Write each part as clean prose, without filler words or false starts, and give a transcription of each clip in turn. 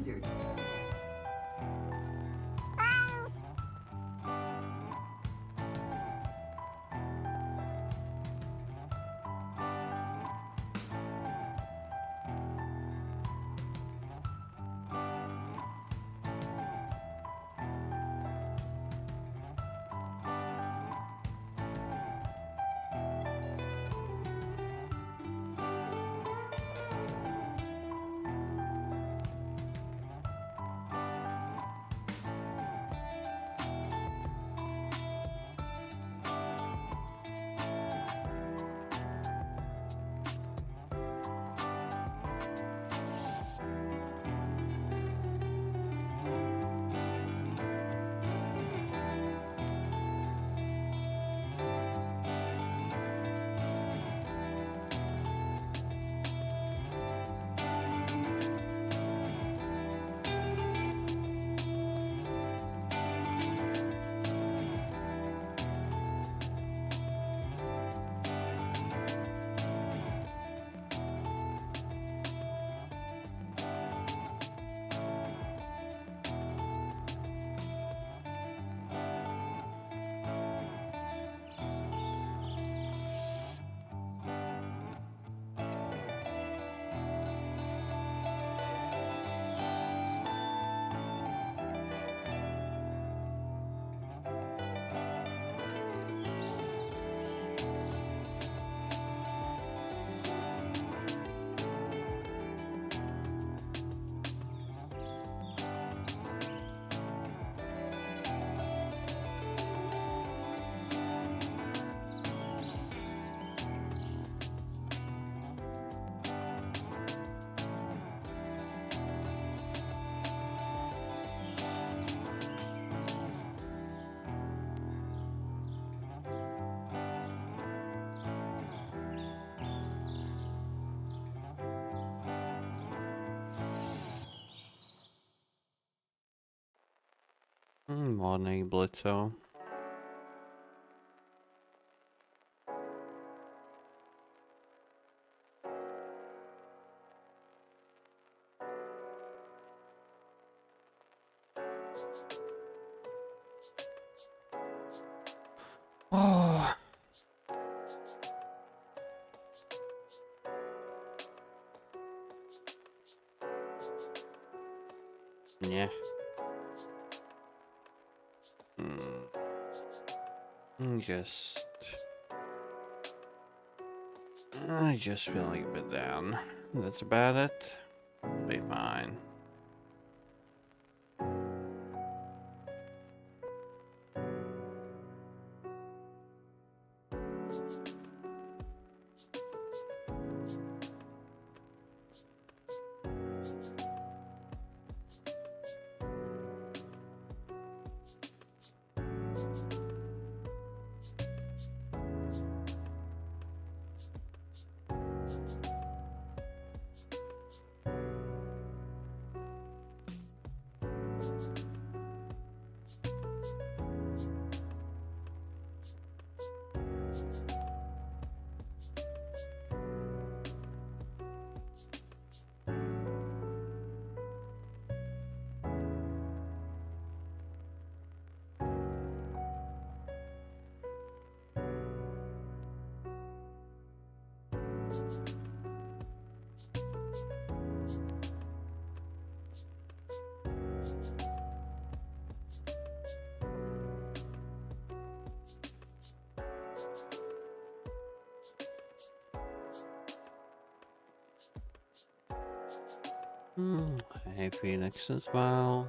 wizard. Morning, Blitzo. Oh. Yeah. Just... I just feeling a bit down. That's about it. It'll be fine. Hey, Phoenix as well.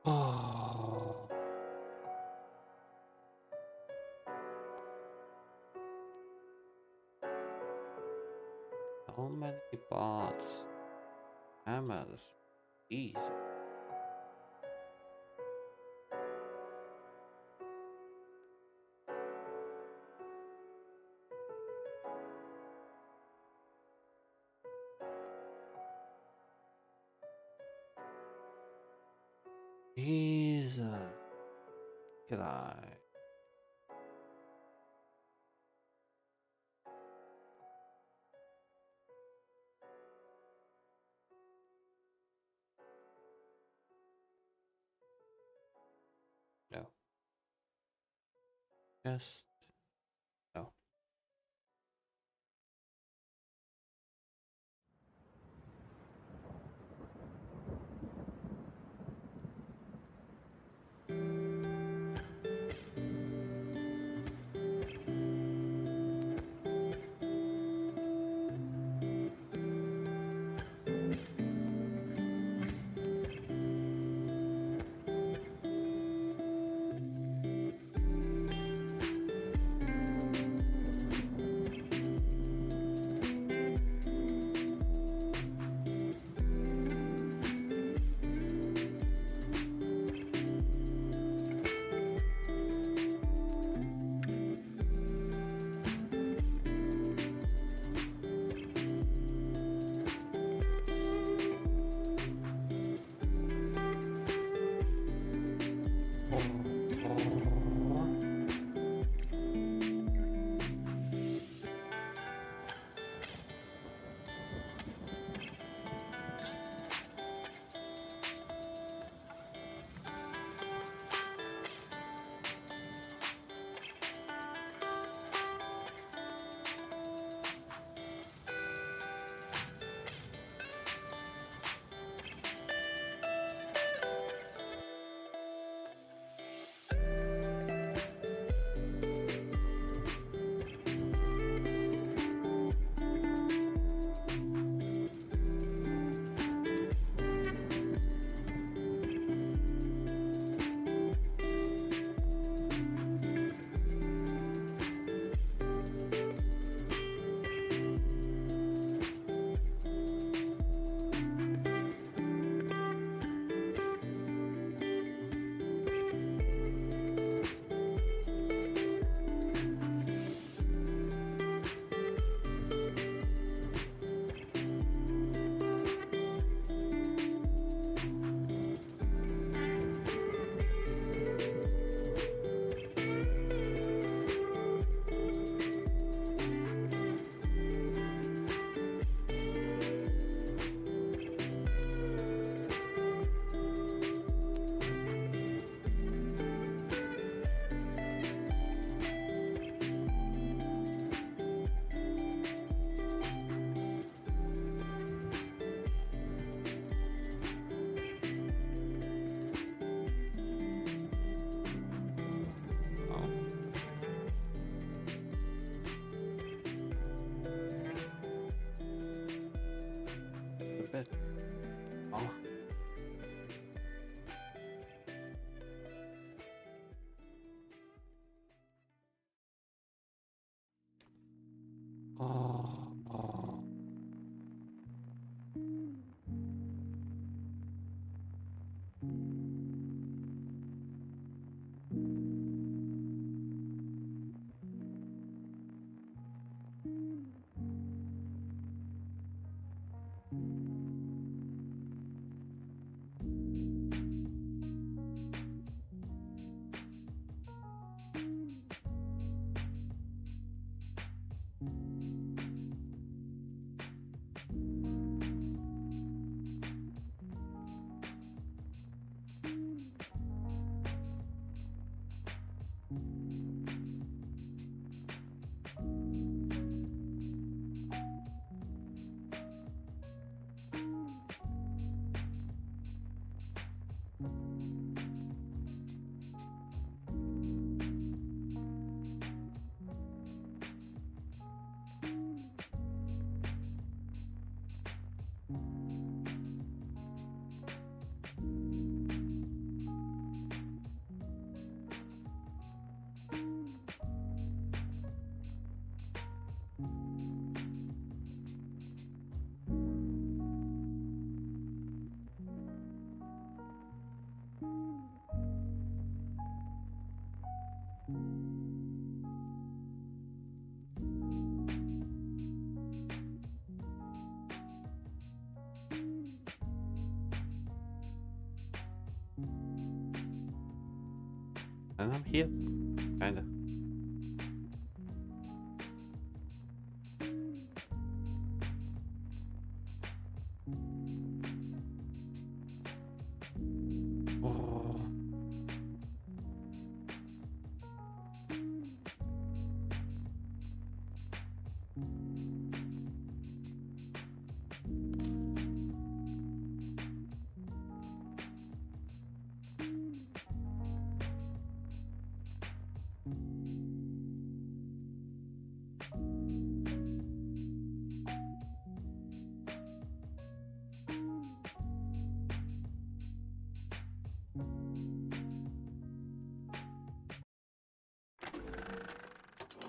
Oh. So many bots. Hammers. Easy. Jesus. Could I? No. Just no. A bit. Oh. Oh. And I'm healed. Kinda. Oh.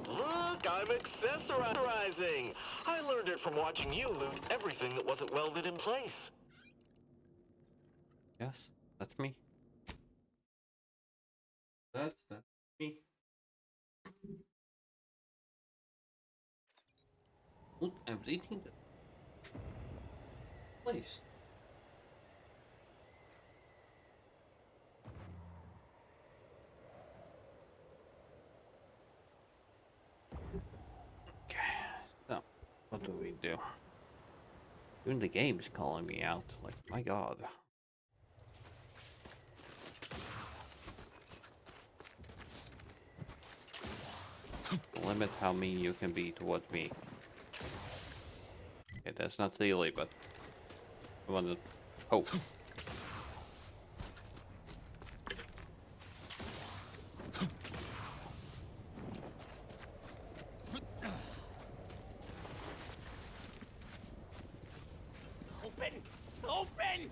Look, I'm accessorizing. I learned it from watching you loot everything that wasn't welded in place. Yes, that's me. That's me. Put everything in place. Okay, so what do we do? Even the game's calling me out. Like, my god. Limit how mean you can be towards me. Okay, that's not silly, but I want to. Oh. Open! Open!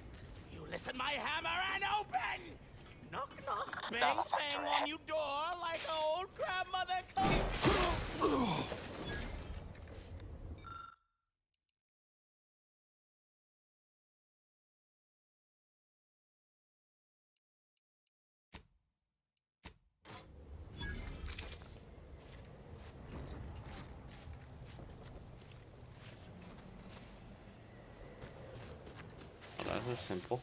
You listen my hammer and open! Knock knock, bang bang on your door like an old grandmother comes. That was simple.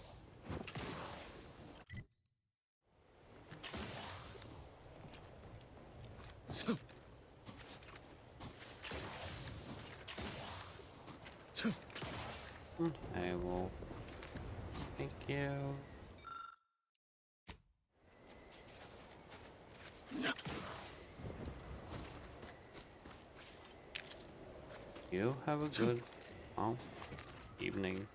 I will. Thank you. You have a good evening.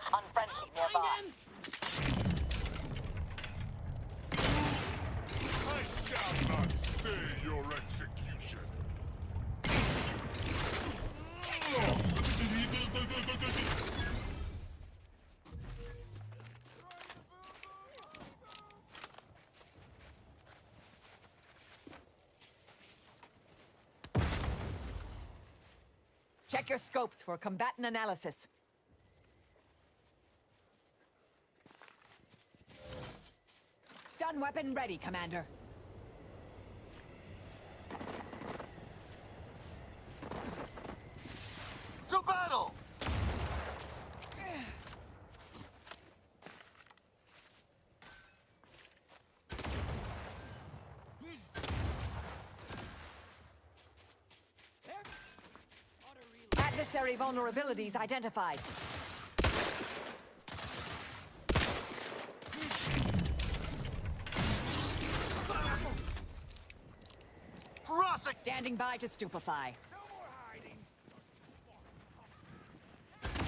Unfriendly nearby. I shall not stay your execution. Check your scopes for combatant analysis. Stun weapon ready, Commander. Adversary vulnerabilities identified. Standing by to stupefy.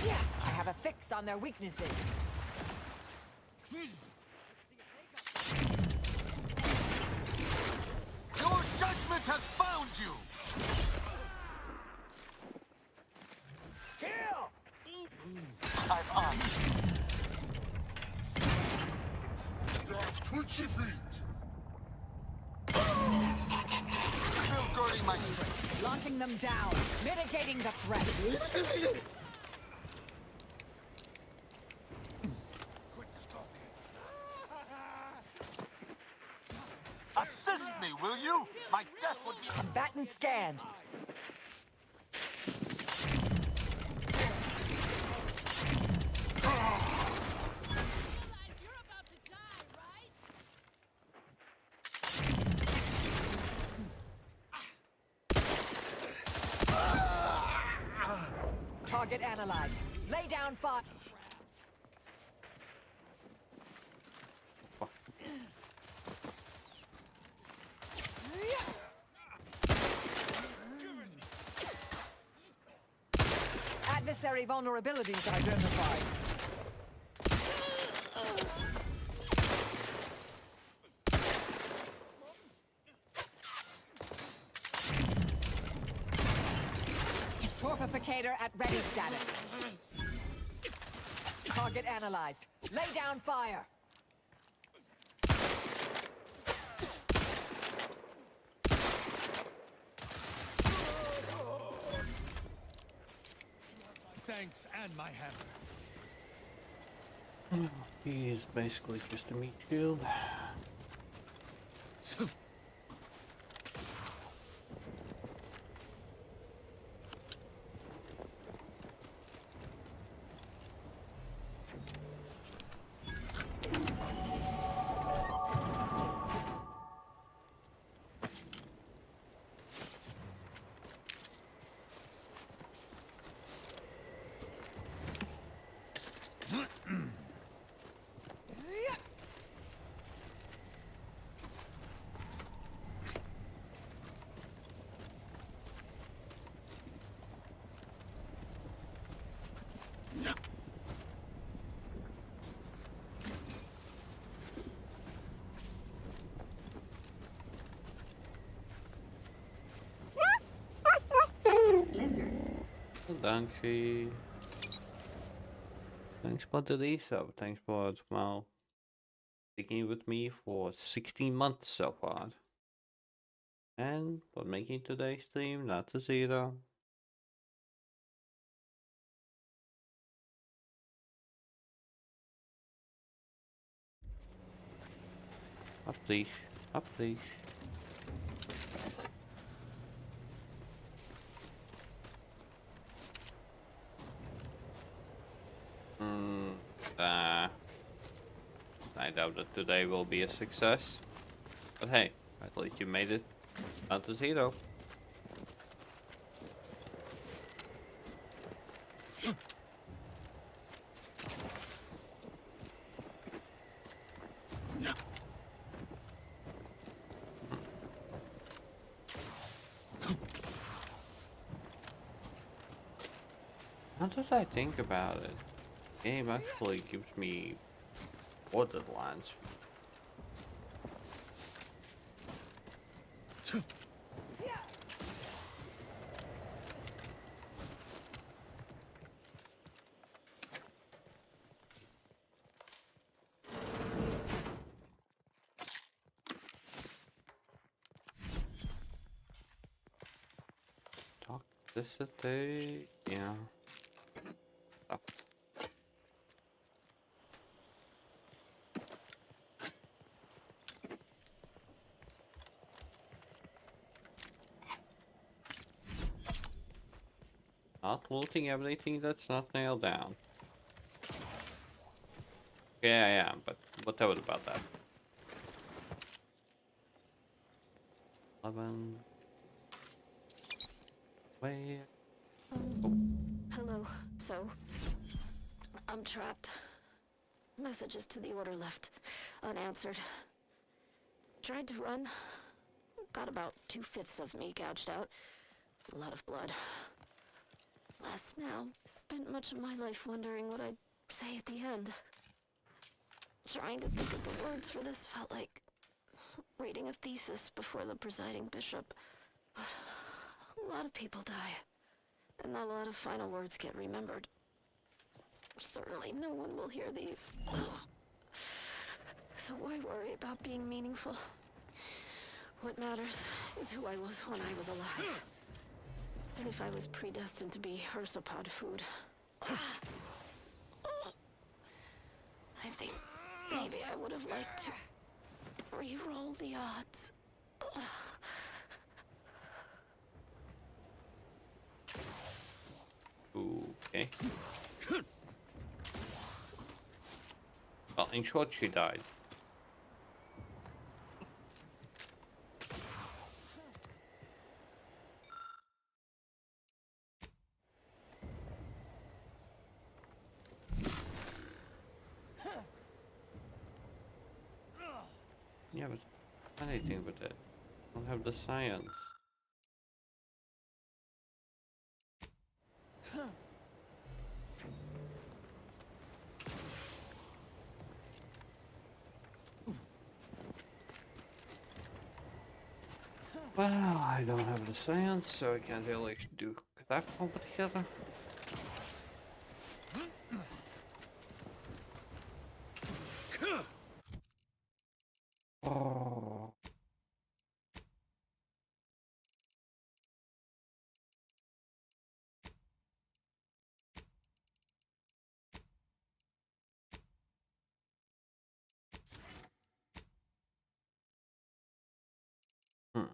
Yeah, I have a fix on their weaknesses. Your judgment has found you! Kill! I'm on. Got twitchy feet. Still guarding my strength. Locking them down. Mitigating the threat. Assist me, will you? My death would be... Combatant scanned. Target analyzed. Lay down fire. Adversary vulnerabilities identified. Torpificator at ready status. Target analyzed. Lay down fire. Thanks, and my hammer. He's basically just a meat shield. Danke. Thanks for the resub. Thanks for sticking with me for 16 months so far. And for making today's stream not a 0. Up please. Up please. I doubt that today will be a success. But hey, at least you made it not to 0. Now that I think about it, the game actually gives me Borderlands. Toxicity, yeah. Oh. Not looting everything that's not nailed down. Yeah, I am, but whatever about that. 11. Where? Oh. Hello. So, I'm trapped. Messages to the order left unanswered. Tried to run. Got about 2/5 of me gouged out. A lot of blood. Last now, spent much of my life wondering what I'd say at the end. Trying to think of the words for this felt like reading a thesis before the presiding bishop. But a lot of people die, and not a lot of final words get remembered. Certainly no one will hear these. So why worry about being meaningful? What matters is who I was when I was alive. And if I was predestined to be Ursapod food. I think maybe I would have liked to re-roll the odds. Okay. Well, in short, she died. Yeah, but anything with it. I don't have the science. Well, I don't have the science, so I can't really do that altogether. Oh. Hmm.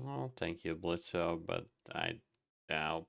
Well, thank you, Blitzo, but I doubt.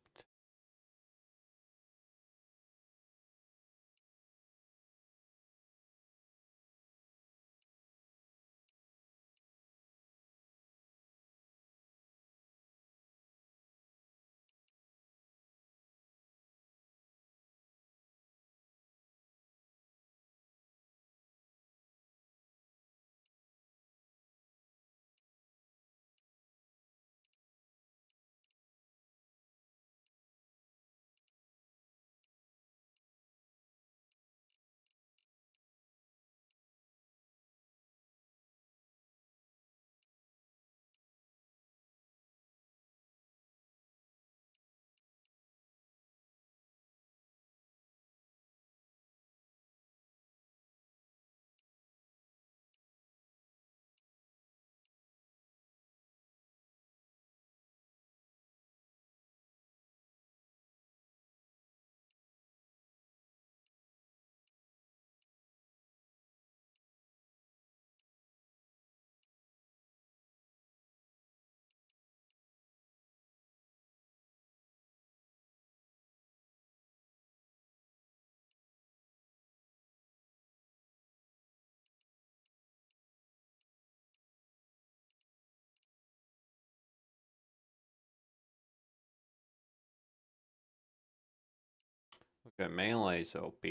Okay, melee's OP.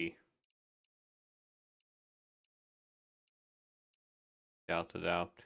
Without a doubt.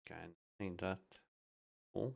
Okay, I think that. Cool.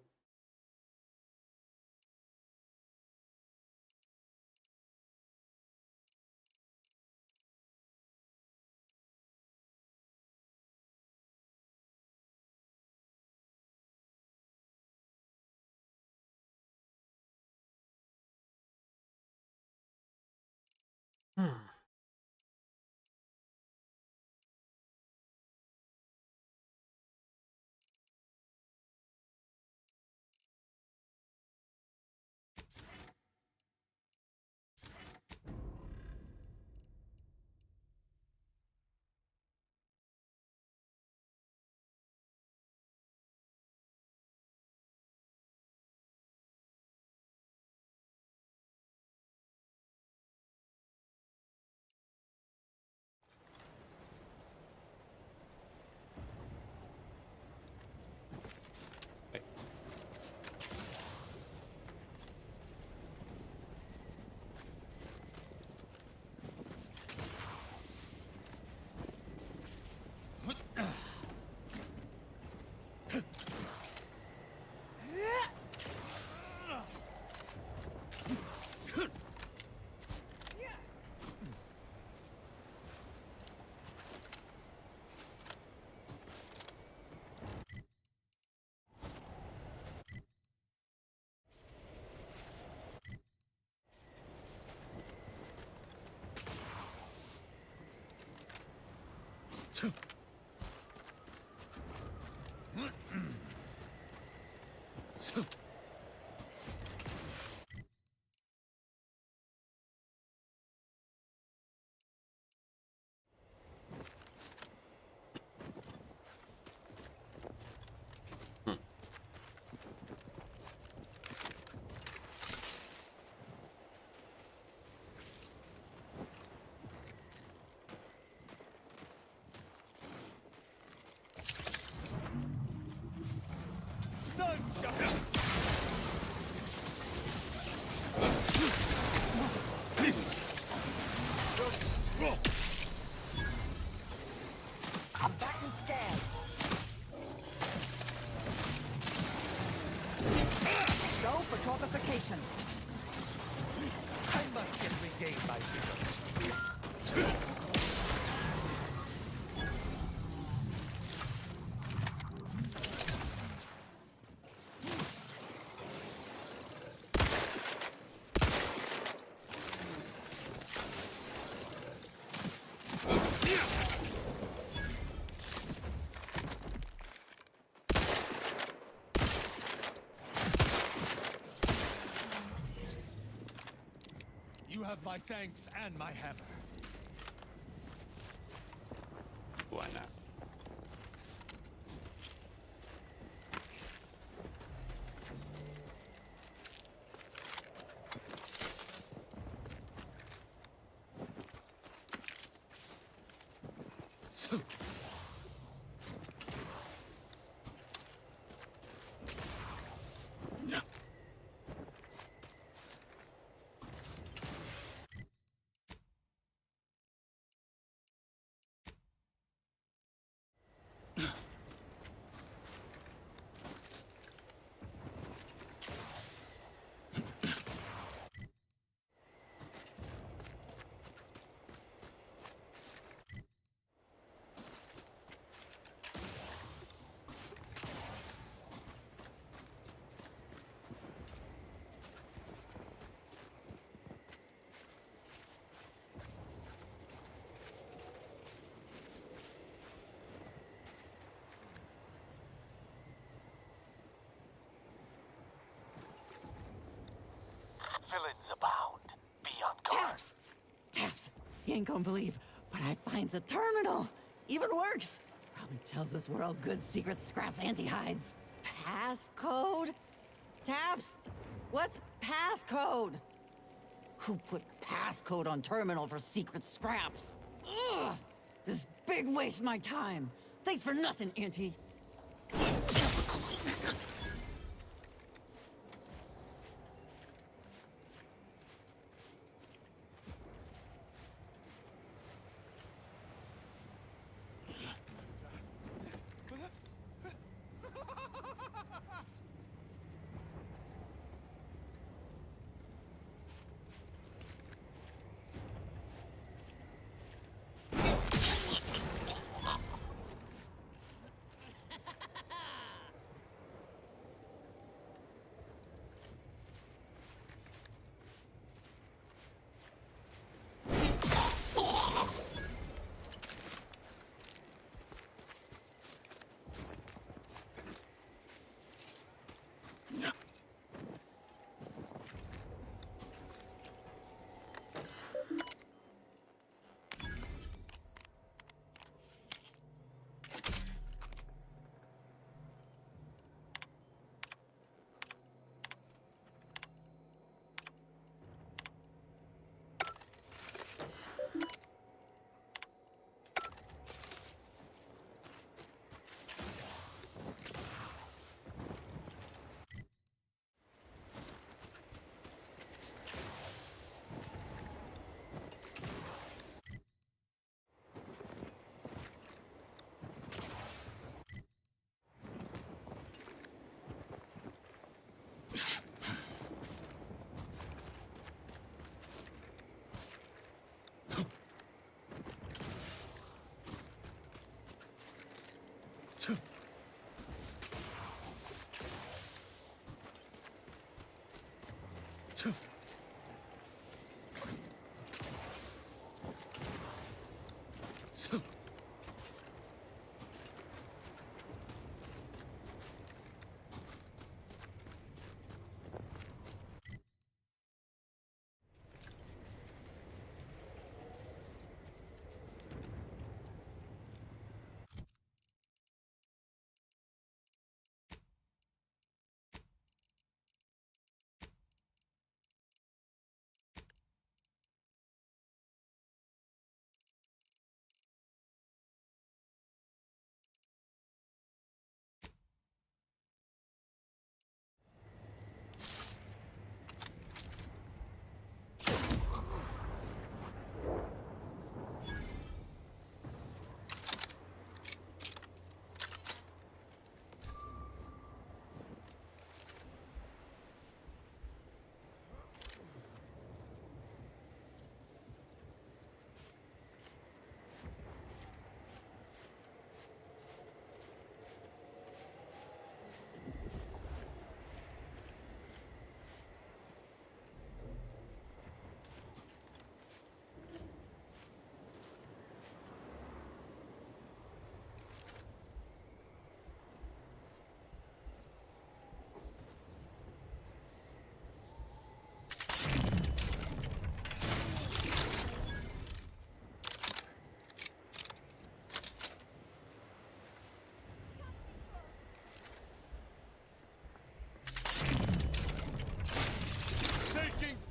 I'm back and scan. Go for torpification. I must get regained my vision. You have my thanks and my hammer. Why not? Villains abound. Be on guard. Taps! You ain't gonna believe, but I finds a terminal. Even works. Probably tells us where all good secret scraps Auntie hides. Passcode? Taps? What's passcode? Who put passcode on terminal for secret scraps? Ugh! This big waste my time. Thanks for nothing, Auntie.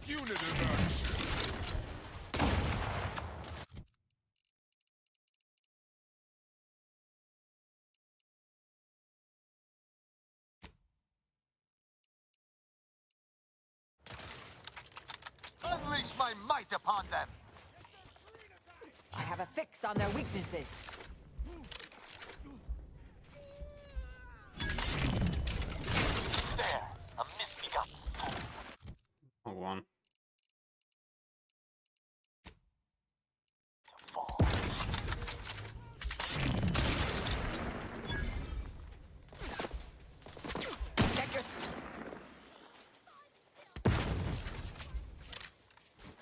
Punitive action. Unleash my might upon them! I have a fix on their weaknesses. There, a misbegotten. Hold on. Check your...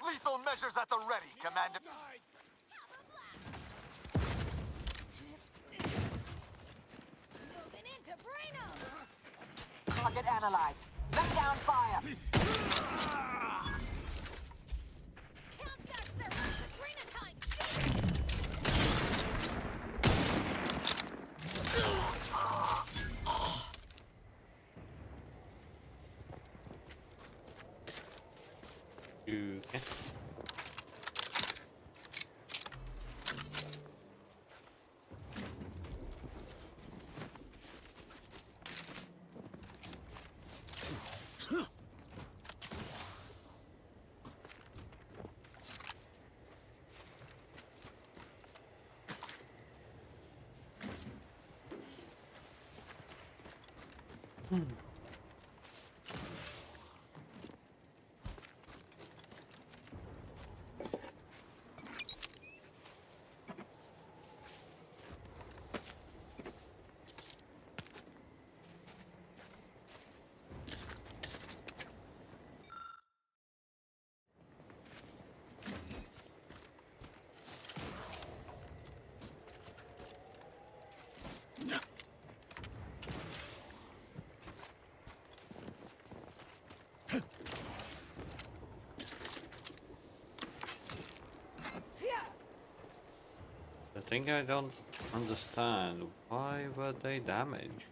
Lethal measures at the ready, Commander. Moving into Braino! Target analyzed. Back down fire. You can. The thing I don't understand, why were they damaged?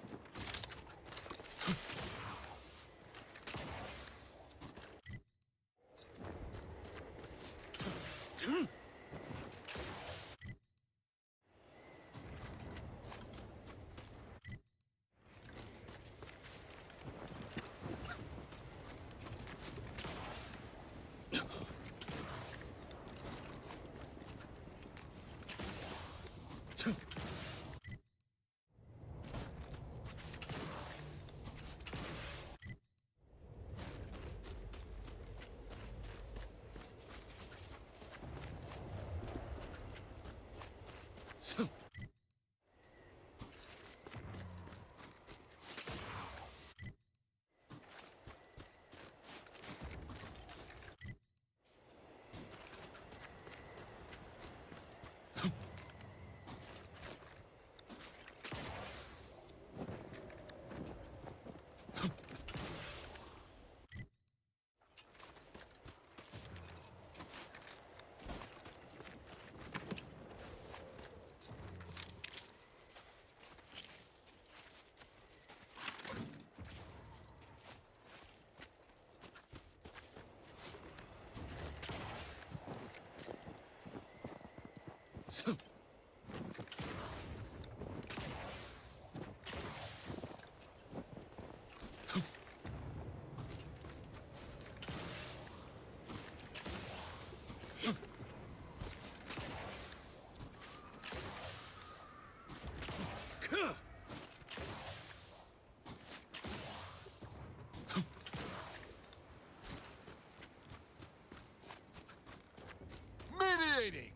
Mediating!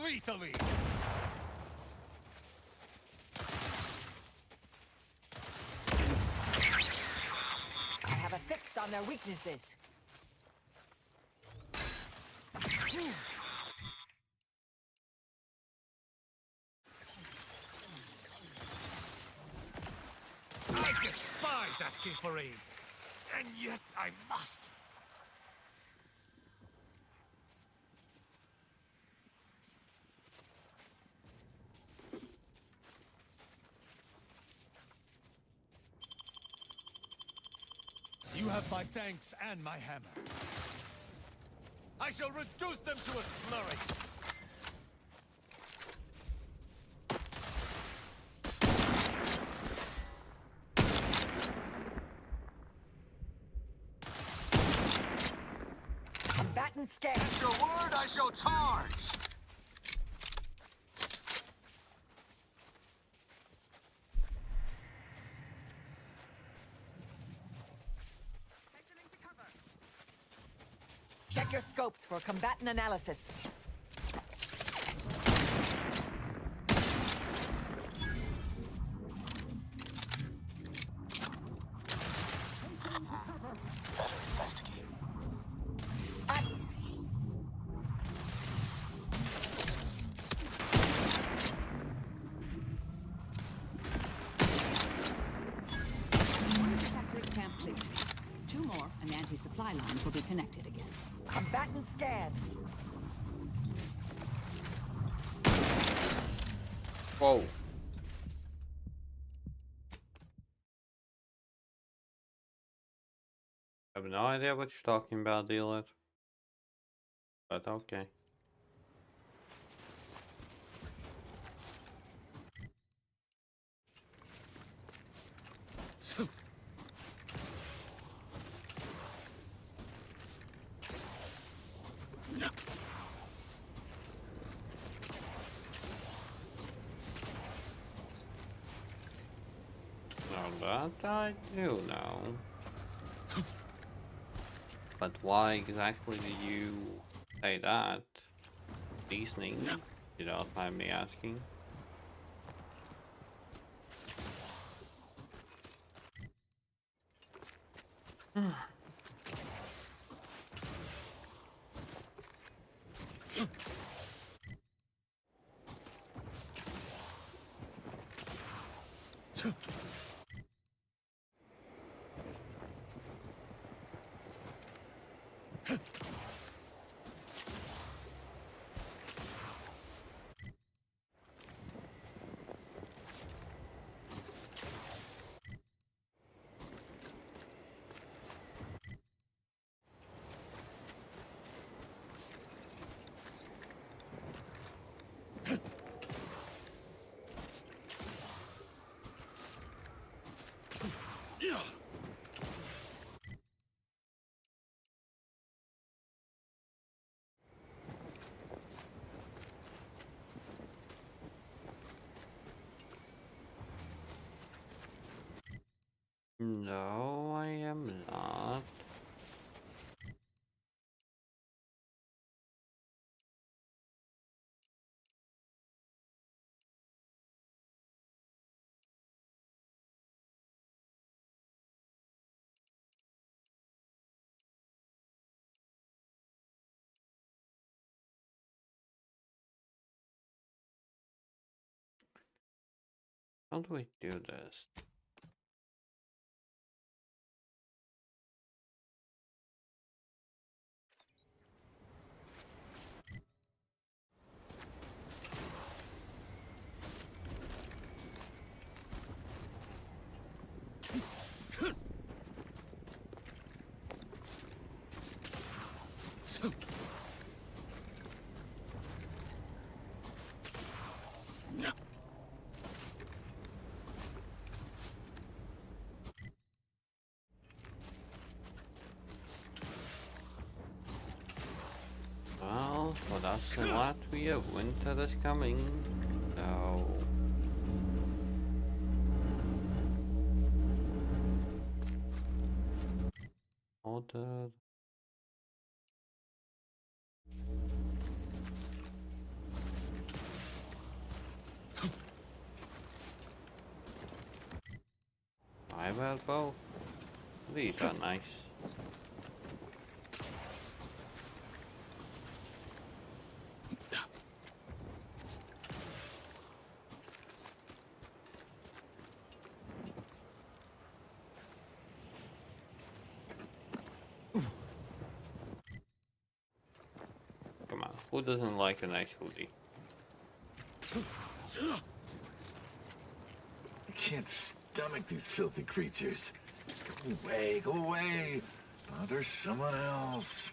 Lethally! I have a fix on their weaknesses. I despise asking for aid, and yet I must. You have my thanks and my hammer. I shall reduce them to a slurry. Combatant scan. At your word, I shall charge. Check your scopes for combatant analysis. Camp cleared. 2 more, and the anti-supply lines will be connected again. Combatant scan. Whoa. I have no idea what you're talking about, dealer. but okay. Now that I do know. But why exactly do you say that? Reasoning, you don't mind me asking. No, I am not. How do we do this? Well, for us in Latvia, winter is coming. So order. I will both. These are nice. Come on, who doesn't like a nice hoodie? I can't stomach these filthy creatures. Go away, go away. Bother someone else.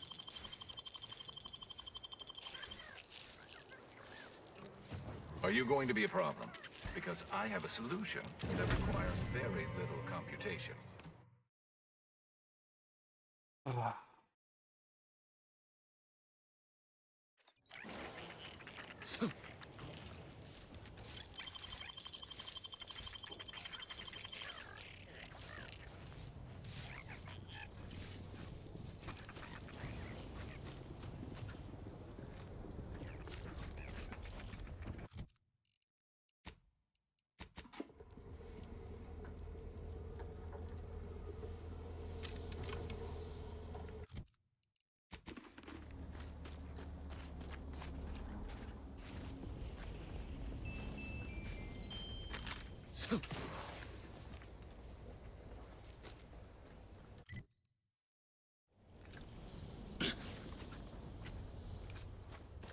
Are you going to be a problem? Because I have a solution that requires very little computation. Ah.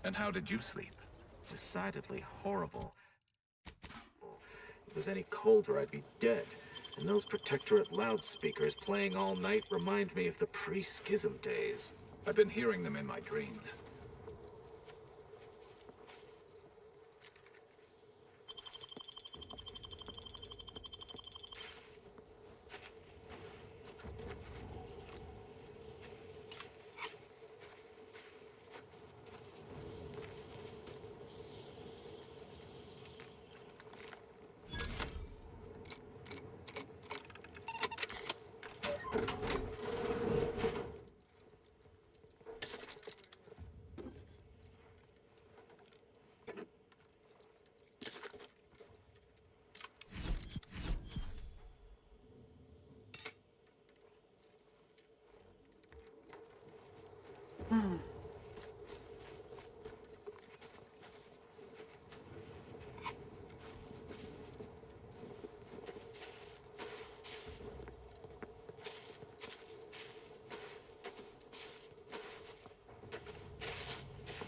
And how did you sleep? Decidedly horrible. If it was any colder, I'd be dead. And those Protectorate loudspeakers playing all night remind me of the pre-schism days. I've been hearing them in my dreams.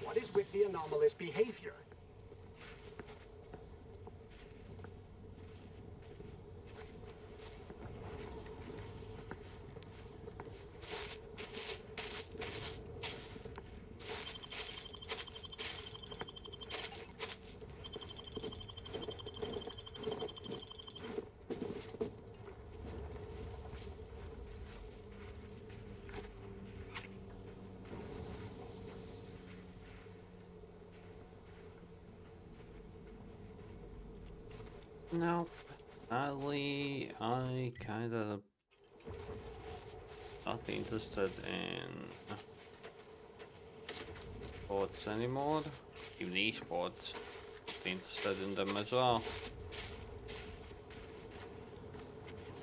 What is with the anomalous behavior? Nope. Sadly, I kinda not interested in sports anymore. Even esports. Interested in them as well.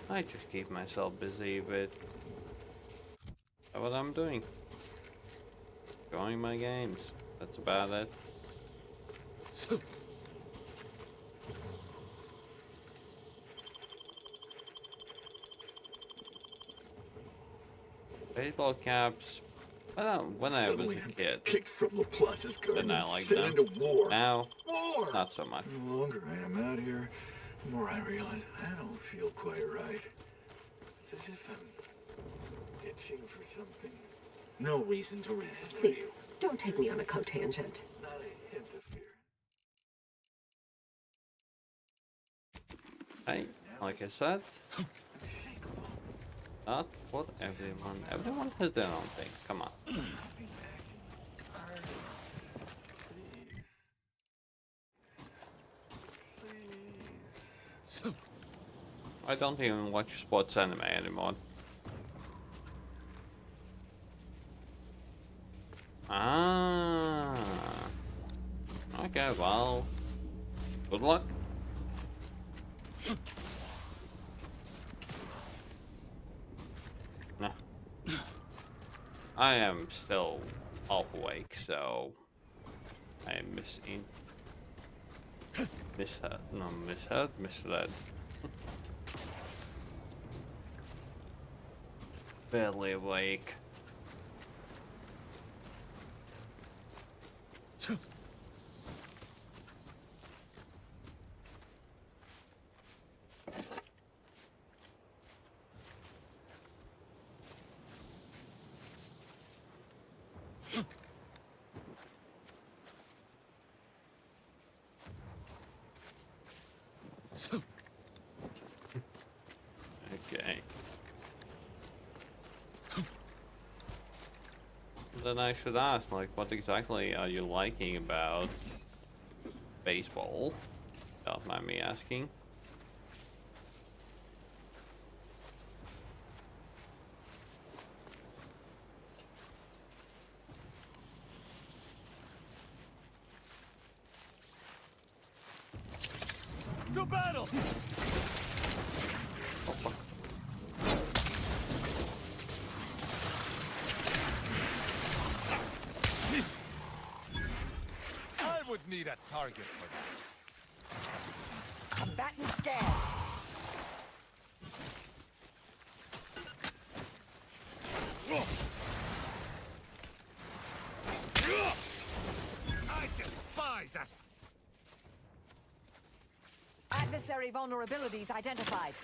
I just keep myself busy with what I'm doing. Enjoying my games. That's about it. Baseball caps. When I was a kid, Kicked from Laplace's garden then I and liked sent them. into war. Now, War! not so much. The longer I am out here, the more I realize I don't feel quite right. It's as if I'm itching for something. No reason to reason with you. Please, don't take me on a cotangent. Not a hint of fear. Hey, like I said, not for everyone. Everyone has their own thing. Come on. I don't even watch sports anime anymore. Ah. Okay, well. Good luck. No. I am still half awake, so I am misled. Barely awake. Okay. Then I should ask, like, what exactly are you liking about baseball? Don't mind me asking. To battle! I would need a target for that. Combatant scared. I despise us. Adversary vulnerabilities identified.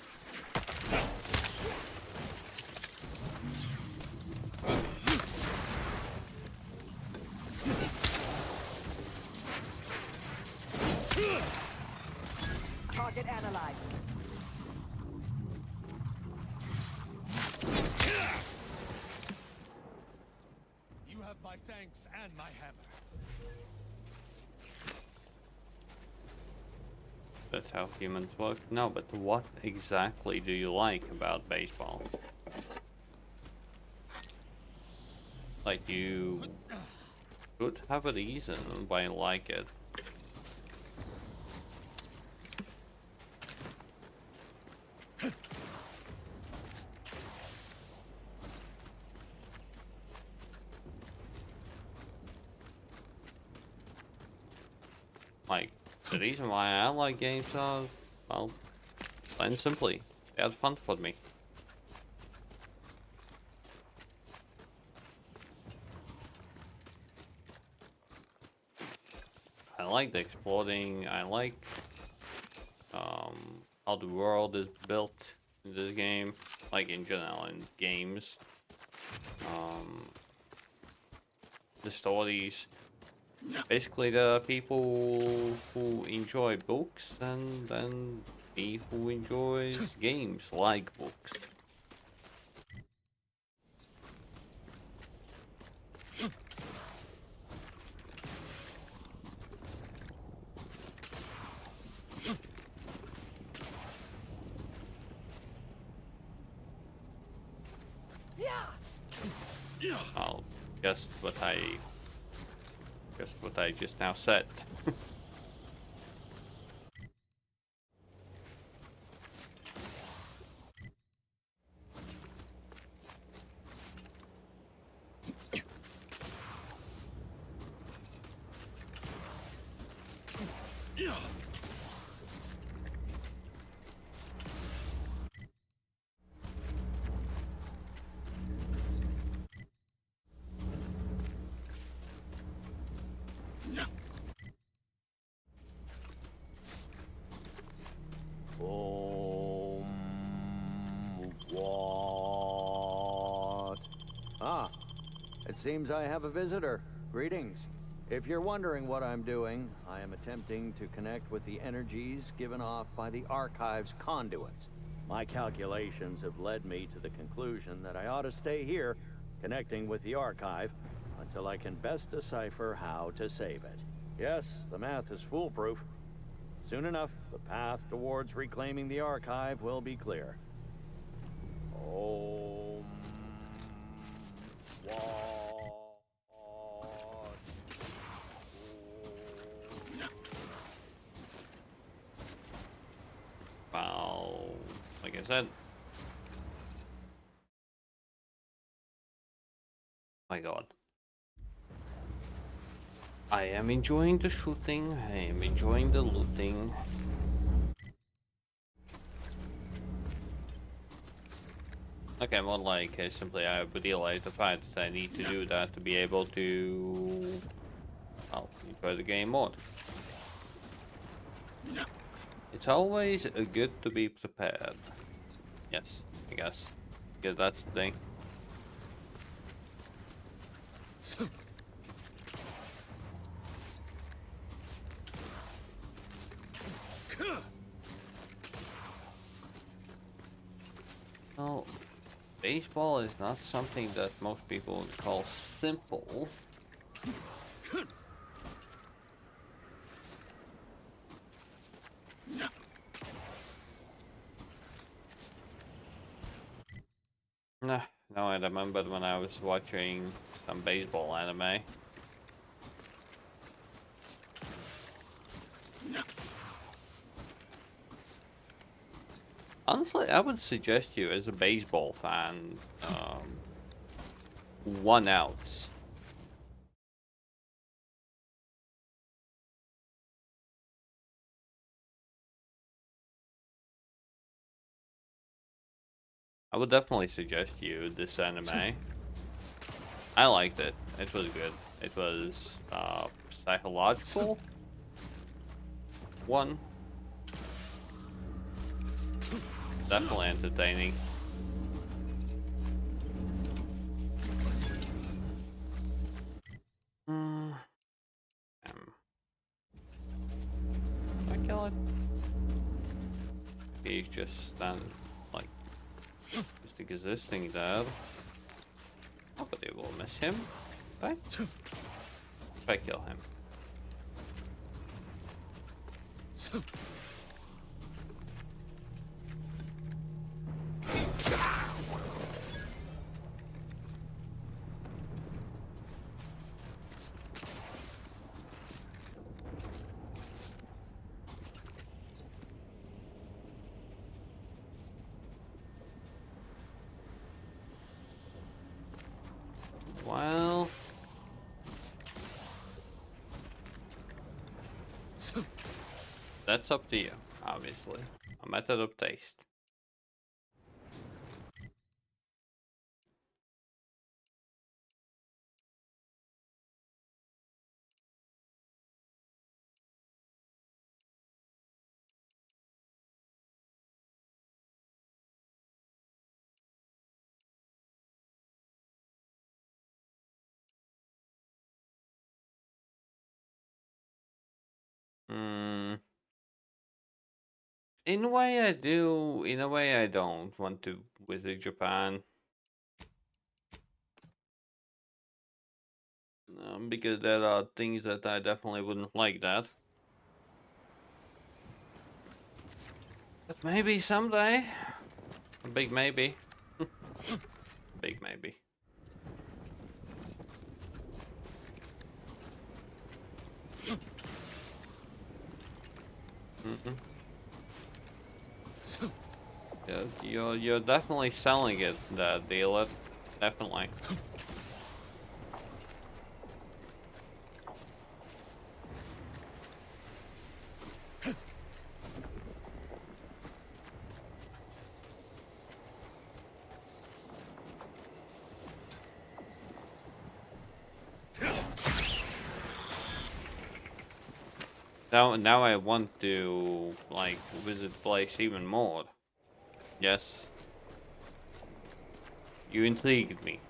Target analyzed. You have my thanks and my hammer. That's how humans work. No, but what exactly do you like about baseball? Like, you could have a reason why you like it. Like, the reason why I like games are, well, plain and simply, they are fun for me. I like the exploring, I like how the world is built in this game, like in general in games. The stories. Basically, there are people who enjoy books, and then me who enjoys games like books. I'll just what I just now said. What? Ah, it seems I have a visitor. Greetings. If you're wondering what I'm doing, I am attempting to connect with the energies given off by the Archive's conduits. My calculations have led me to the conclusion that I ought to stay here, connecting with the Archive, until I can best decipher how to save it. Yes, the math is foolproof. Soon enough, the path towards reclaiming the Archive will be clear. Well, like I said. My god. I am enjoying the shooting, I am enjoying the looting. Okay, more like simply I realize the fact that I need to do that to be able to, well, enjoy the game more. It's always good to be prepared. Yes, I guess. Because that's the thing. Well, baseball is not something that most people would call simple. Nah, no, I remember when I was watching some baseball anime. Honestly, I would suggest you, as a baseball fan, 1 outs. I would definitely suggest you this anime. I liked it. It was good. It was psychological. One. Definitely entertaining. I kill it. He's just standing, like, just existing there. Nobody will miss him, right? If I kill him. Well, that's up to you, obviously. A method of taste. In a way I do, in a way I don't want to visit Japan. Because there are things that I definitely wouldn't like that. But maybe someday. A big maybe. Big maybe. Yeah, you're definitely selling it, that dealer. Definitely. Now I want to like visit the place even more. Yes. You intrigued me.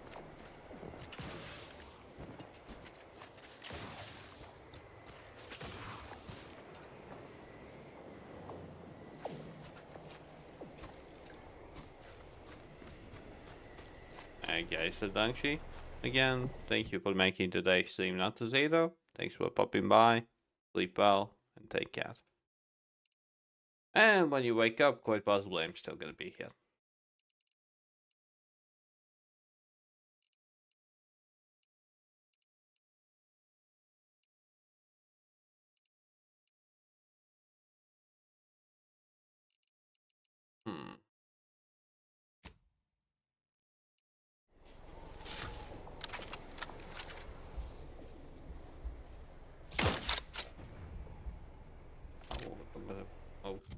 Alright guys, so Dangshi, again, thank you for making today's stream not to zero. Thanks for popping by. Sleep well and take care. And when you wake up, quite possibly I'm still gonna be here.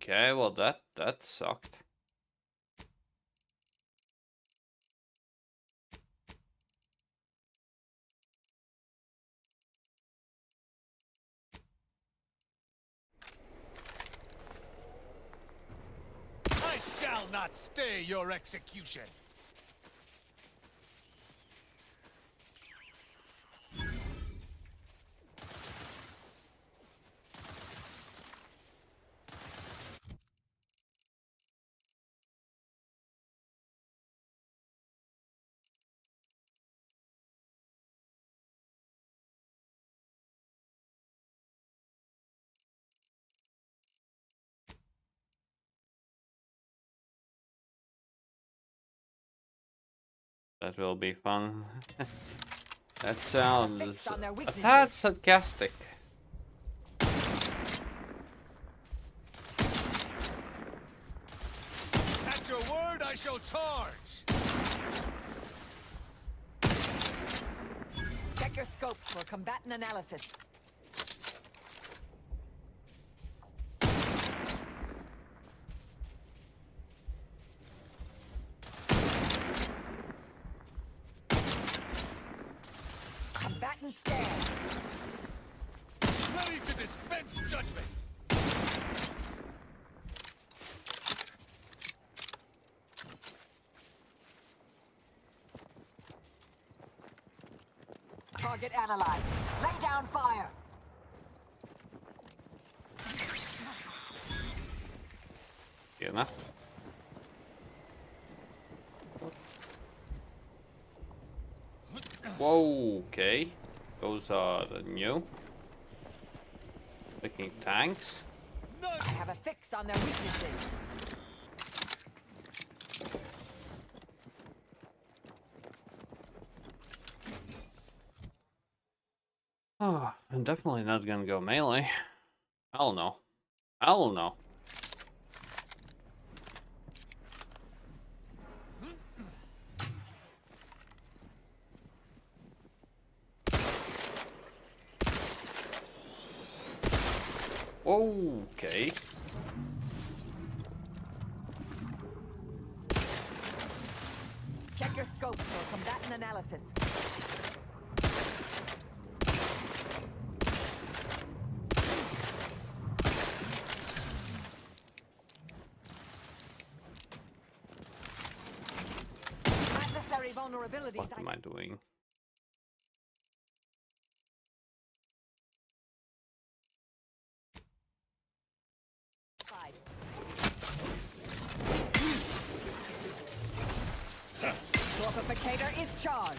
Okay, well that sucked. I shall not stay your execution. That will be fun. That sounds a tad sarcastic. At your word, I shall charge. Check your scopes for combatant analysis. Combatant scan. Ready to dispense judgment. Target analyzed. Lay down fire. Good enough. Whoa, okay. Those are the new. Picking tanks. I have a fix on their weaknesses. Oh, I'm definitely not gonna go melee. Hell no. Hell no. Okay. Check your scope for combatant analysis. Adversary vulnerabilities. What am I doing? Torpificator is charged.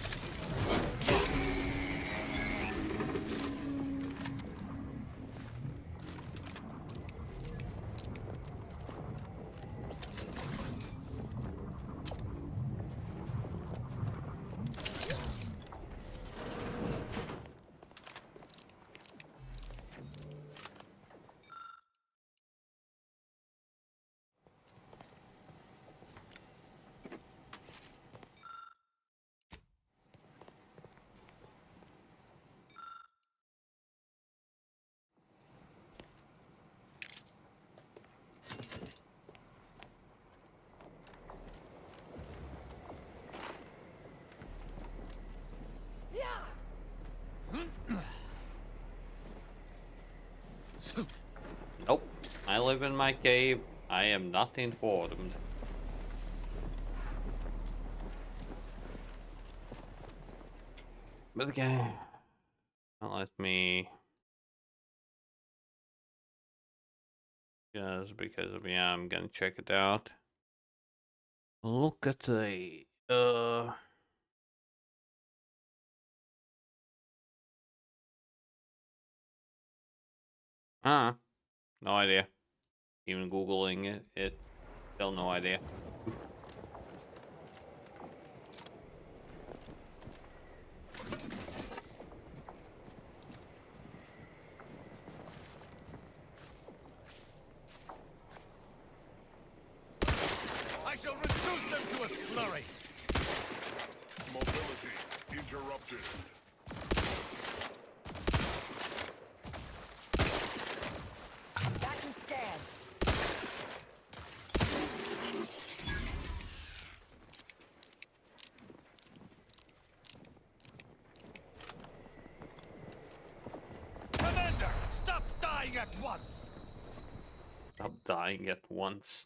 Nope. I live in my cave. I am not informed. But okay. Let me. Just because of I'm gonna check it out. Look at the no idea. Even Googling it still no idea. I shall reduce them to a slurry. Mobility interrupted. Back and scan. Commander, stop dying at once. Stop dying at once.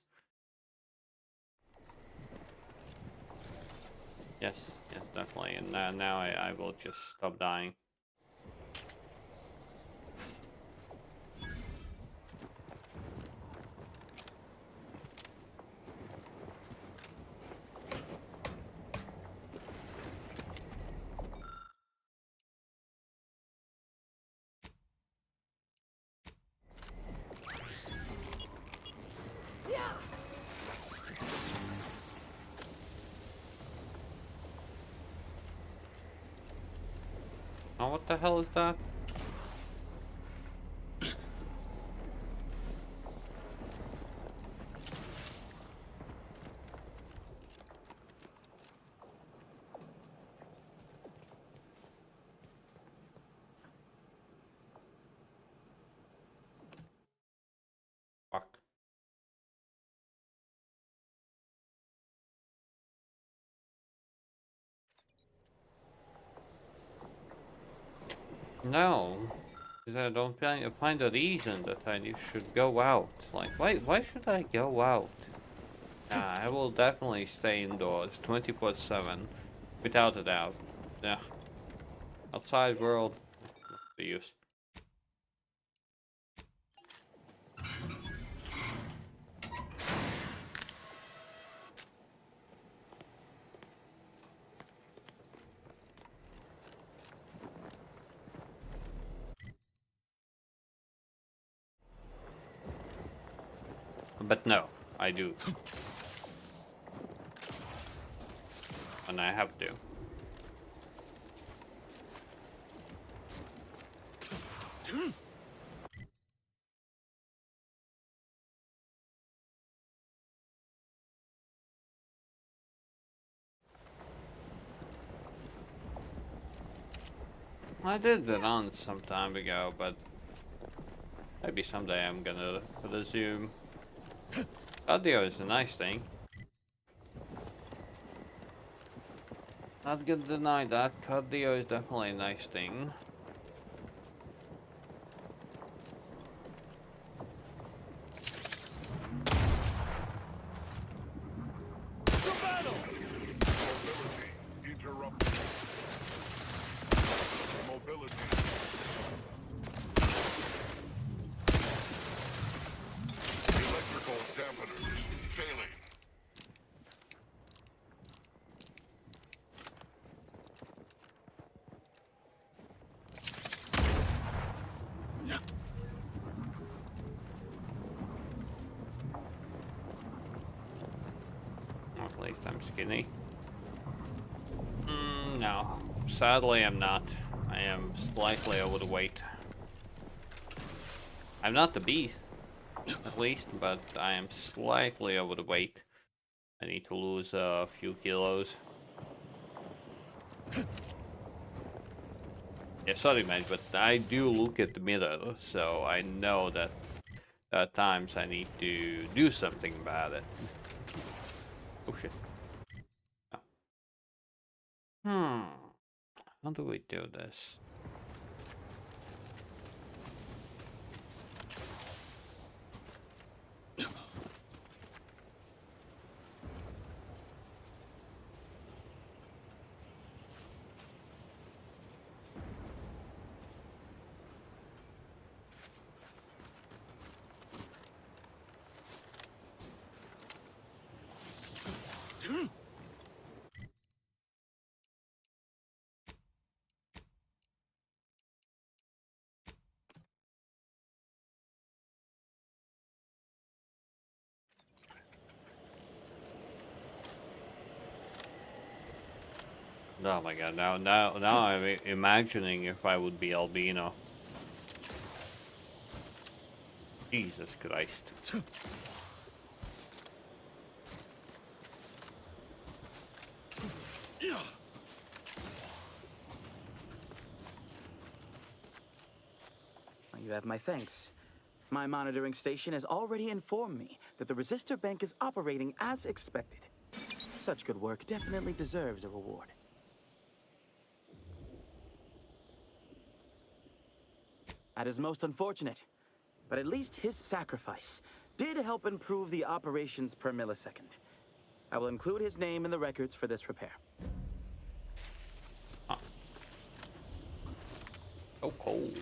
Yes, definitely. And now I will just stop dying. Oh, what the hell is that? Fuck. No, because I don't find a reason that I should go out. Like, why should I go out? Nah, I will definitely stay indoors 24/7, without a doubt. Yeah, outside world, what's the use? But no, I do. And I have to. I did that on some time ago, but Maybe someday I'm gonna resume. Cardio is a nice thing. Not gonna deny that. Cardio is definitely a nice thing. At least I'm skinny. No, sadly I'm not. I am slightly overweight. I'm not the beast, at least, but I am slightly overweight. I need to lose a few kilos. Yeah, sorry mate, but I do look at the mirror, so I know that at times I need to do something about it. Oh shit. Oh. How do we do this? Oh my god, now I'm imagining if I would be albino. Jesus Christ. You have my thanks. My monitoring station has already informed me that the resistor bank is operating as expected. Such good work definitely deserves a reward. That is most unfortunate, but at least his sacrifice did help improve the operations per millisecond. I will include his name in the records for this repair. Huh. So cold.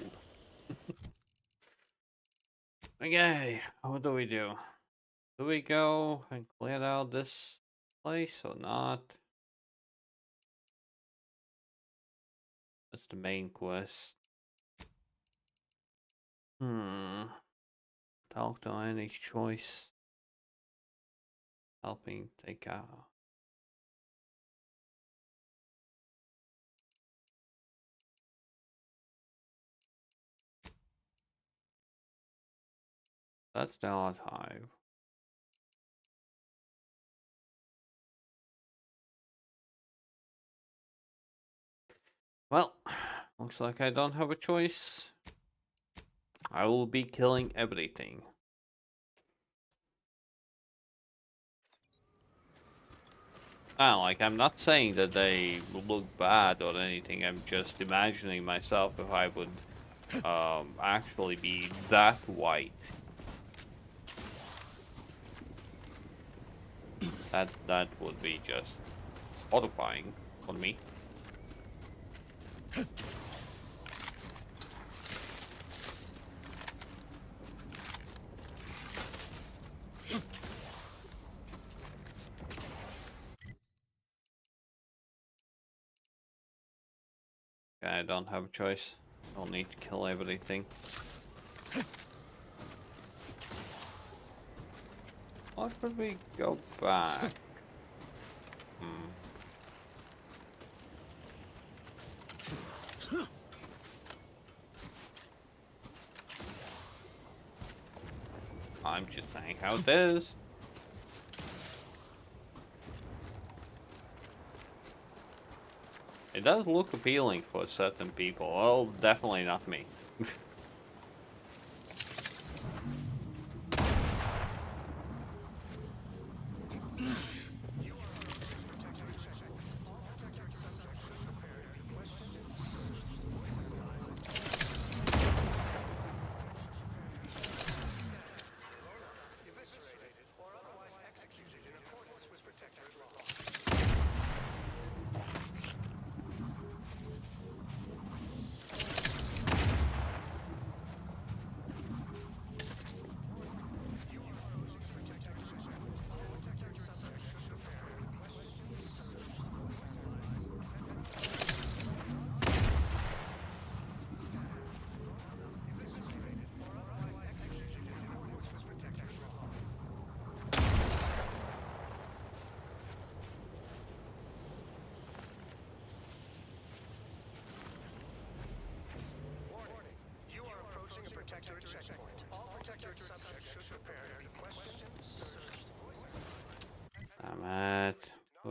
Okay, what do we do? Do we go and clear out this place or not? That's the main quest. Talk to any choice. Helping take out. That's the archive. Well, looks like I don't have a choice. I will be killing everything. Like, I'm not saying that they look bad or anything, I'm just imagining myself if I would actually be that white. That would be just horrifying for me. I don't have a choice. I'll need to kill everything. Why would we go back? I'm just saying how it is. It does look appealing for certain people. Well, definitely not me.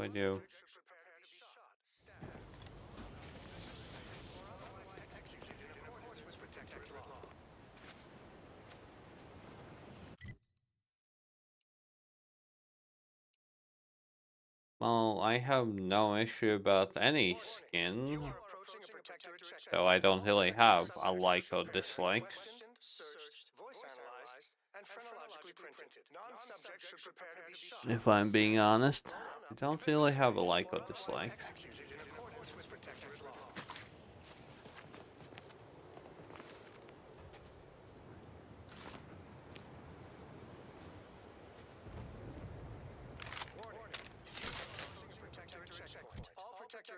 I do. Well, I have no issue about any skin, so I don't really have a like or dislike. If I'm being honest, I don't really have a like or dislike.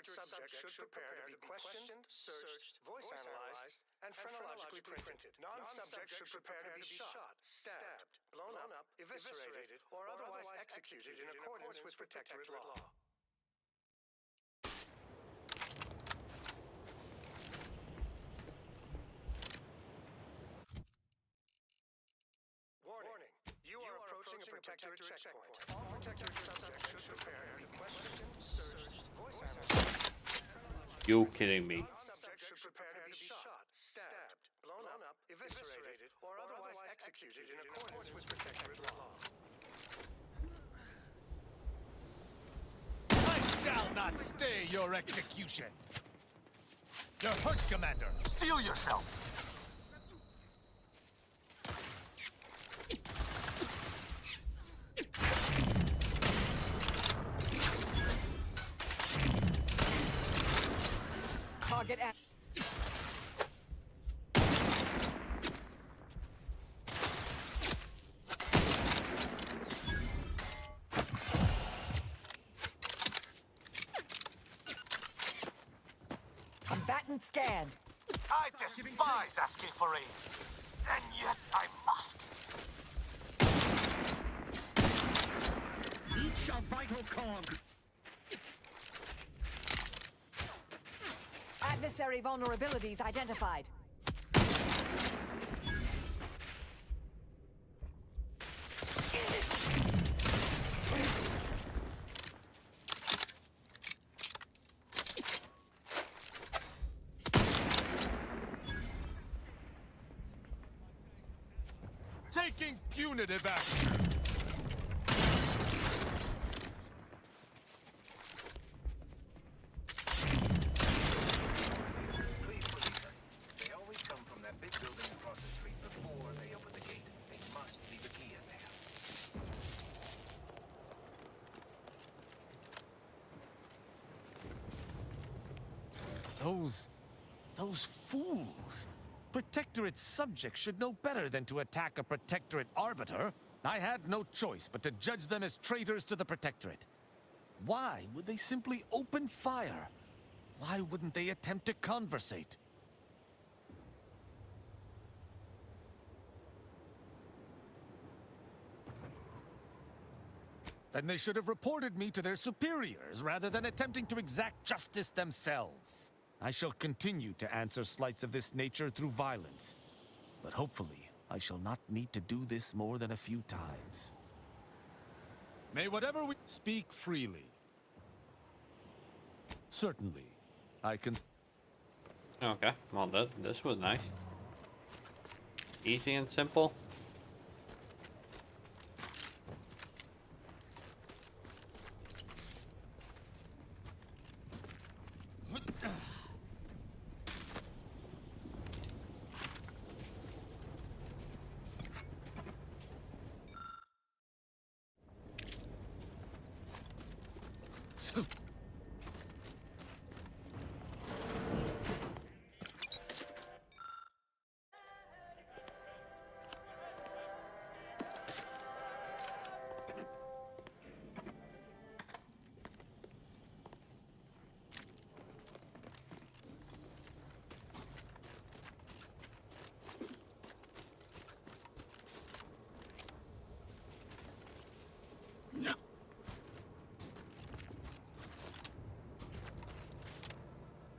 Subjects should prepare to be questioned, searched, voice analyzed, and phrenologically printed. Non-subjects should prepare to be shot, stabbed, blown up, eviscerated, or otherwise executed in accordance with protectorate law. Warning. You are approaching a protectorate checkpoint. All protectorate subjects should prepare to be questioned, searched, voice analyzed. You kidding me? Subjects should prepare to be shot, stabbed, blown up, eviscerated, or otherwise executed in accordance with protectorate law. I shall not stay your execution. You're hurt, Commander. Steel yourself. Target at. Combatant scanned. I despise asking for aid, and yet I must. Each a vital cog. Adversary vulnerabilities identified. Taking punitive action. Those fools! Protectorate subjects should know better than to attack a Protectorate arbiter. I had no choice but to judge them as traitors to the Protectorate. Why would they simply open fire? Why wouldn't they attempt to conversate? Then they should have reported me to their superiors rather than attempting to exact justice themselves. I shall continue to answer slights of this nature through violence. But hopefully, I shall not need to do this more than a few times. May whatever we speak freely. Certainly, I can... Okay, well this was nice. Easy and simple.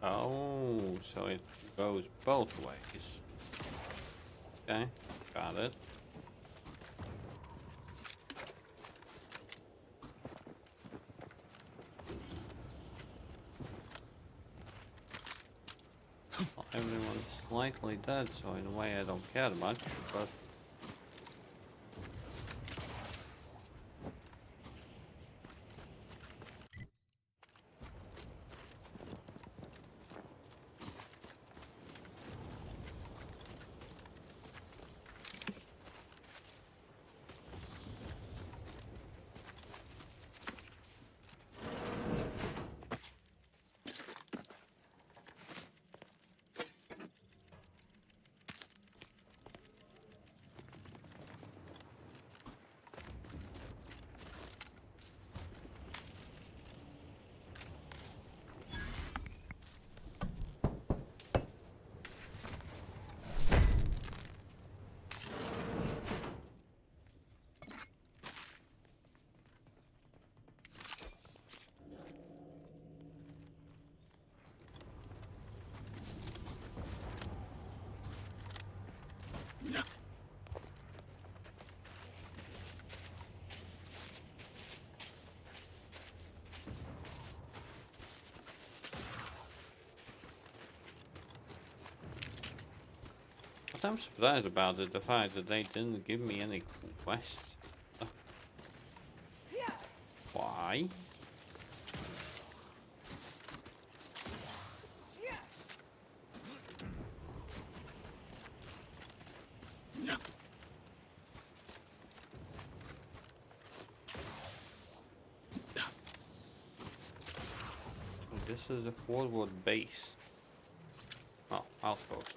Oh, so it goes both ways. Okay, got it. everyone's slightly dead, so in a way I don't care much, but... What I'm surprised about is the fact that they didn't give me any quests. Why? This is a forward base. Oh, outpost.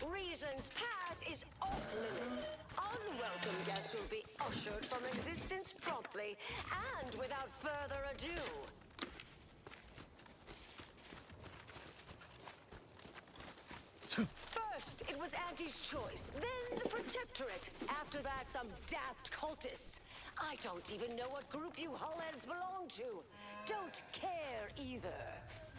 Reason's pass is off limits. Unwelcome guests will be ushered from existence promptly and without further ado. First, it was Auntie's choice, then the Protectorate. After that, some daft cultists. I don't even know what group you hullheads belong to. Don't care either.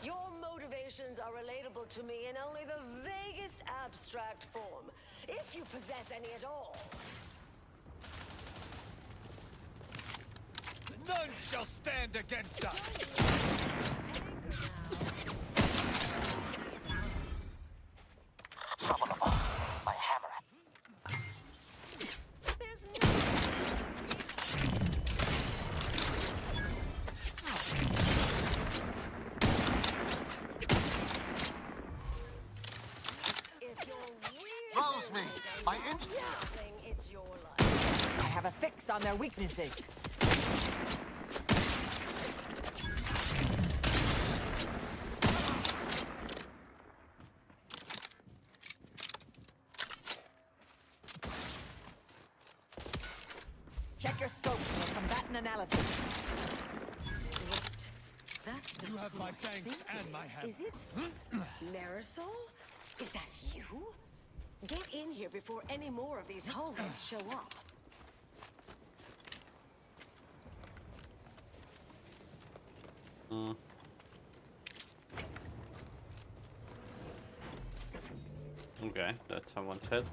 Your motivations are relatable to me in only the vaguest abstract form, if you possess any at all. None shall stand against us! My hammer. There's if you're Trust me, my It's your life. I have a fix on their weaknesses. Check your scope for combatant analysis. That's You have my thanks and my hammer. Is it? Marisol? Is that you? Get in here before any more of these hullheads show up. Okay, that's someone's head.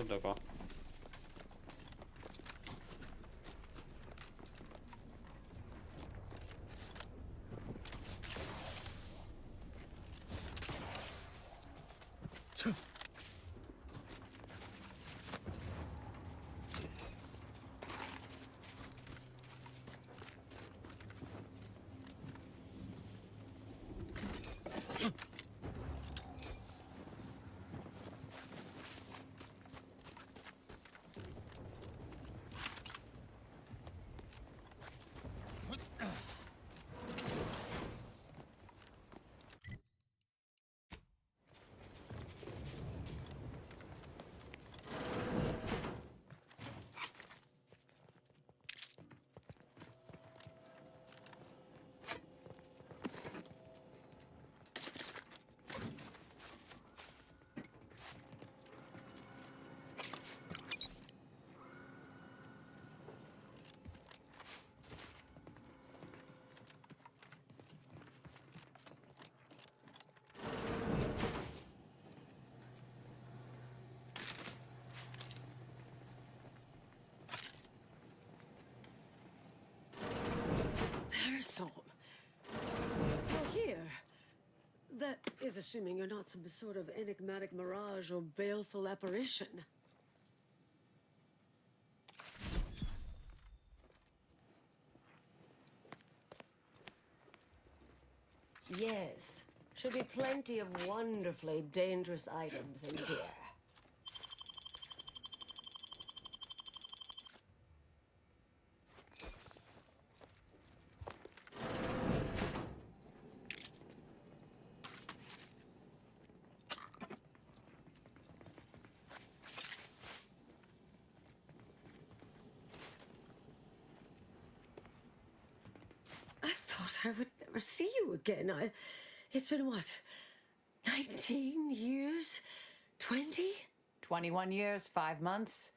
Dobra. Marisol, you're here. That is assuming you're not some sort of enigmatic mirage or baleful apparition. Yes, should be plenty of wonderfully dangerous items in here. I thought I would never see you again. It's been what? 19 years? 20? 21 years, 5 months,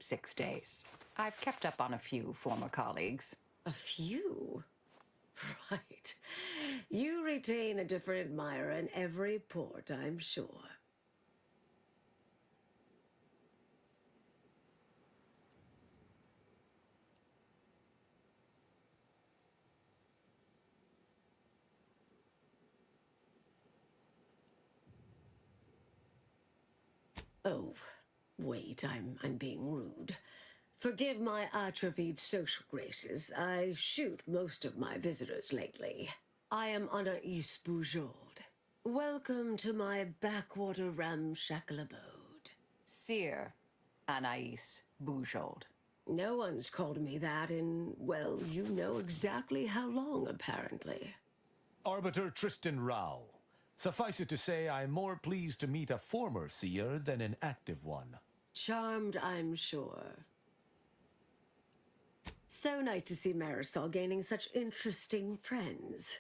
6 days. I've kept up on a few former colleagues. A few? Right. You retain a different admirer in every port, I'm sure. Oh, wait, I'm being rude. Forgive my atrophied social graces. I shoot most of my visitors lately. I am Anaïs Boujold. Welcome to my backwater ramshackle abode. Seer Anaïs Boujold. No one's called me that in, well, you know exactly how long, apparently. Arbiter Tristan Rao. Suffice it to say, I'm more pleased to meet a former seer than an active one. Charmed, I'm sure. So nice to see Marisol gaining such interesting friends.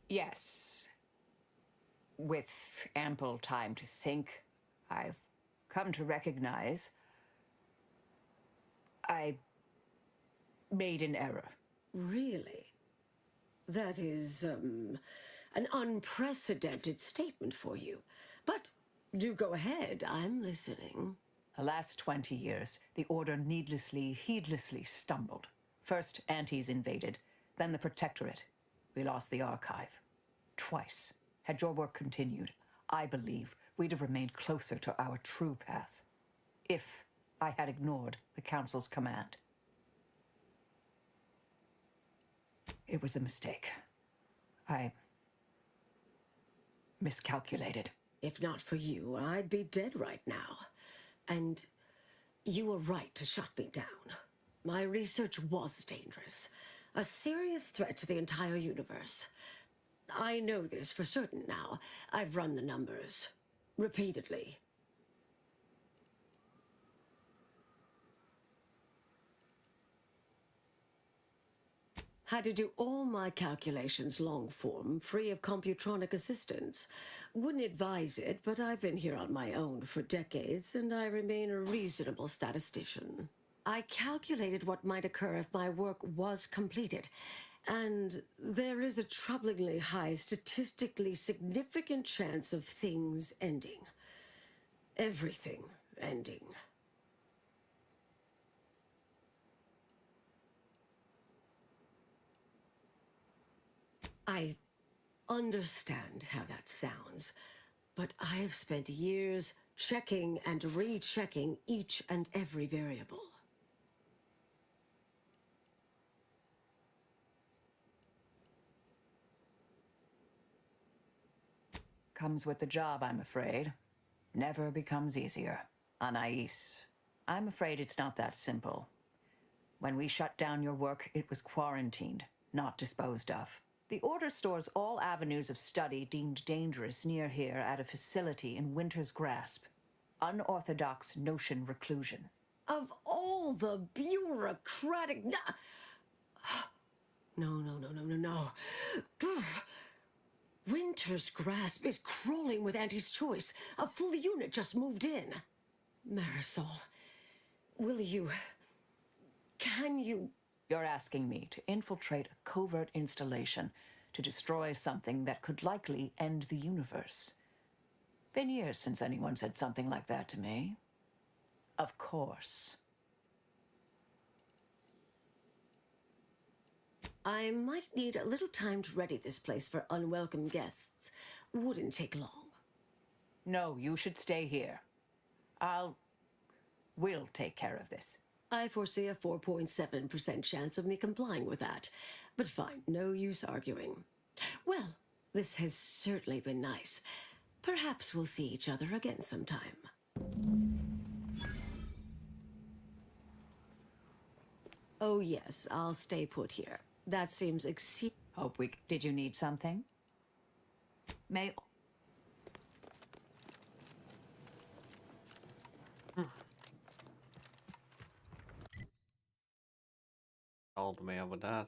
Yes. With ample time to think, I've come to recognize I made an error. Really? That is, an unprecedented statement for you. But do go ahead, I'm listening. The last 20 years, the Order needlessly, heedlessly stumbled. First, Antes invaded, then the Protectorate. We lost the Archive. Twice. Had your work continued, I believe we'd have remained closer to our true path. If I had ignored the Council's command. It was a mistake. I miscalculated. If not for you, I'd be dead right now. And you were right to shut me down. My research was dangerous. A serious threat to the entire universe. I know this for certain now. I've run the numbers. Repeatedly. Had to do all my calculations long form, free of computronic assistance. Wouldn't advise it, but I've been here on my own for decades, and I remain a reasonable statistician. I calculated what might occur if my work was completed, and there is a troublingly high, statistically significant chance of things ending. Everything ending. I understand how that sounds, but I have spent years checking and rechecking each and every variable. Comes with the job, I'm afraid. Never becomes easier. Anais, I'm afraid it's not that simple. When we shut down your work, it was quarantined, not disposed of. The Order stores all avenues of study deemed dangerous near here at a facility in Winter's Grasp. Unorthodox notion reclusion. Of all the bureaucratic... No. Poof. Winter's Grasp is crawling with Anti's choice. A full unit just moved in. Marisol, will you... Can you... You're asking me to infiltrate a covert installation to destroy something that could likely end the universe. Been years since anyone said something like that to me. Of course. I might need a little time to ready this place for unwelcome guests. Wouldn't take long. No, you should stay here. We'll take care of this. I foresee a 4.7% chance of me complying with that. But fine, no use arguing. Well, this has certainly been nice. Perhaps we'll see each other again sometime. Oh yes, I'll stay put here. That seems Did you need something? May... Told me about that.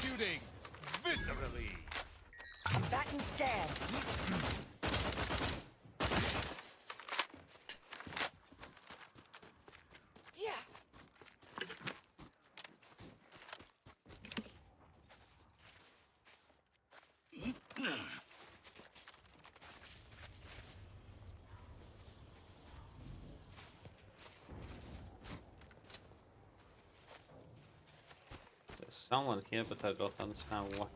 Executing viscerally. Combatant scan. Yeah. There's someone here, but I don't understand what.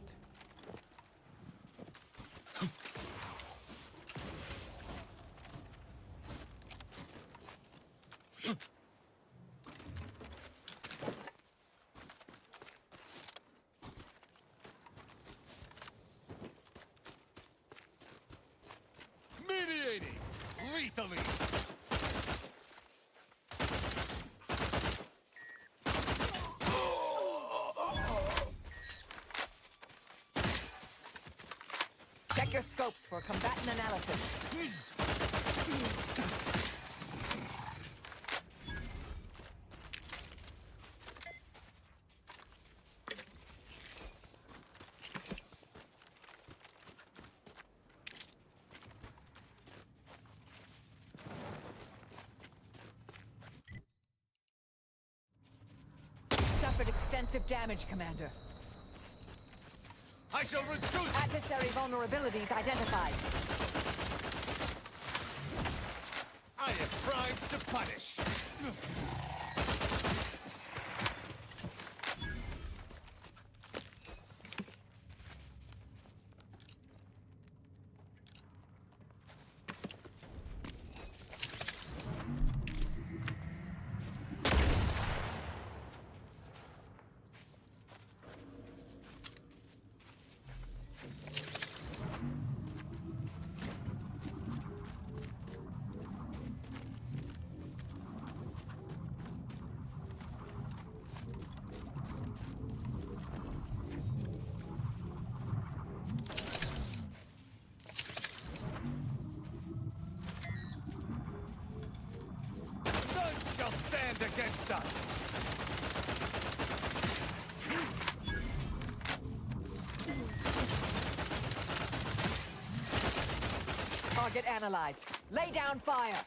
Mediating lethally. Check your scopes for combatant analysis. Suffered extensive damage, Commander. I shall reduce Adversary vulnerabilities identified. I am primed to punish. None shall stand against us. Target analyzed. Lay down fire.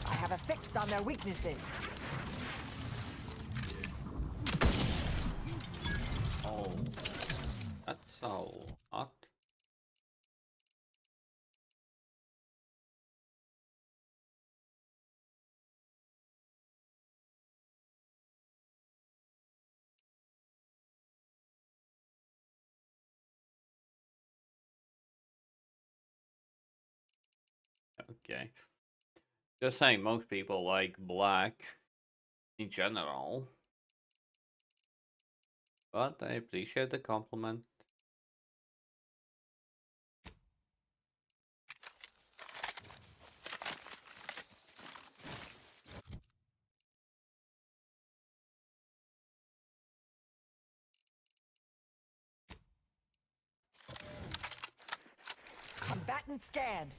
I have a fix on their weaknesses. Oh, that's so hot. Okay. Just saying, most people like black in general. But I appreciate the compliment. Combatant scanned.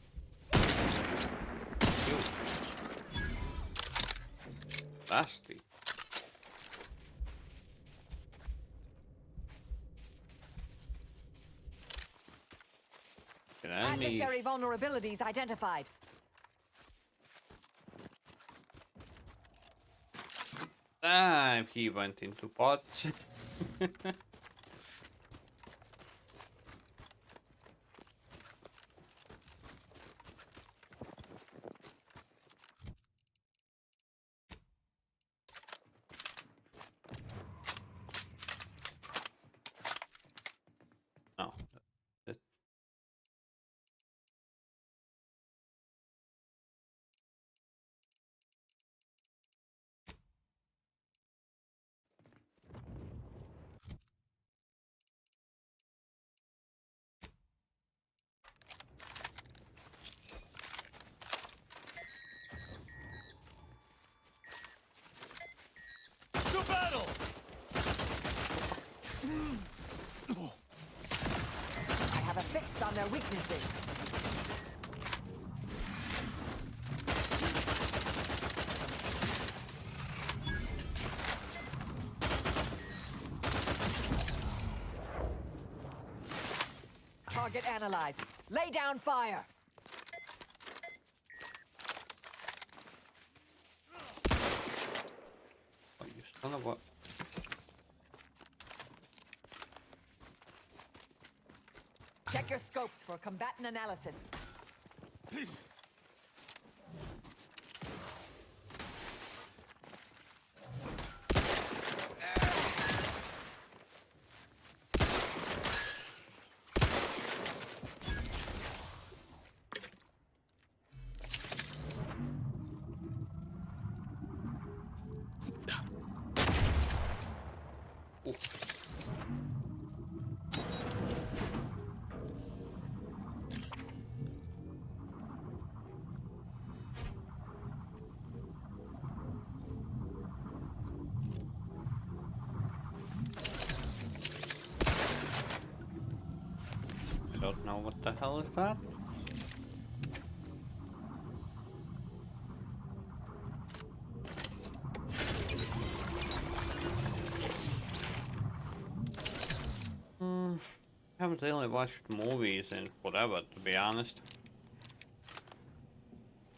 Nasty. Adversary vulnerabilities identified. Ah, he went into pots. I have a fix on their weaknesses. Target analyzed. Lay down fire. Oh, you son of a... Check your scopes for combatant analysis. I don't know what the hell is that. Haven't really watched movies in forever, to be honest.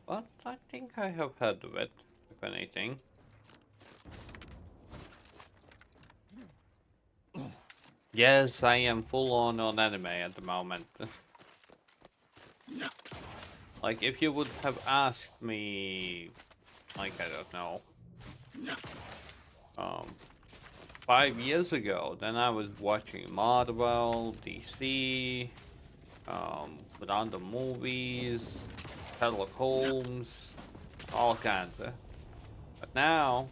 But I think I have heard of it, if anything. Yes, I am full on anime at the moment. Like, if you would have asked me, like, I don't know, 5 years ago, then I was watching Marvel, DC, random movies, Sherlock Holmes, all kinds of. But now,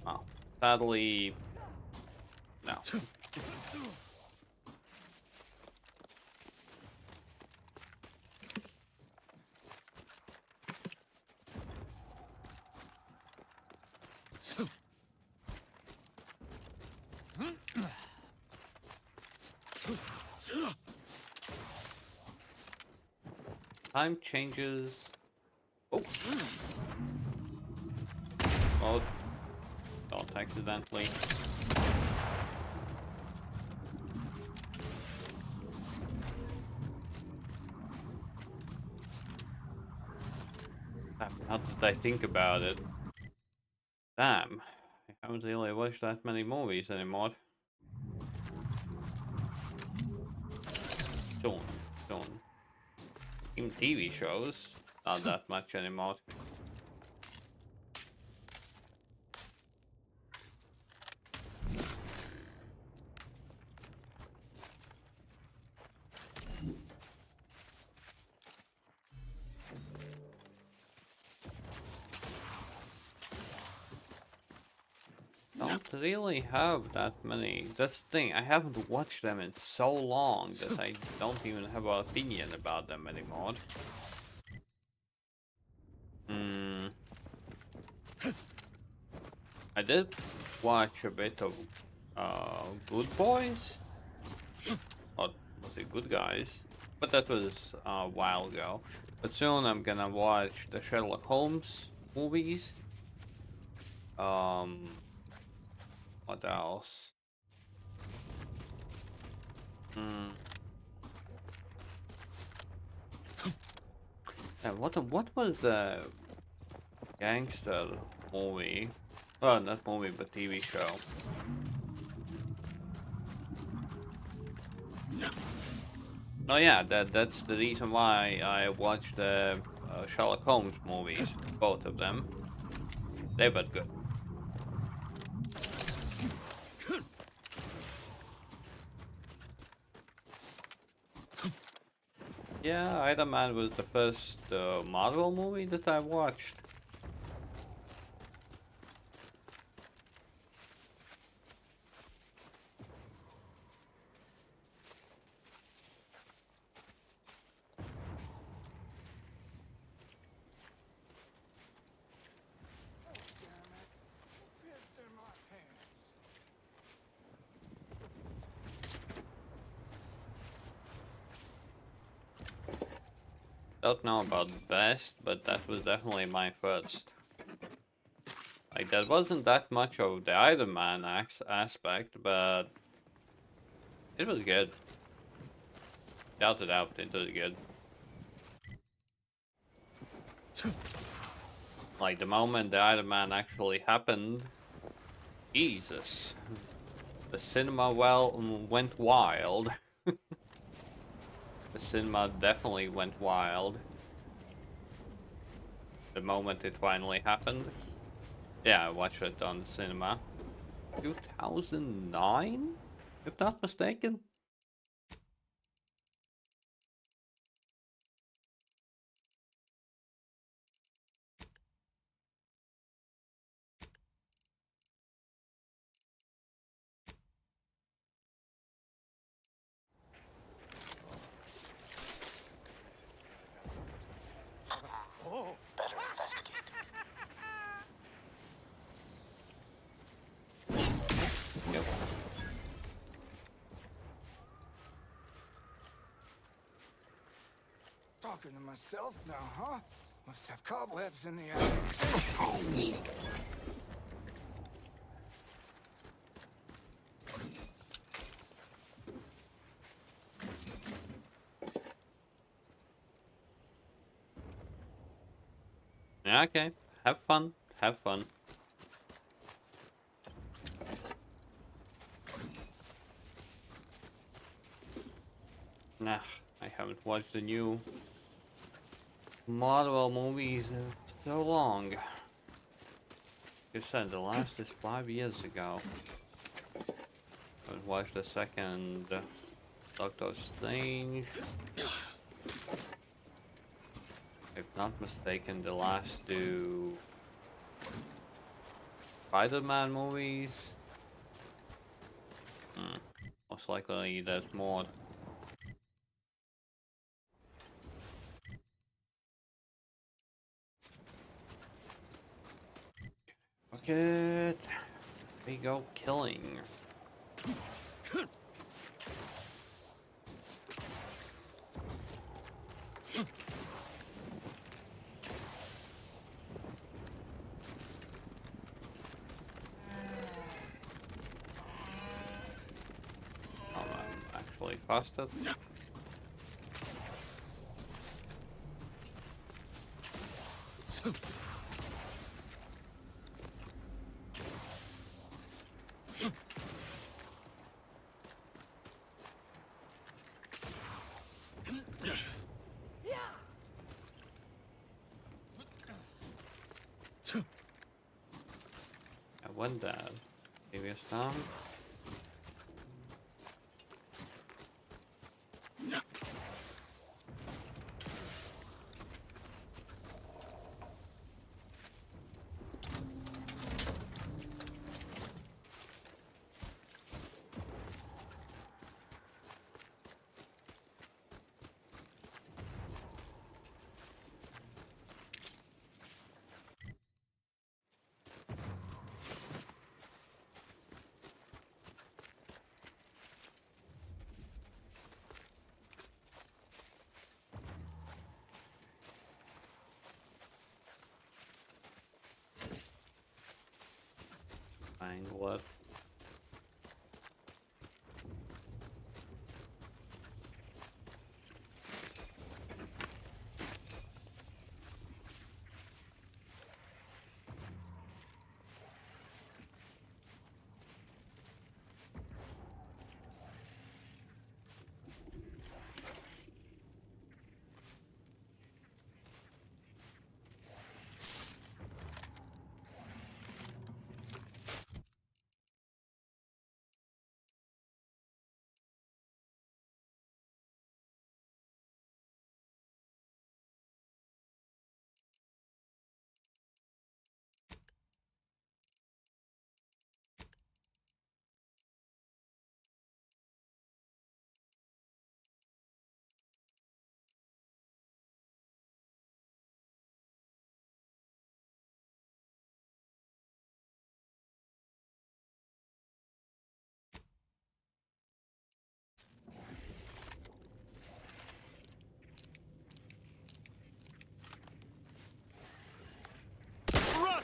well, sadly, no. Time changes. Oh. Oh. Don't accidentally. Now that I think about it. Damn. I haven't really watched that many movies anymore. Soon. Even TV shows, not that much anymore. Don't really have that many. That's the thing, I haven't watched them in so long that I don't even have an opinion about them anymore. I did watch a bit of Good Boys, or was it Good Guys? But that was a while ago. But soon I'm gonna watch the Sherlock Holmes movies. What else? And what was the gangster movie? Oh, not movie, but TV show. Oh yeah, that's the reason why I watched the Sherlock Holmes movies, both of them. They were good. Yeah, Iron Man was the first Marvel movie that I watched. Pissed in my pants. Don't know about best, but that was definitely my first. Like, that wasn't that much of the Iron Man aspect, but it was good. Without a doubt, it was good. Like, the moment the Iron Man actually happened, Jesus. The cinema went wild. The cinema definitely went wild. The moment it finally happened. Yeah, I watched it on the cinema. 2009? If not mistaken. Yep. Talking to myself now, huh? Must have cobwebs in the attic. Yeah, okay. Have fun. Have fun. Nah, I haven't watched the new Marvel movies in so long. Like I said, the last is 5 years ago. I watched the second Doctor Strange. If not mistaken, the last two Spider-Man movies. Most likely there's more. Bucket. We go killing. Oh, I'm actually faster. I went down. Previous time. Find what?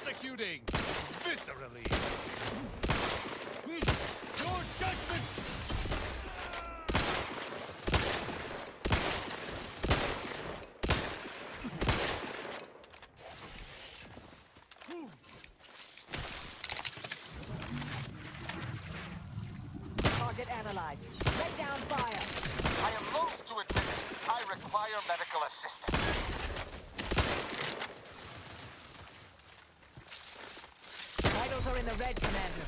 executing viscerally. Your judgment. Target analyzed. Lay down fire. I am loath to admit it. I require medical assistance. Vitals are in the red, Commander.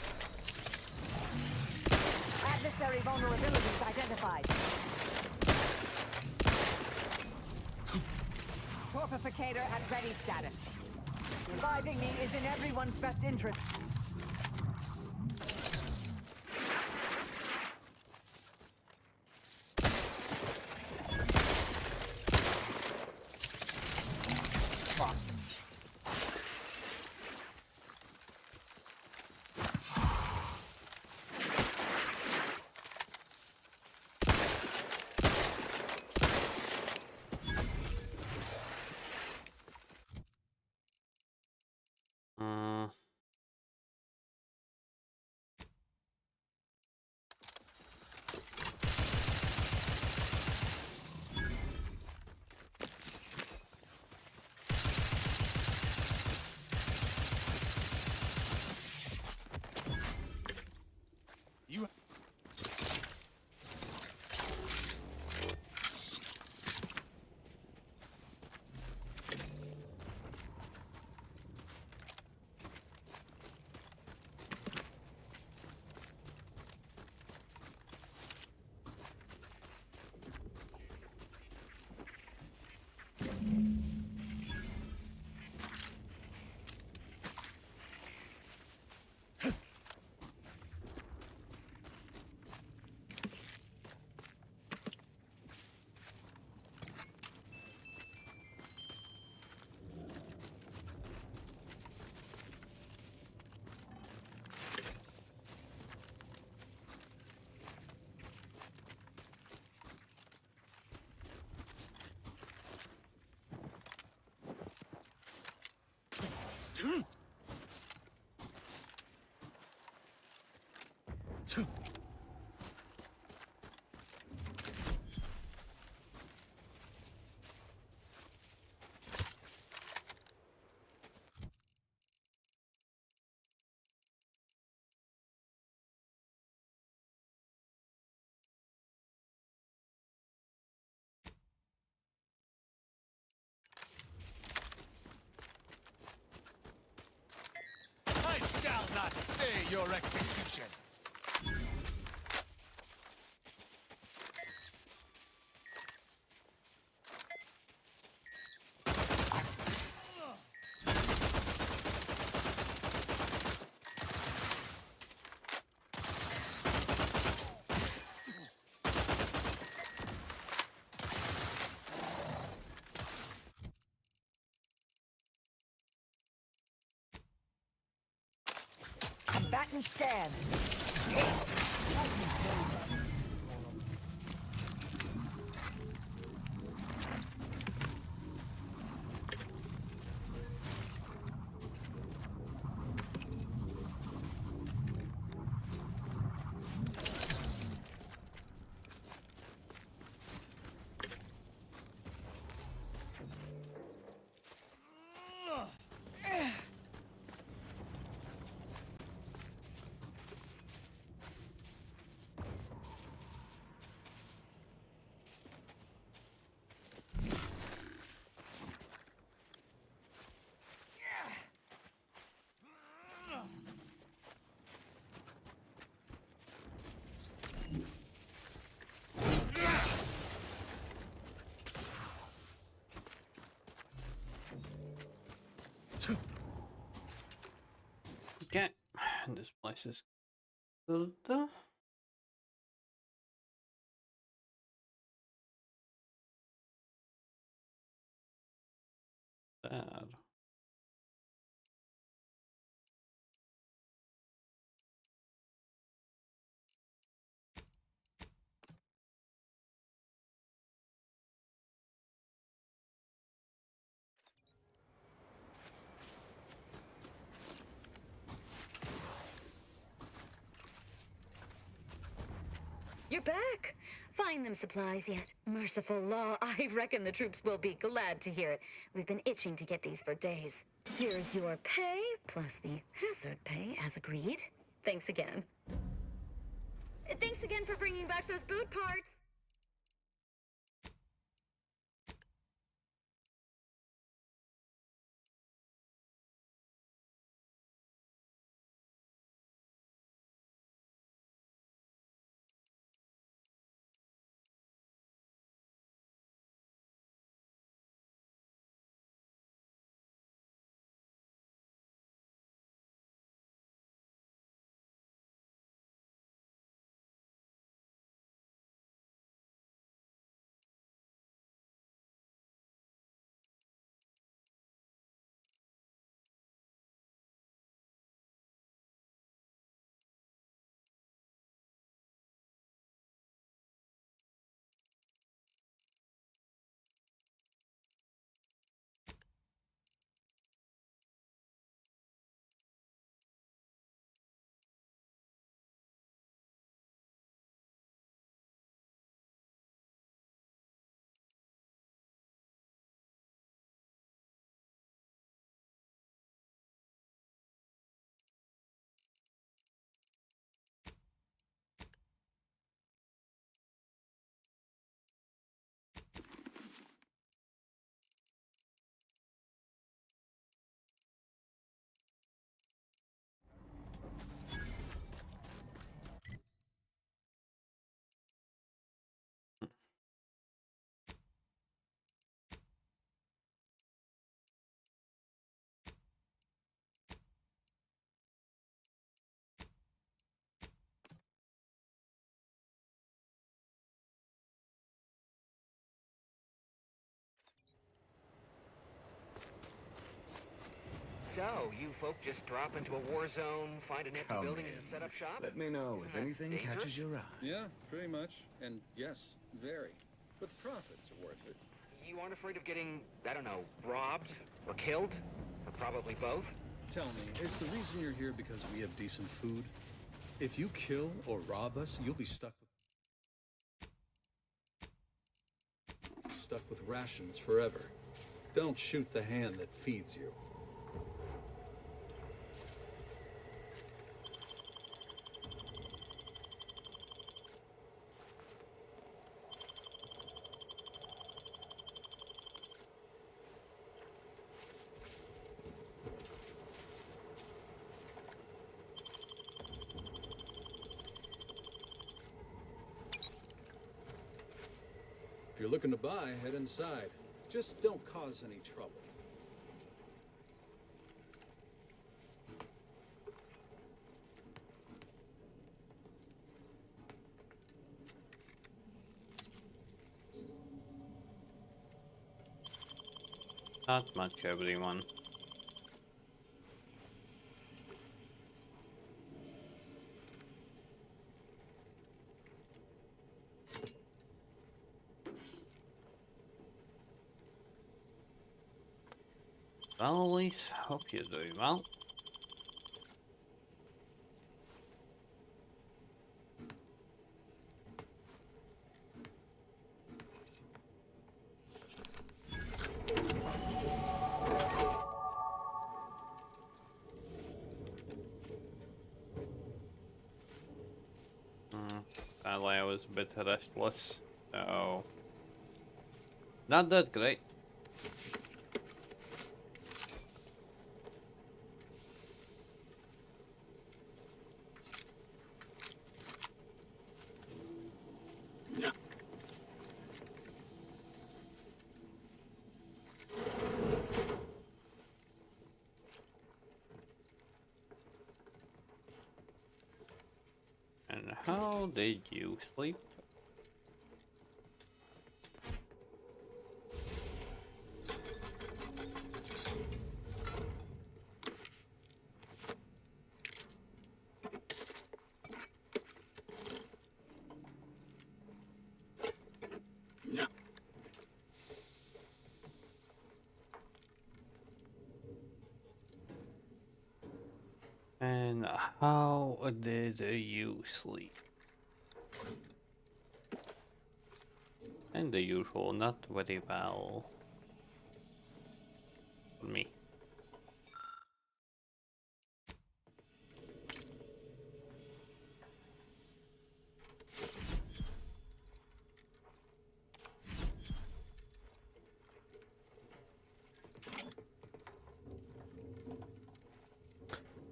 Adversary vulnerabilities identified. Torpificator at ready status. Reviving me is in everyone's best interest. I shall not stay your execution. Combatant scan. Okay, this place is good. Bad. You're back. Find them supplies yet? Merciful law, I reckon the troops will be glad to hear it. We've been itching to get these for days. Here's your pay, plus the hazard pay as agreed. Thanks again. Thanks again for bringing back those boot parts. So, you folk just drop into a war zone, find an empty Come building, in. and set up shop? Let me know if anything dangerous? catches your eye. Yeah, pretty much. And yes, very. But the profits are worth it. You aren't afraid of getting, I don't know, robbed? Or killed? Or probably both? Tell me, is the reason you're here because we have decent food? If you kill or rob us, you'll be stuck with rations forever. Don't shoot the hand that feeds you. If you're looking to buy, head inside. Just don't cause any trouble. Not much, everyone. Well, Elise, hope you're doing well. Sadly, I was a bit restless, so not that great. And how did you sleep? And how did you sleep? And the usual, not very well. For me.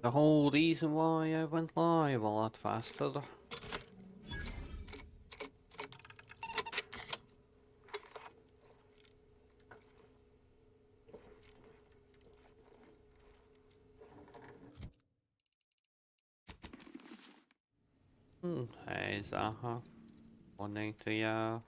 The whole reason why I went live a lot faster. Hey Zaha, morning to you.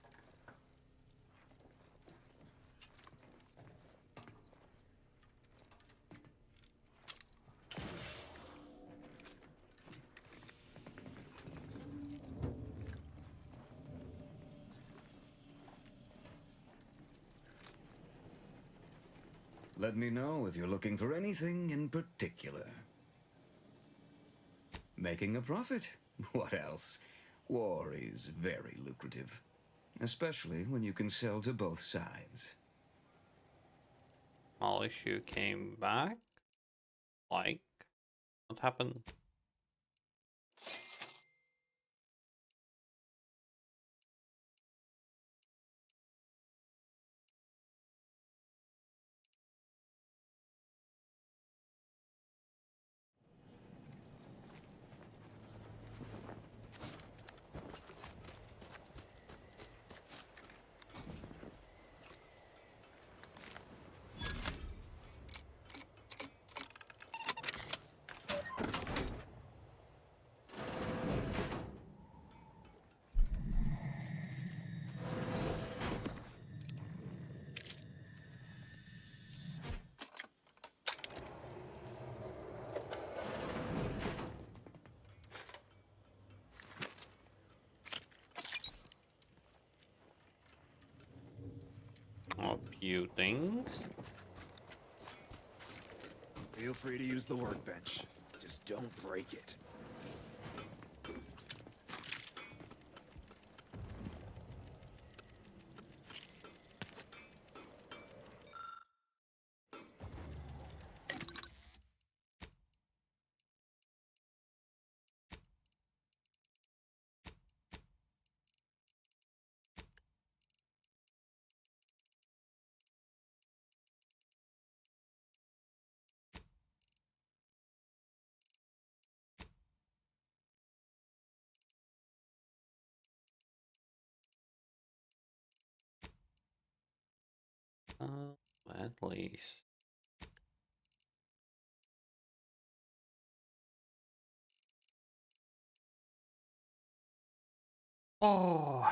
Let me know if you're looking for anything in particular. Making a profit? What else? War is very lucrative. Especially when you can sell to both sides. Small issue came back? Like? What happened? A few things. Feel free to use the workbench. Just don't break it. At least. Oh.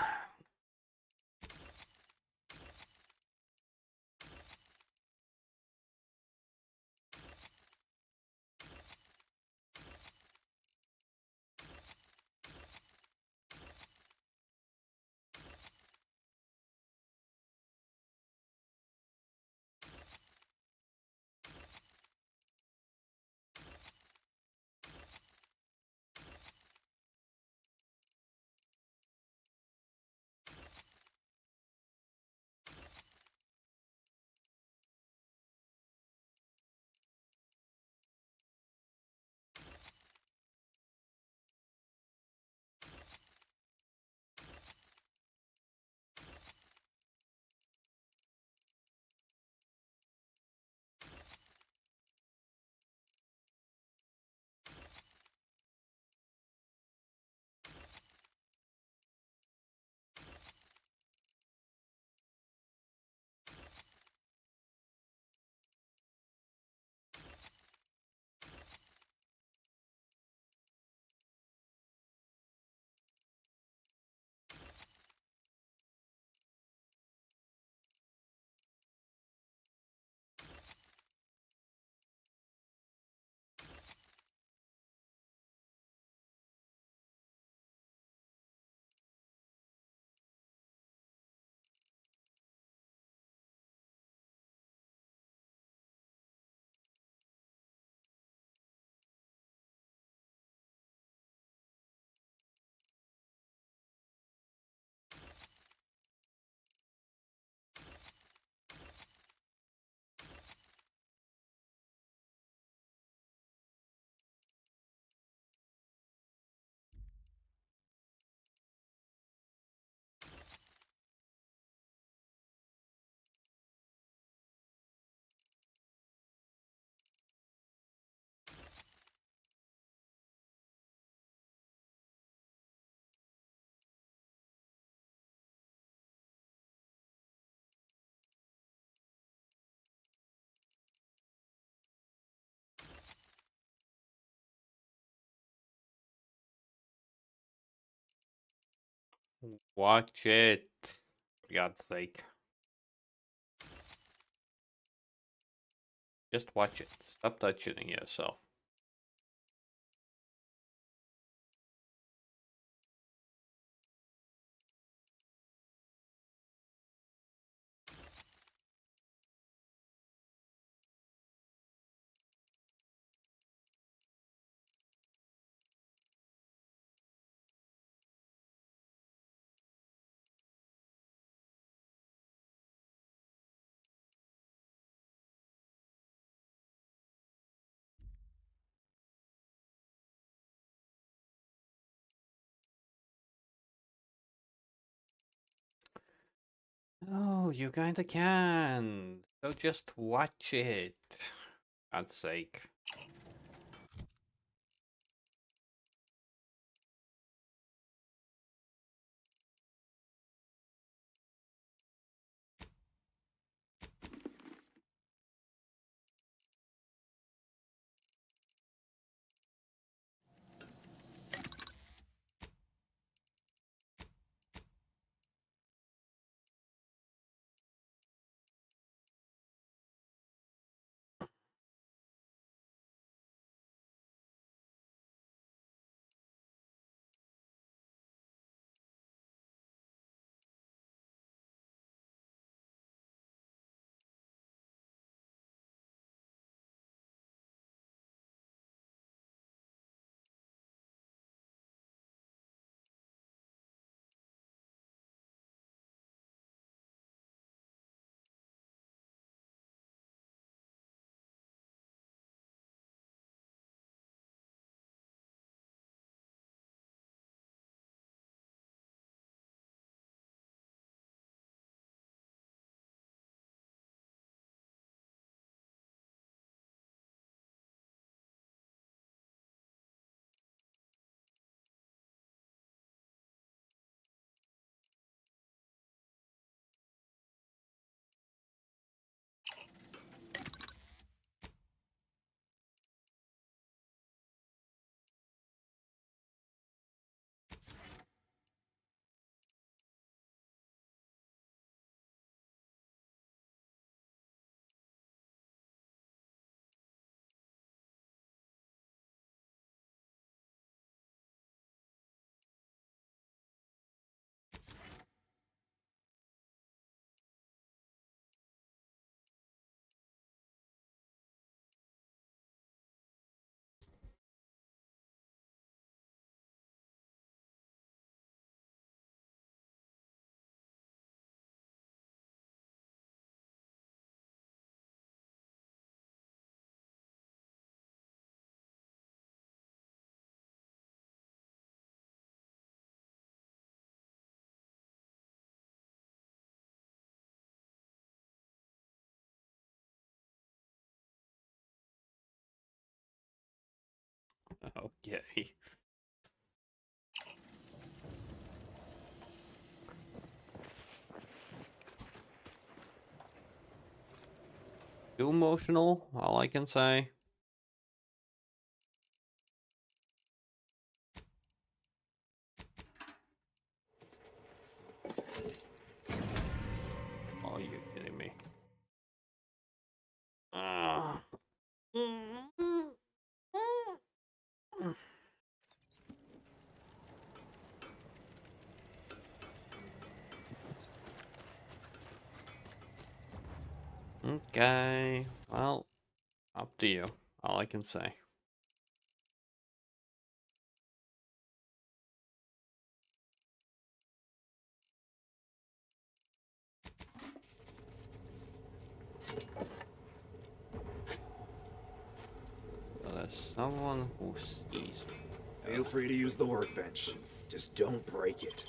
Watch it. For God's sake. Just watch it. Stop touching yourself. Oh, you kinda can. So just watch it. For God's sake. Okay. Too emotional, all I can say. Are you kidding me? Ah. Okay, well, up to you. All I can say. So there's someone who sees me. Feel free to use the workbench. Just don't break it.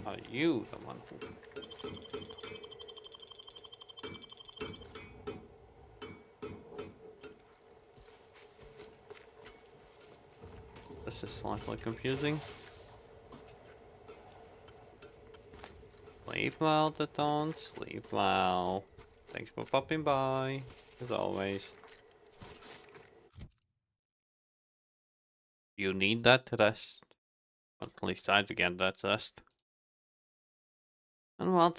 Are you the one who... This is slightly confusing. Sleep well, Teton, sleep well. Thanks for popping by, as always. You need that rest. At least I had to get that rest. And well,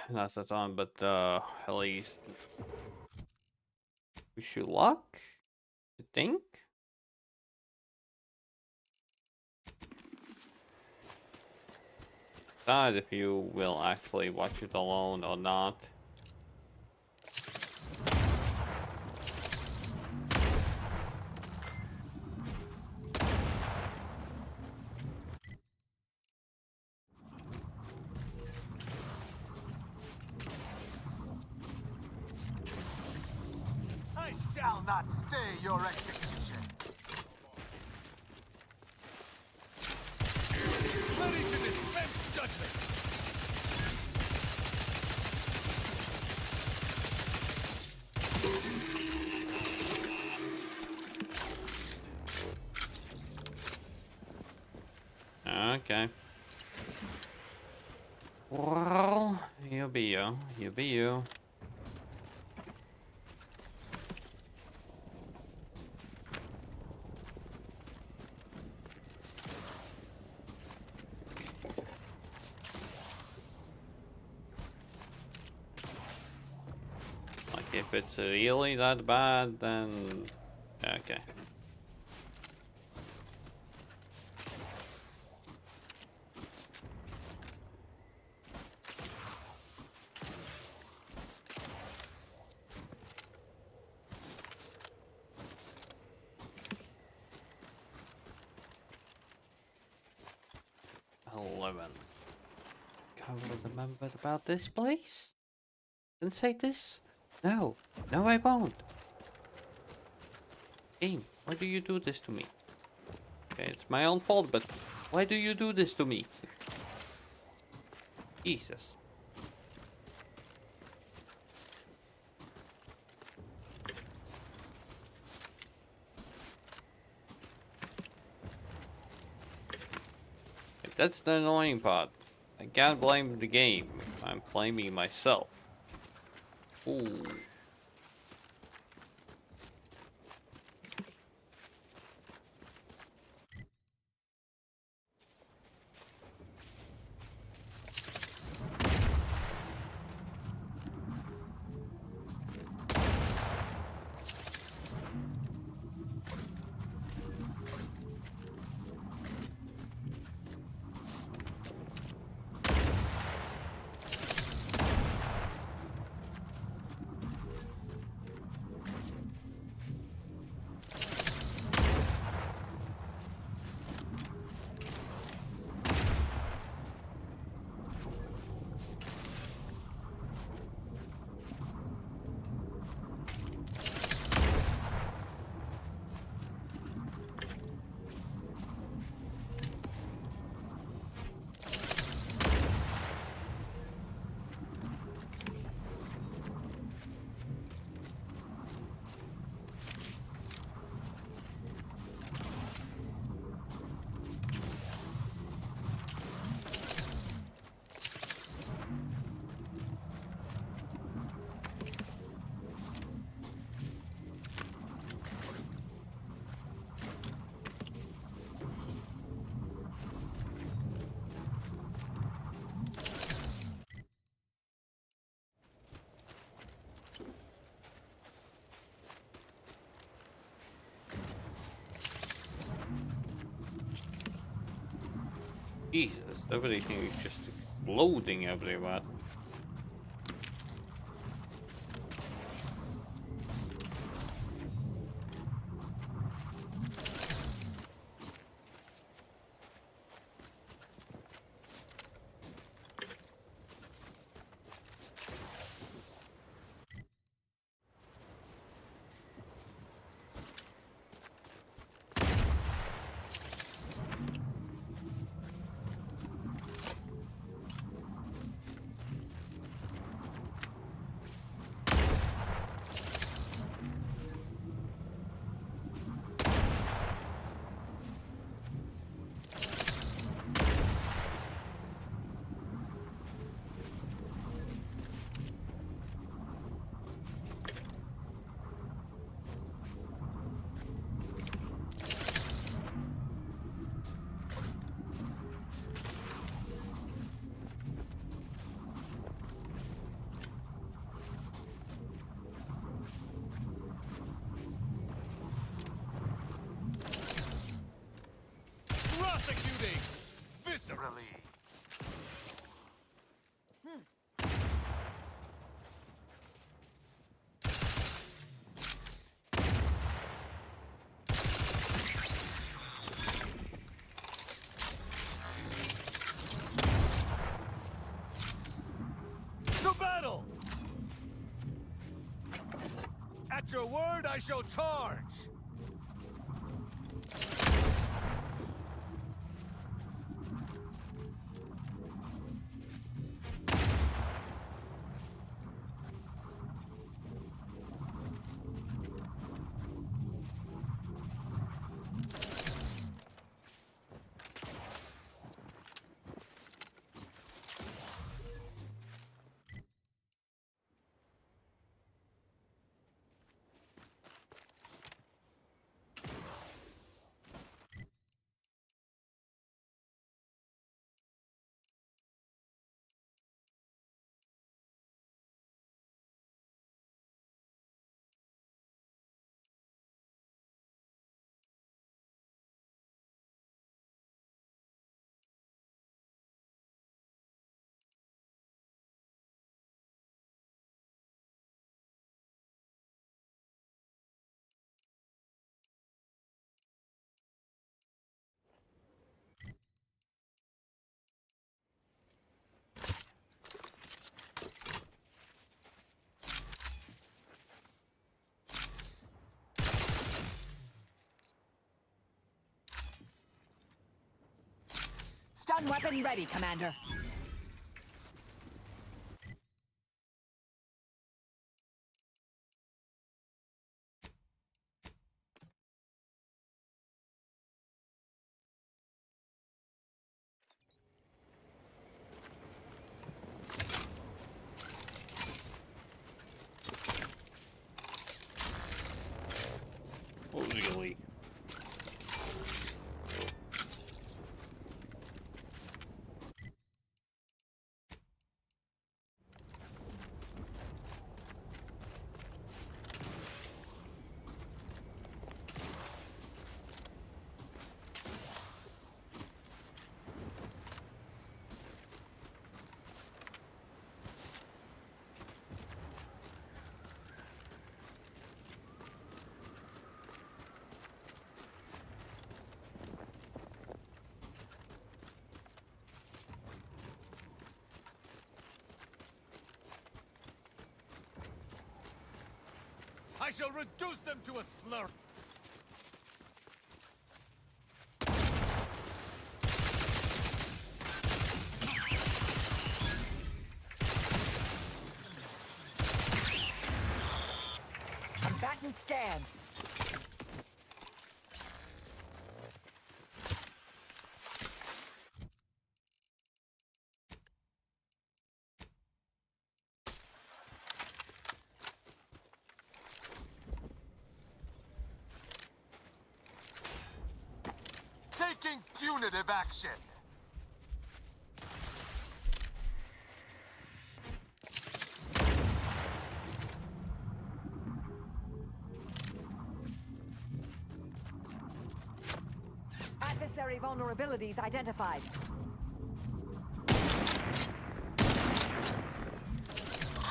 not the time, but at least wish you luck, I think. Decide if you will actually watch it alone or not. I shall not stay your execution. Ready to dispense judgment! Okay. Well, you be you. You be you. Like, if it's really that bad, then... Okay. I will remember about this place? And say this? No. No, I won't. Game, why do you do this to me? Okay, it's my own fault, but why do you do this to me? Jesus. That's the annoying part. I can't blame the game. I'm blaming myself. Ooh. Jesus, everything is just exploding everywhere. Prosecuting! Viscerally! To battle! At your word, I shall charge! Stun weapon ready, Commander. Really? I shall reduce them to a slur. Combatant scan. Taking punitive action. Adversary vulnerabilities identified.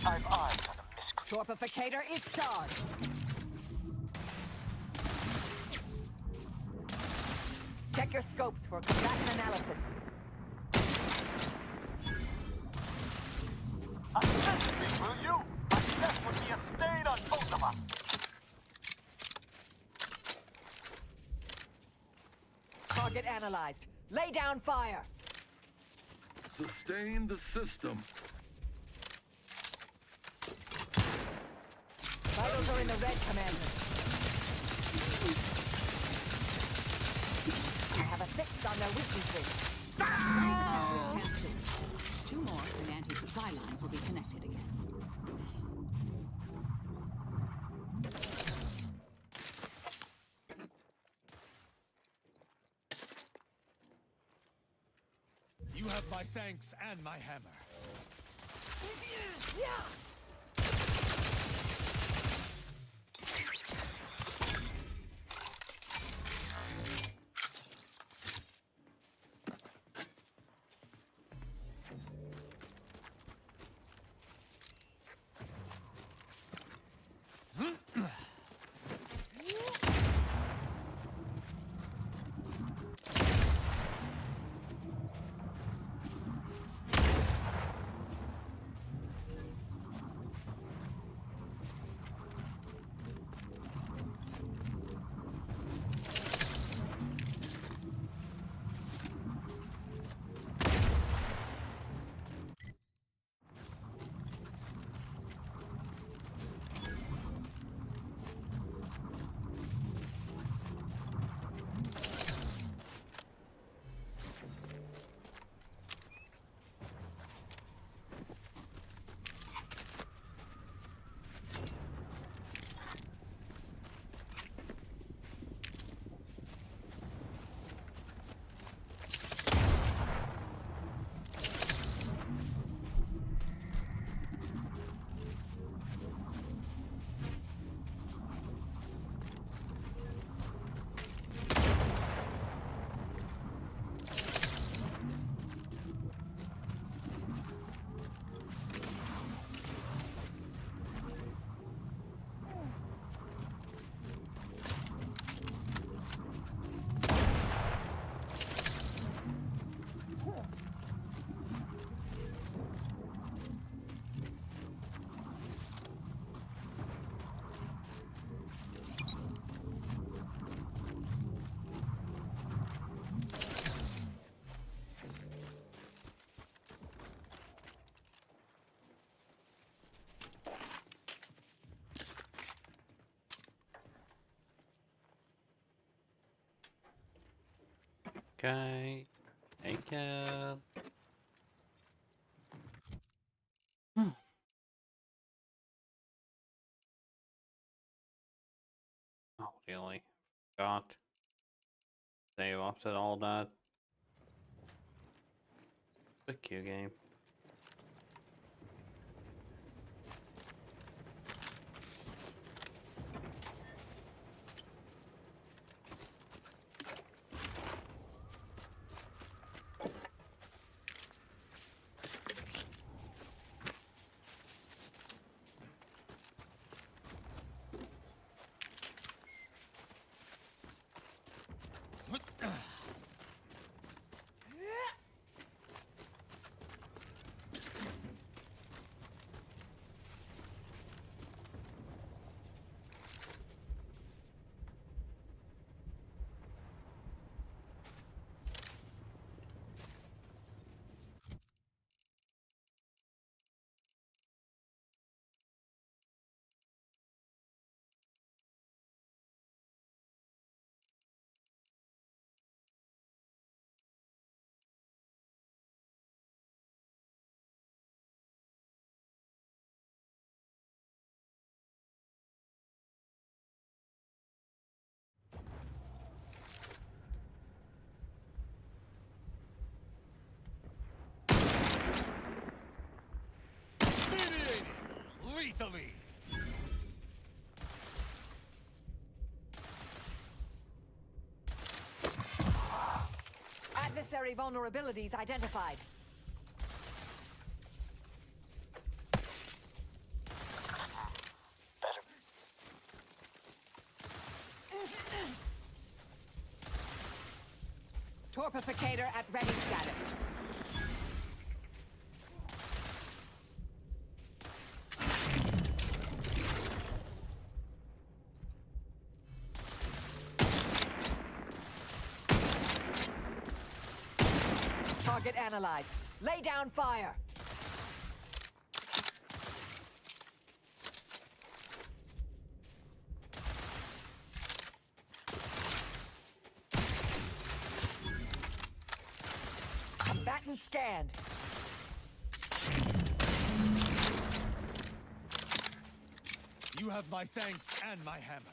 I've eyes on a miscreant. Torpificator is charged. Check your scopes for combatant analysis. Assist me, will you? My death would be a stain on both of us. Target analyzed. Lay down fire. Sustain the system. Vitals are in the red, Commander. I have a fix on their weaknesses. Captured. 2 more and anti-supply lines will be connected again. You have my thanks and my hammer. Okay. Take it. Oh, really? Forgot. Save after all that. The Q game. Lethally! Adversary vulnerabilities identified. Torpificator at ready status. Target analyzed. Lay down fire. Combatant scanned. You have my thanks and my hammer.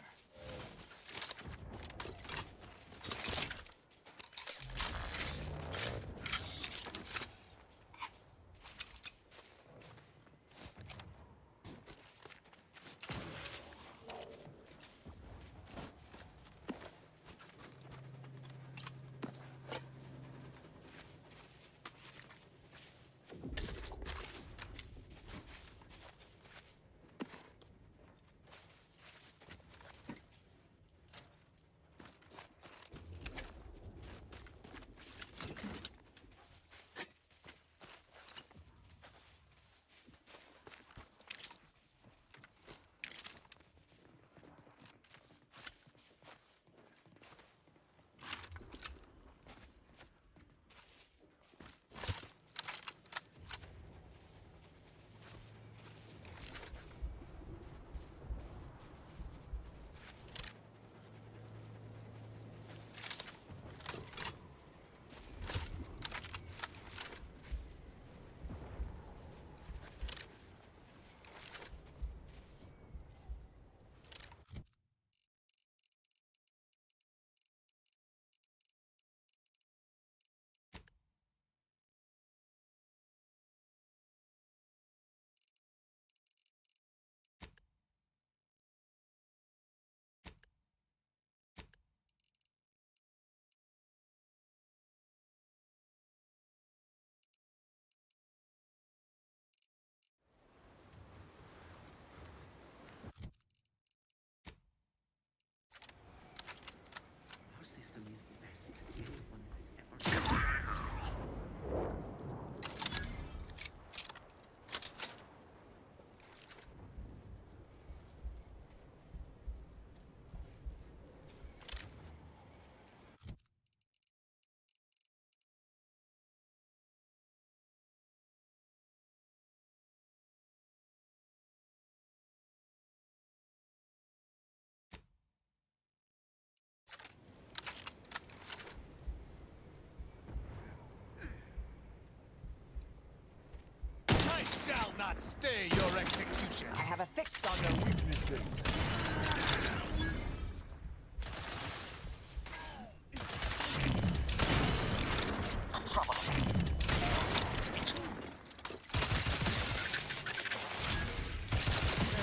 shall not stay your execution. I have a fix on your weaknesses.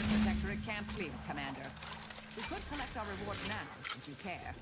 Protectorate camp clear, Commander. We could collect our reward now, if you care.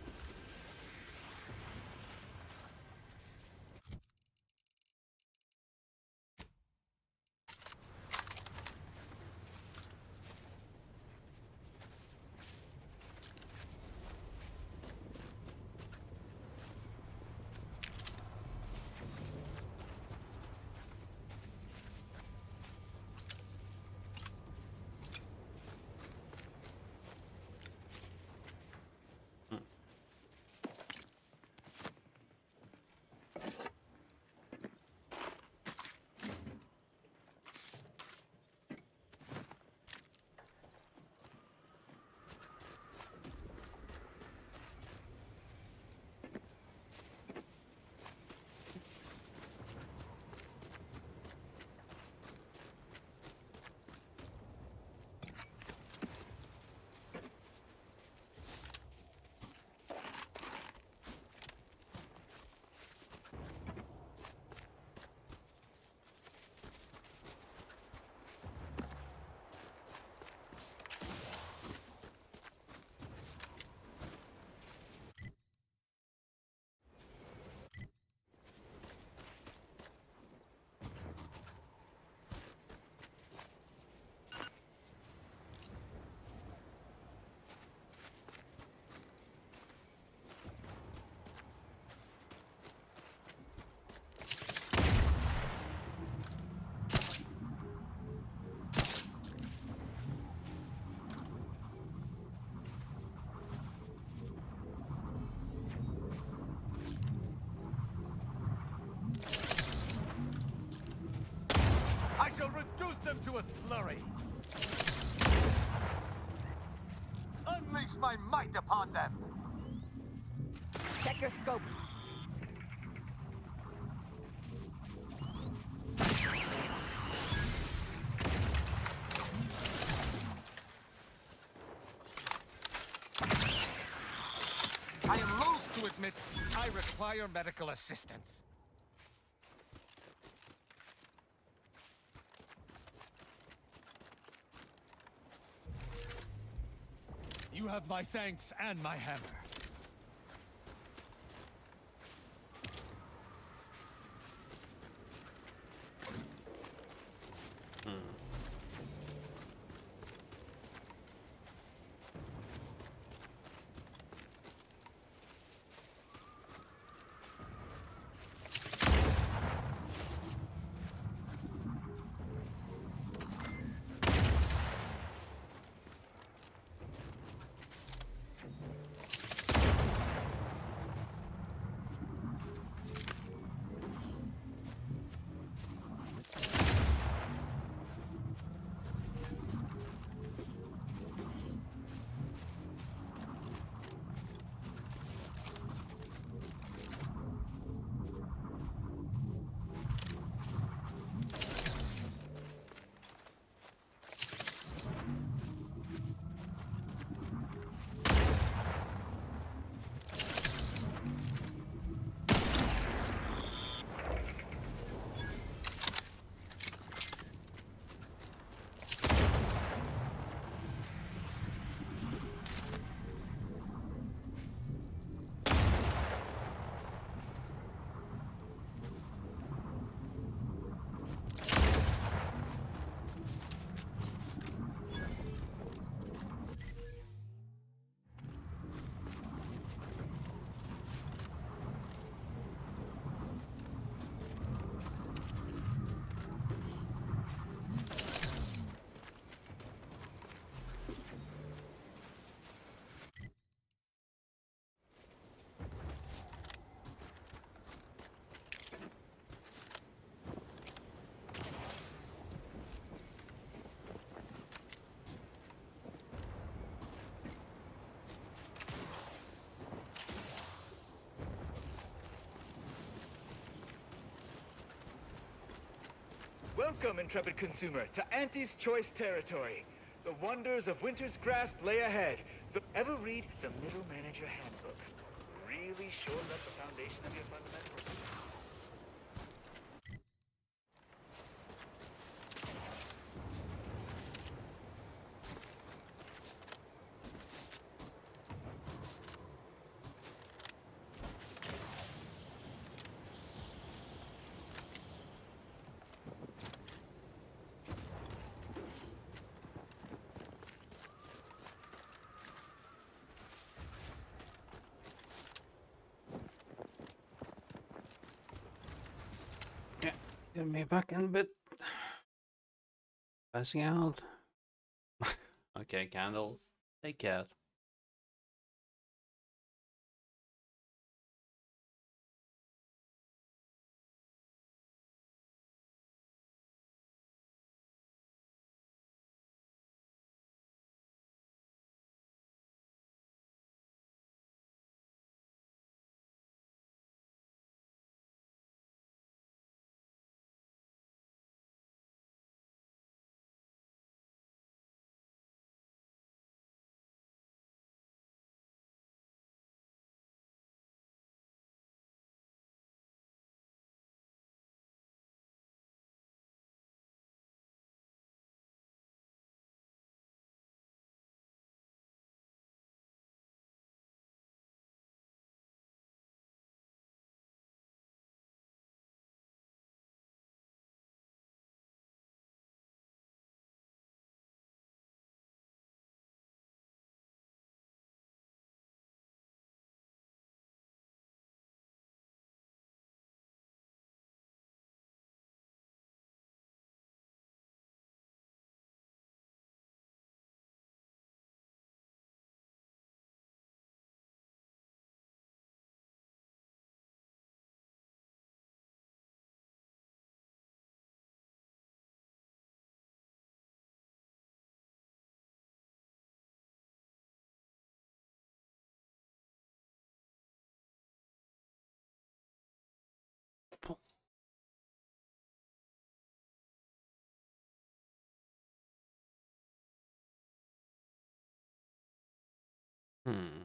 I shall reduce them to a slurry. Unleash my might upon them. Check your scope. I am loath to admit I require medical assistance. You have my thanks and my hammer. Welcome, intrepid consumer, to Auntie's Choice territory. The wonders of winter's grasp lay ahead. Ever read the Middle Manager Handbook? Really shores up the foundation of your fundamentals. Get me back in a bit. Passing out. Okay, Candle. Take care. Hmm.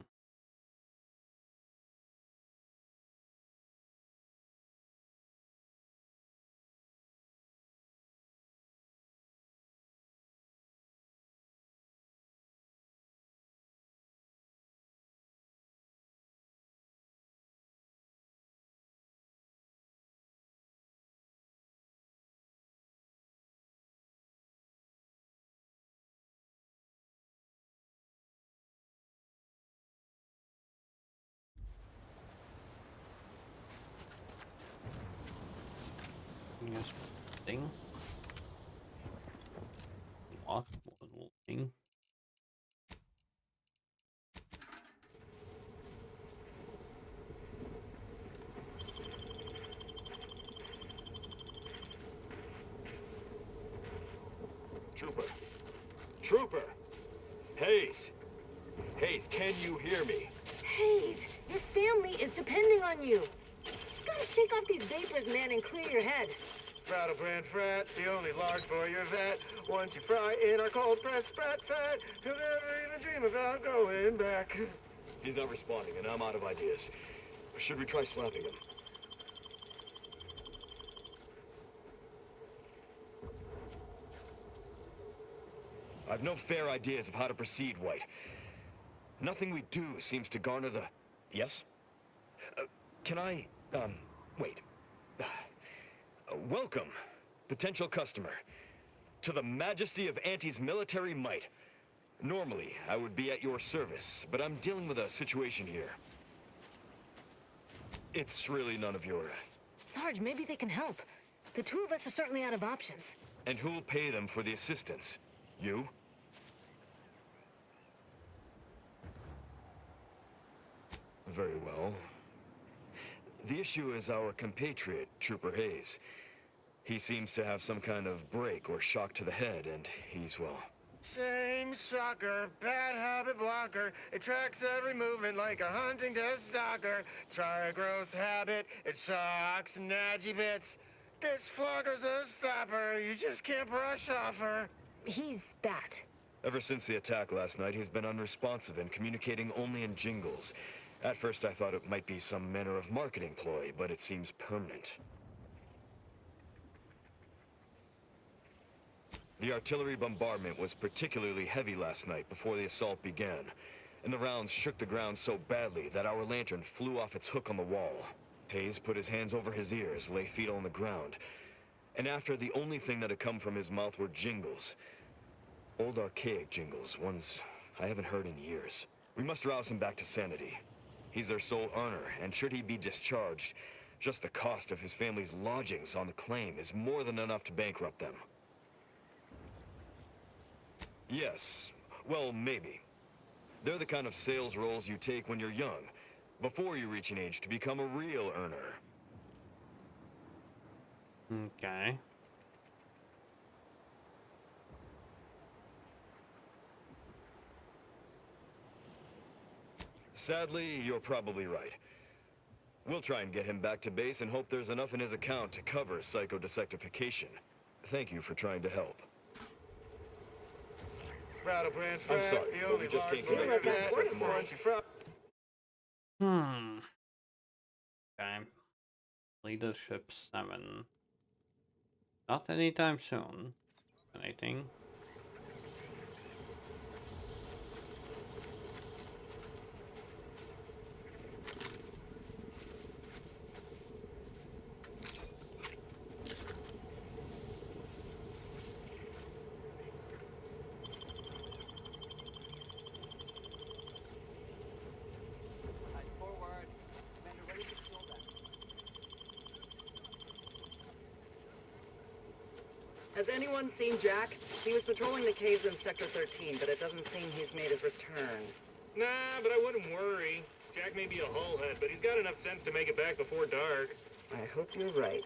Yes, thing. What little thing? Trooper. Trooper! Hayes! Hayes, can you hear me? Hayes, your family is depending on you. You gotta shake off these vapors, man, and clear your head. Rattlebrand frat, the only lard for your vat. Once you fry in our cold pressed sprat fat, you'll never even dream about going back. He's not responding, and I'm out of ideas. Should we try slapping him? I've no fair ideas of how to proceed, White. Nothing we do seems to garner the... Yes? Can I, wait. Welcome, potential customer, to the majesty of Auntie's military might. Normally, I would be at your service, but I'm dealing with a situation here. It's really none of your... Sarge, maybe they can help. The two of us are certainly out of options. And who'll pay them for the assistance? You? Very well. The issue is our compatriot, Trooper Hayes. He seems to have some kind of break or shock to the head, and he's, well... Same sucker, bad habit blocker. It tracks every movement like a hunting death stalker. Try a gross habit, it sucks, natty bits. This flogger's a stopper. You just can't brush off her. He's that. Ever since the attack last night, he's been unresponsive and communicating only in jingles. At first I thought it might be some manner of marketing ploy, but it seems permanent. The artillery bombardment was particularly heavy last night before the assault began, and the rounds shook the ground so badly that our lantern flew off its hook on the wall. Hayes put his hands over his ears, lay feet on the ground, and after the only thing that had come from his mouth were jingles. Old archaic jingles, ones I haven't heard in years. We must rouse him back to sanity. He's their sole earner, and should he be discharged, just the cost of his family's lodgings on the claim is more than enough to bankrupt them. Yes, well, maybe. They're the kind of sales roles you take when you're young, before you reach an age to become a real earner. Okay. Sadly, you're probably right. We'll try and get him back to base and hope there's enough in his account to cover psychodesectification. Thank you for trying to help. Rattlebrand I'm sorry, but we just can't connect this second morning. Okay. Leadership 7. Not anytime soon. Anything. Has anyone seen Jack? He was patrolling the caves in Sector 13, but it doesn't seem he's made his return. Nah, but I wouldn't worry. Jack may be a hullhead, but he's got enough sense to make it back before dark. I hope you're right.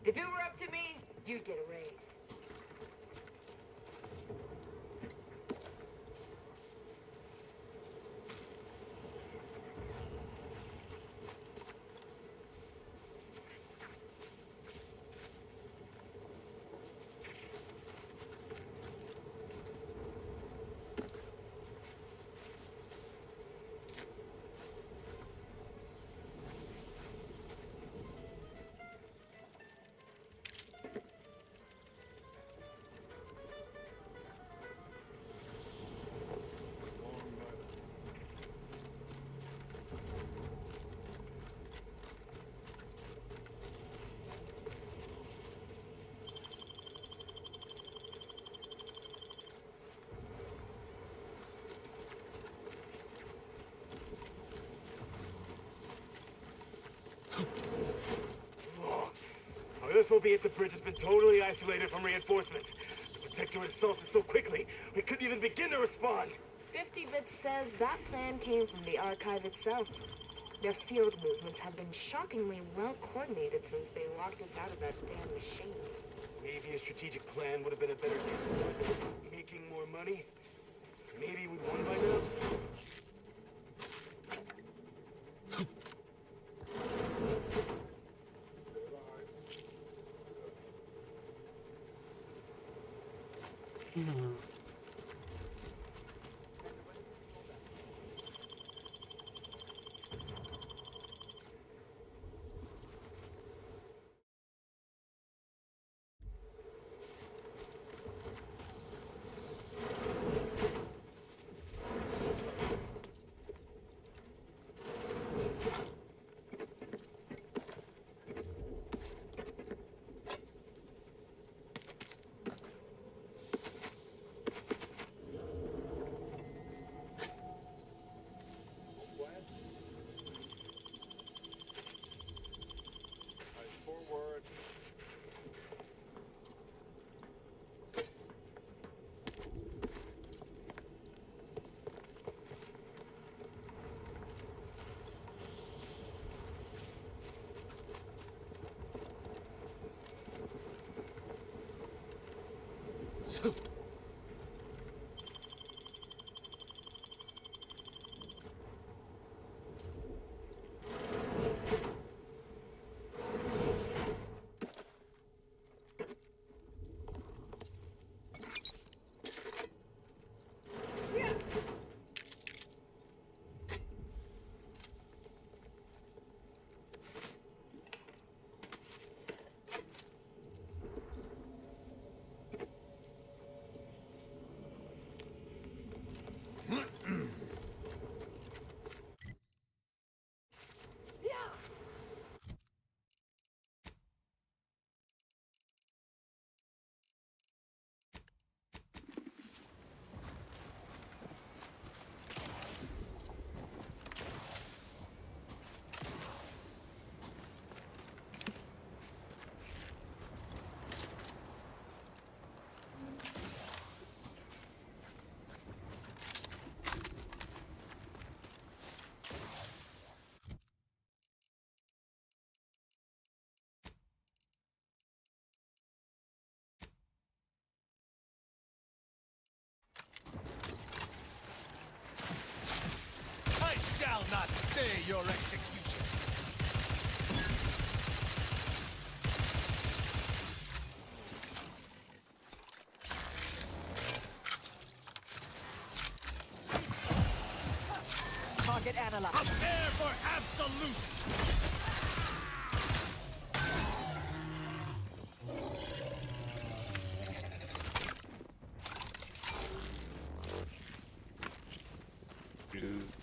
If it were up to me, you'd get a raise. Our FOB at the bridge has been totally isolated from reinforcements. The Protectorate assaulted so quickly, we couldn't even begin to respond. 50-bit says that plan came from the Archive itself. Their field movements have been shockingly well coordinated since they locked us out of that damn machine. Maybe a strategic plan would have been a better use of it. Making more money? Maybe we'd won by now? I shall not stay your execution. Target analyzed. Prepare for absolute.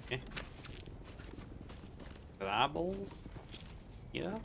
Okay. Grabbles? Yeah.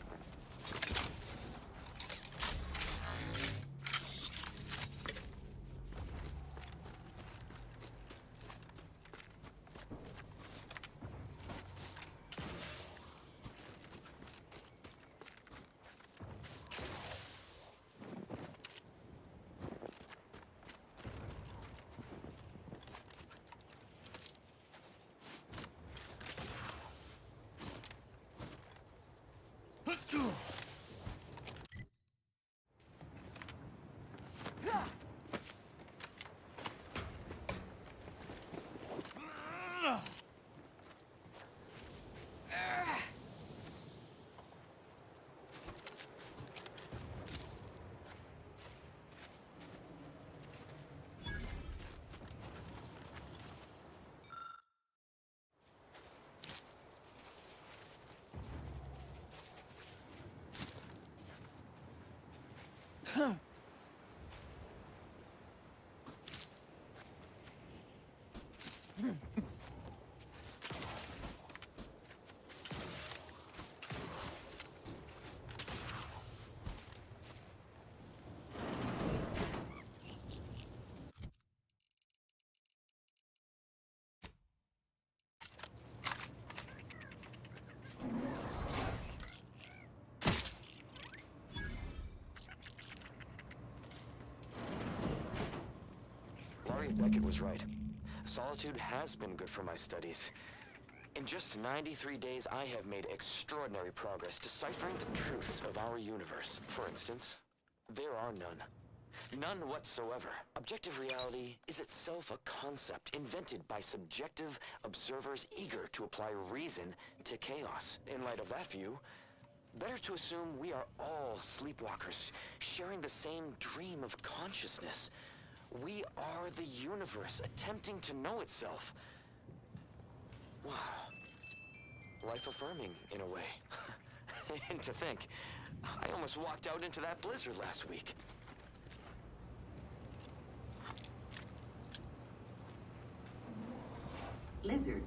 Beckett was right. Solitude has been good for my studies. In just 93 days, I have made extraordinary progress deciphering the truths of our universe. For instance, there are none. None whatsoever. Objective reality is itself a concept invented by subjective observers eager to apply reason to chaos. In light of that view, better to assume we are all sleepwalkers, sharing the same dream of consciousness. We are the universe, attempting to know itself. Wow. Life-affirming, in a way. And to think, I almost walked out into that blizzard last week. Blizzard.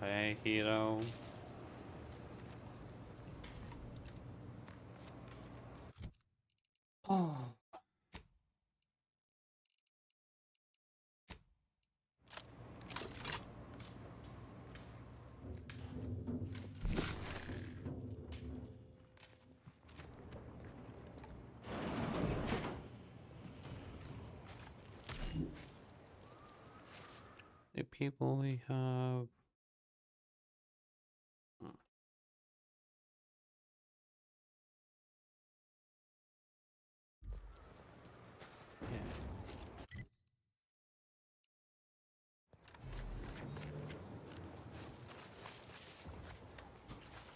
Hey, hero. Oh. The people we have.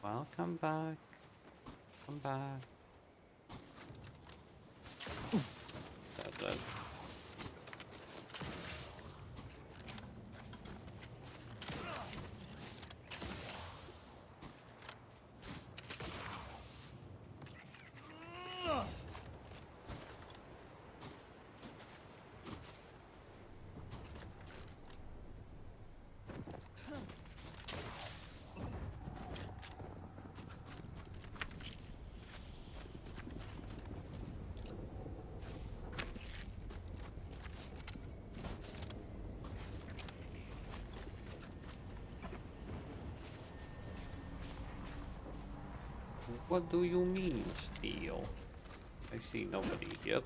Well, come back. Come back. Dead. What do you mean, steal? I see nobody here.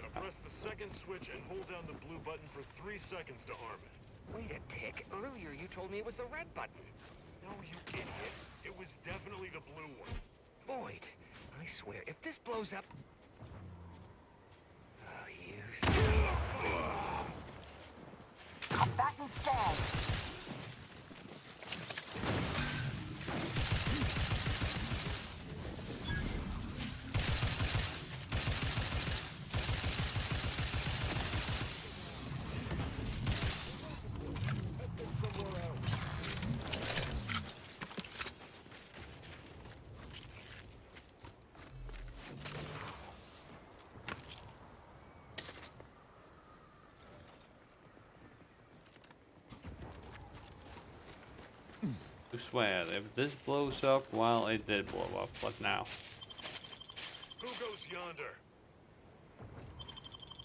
Now press the second switch and hold down the blue button for 3 seconds to arm it. Wait a tick. Earlier you told me it was the red button. No, you idiot. It was definitely the blue one. Boyd, I swear, if this blows up... Oh, you... Come back instead! I swear, if this blows up, well, it did blow up, but now. Who goes yonder?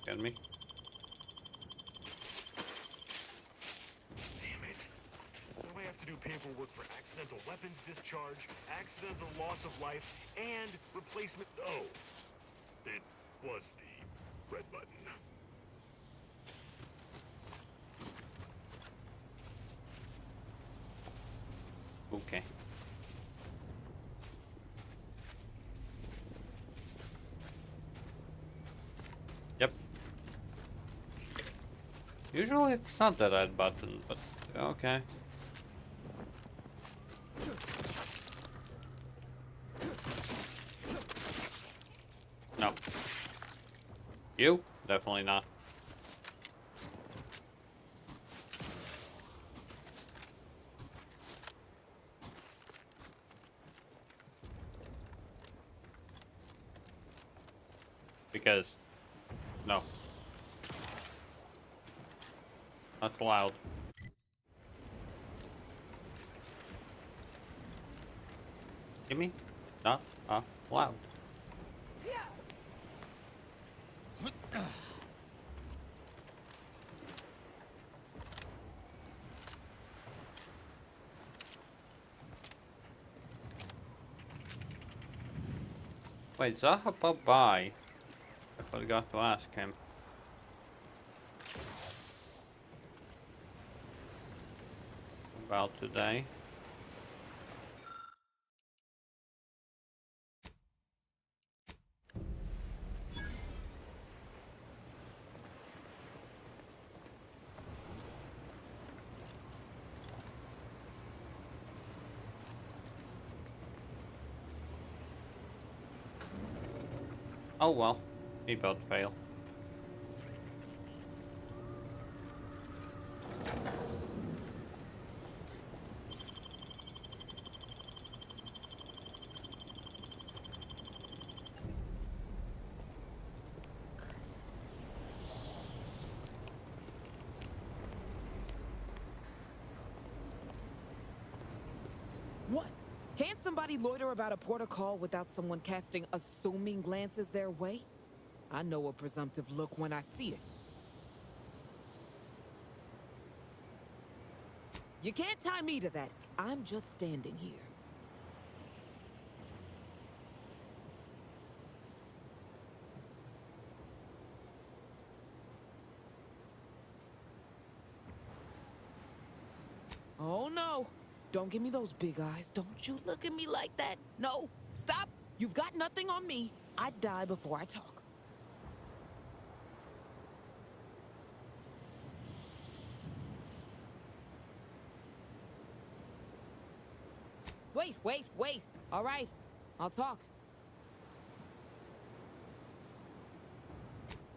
Get me? Damn it. Now I have to do paperwork for accidental weapons discharge, accidental loss of life, and replacement... Oh. It was the red button. Okay. Yep. Usually it's not the red button, but okay. No. You? Definitely not. Because, no. Not allowed. Gimme? Not allowed. Wait, Zaha popped by. I forgot to ask him. About today. Oh well, he both fail. What? Can't somebody loiter about a protocol without someone casting assuming glances their way? I know a presumptive look when I see it. You can't tie me to that. I'm just standing here. Oh no. Don't give me those big eyes. Don't you look at me like that. No, stop. You've got nothing on me. I'd die before I talk. Wait. All right, I'll talk.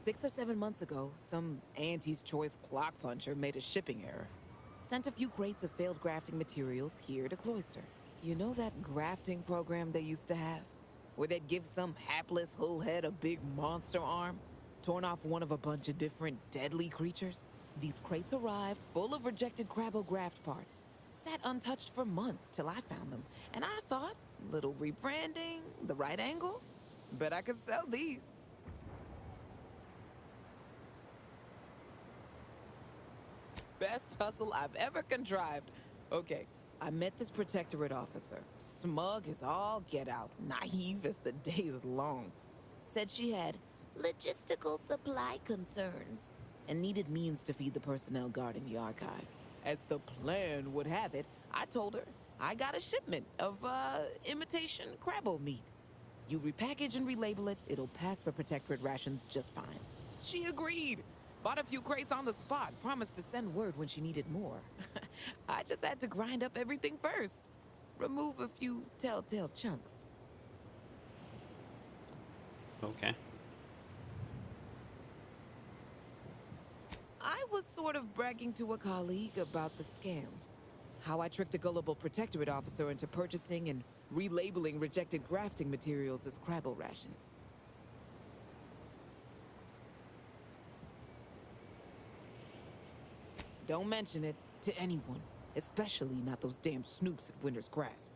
6 or 7 months ago, some Auntie's Choice clock puncher made a shipping error. Sent a few crates of failed grafting materials here to Cloister. You know that grafting program they used to have? Where they'd give some hapless hullhead a big monster arm, torn off one of a bunch of different deadly creatures? These crates arrived full of rejected Crabbo-Graft parts. Sat untouched for months till I found them, and I thought, little rebranding, the right angle? Bet I could sell these. Best hustle I've ever contrived. Okay, I met this protectorate officer. Smug as all get out, naive as the day is long. Said she had logistical supply concerns and needed means to feed the personnel guarding the archive. As the plan would have it, I told her I got a shipment of, imitation Crabbo meat. You repackage and relabel it, it'll pass for protectorate rations just fine. She agreed. Bought a few crates on the spot, promised to send word when she needed more. I just had to grind up everything first. Remove a few telltale chunks. Okay. I was sort of bragging to a colleague about the scam. How I tricked a gullible protectorate officer into purchasing and relabeling rejected grafting materials as Crabbo rations. Don't mention it to anyone, especially not those damn snoops at Winter's Grasp.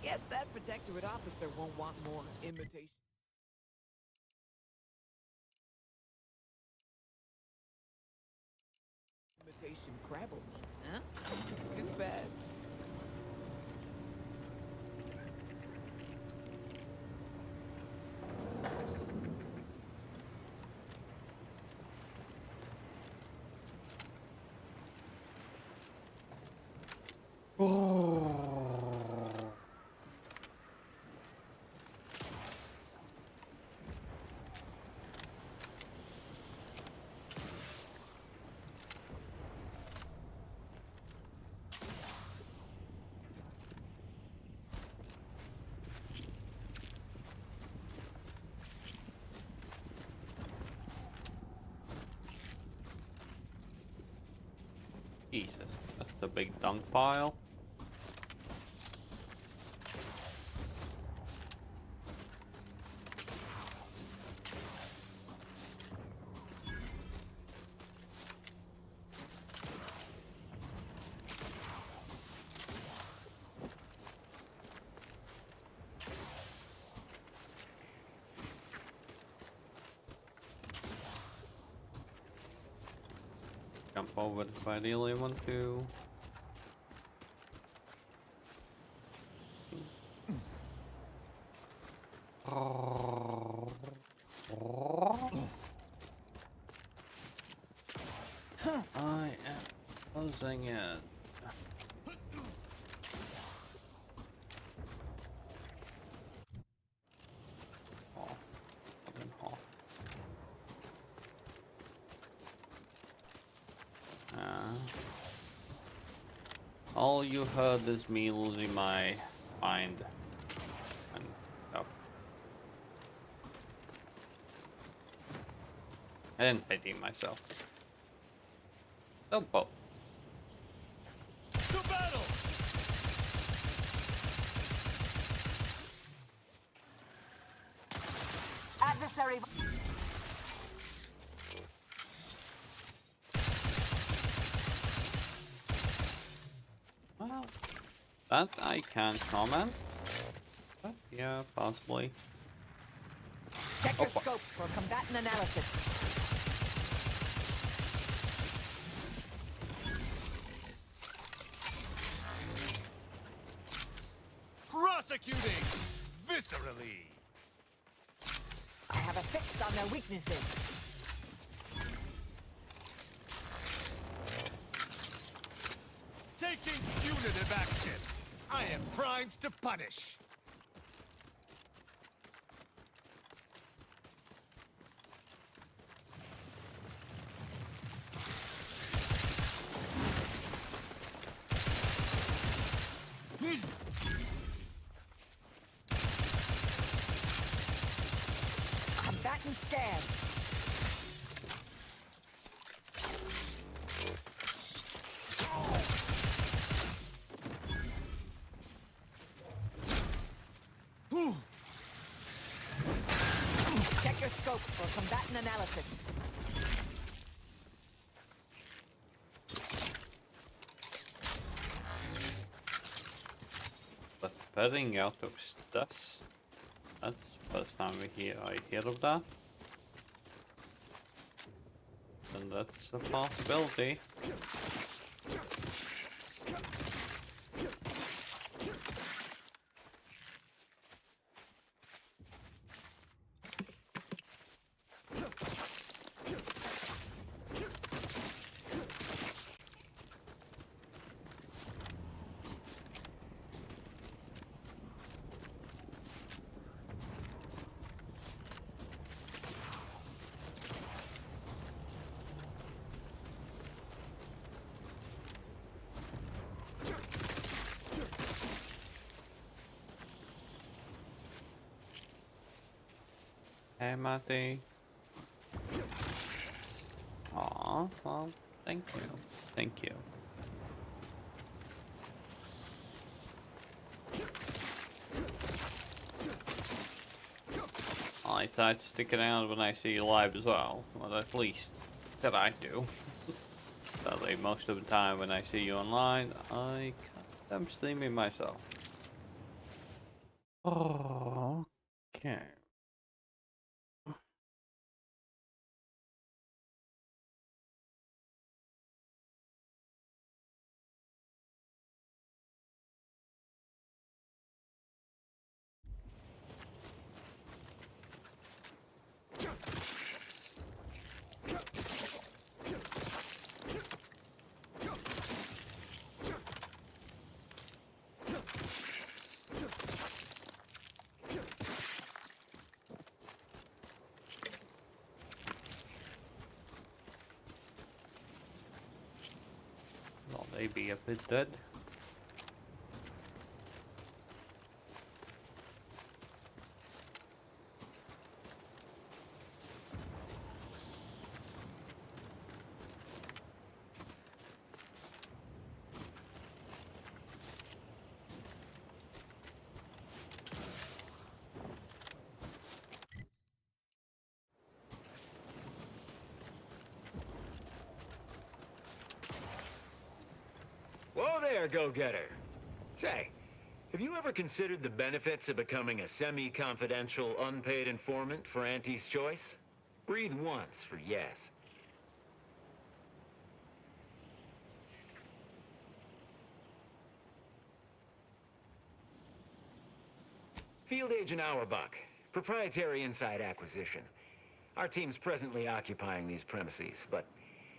Guess that protectorate officer won't want more imitation. Imitation Crabbo meat, huh? Too bad. Jesus, that's the big dunk pile. Jump over if I really want to. I am closing it. All you heard is me losing my mind and stuff. I didn't pity myself. Oh, well. To battle! Adversary. Well, that I can't comment. But yeah, possibly. Check your scopes for combatant analysis. Prosecuting viscerally. I have a fix on their weaknesses. Taking punitive action. I am primed to punish. Combatant stand. Check your scope for combatant analysis. But betting out of stats. That's the first time I hear of that. And that's a possibility. Hey, Matty. Aw, well, thank you. Thank you. I try to stick it out when I see you live as well. Well, at least that I do. Sadly, most of the time when I see you online, I'm streaming myself. Oh, okay. Well, they be a bit dead. Whoa there, go-getter. Say, have you ever considered the benefits of becoming a semi-confidential, unpaid informant for Auntie's Choice? Breathe once for yes. Field Agent Auerbach, proprietary inside acquisition. Our team's presently occupying these premises, but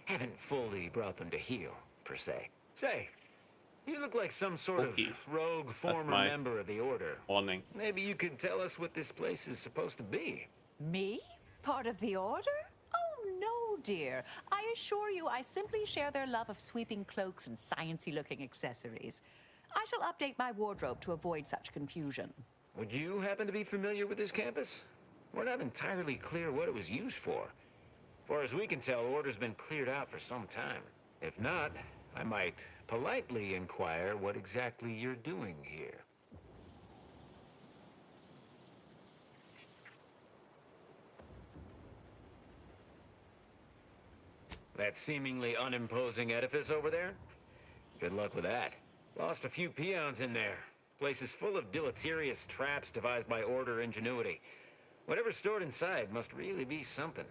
haven't fully brought them to heel, per se. Say, you look like some sort of rogue former member of the Order. Warning. Maybe you could tell us what this place is supposed to be. Me? Part of the Order? Oh, no, dear. I assure you I simply share their love of sweeping cloaks and sciencey-looking accessories. I shall update my wardrobe to avoid such confusion. Would you happen to be familiar with this campus? We're not entirely clear what it was used for. As far as we can tell, Order's been cleared out for some time. If not, I might politely inquire what exactly you're doing here. That seemingly unimposing edifice over there? Good luck with that. Lost a few peons in there. Place is full of deleterious traps devised by Order ingenuity. Whatever's stored inside must really be something.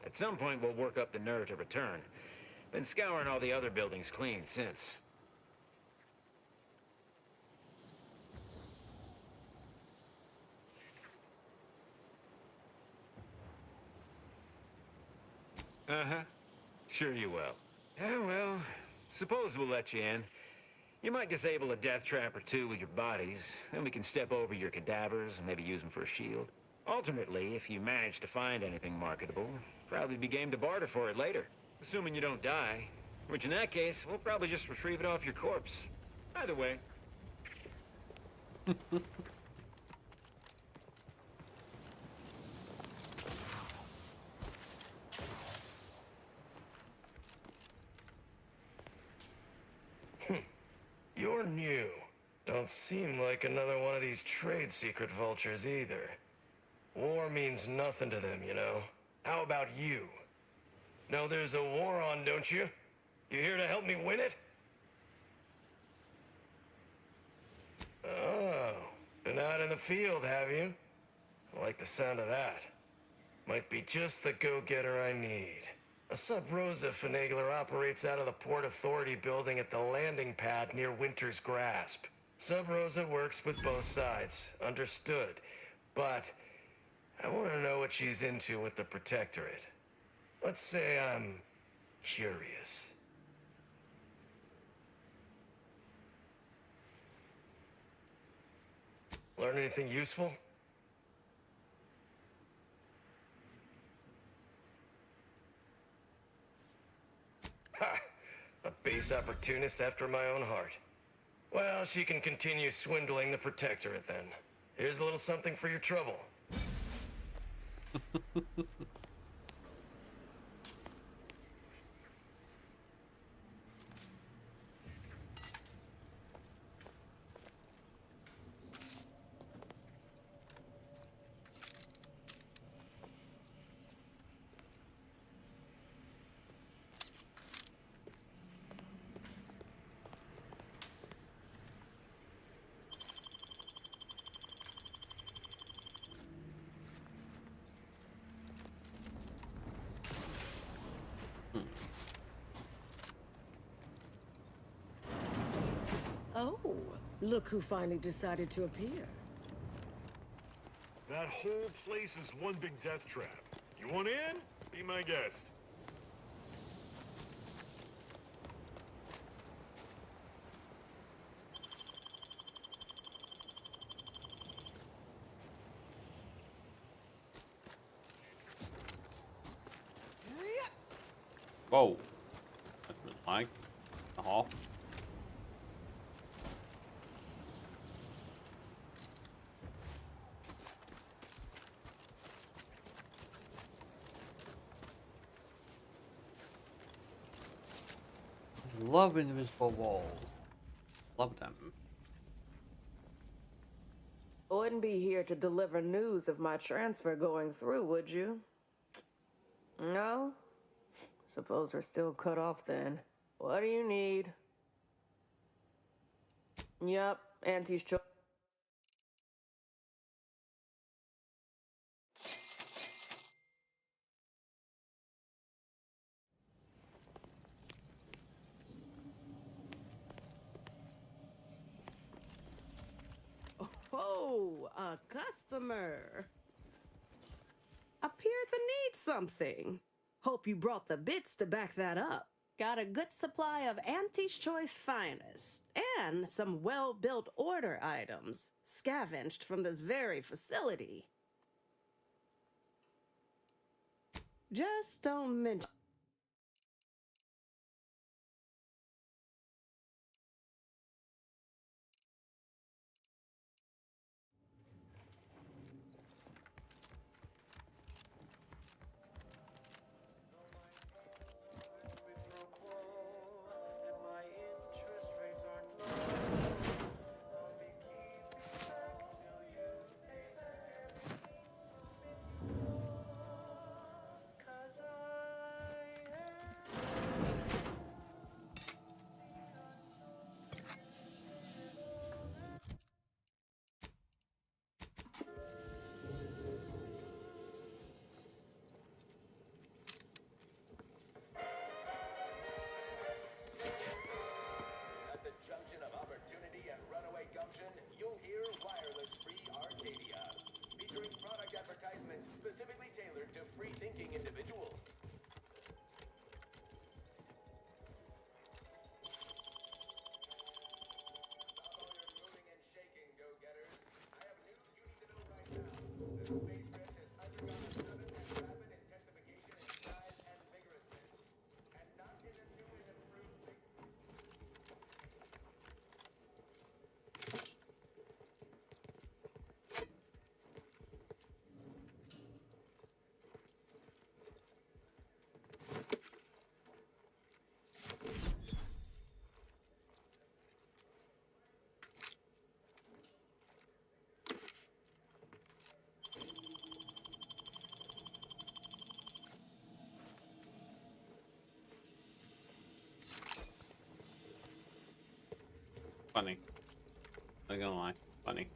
At some point, we'll work up the nerve to return. Been scouring all the other buildings clean since. Uh-huh. Sure you will. Oh, well, suppose we'll let you in. You might disable a death trap or two with your bodies, then we can step over your cadavers and maybe use them for a shield. Alternately, if you manage to find anything marketable, probably be game to barter for it later. Assuming you don't die, which in that case, we'll probably just retrieve it off your corpse. Either way. Darn you. Don't seem like another one of these trade secret vultures either. War means nothing to them, you know. How about you? Know there's a war on, don't you? You here to help me win it? Oh, been out in the field, have you? I like the sound of that. Might be just the go-getter I need. A Sub Rosa finagler operates out of the Port Authority building at the landing pad near Winter's Grasp. Sub Rosa works with both sides, understood. But I want to know what she's into with the Protectorate. Let's say I'm curious. Learn anything useful? Ha! A base opportunist after my own heart. Well, she can continue swindling the Protectorate then. Here's a little something for your trouble. Oh, look who finally decided to appear. That whole place is one big death trap. You want in? Be my guest. Whoa. That was like a half. Love invisible walls. Love them. Wouldn't be here to deliver news of my transfer going through, would you? No? Suppose we're still cut off then. What do you need? Yup, Auntie's choice. Oh, a customer. Appear to need something. Hope you brought the bits to back that up. Got a good supply of Auntie's Choice finest, and some well-built order items, scavenged from this very facility. Just don't mention... Specifically tailored to free-thinking individuals. Stop all your moving and shaking, go-getters. I have news you need to know right now. The space rift has undergone a sudden and rapid intensification in size and vigorousness. And not in a new and improved way. Funny. Not gonna lie. Funny.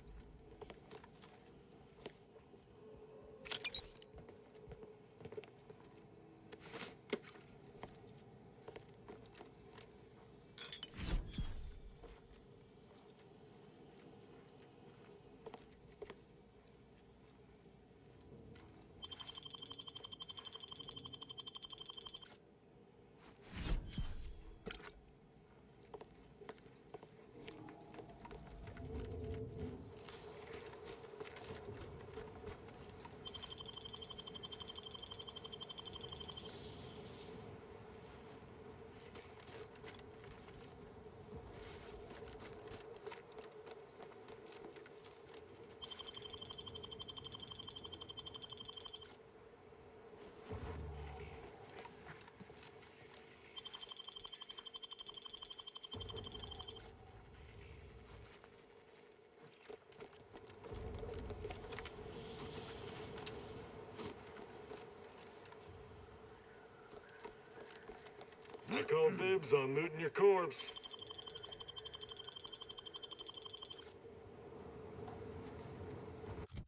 I called dibs on looting your corpse.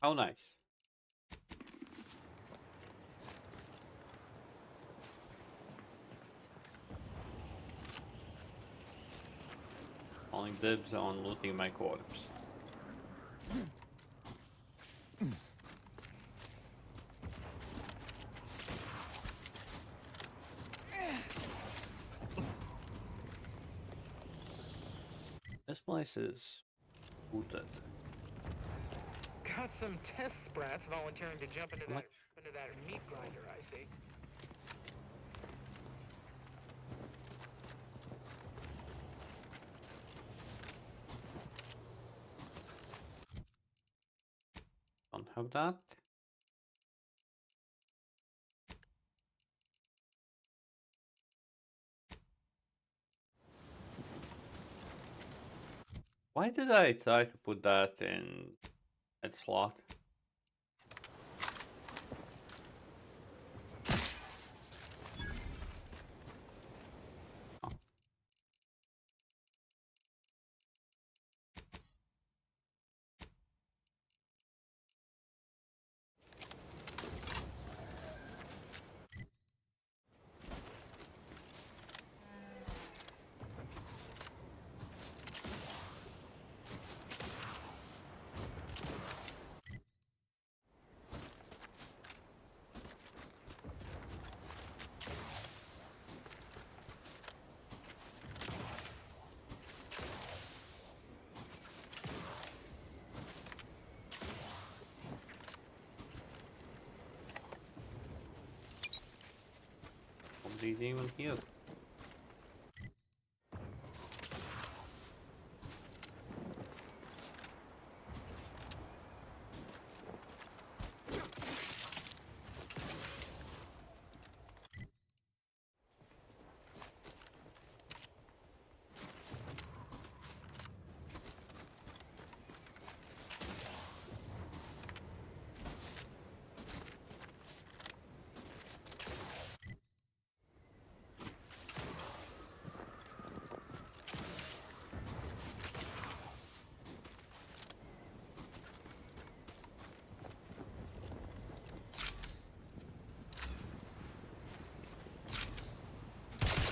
Oh, nice. Calling dibs on looting my corpse. This place is booted. Got some test sprats volunteering to jump into that meat grinder, I see. Don't have that. Why did I try to put that in that slot? Nobody's even here.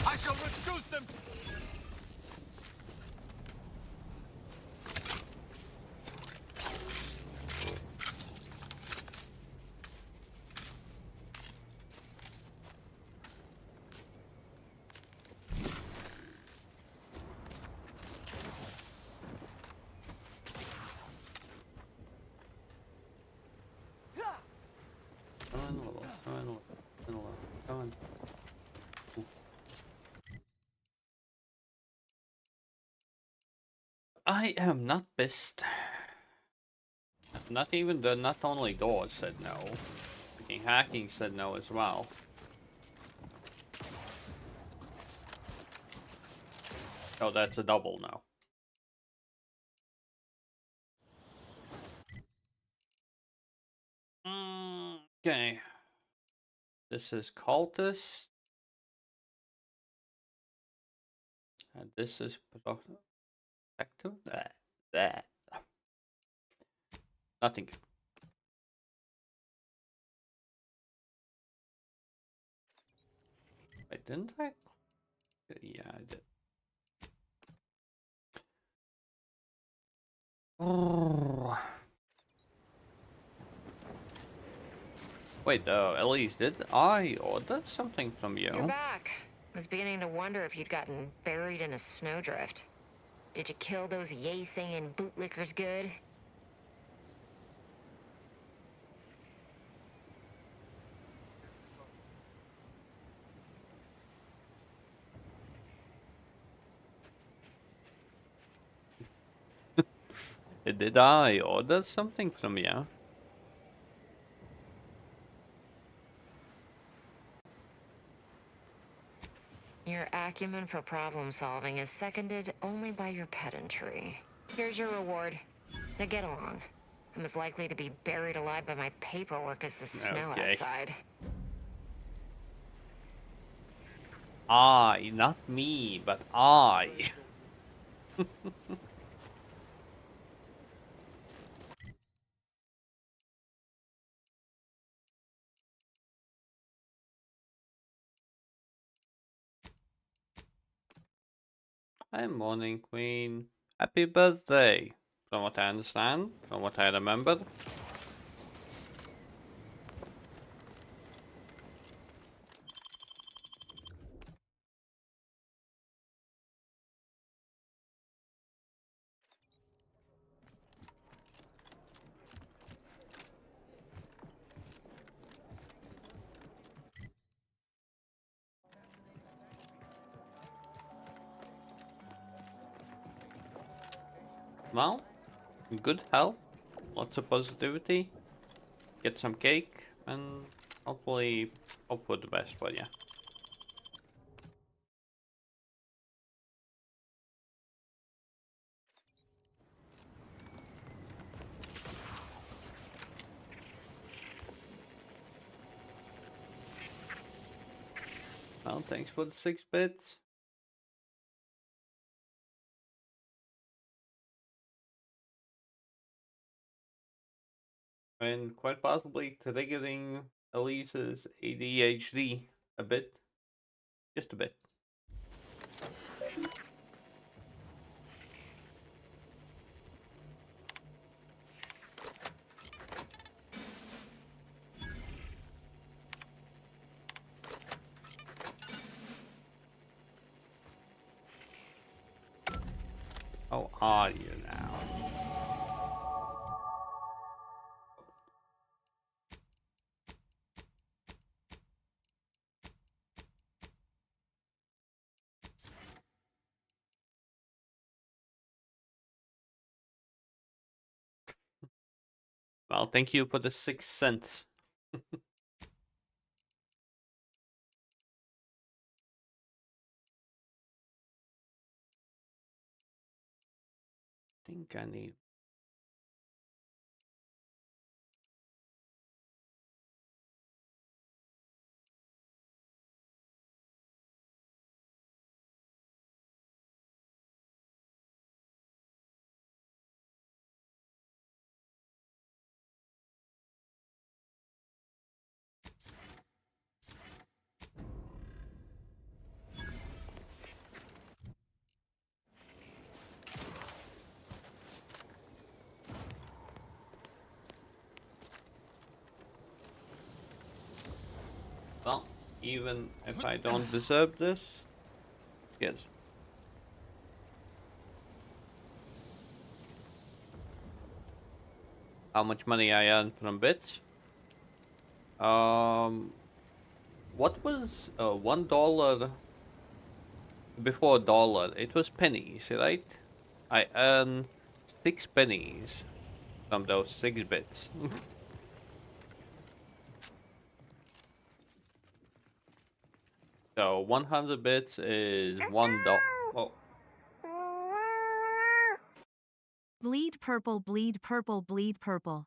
I shall reduce them! Come on, levels. Come on, levels. Come on. Ooh. I am not pissed. Not even not only doors said no. Freaking hacking said no as well. Oh, that's a double no. Okay. This is cultist. And this is Back to that. Nothing. Wait, didn't I? Yeah, I did. Oh. Wait, Elise, did I order something from you? You're back. I was beginning to wonder if you'd gotten buried in a snowdrift. Did you kill those yay-saying bootlickers good? Did I order something from you? Your acumen for problem solving is seconded only by your pedantry. Here's your reward. Now get along. I'm as likely to be buried alive by my paperwork as the snow outside. I, not me, but I. Hi, Morning Queen. Happy birthday. From what I understand, from what I remember. Well, good health, lots of positivity, get some cake, and hopefully hope for the best for you. Well, thanks for the 6 bits. And quite possibly triggering Elise's ADHD a bit. Just a bit. How are you now? Well, thank you for the 6 cents. Think I need. Well, even if I don't deserve this, yes. How much money I earned from bits? What was $1 before dollar? It was pennies, right? I earned 6 pennies from those 6 bits. So 100 bits is $1. Oh. Bleed purple, bleed purple, bleed purple.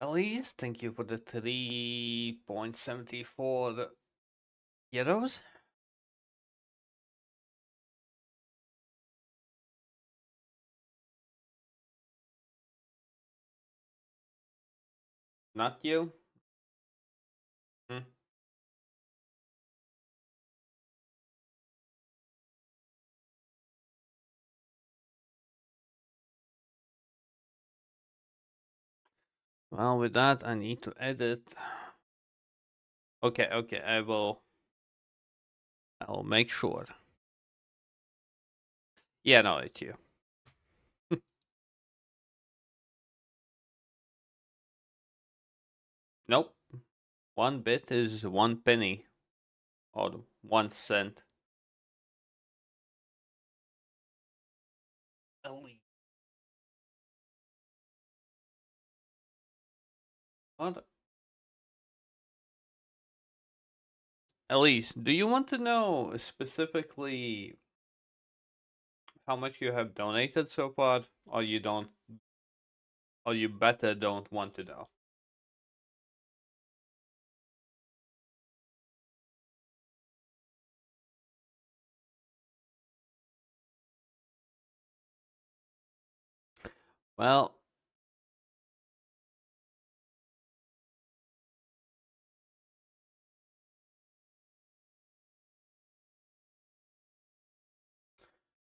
Elise, thank you for the 3.74 euros. Not you? Hmm. Well, with that, I need to edit. Okay, okay, I'll make sure. Yeah, no, it's you. Nope. 1 bit is 1 penny. Or 1 cent. What? Elise, do you want to know specifically how much you have donated so far, or you don't, or you better don't want to know? Well,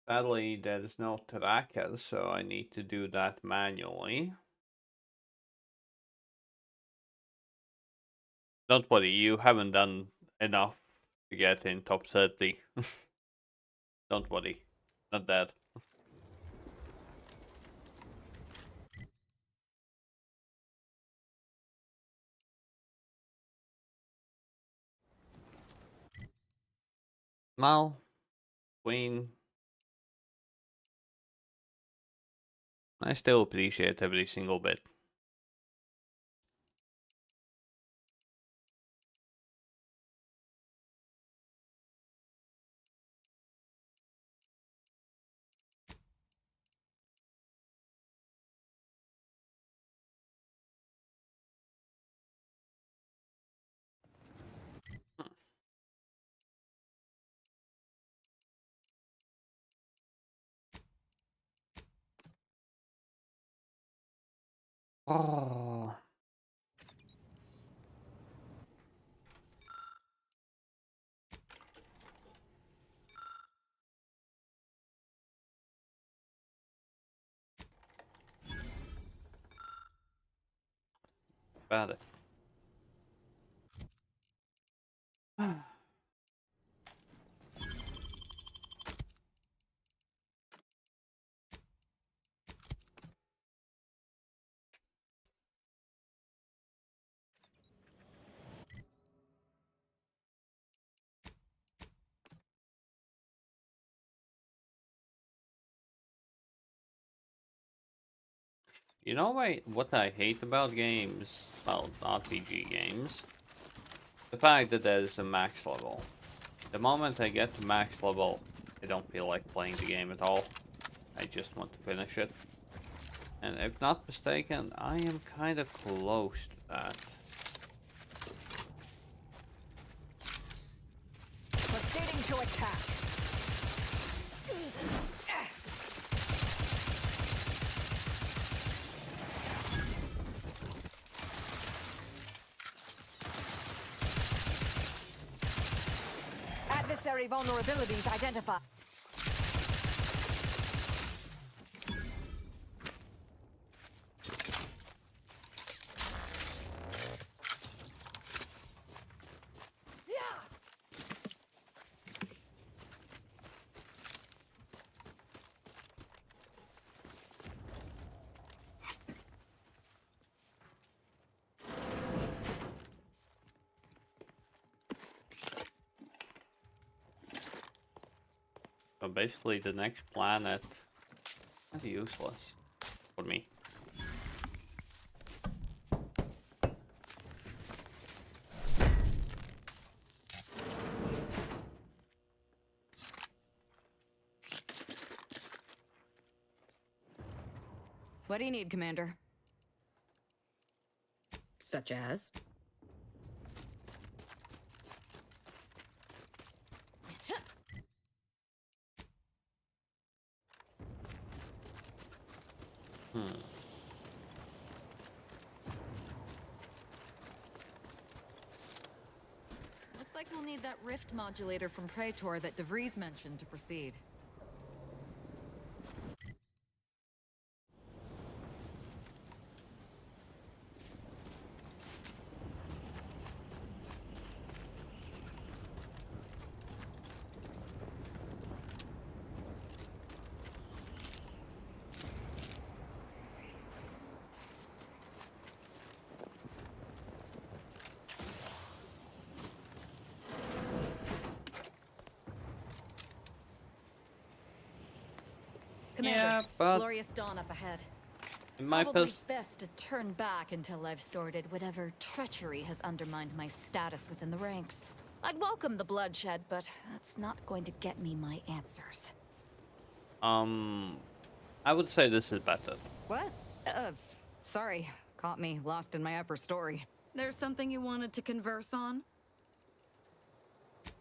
sadly there is no tracker, so I need to do that manually. Don't worry, you haven't done enough to get in top 30. Don't worry, not that. Mal, Queen, I still appreciate every single bit. Oh. About it. You know what I hate about games, well, RPG games? The fact that there's a max level. The moment I get to max level, I don't feel like playing the game at all. I just want to finish it. And if not mistaken, I am kind of close to that. Proceeding to attack. Adversary vulnerabilities identified. So basically the next planet is useless for me. What do you need, Commander? Such as? like we'll need that rift modulator from Praetor that DeVries mentioned to proceed. Commander, Yeah, but glorious dawn up ahead. my Probably best to turn back until I've sorted whatever treachery has undermined my status within the ranks. I'd welcome the bloodshed, but that's not going to get me my answers. I would say this is better. What? Sorry. Caught me lost in my upper story. There's something you wanted to converse on?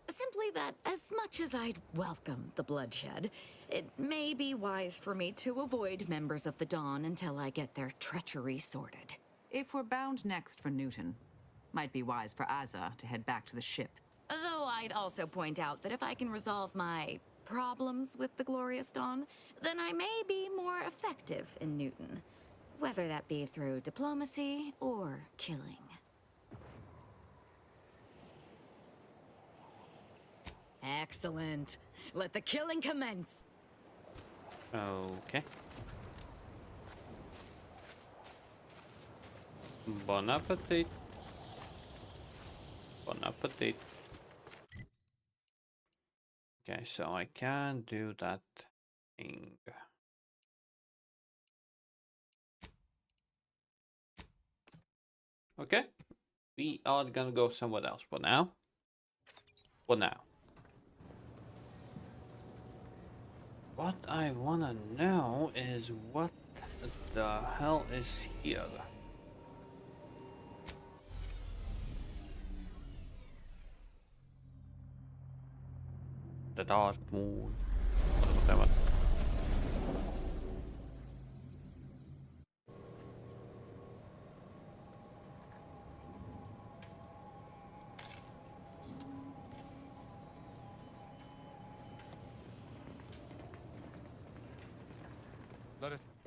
Simply that, as much as I'd welcome the bloodshed, it may be wise for me to avoid members of the Dawn until I get their treachery sorted. If we're bound next for Newton, might be wise for Azza to head back to the ship. Though I'd also point out that if I can resolve my problems with the Glorious Dawn, then I may be more effective in Newton, whether that be through diplomacy or killing. Excellent. Let the killing commence. Okay. Bon appetit. Bon appetit. Okay, so I can do that thing. Okay. We are gonna go somewhere else for now. For now. What I wanna know is what the hell is here? The dark moon. Whatever.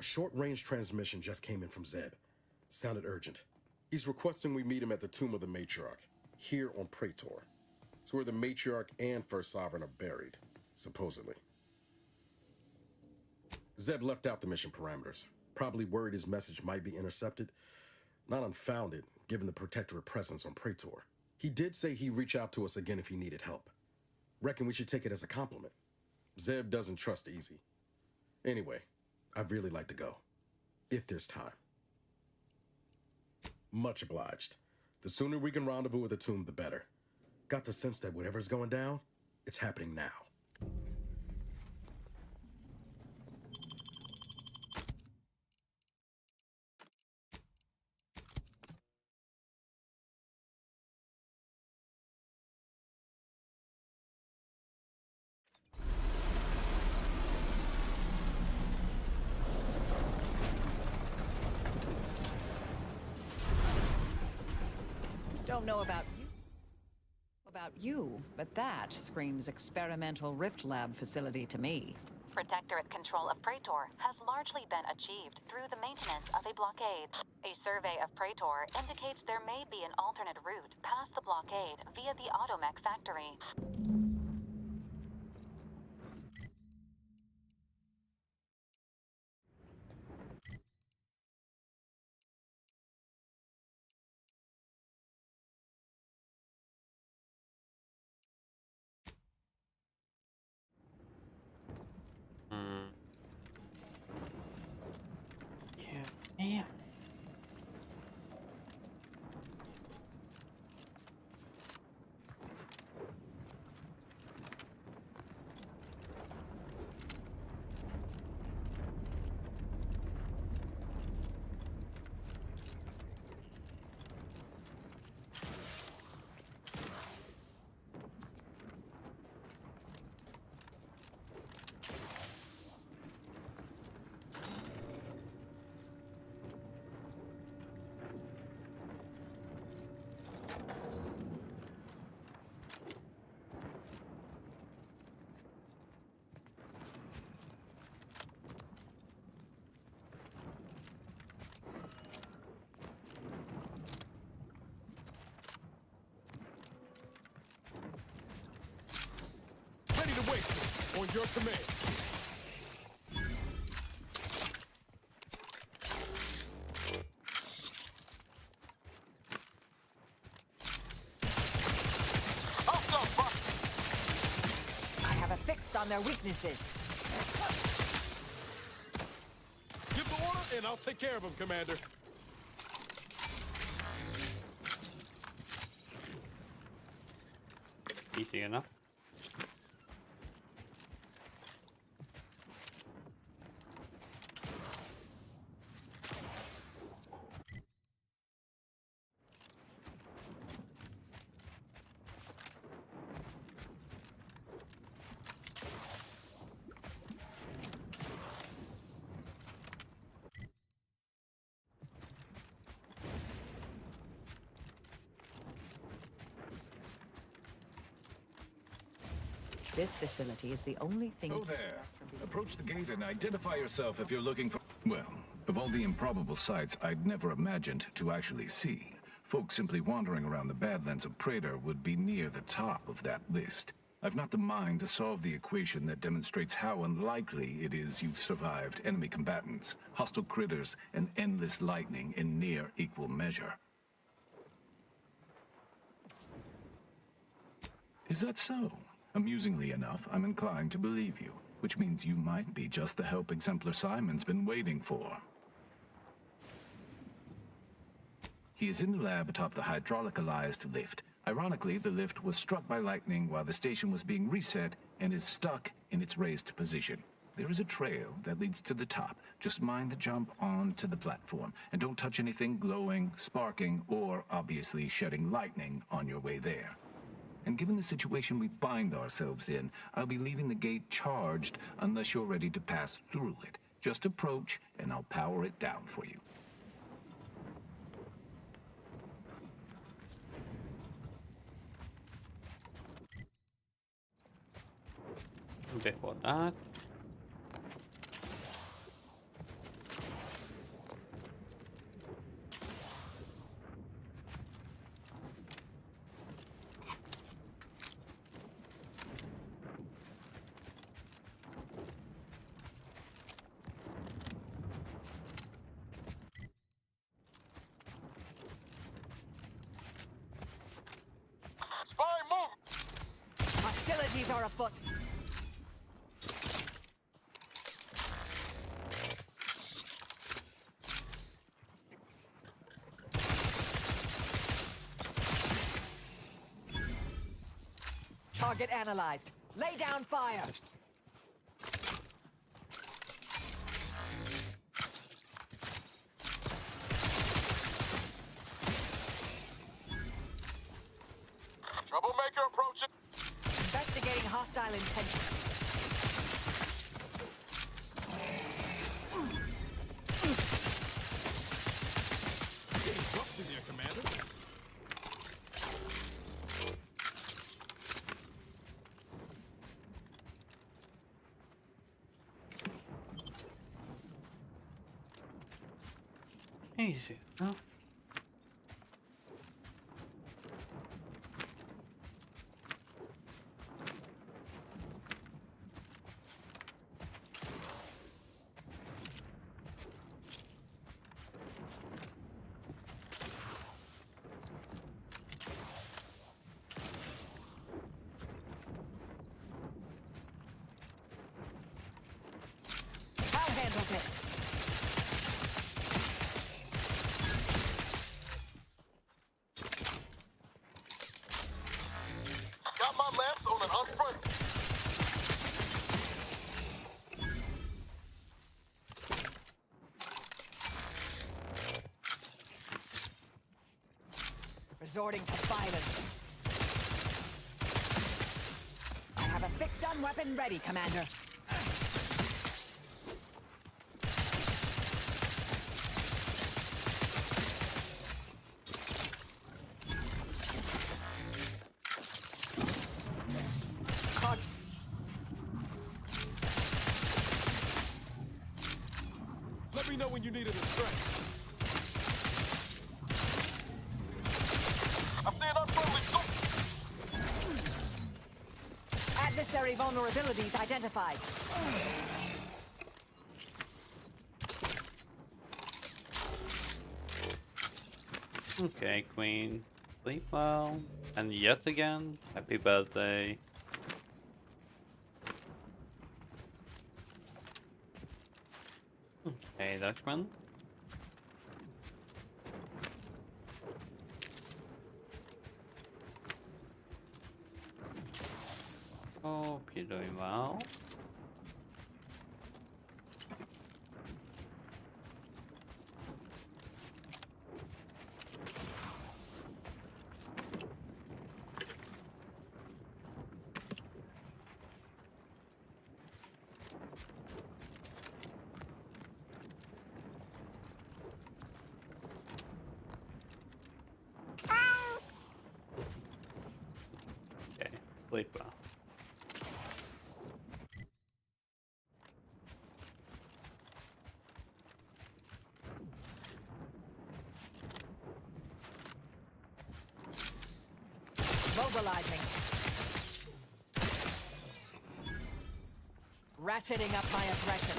A short-range transmission just came in from Zeb. Sounded urgent. He's requesting we meet him at the tomb of the Matriarch, here on Praetor. It's where the Matriarch and First Sovereign are buried, supposedly. Zeb left out the mission parameters, probably worried his message might be intercepted. Not unfounded, given the Protectorate presence on Praetor. He did say he'd reach out to us again if he needed help. Reckon we should take it as a compliment. Zeb doesn't trust easy. Anyway, I'd really like to go, if there's time. Much obliged. The sooner we can rendezvous at the tomb, the better. Got the sense that whatever's going down, it's happening now. Don't know about you, but that screams experimental rift lab facility to me. Protectorate control of Praetor has largely been achieved through the maintenance of a blockade. A survey of Praetor indicates there may be an alternate route past the blockade via the automech factory. Yeah. wasted. On your command. I have a fix on their weaknesses. Give the order, and I'll take care of him, Commander. Easy enough. This facility is the only thing... Oh there. Approach the gate and identify yourself if you're looking for... Well, of all the improbable sights I'd never imagined to actually see, folks simply wandering around the Badlands of Praetor would be near the top of that list. I've not the mind to solve the equation that demonstrates how unlikely it is you've survived enemy combatants, hostile critters, and endless lightning in near equal measure. Is that so? Amusingly enough, I'm inclined to believe you, which means you might be just the help Exemplar Simon's been waiting for. He is in the lab atop the hydraulicalized lift. Ironically, the lift was struck by lightning while the station was being reset and is stuck in its raised position. There is a trail that leads to the top. Just mind the jump onto the platform, and don't touch anything glowing, sparking, or obviously shedding lightning on your way there. And given the situation we find ourselves in, I'll be leaving the gate charged unless you're ready to pass through it. Just approach, and I'll power it down for you. Before that... Hostilities are afoot. Target analyzed. Lay down fire. Troublemaker approaching. Investigating hostile intentions. Getting busted here, Commander. Easy enough. I'll handle this. Got my lamps on an unfront. Resorting to violence. I have a fixed-on weapon ready, Commander. Let me know when you need a distraction. I'm seeing unfriendly. Add the Unnecessary vulnerabilities identified. Okay, Queen. Sleep well. And yet again, happy birthday. Okay, Dutchman. Hope you're doing well. Okay, sleep well. Mobilizing. Ratcheting up my aggression.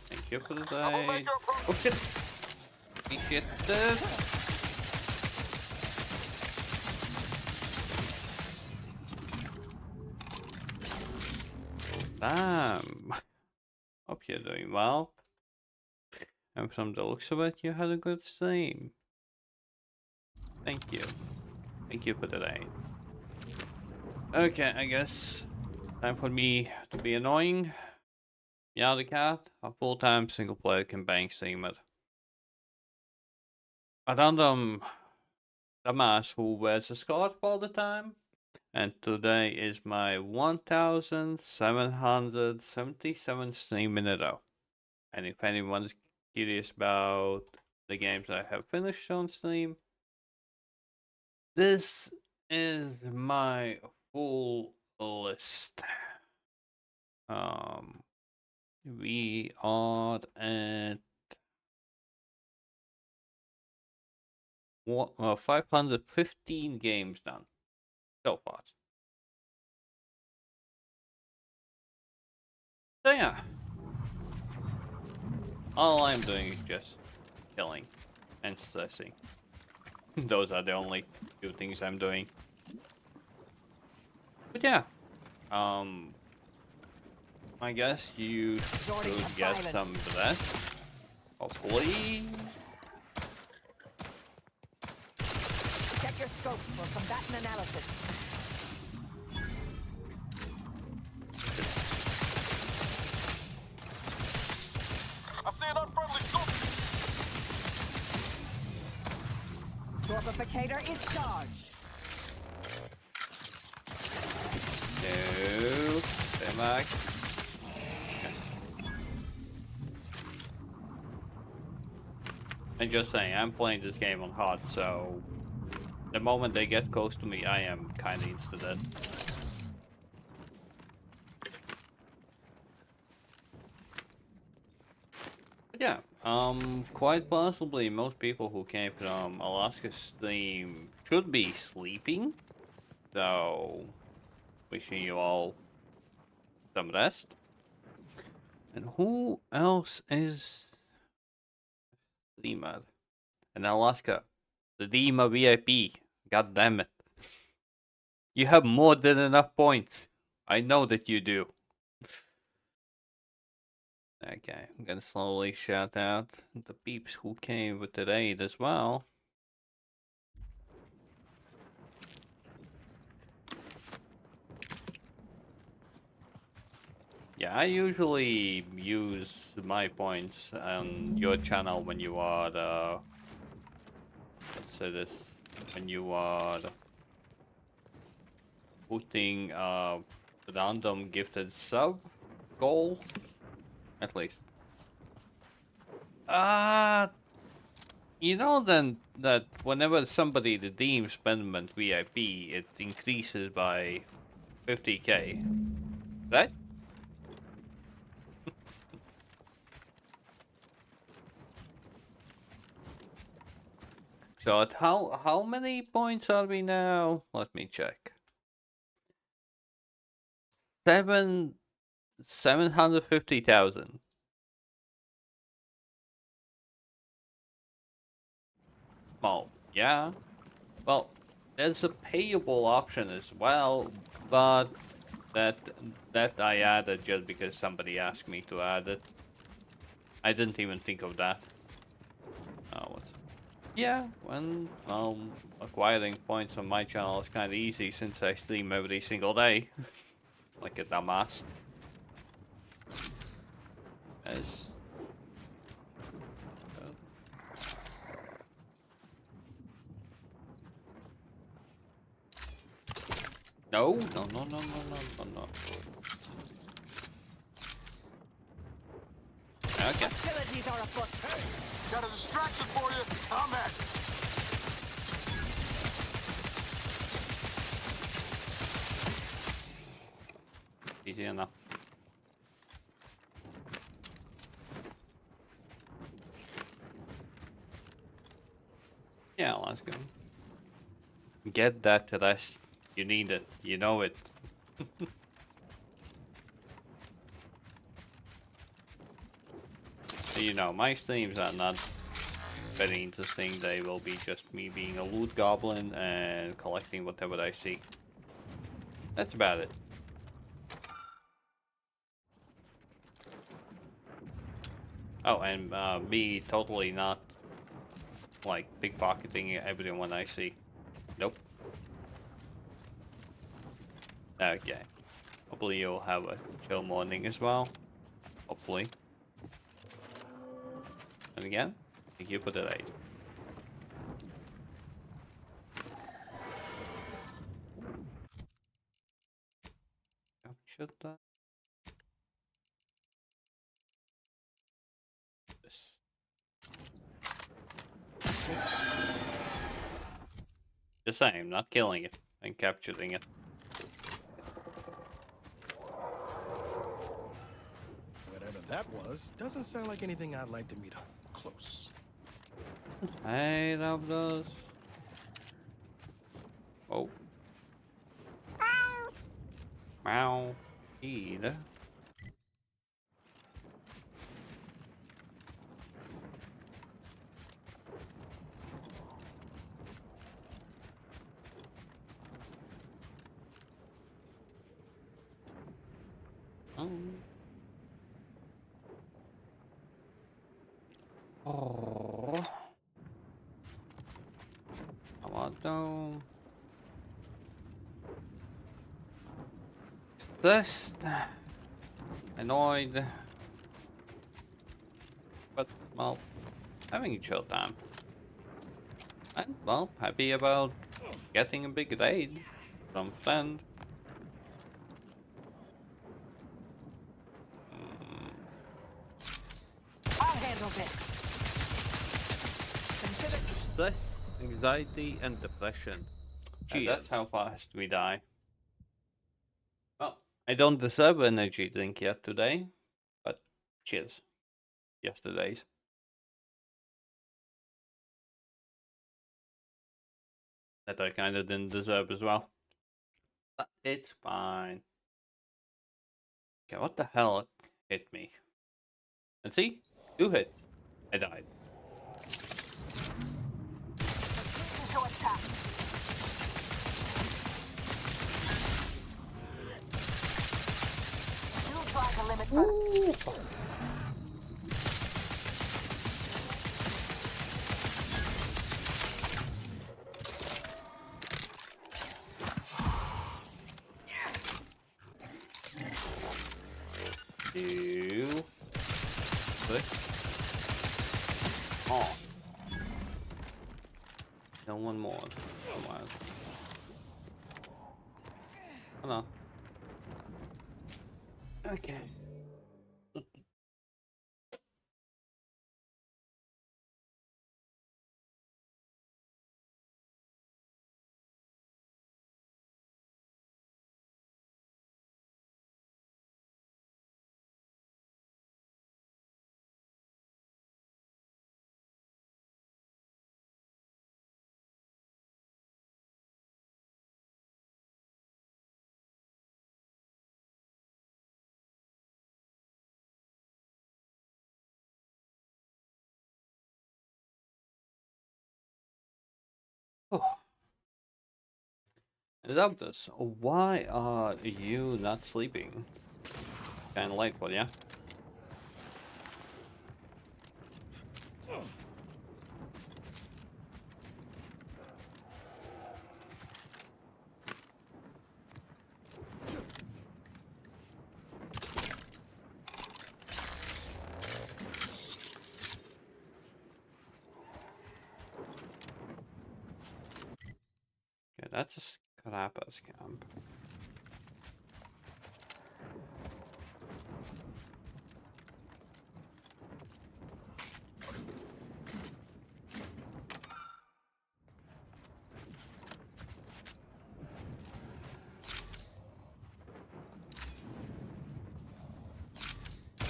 Thank you for the day. Oh shit! He shit. Damn. Hope you're doing well. And from the looks of it, you had a good stream. Thank you. Thank you for the day. Okay, I guess time for me to be annoying. MnjauTheCat, a full-time single-player campaign streamer. A random dumbass who wears a scarf all the time. And today is my 1777th stream in a row. And if anyone's curious about the games I have finished on stream, this is my full list. We are at 515 games done so far. So yeah, all I'm doing is just killing and stressing. Those are the only two things I'm doing. But yeah, I guess you should get some rest, hopefully. Check your scopes for combatant analysis. I see an unfriendly scope. Torpificator is charged. No, stay back. I'm just saying, I'm playing this game on hard, so the moment they get close to me, I am kinda insta-dead. But yeah, quite possibly most people who came from Alaska stream should be sleeping, so wishing you all some rest. And who else is streamer? In Alaska, the Dima VIP. God damn it. You have more than enough points. I know that you do. Okay, I'm gonna slowly shout out the peeps who came with the raid as well. Yeah, I usually use my points on your channel when you are let's say this, when you are putting random gifted sub goal, at least. You know then that whenever somebody redeems Spendment VIP, it increases by 50k. That? So at how many points are we now? Let me check. 750,000. Well, yeah. Well, there's a payable option as well, but that I added just because somebody asked me to add it. I didn't even think of that. What? Yeah, when acquiring points on my channel is kind of easy since I stream every single day, like a dumbass. As no. Okay. Hostilities are afoot. Hey, got a distraction for you. I'm at it. Easy enough. Yeah, let's go. Get that rest. You need it. You know it. You know, my streams are not very interesting. They will be just me being a loot goblin and collecting whatever I see. That's about it. Oh, and me totally not like pickpocketing everyone I see. Nope. Okay. Hopefully you'll have a chill morning as well. Hopefully. And again, thank you for the raid. Should this. The same, not killing it and capturing it. Whatever that was, doesn't sound like anything I'd like to meet up close. I love those. Oh. Meow. Eat. Oh. How about though? Just annoyed, but well, having a chill time. And well, happy about getting a big raid from friend. I'll handle this. Consider Stress, anxiety, and depression. And that's how fast we die. Well, I don't deserve an energy drink yet today, but cheers. Yesterday's. That I kinda didn't deserve as well. But it's fine. Okay, what the hell hit me? And see? 2 hits. I died. to attack. You'll try to limit first. Two. Click. Oh. And one more. Come on. Oh no. Okay. Oh. And Adoptus, why are you not sleeping? Kinda late for ya. Yeah, that's a scrapper's camp.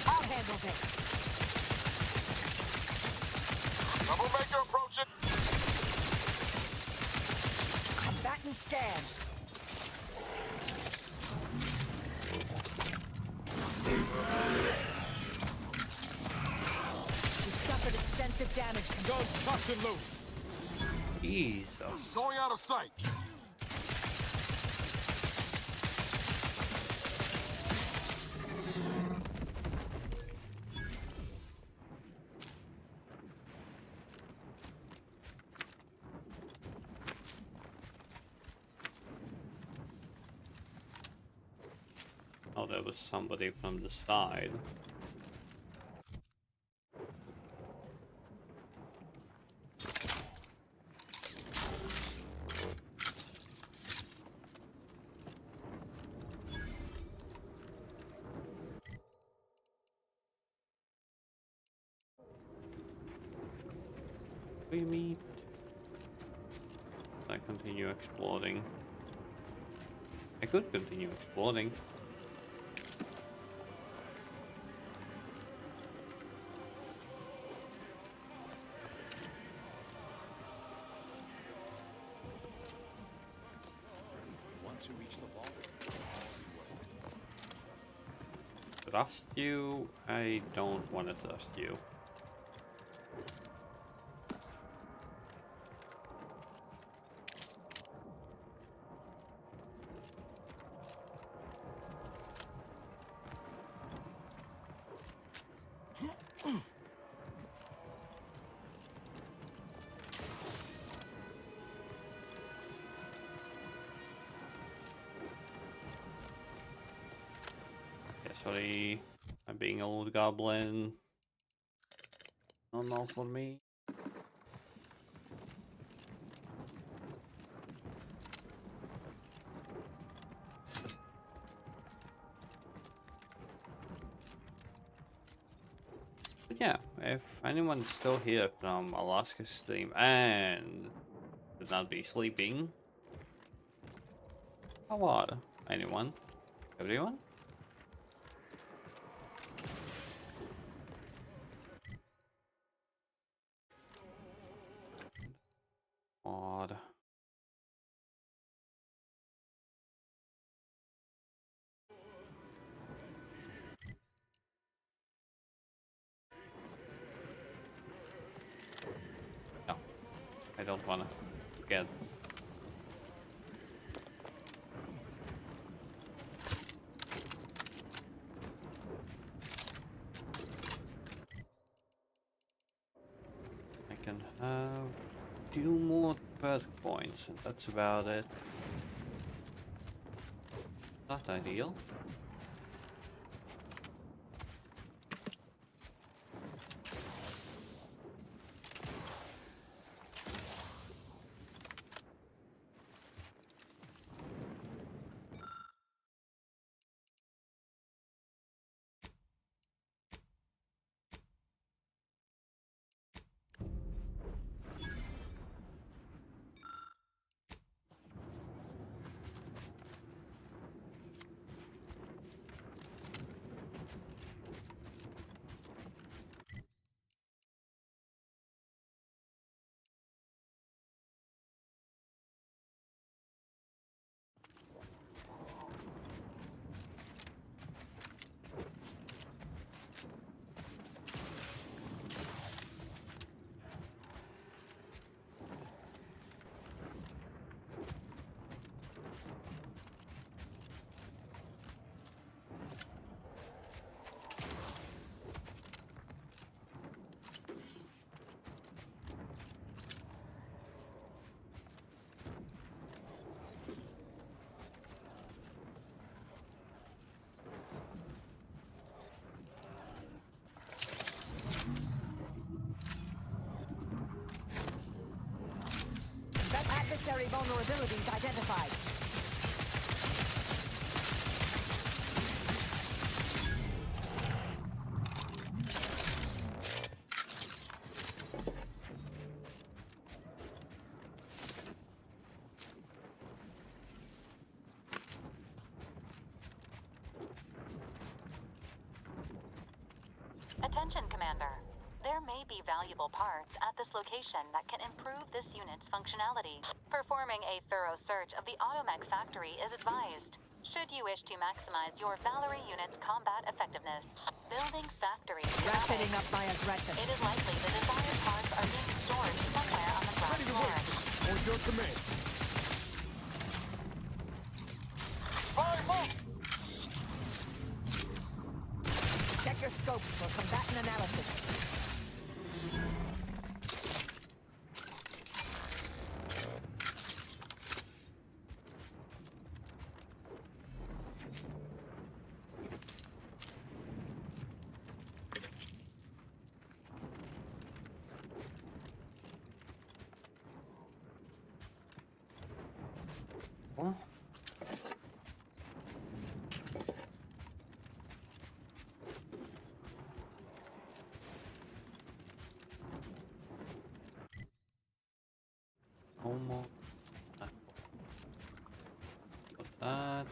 I'll handle this. Troublemaker approaching. Combatant scan. We suffered extensive damage. Guns tucked and loose. Jesus. Going out of sight. Oh, there was somebody from the side. We meet. I continue exploring. I could continue exploring. Once you reach the vault, Trust you? I don't want to trust you. Yeah, sorry, I'm being old goblin. Not for me. But yeah, if anyone's still here from Alaska stream and should not be sleeping, how are anyone? Everyone? Odd. No, I don't wanna get. I can have 2 more perk points, and that's about it. Not ideal. Adversary vulnerabilities identified. Attention, Commander. There may be valuable parts at this location that can improve this unit's functionality. Performing a thorough search of the automech factory is advised, should you wish to maximize your Valerie unit's combat effectiveness. Building factory. Ratcheting up my aggression. It is likely the desired parts are being stored somewhere on the ground floor. On your command. Check your scope for combatant analysis. What? Almost. Got that.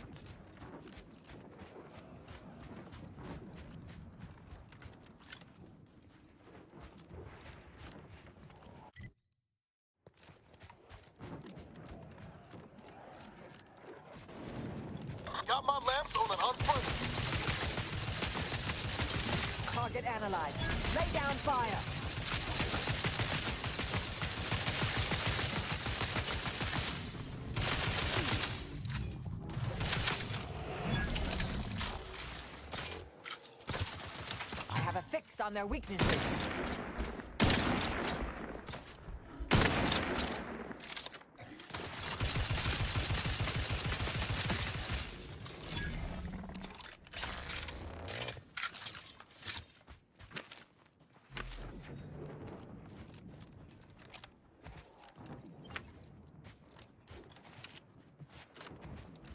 Got my lamps on an unfriendly. Target analyzed. Lay down fire. I have a fix on their weaknesses.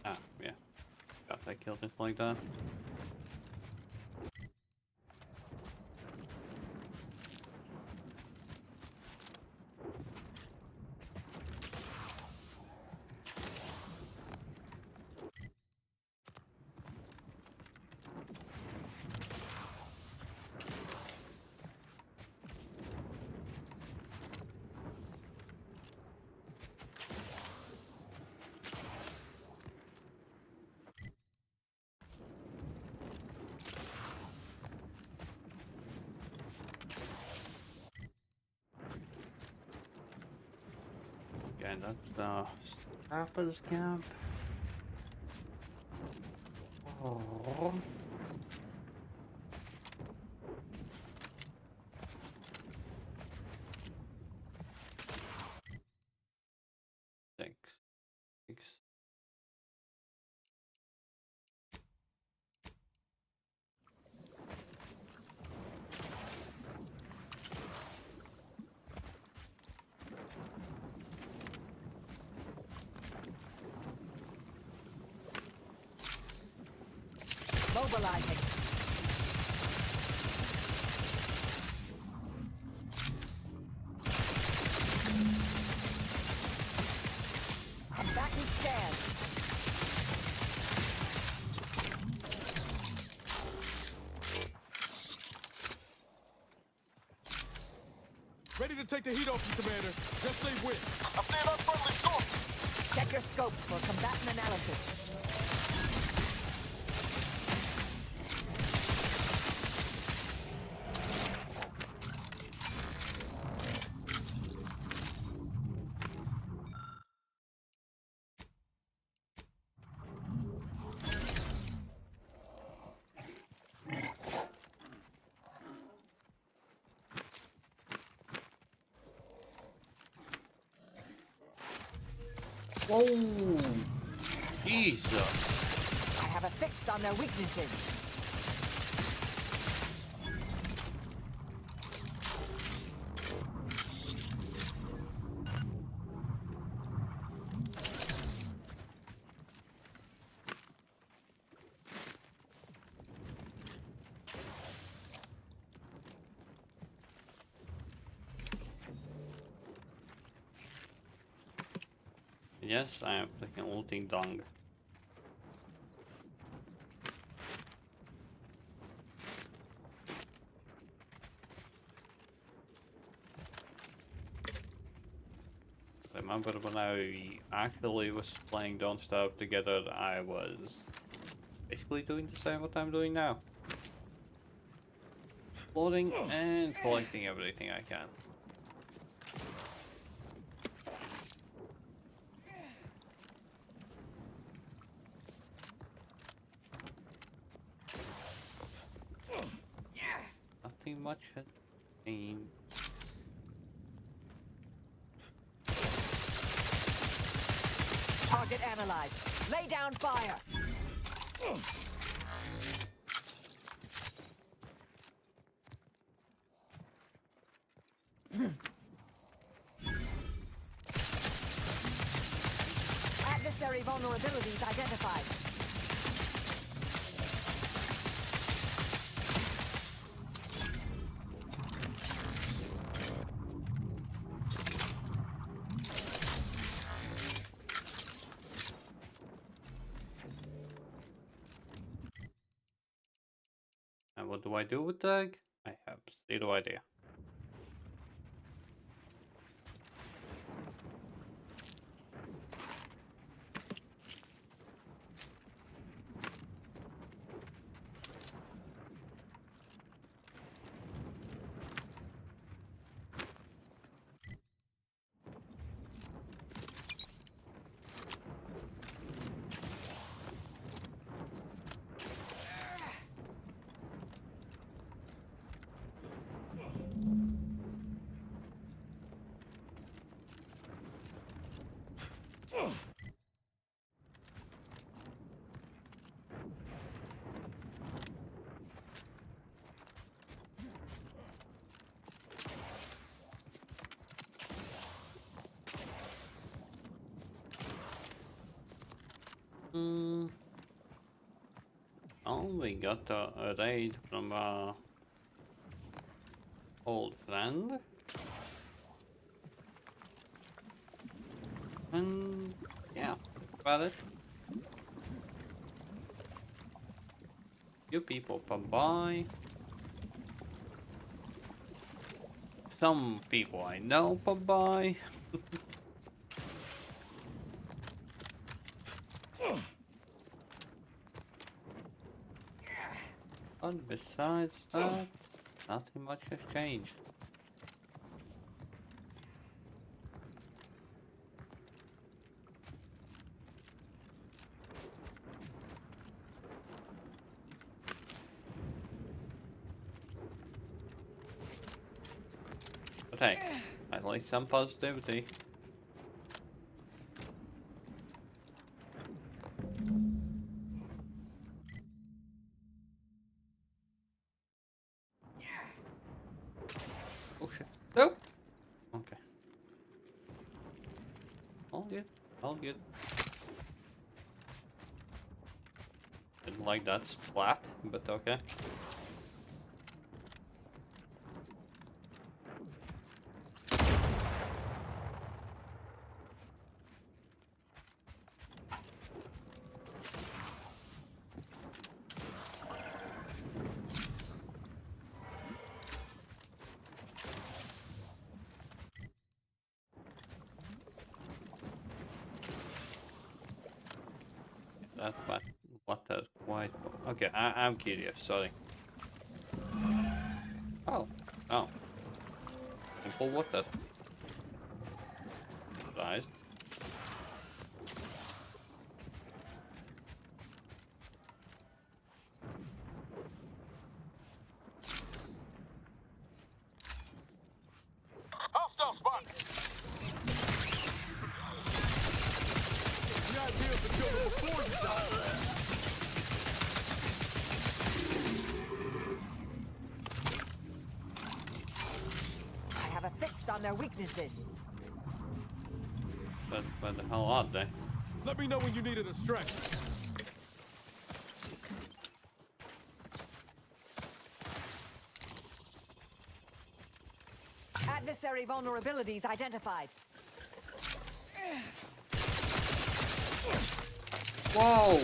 Ah, yeah. Got that kill just like that. Okay, that's the Scrapper's camp. Oh. Six. Mobilizing. Combatant scan. Ready to take the heat off you, Commander. Just say when. I'm seeing unfriendly sources. Check your scope for combatant analysis. Whoa! Jesus! I have a fix on their weaknesses. Yes, I am freaking looting dung. Remember when I actually was playing Don't Starve together, I was basically doing the same what I'm doing now. Loading and collecting everything I can. Nothing much has changed. Target analyzed. Lay down fire. Adversary vulnerabilities identified. And what do I do with the egg? I have zero idea. Oh, we got a raid from a old friend. And yeah, about it. Few people pop by. Some people I know pop by. But besides that, nothing much has changed. But hey, at least some positivity. Oh shit. Nope. Okay. All good. All good. Didn't like that splat, but okay. That what that quite okay. I'm curious. Sorry. Oh, oh. Simple water. Surprised. Hostile spot! The idea of the building before you die. I have a fix on their weaknesses. That's where the hell are they? Let me know when you needed a stretch. Adversary vulnerabilities identified. Whoa!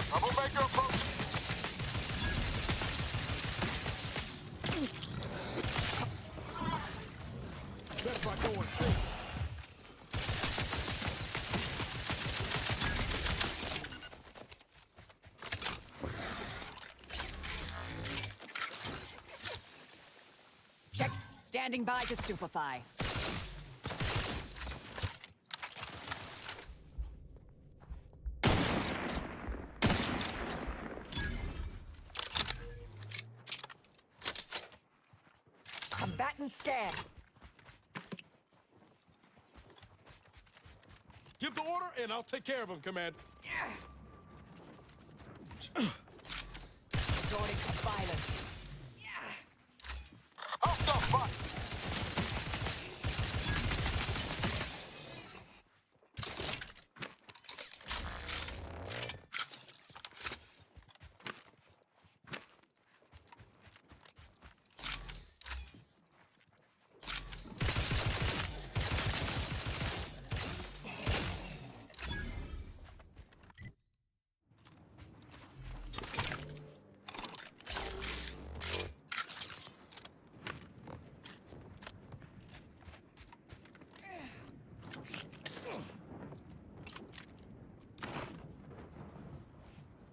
Troublemaker approaching. Better by going safe. Check. Standing by to stupefy. Combatant scan. Give the order, and I'll take care of him, Command. Resorting to violence. Hostile spot.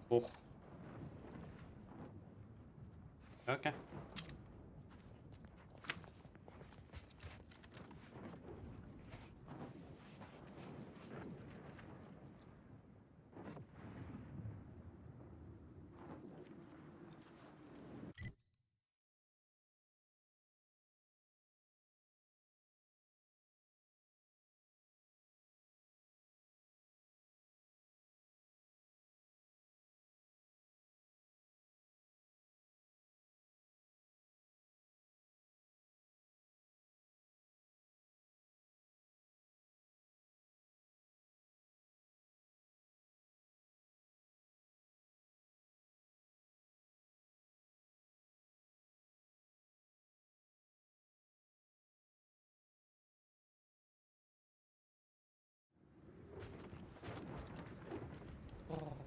Oh. Okay.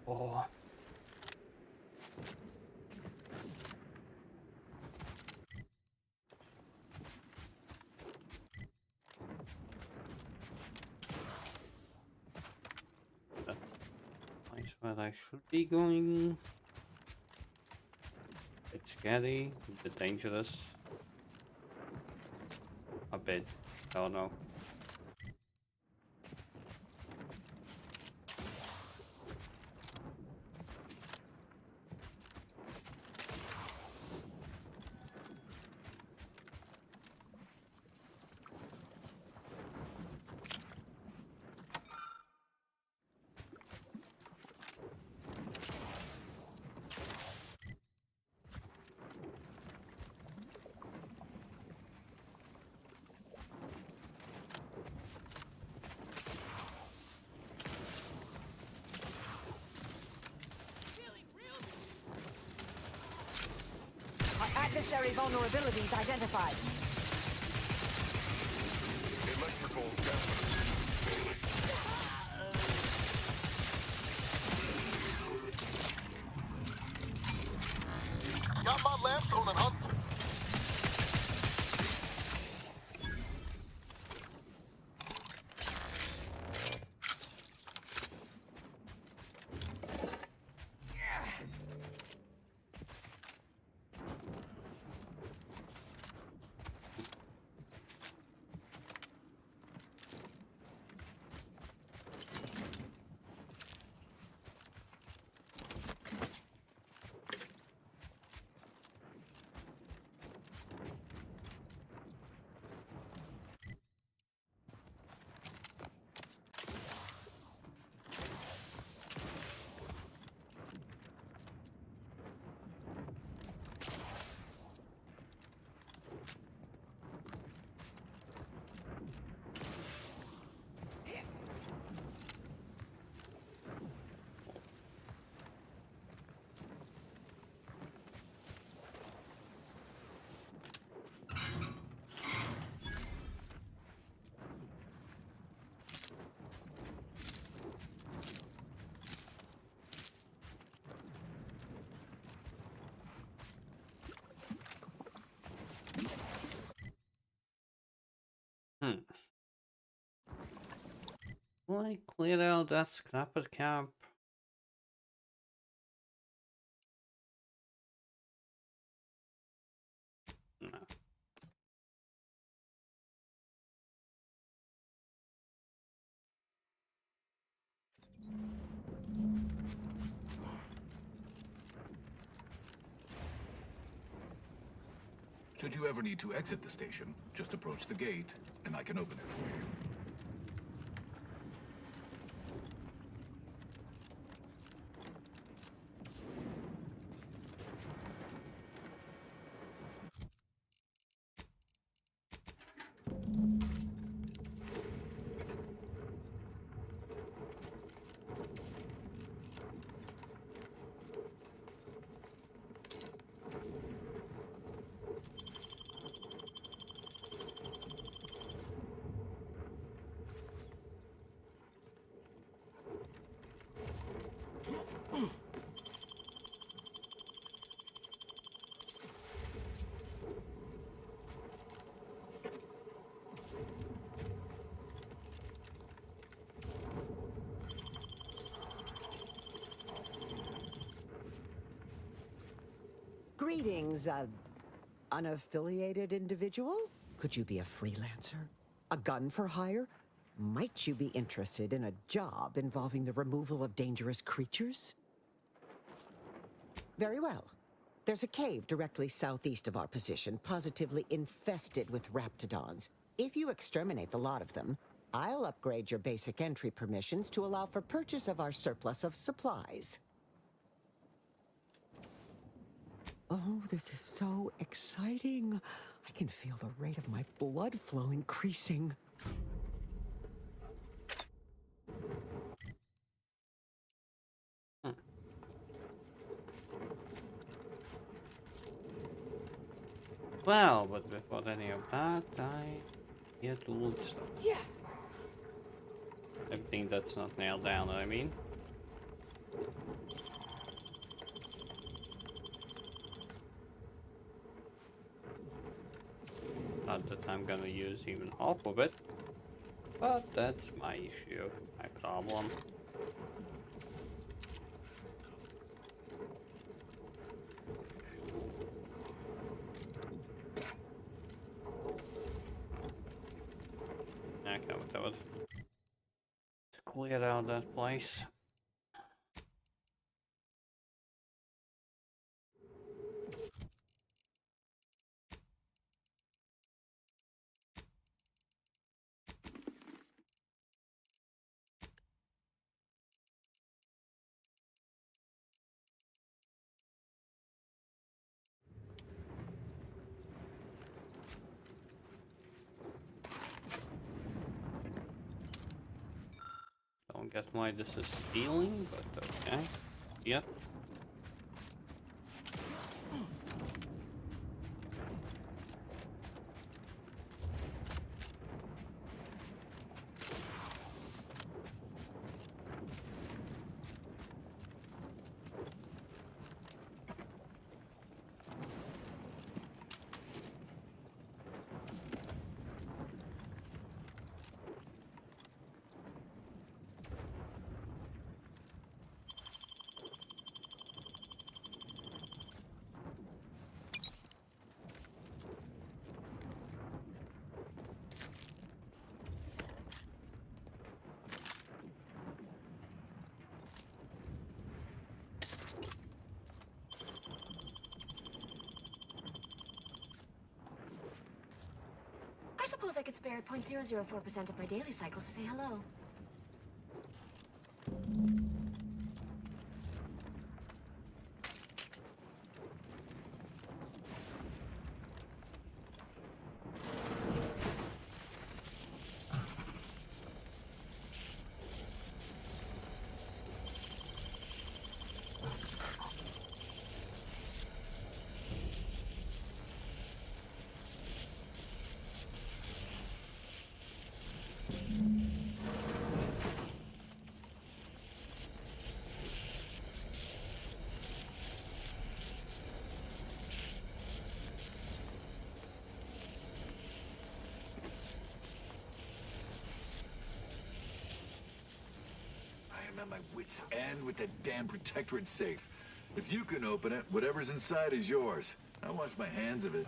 Oh. That's where I should be going. It's scary, a bit dangerous. A bit. I don't know. Adversary vulnerabilities identified. Electrical deafness. Got my left on an hunt. Will I clear out that scrapper camp? No. Should you ever need to exit the station, just approach the gate, and I can open it for you. Greetings, unaffiliated individual? Could you be a freelancer? A gun for hire? Might you be interested in a job involving the removal of dangerous creatures? Very well. There's a cave directly southeast of our position, positively infested with raptidons. If you exterminate the lot of them, I'll upgrade your basic entry permissions to allow for purchase of our surplus of supplies. Oh, this is so exciting. I can feel the rate of my blood flow increasing. Well, but before any of that, I get to loot stuff. Yeah. Everything that's not nailed down, I mean. Not that I'm gonna use even half of it, but that's my issue, my problem. Okay, whatever. Let's clear out that place. Don't get why this is stealing, but okay. Yep. I suppose I could spare 0.004% of my daily cycle to say hello. at my wit's end with that damn protectorate safe. If you can open it, whatever's inside is yours. I wash my hands of it.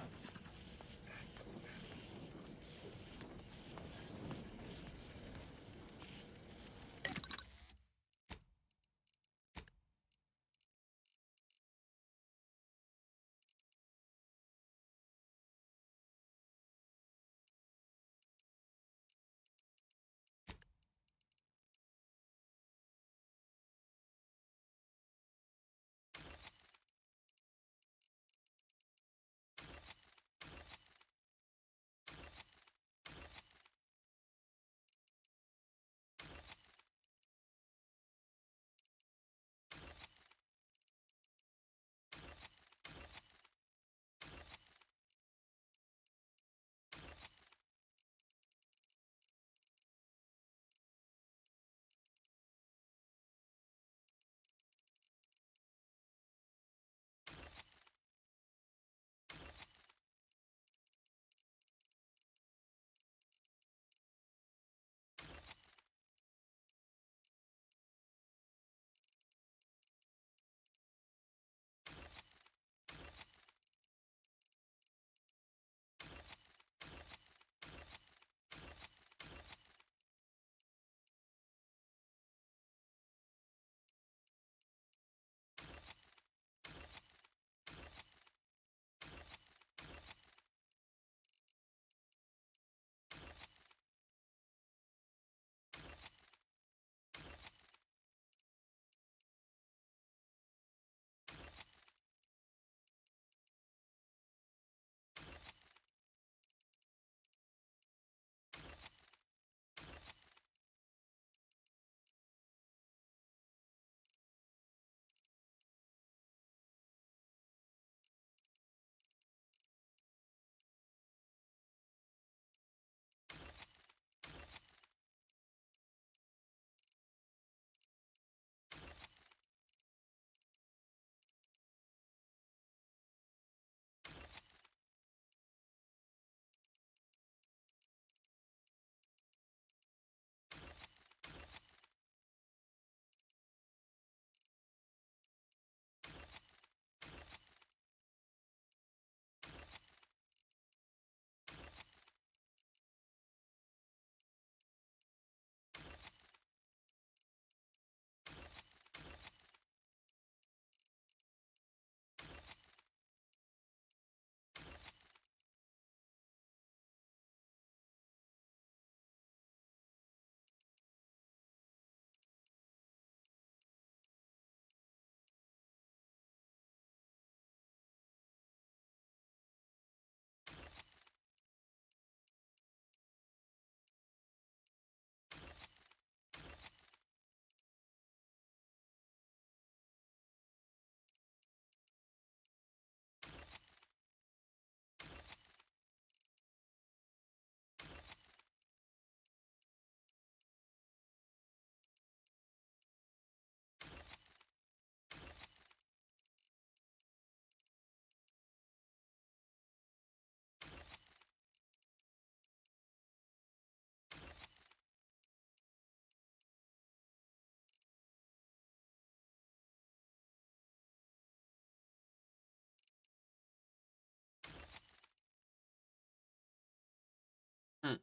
Hmm.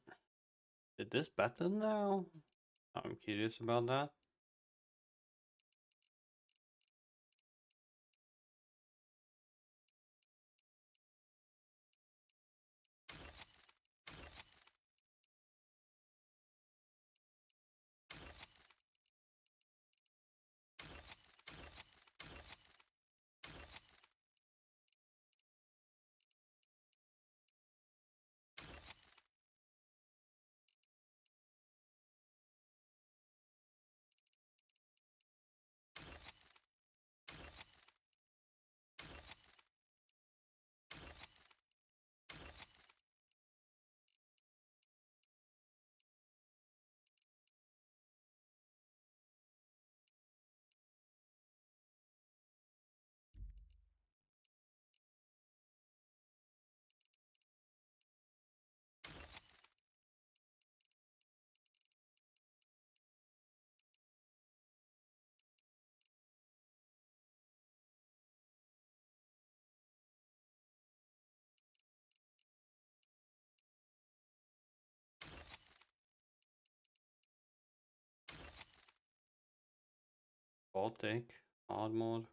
Did this better now? I'm curious about that. Baltic, hard mode.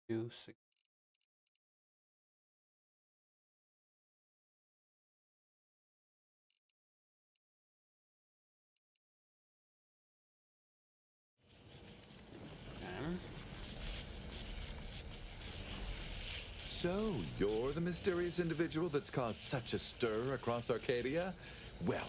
Two, six. So, you're the mysterious individual that's caused such a stir across Arcadia? Well,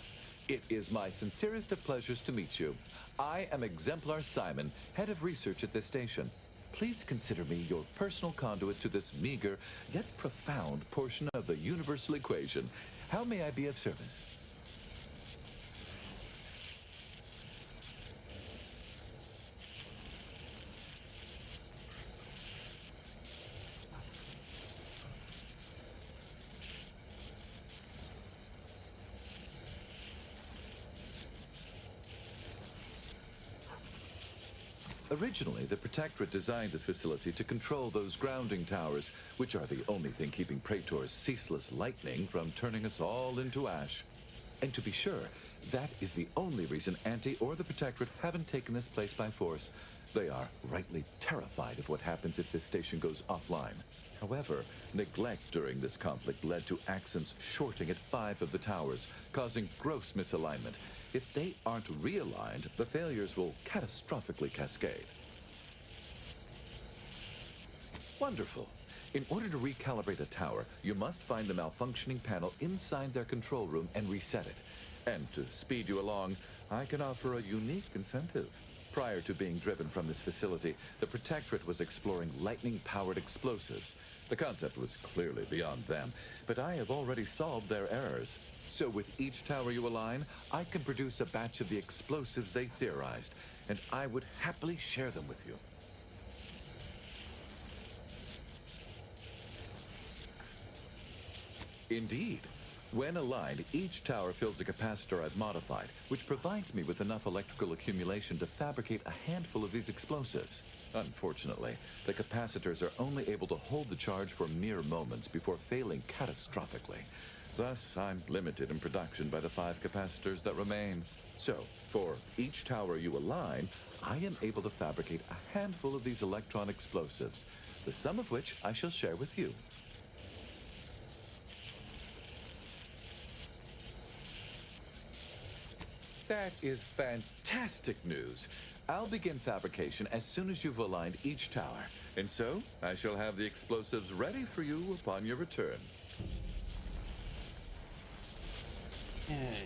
it is my sincerest of pleasures to meet you. I am Exemplar Simon, head of research at this station. Please consider me your personal conduit to this meager yet profound portion of the universal equation. How may I be of service? Originally, the Protectorate designed this facility to control those grounding towers, which are the only thing keeping Praetor's ceaseless lightning from turning us all into ash. And to be sure, that is the only reason Anti or the Protectorate haven't taken this place by force. They are rightly terrified of what happens if this station goes offline. However, neglect during this conflict led to Axon's shorting at 5 of the towers, causing gross misalignment. If they aren't realigned, the failures will catastrophically cascade. Wonderful. In order to recalibrate a tower, you must find the malfunctioning panel inside their control room and reset it. And to speed you along, I can offer a unique incentive. Prior to being driven from this facility, the Protectorate was exploring lightning-powered explosives. The concept was clearly beyond them, but I have already solved their errors. So with each tower you align, I can produce a batch of the explosives they theorized, and I would happily share them with you. Indeed. When aligned, each tower fills a capacitor I've modified, which provides me with enough electrical accumulation to fabricate a handful of these explosives. Unfortunately, the capacitors are only able to hold the charge for mere moments before failing catastrophically. Thus, I'm limited in production by the 5 capacitors that remain. So, for each tower you align, I am able to fabricate a handful of these electron explosives, the sum of which I shall share with you. That is fantastic news. I'll begin fabrication as soon as you've aligned each tower, and so I shall have the explosives ready for you upon your return. Okay.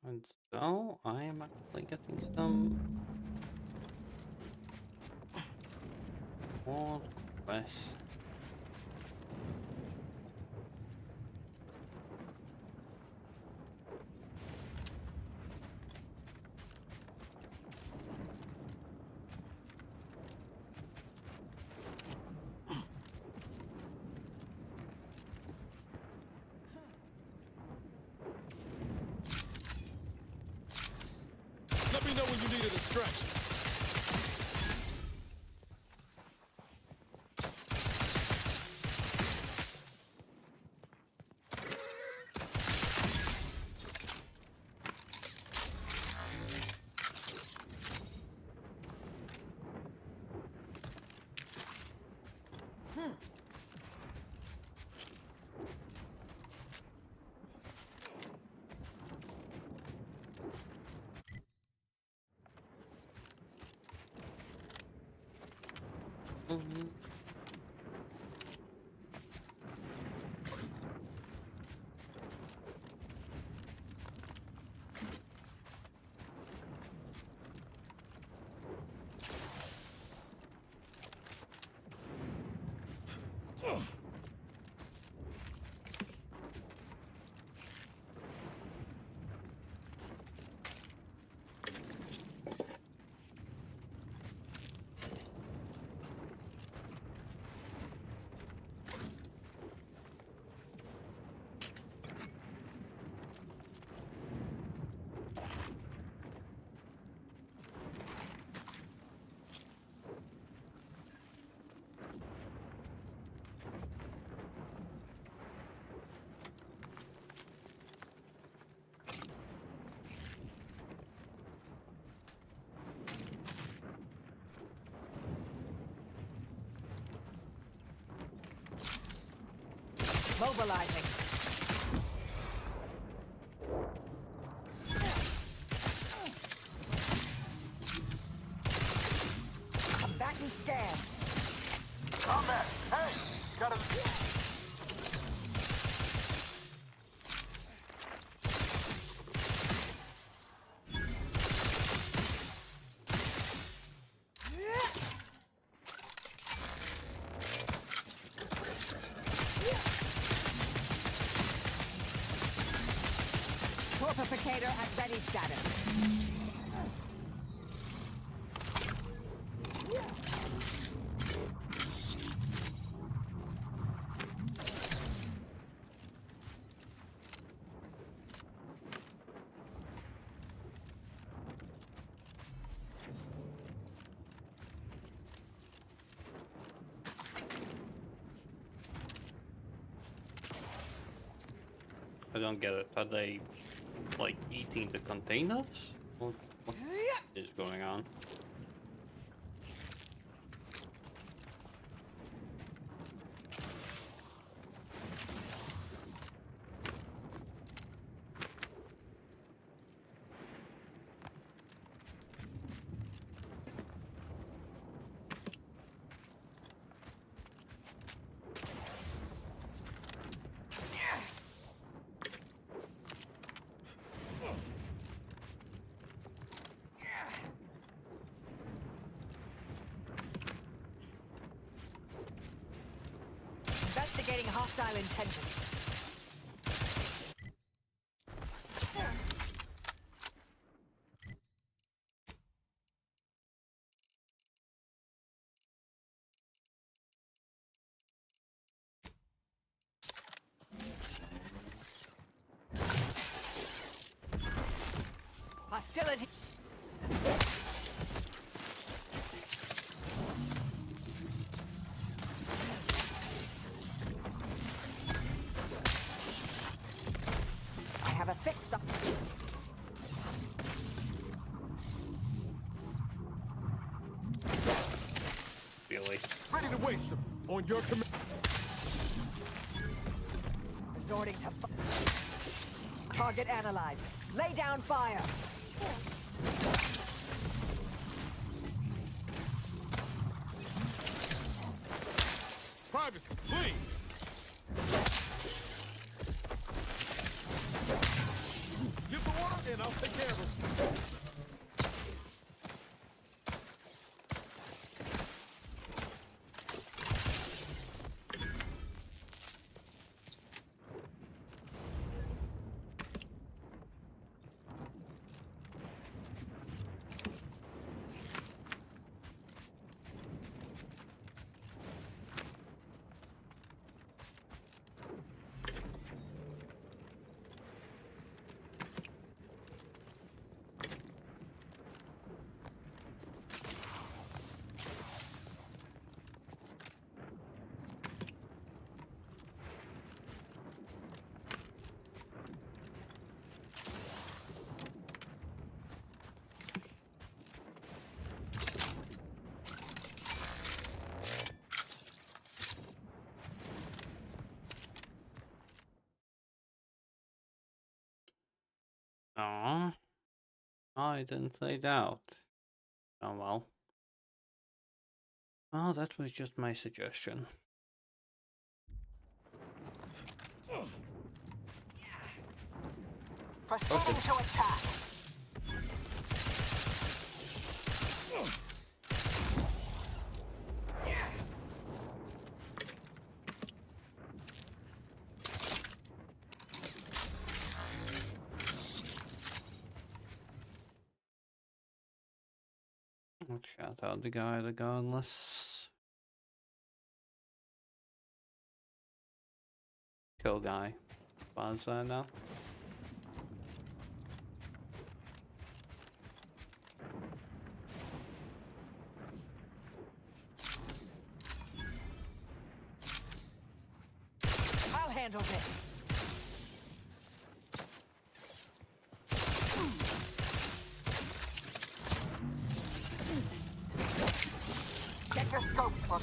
And so I am actually getting some more quests. Let me know when you need a distraction. Mobilizing. Come back and scan. Combat! Hey! Gotta... Torpificator at ready status. don't get it. Are they, like, eating the containers? What is going on? Investigating hostile intentions. Hostility. I have a fix. Really? Ready to waste them. On your command. Resorting to target analyzed. Lay down fire. Privacy, please. Give the order and I'll take care of it. Aww. I didn't say that. Oh well. Well, that was just my suggestion. Proceeding to attack. Let's shout out the guy regardless. Kill guy. Bonds there now. I'll handle this. Get your scopes from.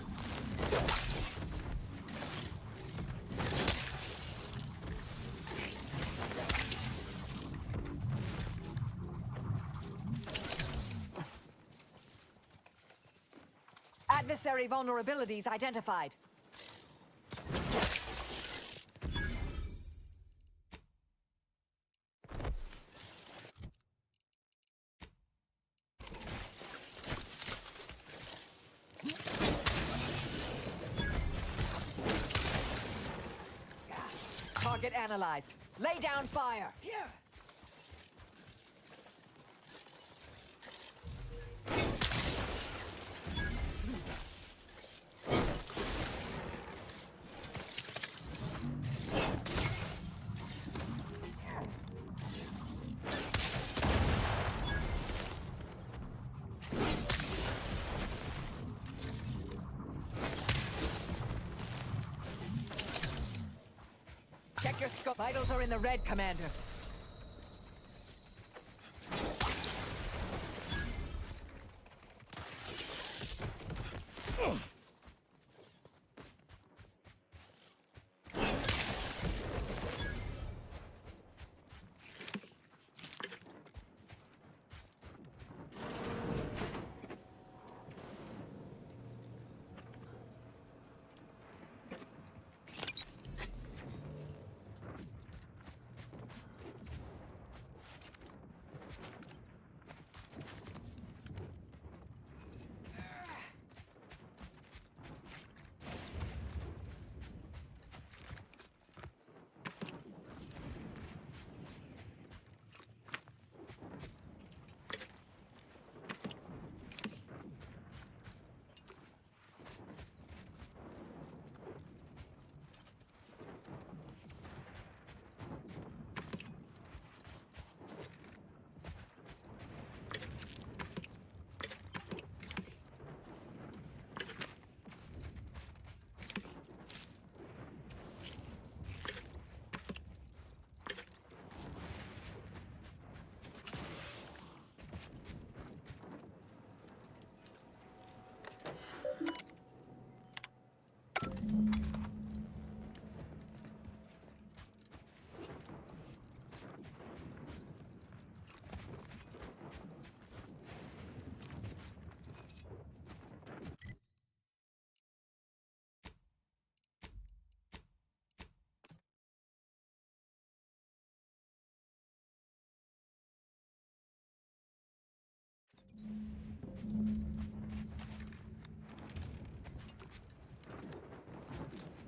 Adversary vulnerabilities identified. Target analyzed. Lay down fire. Here. Check break your skull. Vitals are in the red, Commander.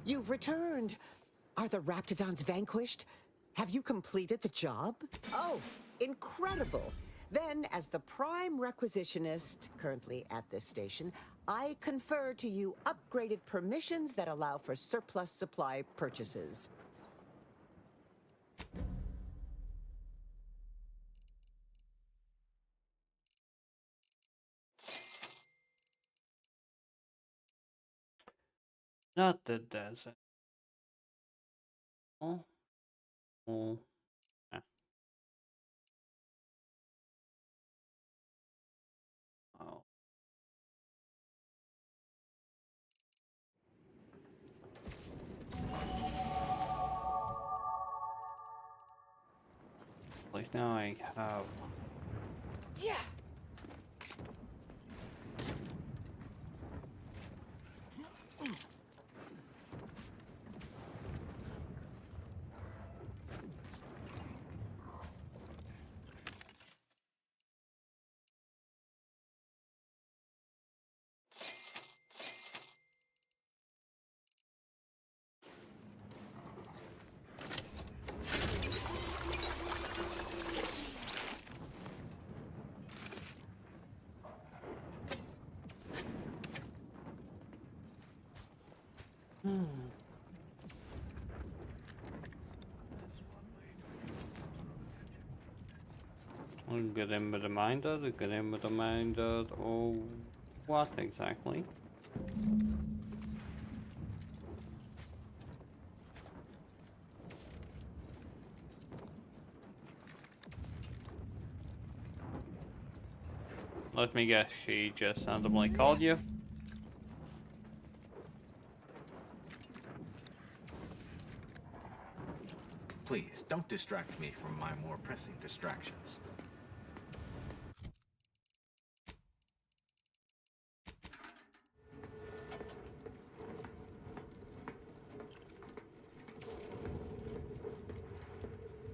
You've returned. Are the Raptidons vanquished? Have you completed the job? Oh, incredible. Then, as the prime requisitionist currently at this station, I confer to you upgraded permissions that allow for surplus supply purchases. Not the desert. Oh. Oh. Ah. Oh. Like now I have. Yeah. Get in with the minder, get in with the minder, or what exactly? Let me guess, she just randomly called you? Please, don't distract me from my more pressing distractions.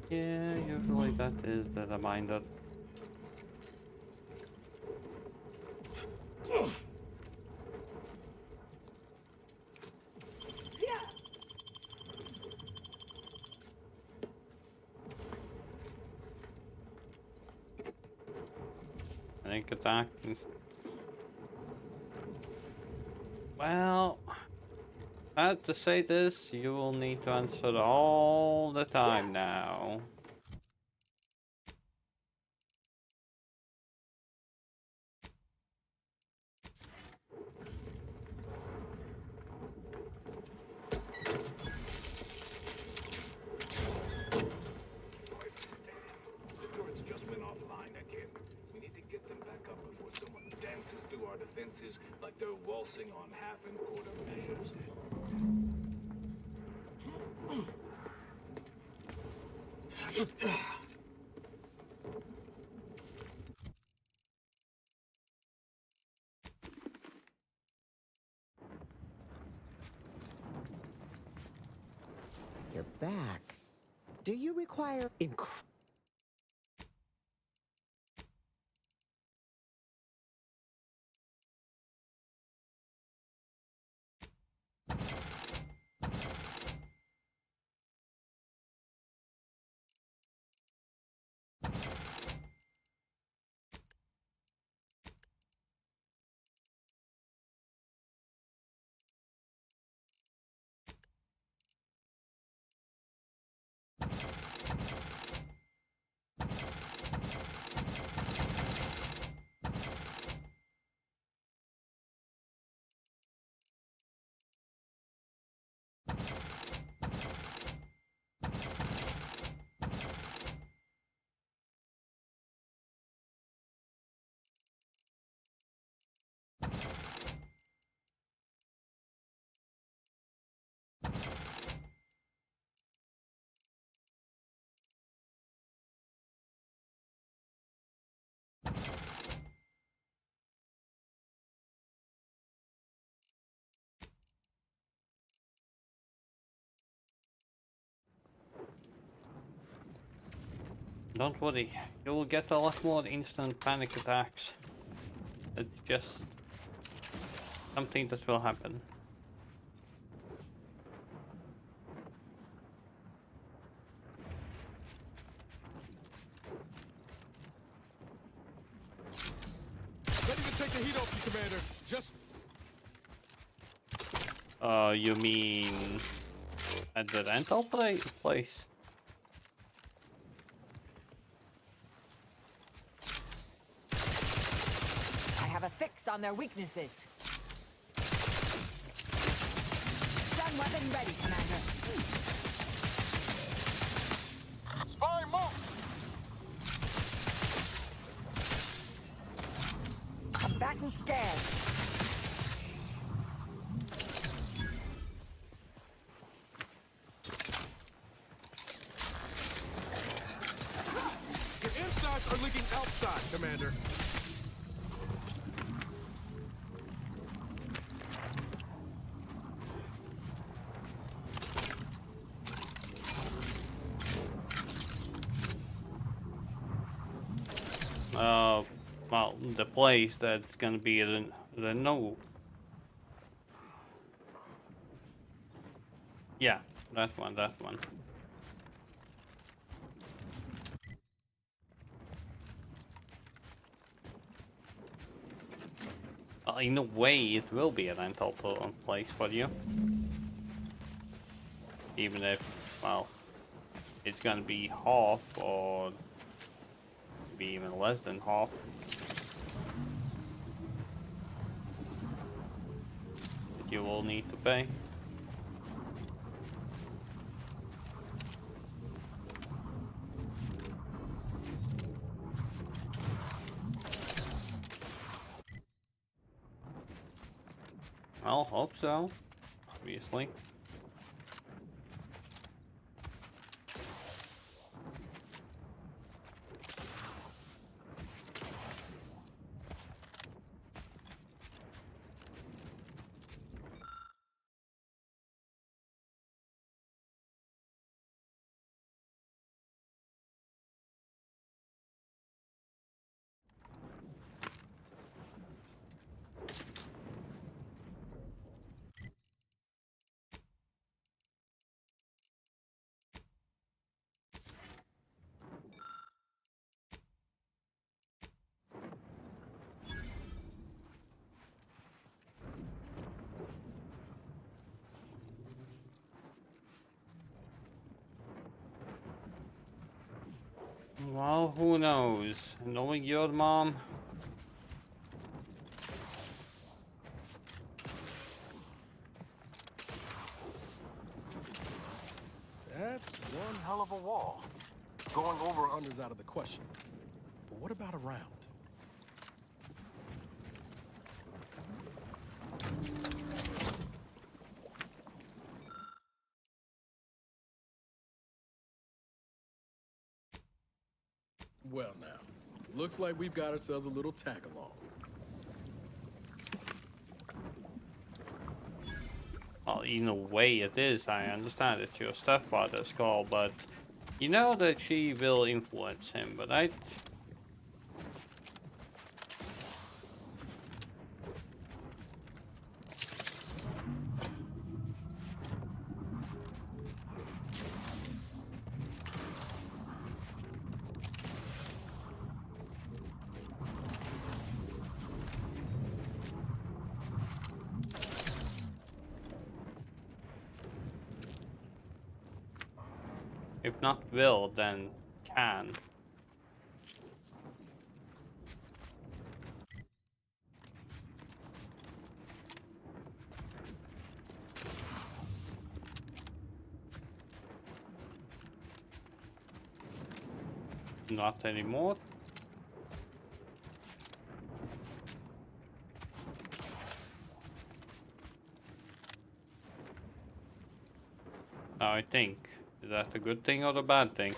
Yeah, usually that is the reminder. Sneak attack. Well, I have to say this, you will need to answer all the time now. our defenses like they're waltzing on half and quarter measures. You're back. Do you require Don't worry, you will get a lot more instant panic attacks. It's just something that will happen. Ready to take the heat off you, Commander. Just... You mean at the rental place? I have a fix on their weaknesses. Stun weapon ready, Commander. Spy, move! Combatant scared. Your insides are leaking outside, Commander. Well, the place that's gonna be the no. Yeah, that one. Well, in a way, it will be a rental place for you. Even if, well, it's gonna be half or maybe even less than half. That you will need to pay. I'll hope so, obviously. Well, who knows? Knowing your mom. That's one hell of a wall. Going over or under's out of the question. But what about around? Well, now, looks like we've got ourselves a little tag-along. Well, in a way it is. I understand it's your stepfather's call, but you know that she will influence him, but I... If not will, then can. Not anymore. Now I think, is that a good thing or the bad thing?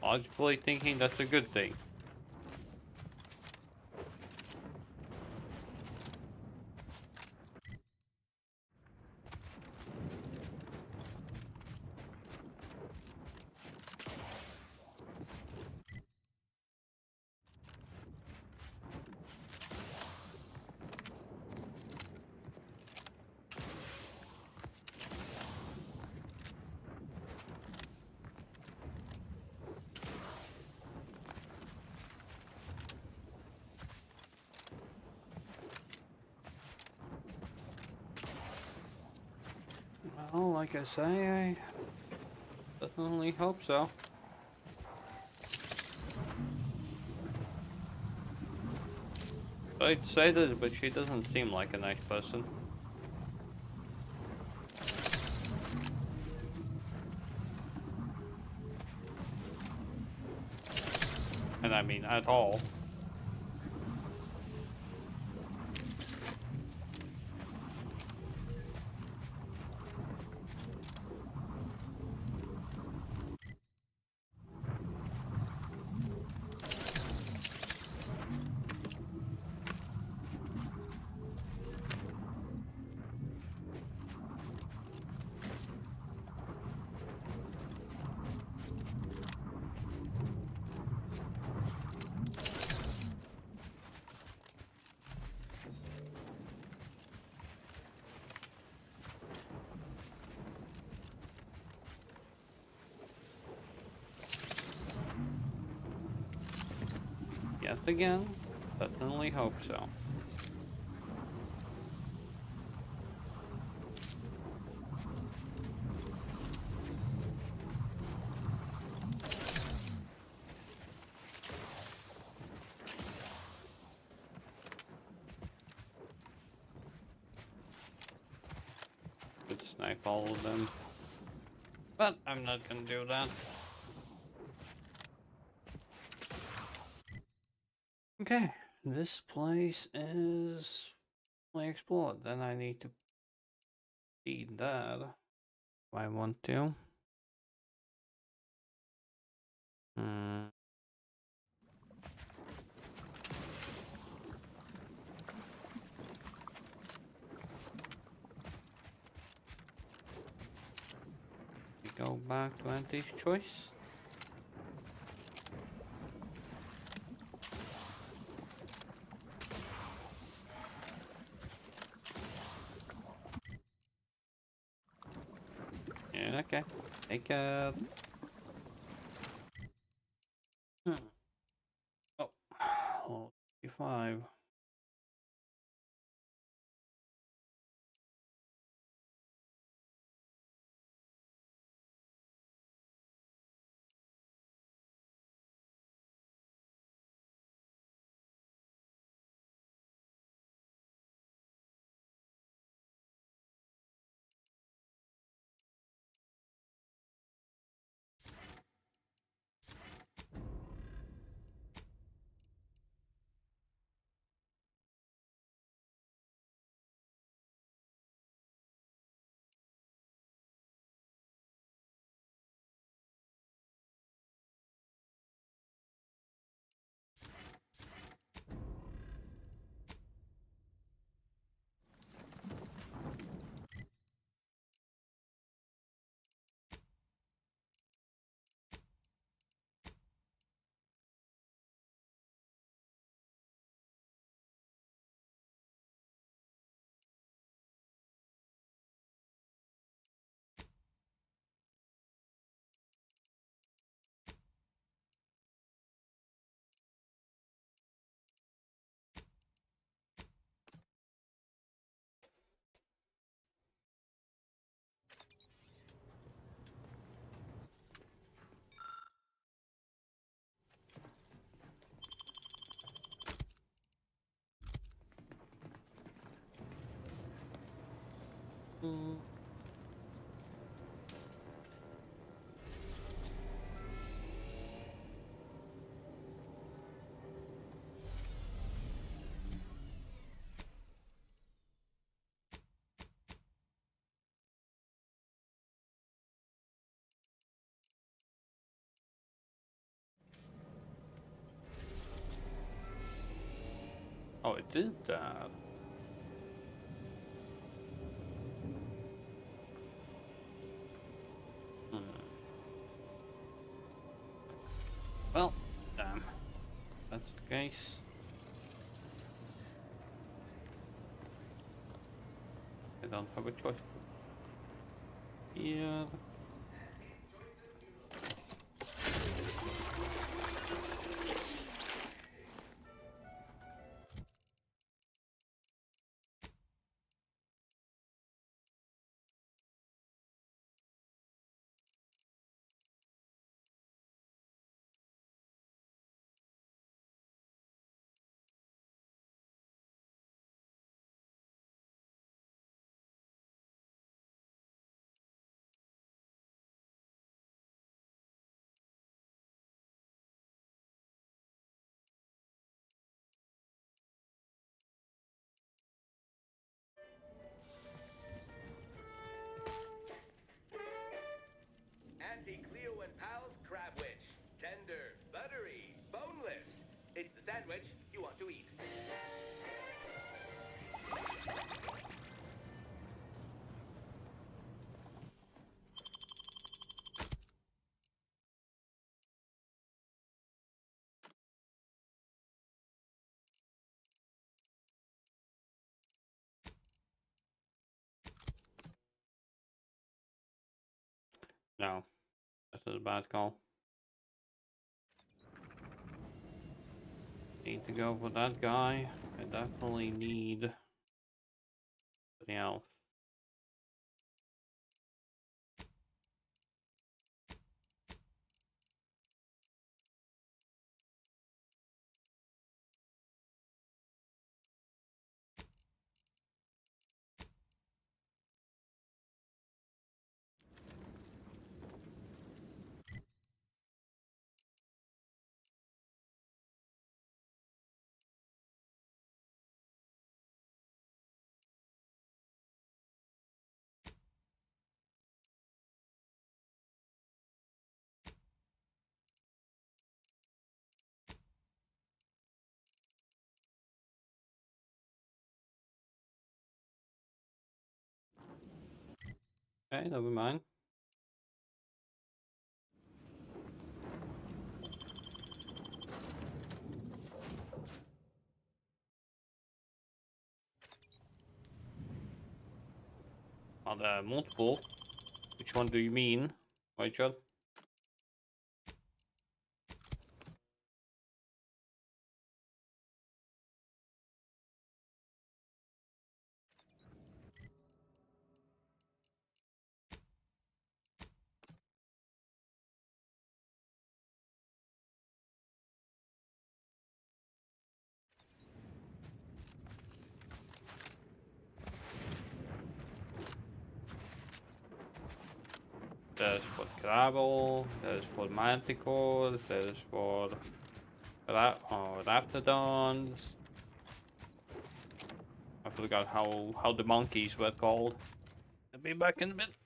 Logically thinking that's a good thing. Well, like I say, I definitely hope so. I'd say this, but she doesn't seem like a nice person. And I mean, at all. Yet again, definitely hope so. Could snipe all of them. But I'm not gonna do that. Okay, this place is fully explored. Then I need to feed that if I want to. Hmm. We go back to Auntie's choice. Yeah, okay. Take care. Oh, level 55. Oh, it did that. Well, damn. That's the case. I don't have a choice. Yeah. Auntie Cleo and Pal's Crabwich. Tender, buttery, boneless. It's the sandwich you want to eat. No. That's a bad call. Need to go for that guy. I definitely need something else. Okay, never mind. Are there multiple? Which one do you mean, Rachel? There's for gravel, there's for manticores, there's for raptidons. I forgot how the monkeys were called. I'll be back in a bit.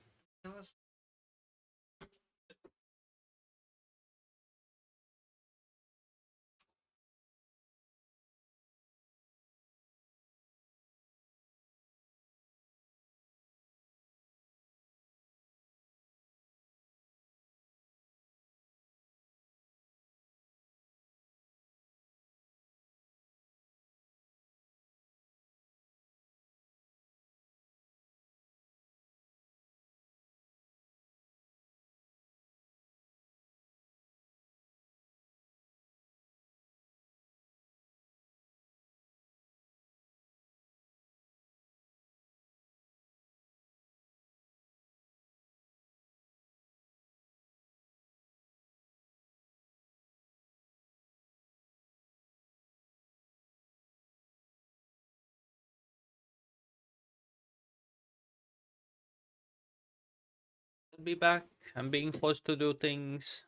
Be back. I'm being forced to do things.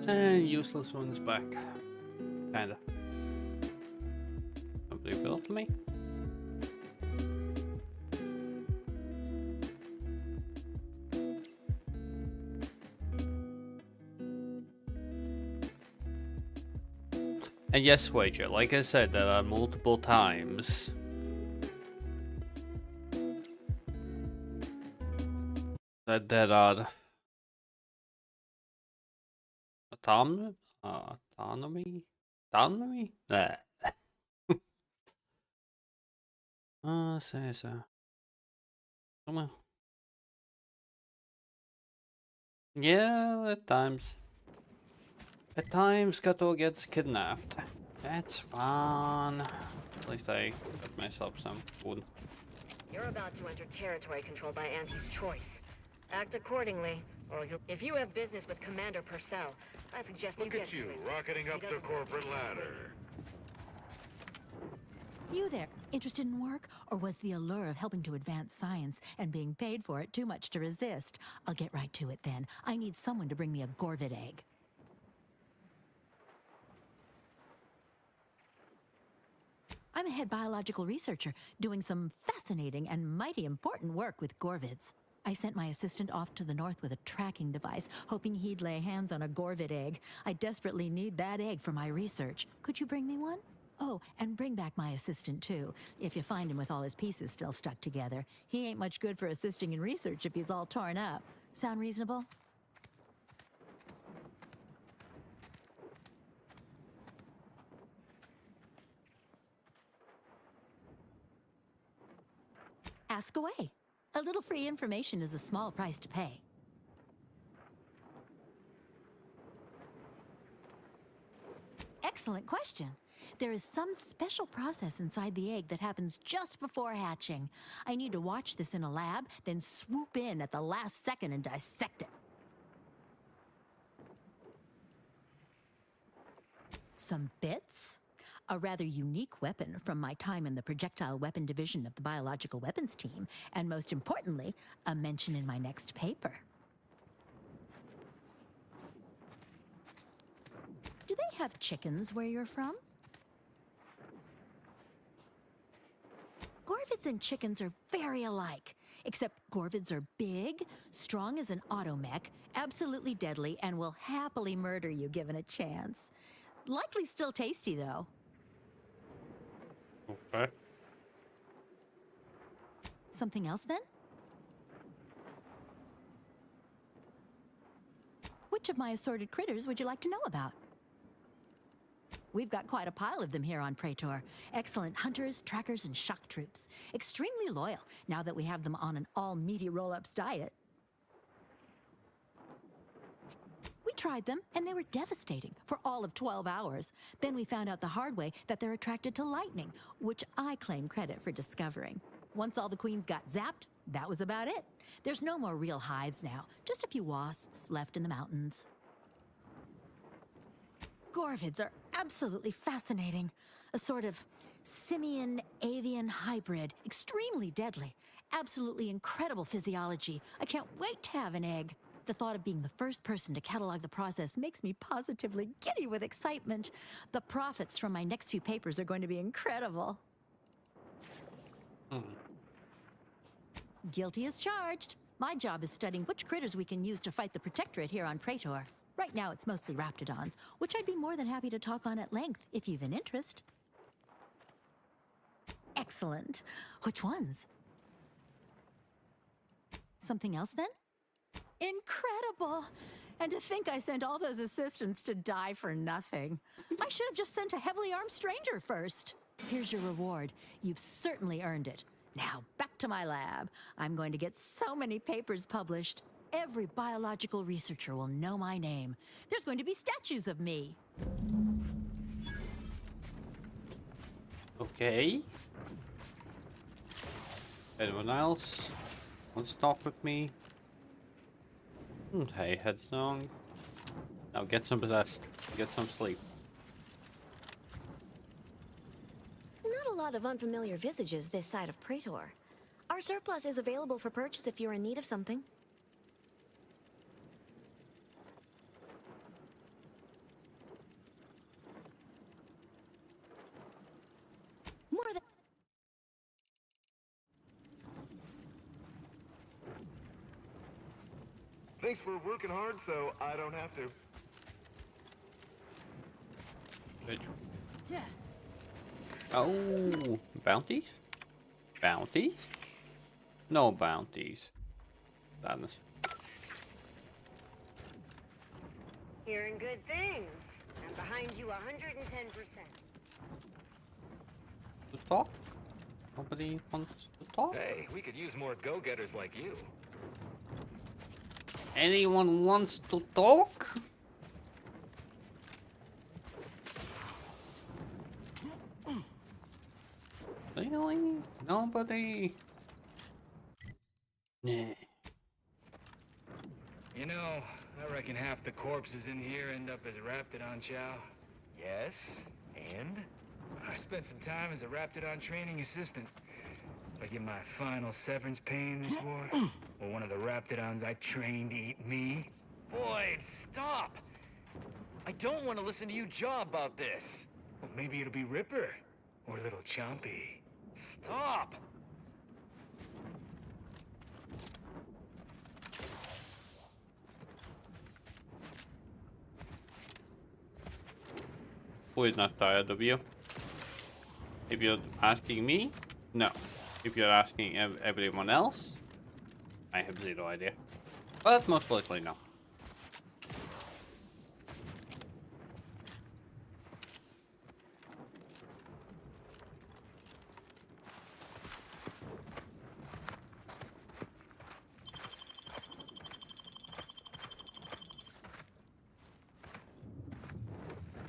And useless one's back. Kinda. Somebody built me? And yes, Wager, like I said, there are multiple times that there are autonomy? Nah. So. Come on. Yeah, at times. At times, Kato gets kidnapped. That's fun. At least I got myself some food. You're about to enter territory controlled by Auntie's choice. Act accordingly, or if you have business with Commander Purcell, I suggest Look at you, rocketing up the corporate ladder. You there, interested in work? Or was the allure of helping to advance science and being paid for it too much to resist? I'll get right to it then. I need someone to bring me a Gorvid egg. I'm a head biological researcher doing some fascinating and mighty important work with Gorvids. I sent my assistant off to the north with a tracking device, hoping he'd lay hands on a Gorvid egg. I desperately need that egg for my research. Could you bring me one? Oh, and bring back my assistant, too, if you find him with all his pieces still stuck together. He ain't much good for assisting in research if he's all torn up. Sound reasonable? Ask away. A little free information is a small price to pay. Excellent question. There is some special process inside the egg that happens just before hatching. I need to watch this in a lab, then swoop in at the last second and dissect it. Some bits? A rather unique weapon from my time in the projectile weapon division of the biological weapons team, and most importantly, a mention in my next paper. Do they have chickens where you're from? Gorvids and chickens are very alike, except Gorvids are big, strong as an automech, absolutely deadly, and will happily murder you given a chance. Likely still tasty, though. Okay. Something else, then? Which of my assorted critters would you like to know about? We've got quite a pile of them here on Praetor. Excellent hunters, trackers, and shock troops. Extremely loyal, now that we have them on an all-meaty roll-ups diet. We tried them, and they were devastating for all of 12 hours. Then we found out the hard way that they're attracted to lightning, which I claim credit for discovering. Once all the queens got zapped, that was about it. There's no more real hives now, just a few wasps left in the mountains. Gorvids are absolutely fascinating. A sort of simian-avian hybrid, extremely deadly. Absolutely incredible physiology. I can't wait to have an egg. The thought of being the first person to catalog the process makes me positively giddy with excitement. The profits from my next few papers are going to be incredible. Guilty as charged. My job is studying which critters we can use to fight the Protectorate here on Praetor. Right now it's mostly raptidons, which I'd be more than happy to talk on at length if you've an interest. Excellent. Which ones? Something else then? Incredible! And to think I sent all those assistants to die for nothing. I should have just sent a heavily armed stranger first. Here's your reward. You've certainly earned it. Now, back to my lab. I'm going to get so many papers published. Every biological researcher will know my name. There's going to be statues of me. Okay. Anyone else wants to talk with me? Hey, Headstone. Now get some rest. Get some sleep. Not a lot of unfamiliar visages this side of Praetor. Our surplus is available for purchase if you're in need of something. Thanks for working hard so I don't have to. Bitch. Yeah. Oh, bounties? Bounties? No bounties. Sadness. Hearing good things. I'm behind you 110%. To talk? Nobody wants to talk? Hey, we could use more go-getters like you. Anyone wants to talk? Really? Nobody? Nah. You know, I reckon half the corpses in here end up as Raptidon chow. Yes, and? I spent some time as a Raptidon training assistant. If I get my final severance pay in this war, will one of the Raptidons I trained eat me? Boyd, stop! I don't want to listen to you jaw about this. Well, maybe it'll be Ripper, or Little Chompy. Stop! Who is not tired of you? If you're asking me, no. If you're asking everyone else, I have zero idea. But most likely no.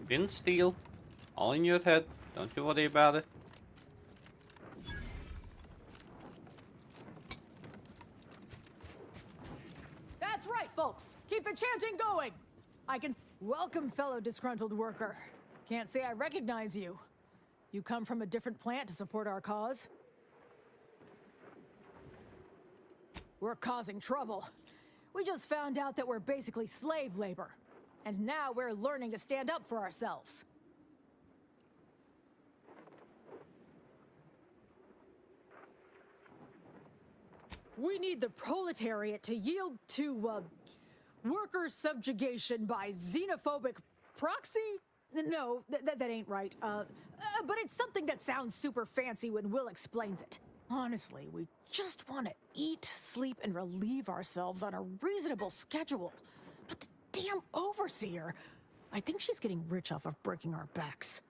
Didn't steal. All in your head. Don't you worry about it. That's right, folks. Keep the chanting going. I can... Welcome, fellow disgruntled worker. Can't say I recognize you. You come from a different plant to support our cause? We're causing trouble. We just found out that we're basically slave labor. And now we're learning to stand up for ourselves. We need the proletariat to yield to, worker subjugation by xenophobic proxy? No, that ain't right. But it's something that sounds super fancy when Will explains it. Honestly, we just want to eat, sleep, and relieve ourselves on a reasonable schedule. But the damn overseer, I think she's getting rich off of breaking our backs.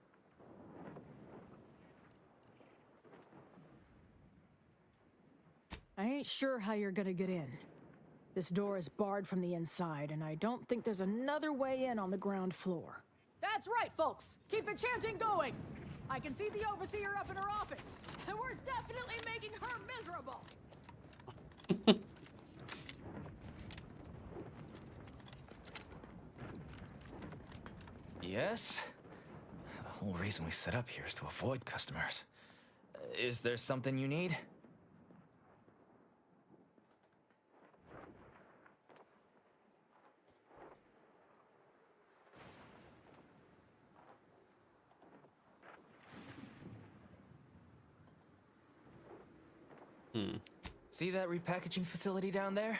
I ain't sure how you're gonna get in. This door is barred from the inside, and I don't think there's another way in on the ground floor. That's right, folks! Keep the chanting going! I can see the overseer up in her office, and we're definitely making her miserable! Yes? The whole reason we set up here is to avoid customers. Is there something you need? See that repackaging facility down there?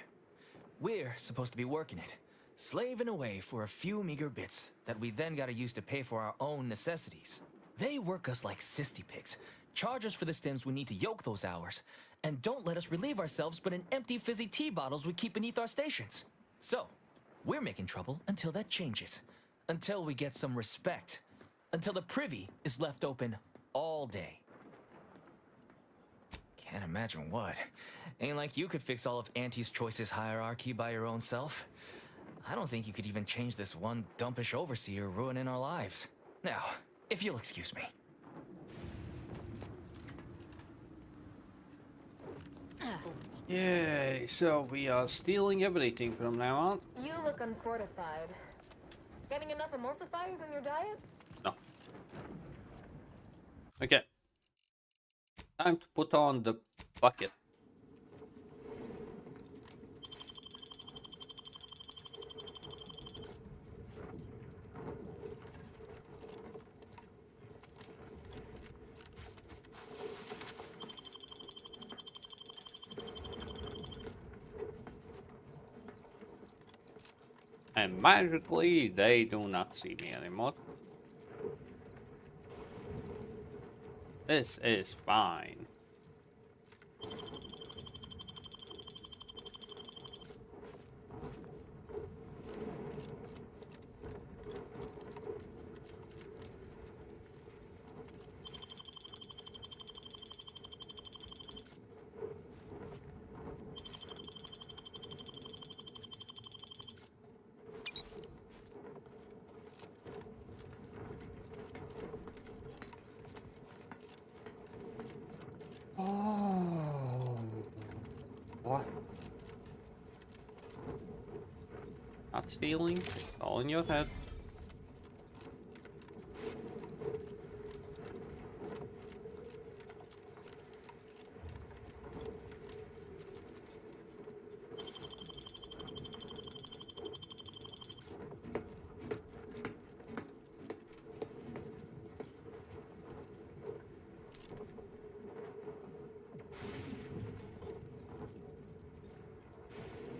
We're supposed to be working it, slaving away for a few meager bits that we then gotta use to pay for our own necessities. They work us like cysty pigs, charge us for the stems we need to yoke those hours, and don't let us relieve ourselves but in empty fizzy tea bottles we keep beneath our stations. So, we're making trouble until that changes. Until we get some respect. Until the privy is left open all day. Can't imagine what. Ain't like you could fix all of Auntie's Choice's hierarchy by your own self. I don't think you could even change this one dumpish overseer ruining our lives. Now, if you'll excuse me. Yay, so we are stealing everything from now on. You look unfortified. Getting enough emulsifiers in your diet? No. Okay. Time to put on the bucket. And magically, they do not see me anymore. This is fine. Oh, what? Not stealing, it's all in your head.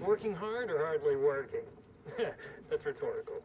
Working hard or hardly working? That's rhetorical.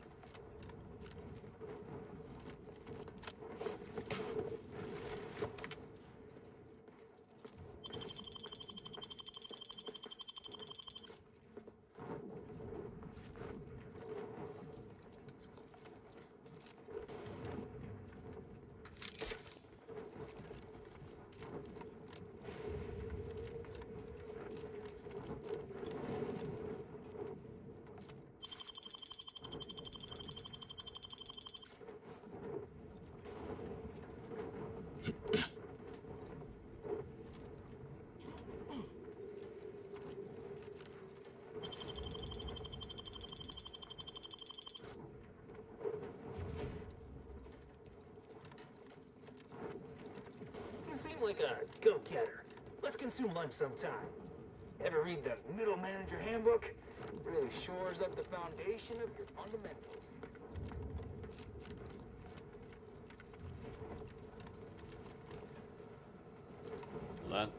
You seem like a go-getter. Let's consume lunch sometime. Ever read the Middle Manager Handbook? Really shores up the foundation of your fundamentals. Let's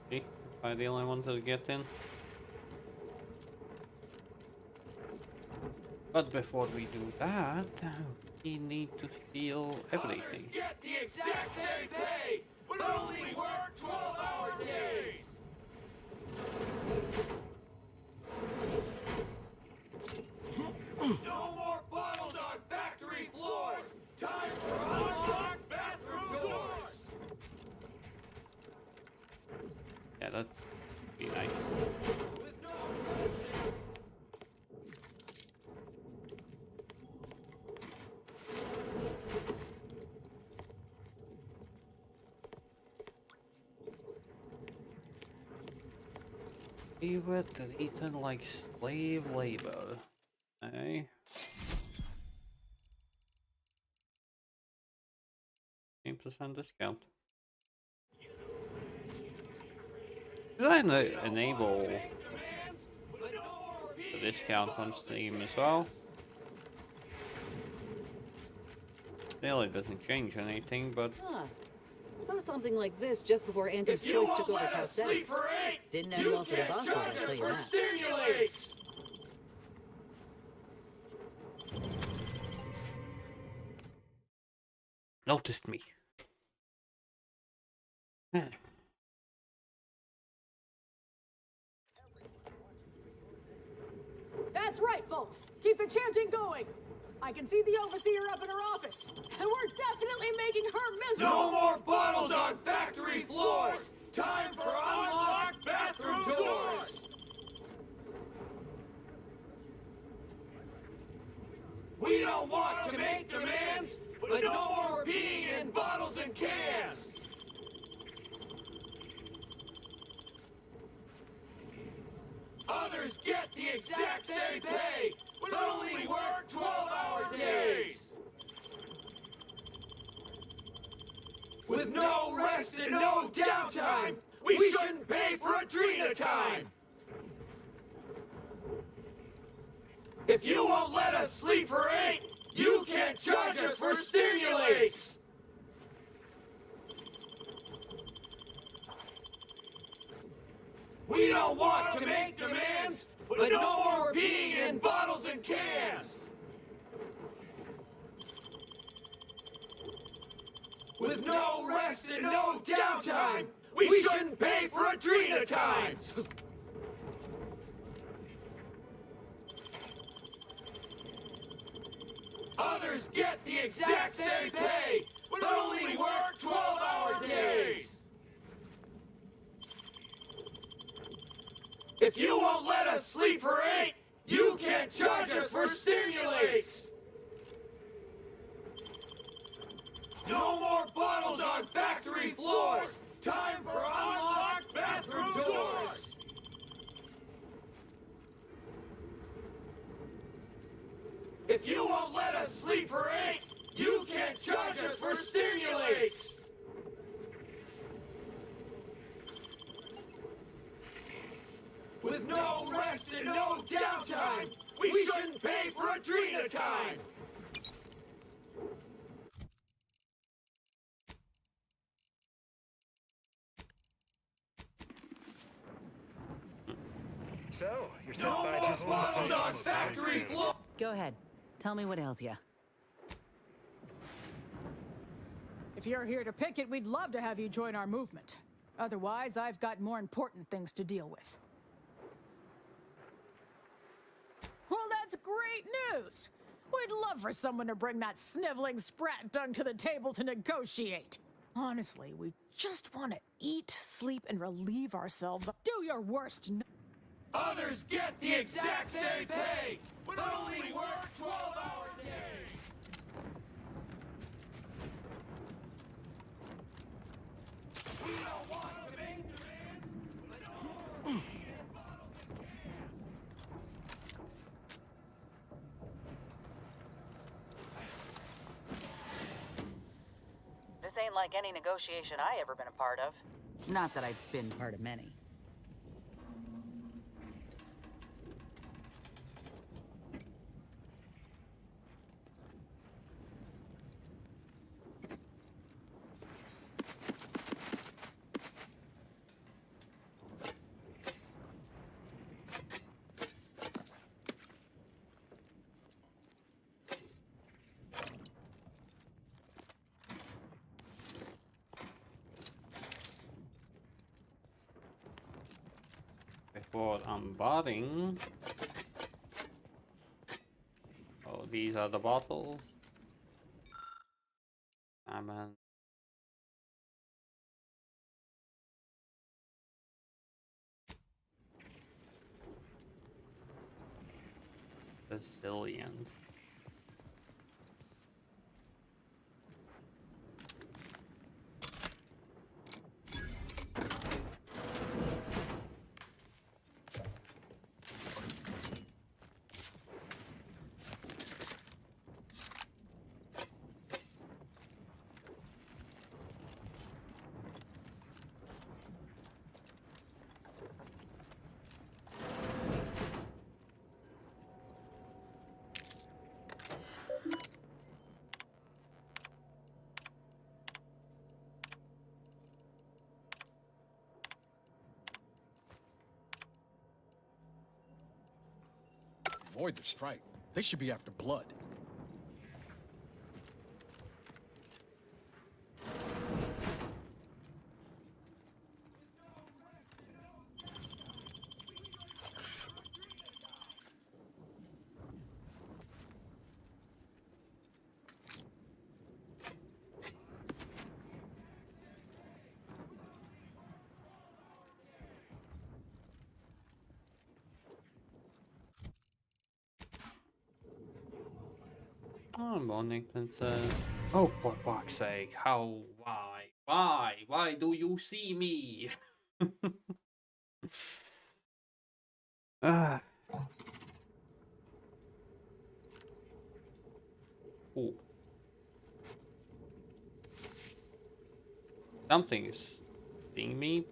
see if I really wanted to get in. But before we do that, we need to steal everything. Get the exact same pay, but only work 12-hour days. No more bottles on factory floors. Time for unlocked bathroom doors. Yeah, that'd be nice. We were treated like slave labor. Okay. 10% discount. Should I enable the discount on Steam as well? Still, it doesn't change anything, but Saw something like this just before Auntie's Choice took over Tau City. Didn't end well for the bosses, I'll tell you that. Stimulates. noticed me. That's right, folks. Keep the chanting going. I can see the overseer up in her office, and we're definitely making her miserable. No more bottles on factory floors. Time for unlocked bathroom doors. We don't want to make demands, but no more peeing in bottles and cans. Others get the exact same pay, but only work 12-hour days. With no rest and no downtime, we shouldn't pay for Adrena time. If you won't let us sleep for 8, you can't charge us for stimulates. We don't want to make demands, But no more peeing in bottles and cans! With no rest and no downtime, we shouldn't pay for Adrena time! Others get the exact same pay, but only work 12-hour days! If you won't let us sleep for 8, you can't charge us for stimulates! No more bottles on factory floors! Time for unlocked bathroom doors! If you won't let us sleep for 8, you can't charge us for stimulates! With no rest and no downtime, we shouldn't pay for Adrena time! So, you're sent No by more just bottles on factory floor! Go ahead. Tell me what ails you. If you're here to picket, we'd love to have you join our movement. Otherwise, I've got more important things to deal with. Well, that's great news! We'd love for someone to bring that sniveling sprat dung to the table to negotiate. Honestly, we just want to eat, sleep, and relieve ourselves. Do your worst. Others get the exact same pay, but only work 12-hour days! We don't want to make demands, but no more peeing in bottles and cans! This ain't like any negotiation I ever been a part of. Not that I've been part of many. Before unbottling. Oh, these are the bottles. Salmon. Bazillions. Avoid the strike. They should be after blood. Oh, morning, princess. Oh, for fuck's sake! How? Why? Why? Why do you see me? Ah. Ooh. Something is seeing me.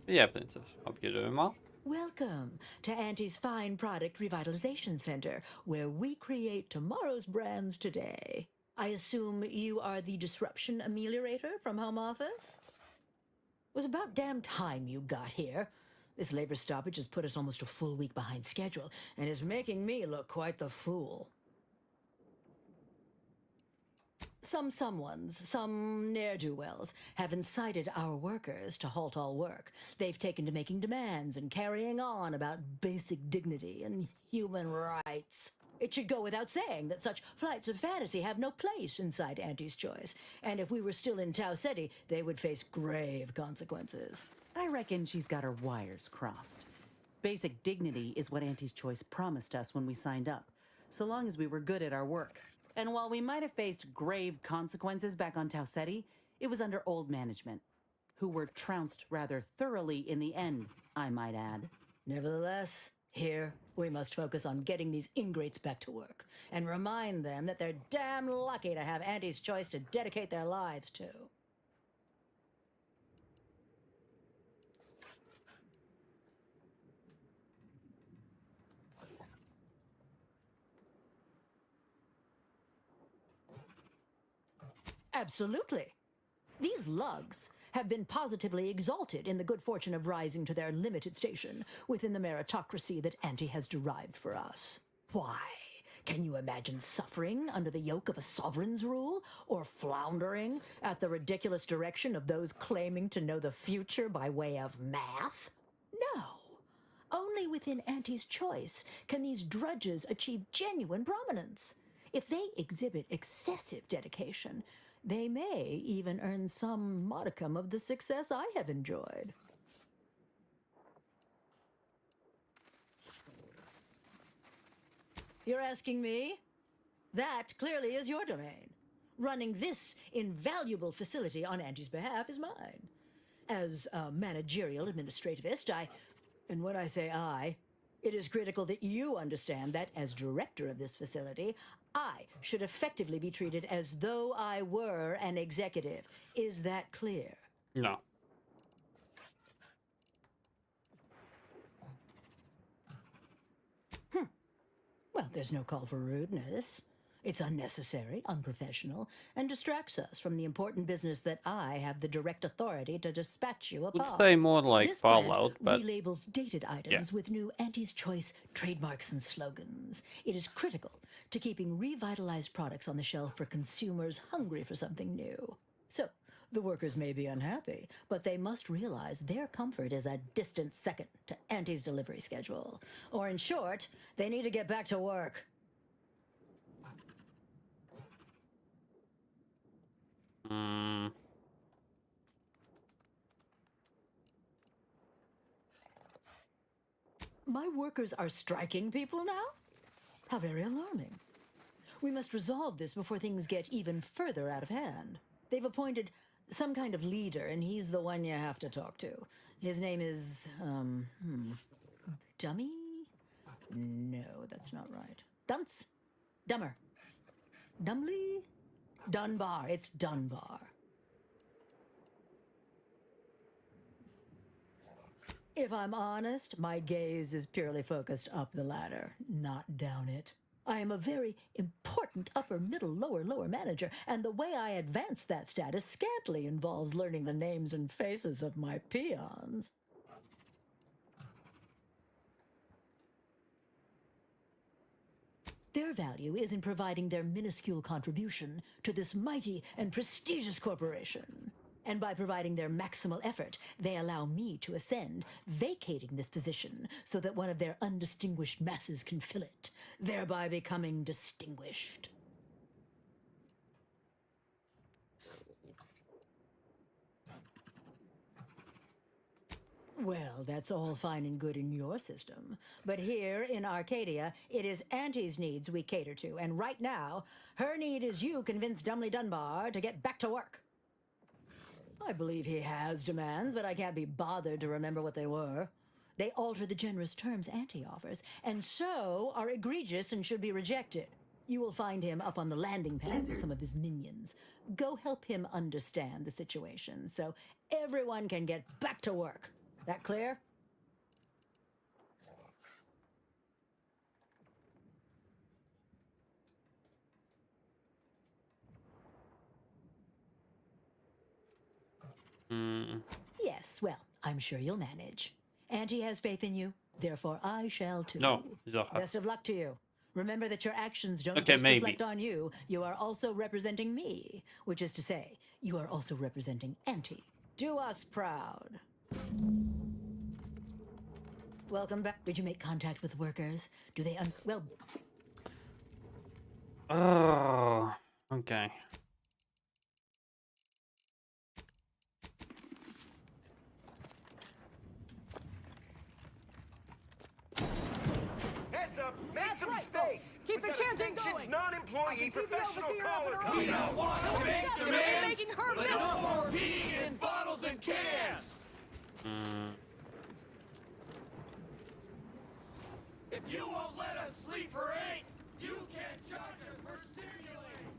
Yeah, princess. Hope you're doing well. Welcome to Auntie's Fine Product Revitalization Center, where we create tomorrow's brands today. I assume you are the disruption ameliorator from home office? It was about damn time you got here. This labor stoppage has put us almost a full week behind schedule and is making me look quite the fool. Some ne'er-do-wells, have incited our workers to halt all work. They've taken to making demands and carrying on about basic dignity and human rights. It should go without saying that such flights of fantasy have no place inside Auntie's Choice. And if we were still in Tau Ceti, they would face grave consequences. I reckon she's got her wires crossed. Basic dignity is what Auntie's Choice promised us when we signed up, so long as we were good at our work. And while we might have faced grave consequences back on Tau Ceti, it was under old management, who were trounced rather thoroughly in the end, I might add. Nevertheless, here we must focus on getting these ingrates back to work and remind them that they're damn lucky to have Auntie's Choice to dedicate their lives to. Absolutely. These lugs have been positively exalted in the good fortune of rising to their limited station within the meritocracy that Auntie has derived for us. Why? Can you imagine suffering under the yoke of a sovereign's rule, or floundering at the ridiculous direction of those claiming to know the future by way of math? No. Only within Auntie's Choice can these drudges achieve genuine prominence. If they exhibit excessive dedication, they may even earn some modicum of the success I have enjoyed. You're asking me? That clearly is your domain. Running this invaluable facility on Angie's behalf is mine. As a managerial administrativist, and when I say I, it is critical that you understand that as director of this facility, I should effectively be treated as though I were an executive. Is that clear? No. Well, there's no call for rudeness. It's unnecessary, unprofessional, and distracts us from the important business that I have the direct authority to dispatch you upon. Would say more like This Fallout, plant but relabels dated items with new Auntie's Choice trademarks and slogans. It is critical to keeping revitalized products on the shelf for consumers hungry for something new. So, the workers may be unhappy, but they must realize their comfort is a distant second to Auntie's delivery schedule. Or in short, they need to get back to work. My workers are striking people now? How very alarming. We must resolve this before things get even further out of hand. They've appointed some kind of leader, and he's the one you have to talk to. His name is, Dummy? No, that's not right. Dunce? Dummer. Dumbly? Dunbar. It's Dunbar. If I'm honest, my gaze is purely focused up the ladder, not down it. I am a very important upper, middle, lower manager, and the way I advance that status scantily involves learning the names and faces of my peons. Their value is in providing their minuscule contribution to this mighty and prestigious corporation. And by providing their maximal effort, they allow me to ascend, vacating this position so that one of their undistinguished masses can fill it, thereby becoming distinguished. Well, that's all fine and good in your system. But here in Arcadia, it is Auntie's needs we cater to, and right now, her need is you convince Dumley Dunbar to get back to work. I believe he has demands, but I can't be bothered to remember what they were. They alter the generous terms Auntie offers, and so are egregious and should be rejected. You will find him up on the landing pad with some of his minions. Go help him understand the situation so everyone can get back to work. That clear? Yes, well, I'm sure you'll manage. Auntie has faith in you, therefore I shall too. No, Zaha. Best of luck to you. Remember that your actions don't Okay, just maybe. reflect on you, you are also representing me, which is to say, you are also representing Auntie. Do us proud. Welcome back. Did you make contact with workers? Do they well... Oh, okay. Heads up! Make some space! Keep the chanting going! Non-employee professional caller We coming don't up! want to make Yes, demands, making her but no more peeing in bottles and cans! If you won't let us sleep or eat, you can't charge us for stimulating!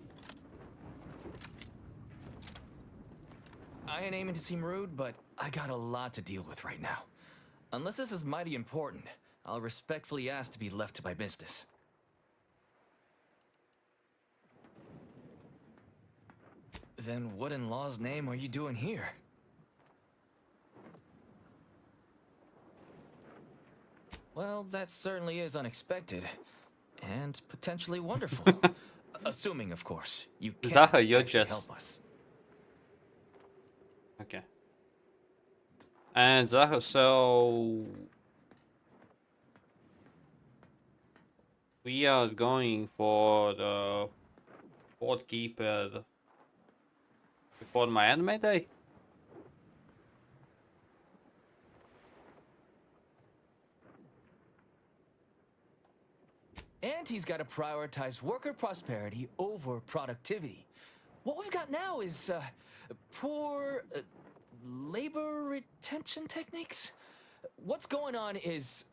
I ain't aiming to seem rude, but I got a lot to deal with right now. Unless this is mighty important, I'll respectfully ask to be left to my business. Then what in law's name are you doing here? Well, that certainly is unexpected. And potentially wonderful. Assuming, of course, you can Zaha, you're actually just... help us. Okay. And Zaha, so... we are going for the Port Keeper before my anime day? And he's got to prioritize worker prosperity over productivity. What we've got now is poor labor retention techniques. What's going on is,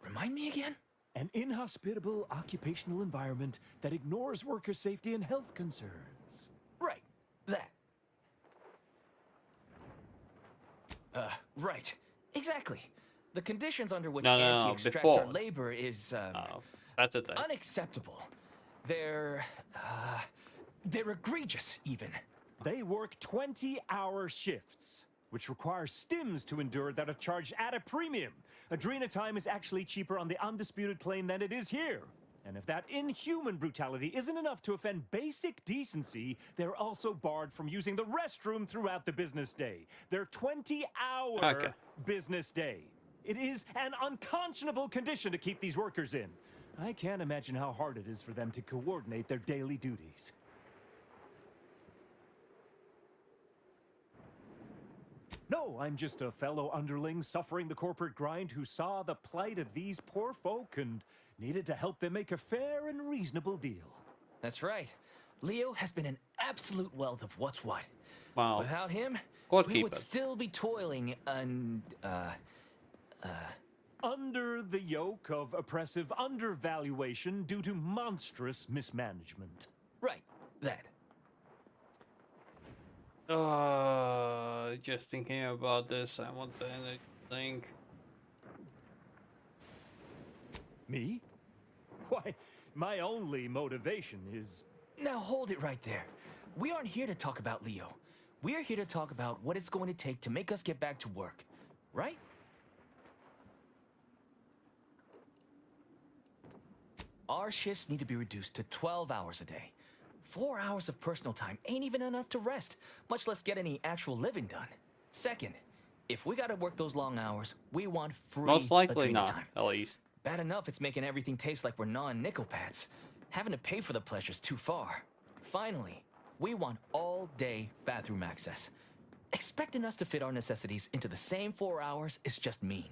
remind me again? An inhospitable occupational environment that ignores worker safety and health concerns. Right, that. Right, exactly. The conditions under which Anti extracts our labor is that's a thing. Unacceptable. They're egregious, even. They work 20-hour shifts, which require stims to endure that are charged at a premium. Adrena time is actually cheaper on the undisputed claim than it is here. And if that inhuman brutality isn't enough to offend basic decency, they're also barred from using the restroom throughout the business day. Their 20-hour business day. It is an unconscionable condition to keep these workers in. I can't imagine how hard it is for them to coordinate their daily duties. No, I'm just a fellow underling suffering the corporate grind who saw the plight of these poor folk and needed to help them make a fair and reasonable deal. That's right. Leo has been an absolute wealth of what's what. Wow. Without him, we would still be toiling under the yoke of oppressive undervaluation due to monstrous mismanagement. Right, that. Just thinking about this, I want to think. Me? Why, my only motivation is... Now hold it right there. We aren't here to talk about Leo. We're here to talk about what it's going to take to make us get back to work, right? Our shifts need to be reduced to 12 hours a day. 4 hours of personal time ain't even enough to rest, much less get any actual living done. Second, if we gotta work those long hours, we want free Most likely Adrena not, time. at least. Bad enough it's making everything taste like we're gnawing nickel pads. Having to pay for the pleasure's too far. Finally, we want all-day bathroom access. Expecting us to fit our necessities into the same 4 hours is just mean.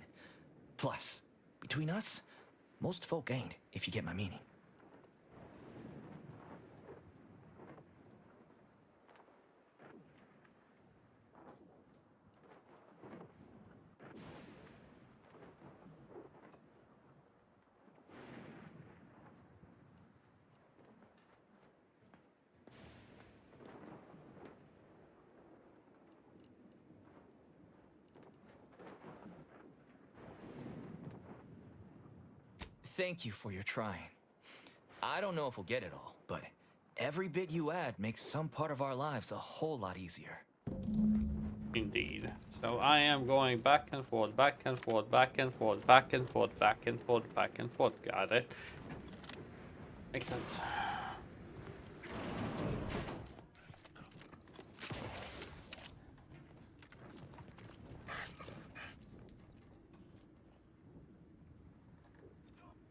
Plus, between us, most folk ain't, if you get my meaning. Thank you for your trying. I don't know if we'll get it all, but every bit you add makes some part of our lives a whole lot easier. Indeed. So I am going back and forth, back and forth, back and forth, back and forth, back and forth, back and forth. Got it. Makes sense.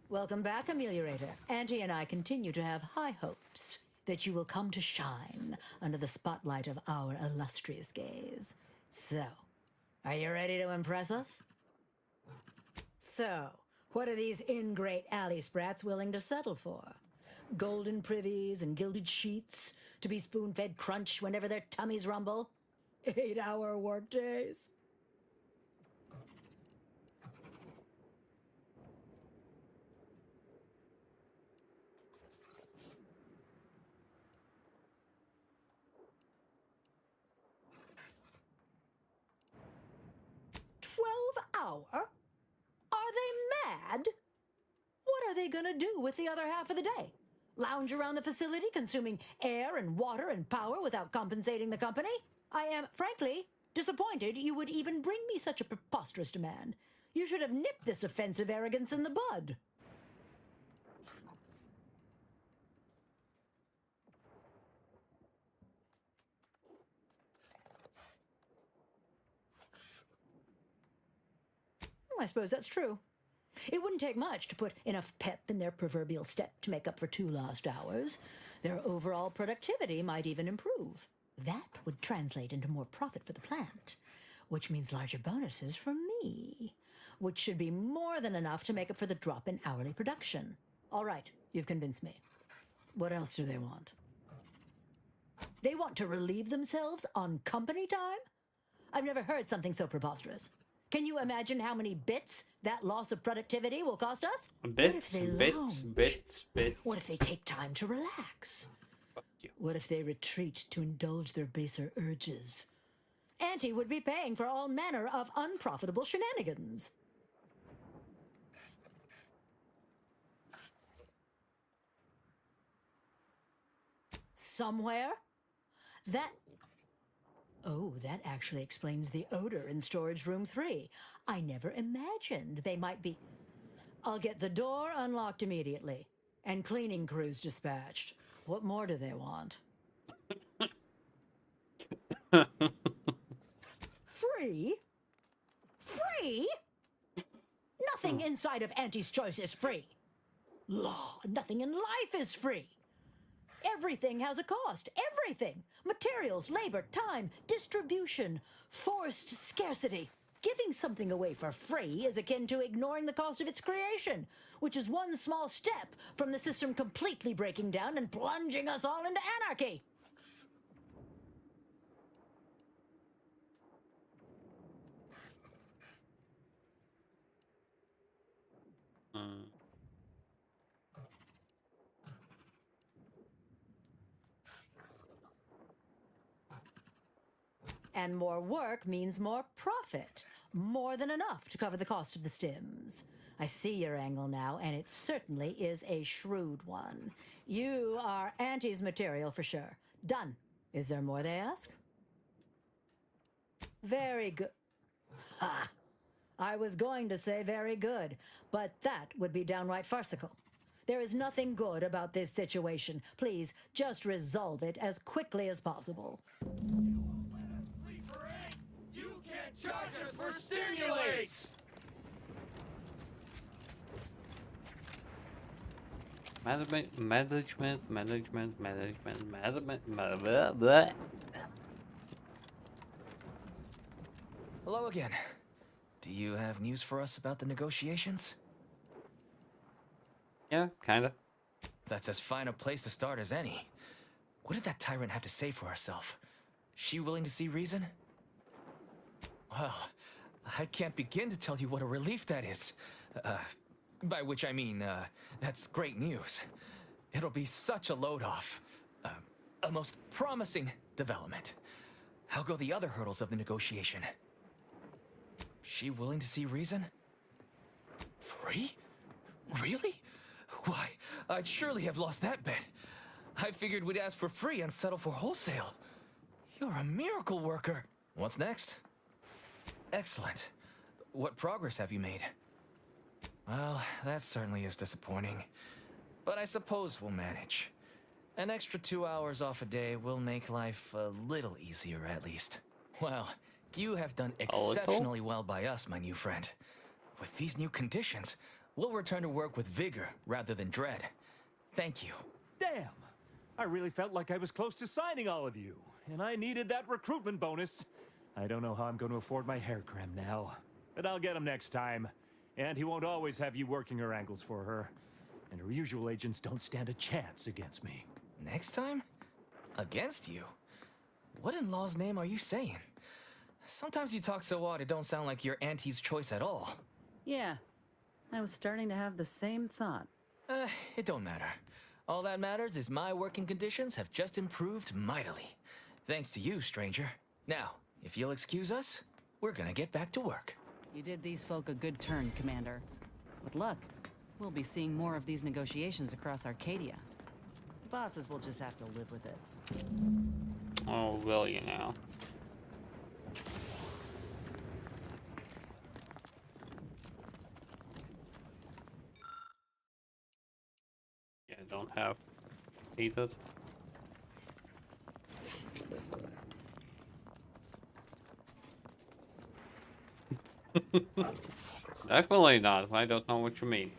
Welcome back, Ameliorator. Auntie and I continue to have high hopes that you will come to shine under the spotlight of our illustrious gaze. So, are you ready to impress us? So, what are these ingrate alley sprats willing to settle for? Golden privies and gilded sheets to be spoon-fed crunch whenever their tummies rumble? 8-hour workdays? 12-hour? Are they mad? What are they gonna do with the other half of the day? Lounge around the facility consuming air and water and power without compensating the company? I am, frankly, disappointed you would even bring me such a preposterous demand. You should have nipped this offensive arrogance in the bud. I suppose that's true. It wouldn't take much to put enough pep in their proverbial step to make up for 2 lost hours. Their overall productivity might even improve. That would translate into more profit for the plant, which means larger bonuses for me, which should be more than enough to make up for the drop in hourly production. All right, you've convinced me. What else do they want? They want to relieve themselves on company time? I've never heard something so preposterous. Can you imagine how many bits that loss of productivity will cost us? Bits. What if they take time to relax? What if they retreat to indulge their baser urges? Auntie would be paying for all manner of unprofitable shenanigans. Somewhere? Oh, that actually explains the odor in storage room 3. I never imagined they might be... I'll get the door unlocked immediately, and cleaning crews dispatched. What more do they want? Free? Free? Nothing inside of Auntie's Choice is free. Law, nothing in life is free. Everything has a cost. Everything. Materials, labor, time, distribution, forced scarcity. Giving something away for free is akin to ignoring the cost of its creation, which is one small step from the system completely breaking down and plunging us all into anarchy. And more work means more profit. More than enough to cover the cost of the stims. I see your angle now, and it certainly is a shrewd one. You are Auntie's material for sure. Done. Is there more they ask? Very good. Ha! I was going to say very good, but that would be downright farcical. There is nothing good about this situation. Please, just resolve it as quickly as possible. You can't charge us for stimulates! Management. Hello again. Do you have news for us about the negotiations? Yeah, kinda. That's as fine a place to start as any. What did that tyrant have to say for herself? She willing to see reason? Well, I can't begin to tell you what a relief that is. By which I mean, that's great news. It'll be such a load off. A most promising development. How go the other hurdles of the negotiation? She willing to see reason? Free? Really? Why, I'd surely have lost that bet. I figured we'd ask for free and settle for wholesale. You're a miracle worker. What's next? Excellent. What progress have you made? Well, that certainly is disappointing. But I suppose we'll manage. An extra 2 hours off a day will make life a little easier, at least. Well, you have done exceptionally well by us, my new friend. With these new conditions, we'll return to work with vigor rather than dread. Thank you. Damn! I really felt like I was close to signing all of you, and I needed that recruitment bonus. I don't know how I'm going to afford my hair cream now, but I'll get him next time. And he won't always have you working her ankles for her. And her usual agents don't stand a chance against me. Next time? Against you? What in law's name are you saying? Sometimes you talk so odd it don't sound like you're Auntie's choice at all. Yeah, I was starting to have the same thought. It don't matter. All that matters is my working conditions have just improved mightily. Thanks to you, stranger. Now, if you'll excuse us, we're gonna get back to work. You did these folk a good turn, Commander. With luck, we'll be seeing more of these negotiations across Arcadia. The bosses will just have to live with it. Oh, will you now? Yeah, don't have heated. Definitely not. I don't know what you mean.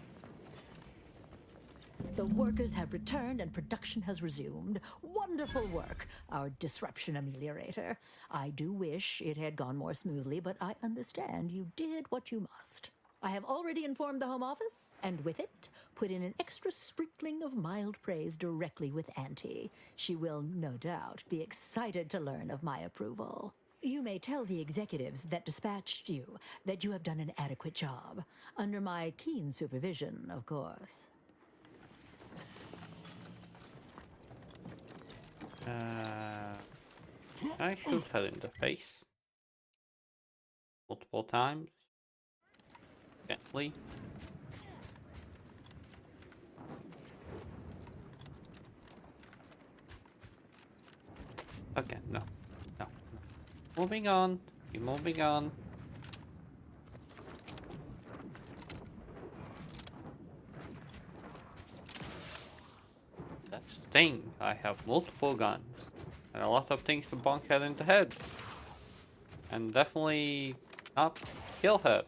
The workers have returned and production has resumed. Wonderful work, our disruption ameliorator. I do wish it had gone more smoothly, but I understand you did what you must. I have already informed the Home Office, and with it, put in an extra sprinkling of mild praise directly with Auntie. She will, no doubt, be excited to learn of my approval. You may tell the executives that dispatched you that you have done an adequate job. Under my keen supervision, of course. I shoot her in the face. Multiple times. Gently. Okay, no. No. Moving on. Keep moving on. That's the thing. I have multiple guns. And a lot of things to bonk her in the head. And definitely not kill her.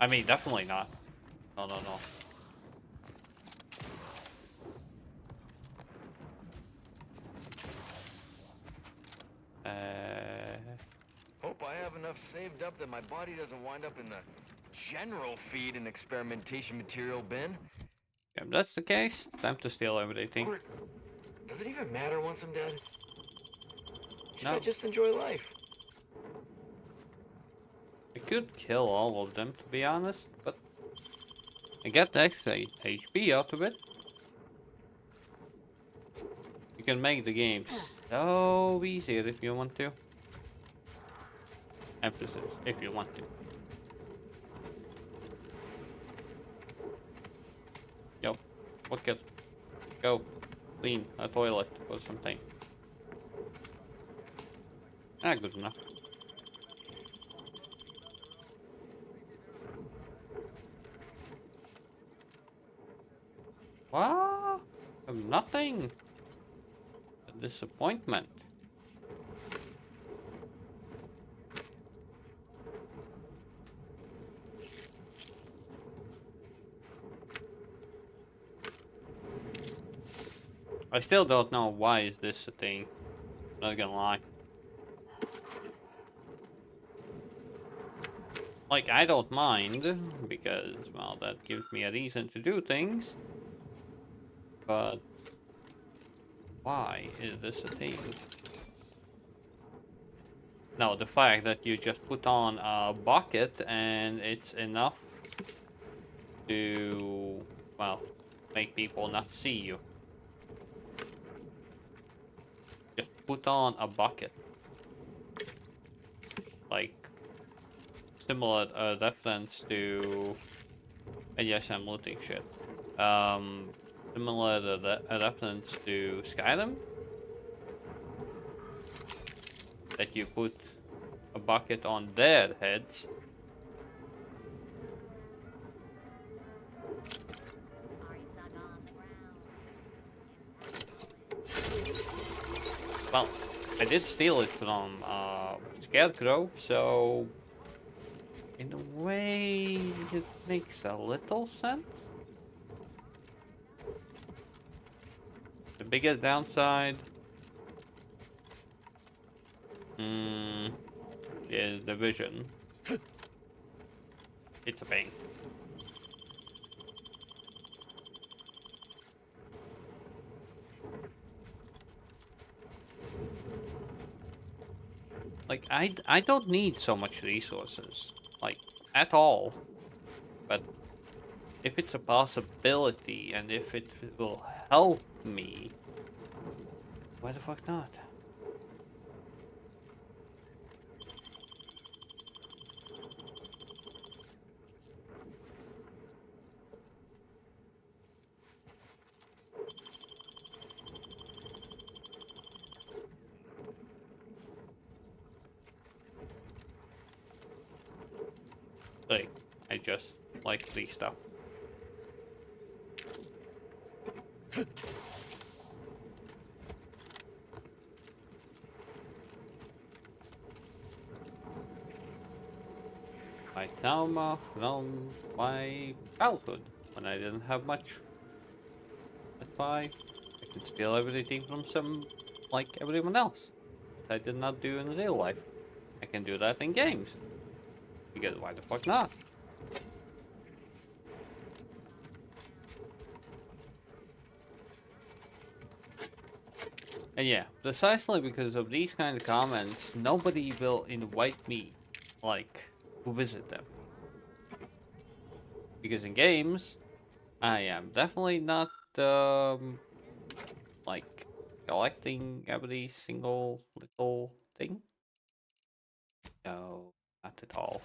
I mean, definitely not. No, no, no. Hope I have enough saved up that my body doesn't wind up in the general feed and experimentation material bin. If that's the case, time to steal everything. Or does it even matter once I'm dead? Should No. I just enjoy life? I could kill all of them, to be honest, but I get the extra HP out of it. You can make the game so easier if you want to. Emphasis, if you want to. Yo, bucket. Go. Clean a toilet or something. Ah, good enough. What? Nothing. A disappointment. I still don't know why is this a thing. Not gonna lie. Like, I don't mind, because, well, that gives me a reason to do things. But why is this a thing? No, the fact that you just put on a bucket and it's enough to, well, make people not see you. Just put on a bucket. Like, similar reference to, and yes, I'm looting shit. Similar reference to Skyrim. that you put a bucket on their heads. Well, I did steal it from Scarecrow, so in a way it makes a little sense. The biggest downside is the vision. It's a pain. Like, I don't need so much resources, like, at all. But if it's a possibility and if it will help me, why the fuck not? Like, I just like free stuff. My trauma from my childhood, when I didn't have much. That's why I could steal everything from like everyone else. That I did not do in real life. I can do that in games. Because why the fuck not? And yeah, precisely because of these kind of comments, nobody will invite me, like, to visit them. Because in games, I am definitely not, like, collecting every single little thing. No, not at all.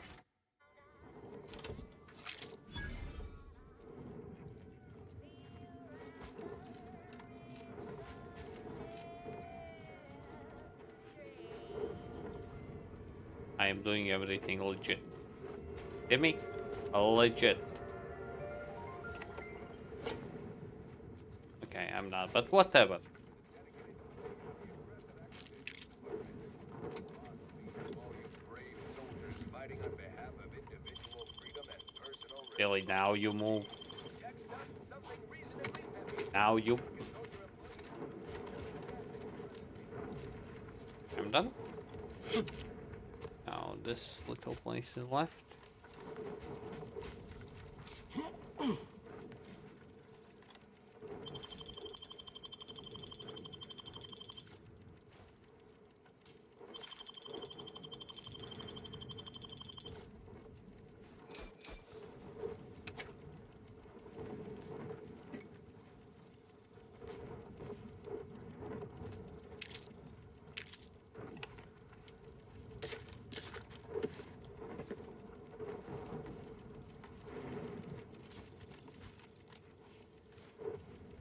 I am doing everything legit. Get me? Legit. Okay, I'm not, but whatever. Really, now you move. Now you... I'm done. Now this little place is left.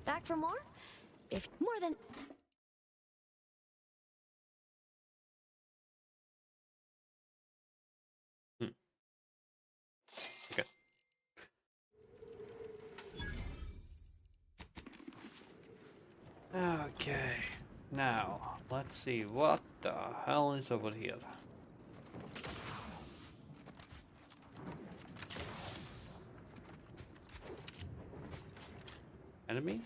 Back for more? If more than... Okay. Okay. Now, let's see what the hell is over here. Enemy?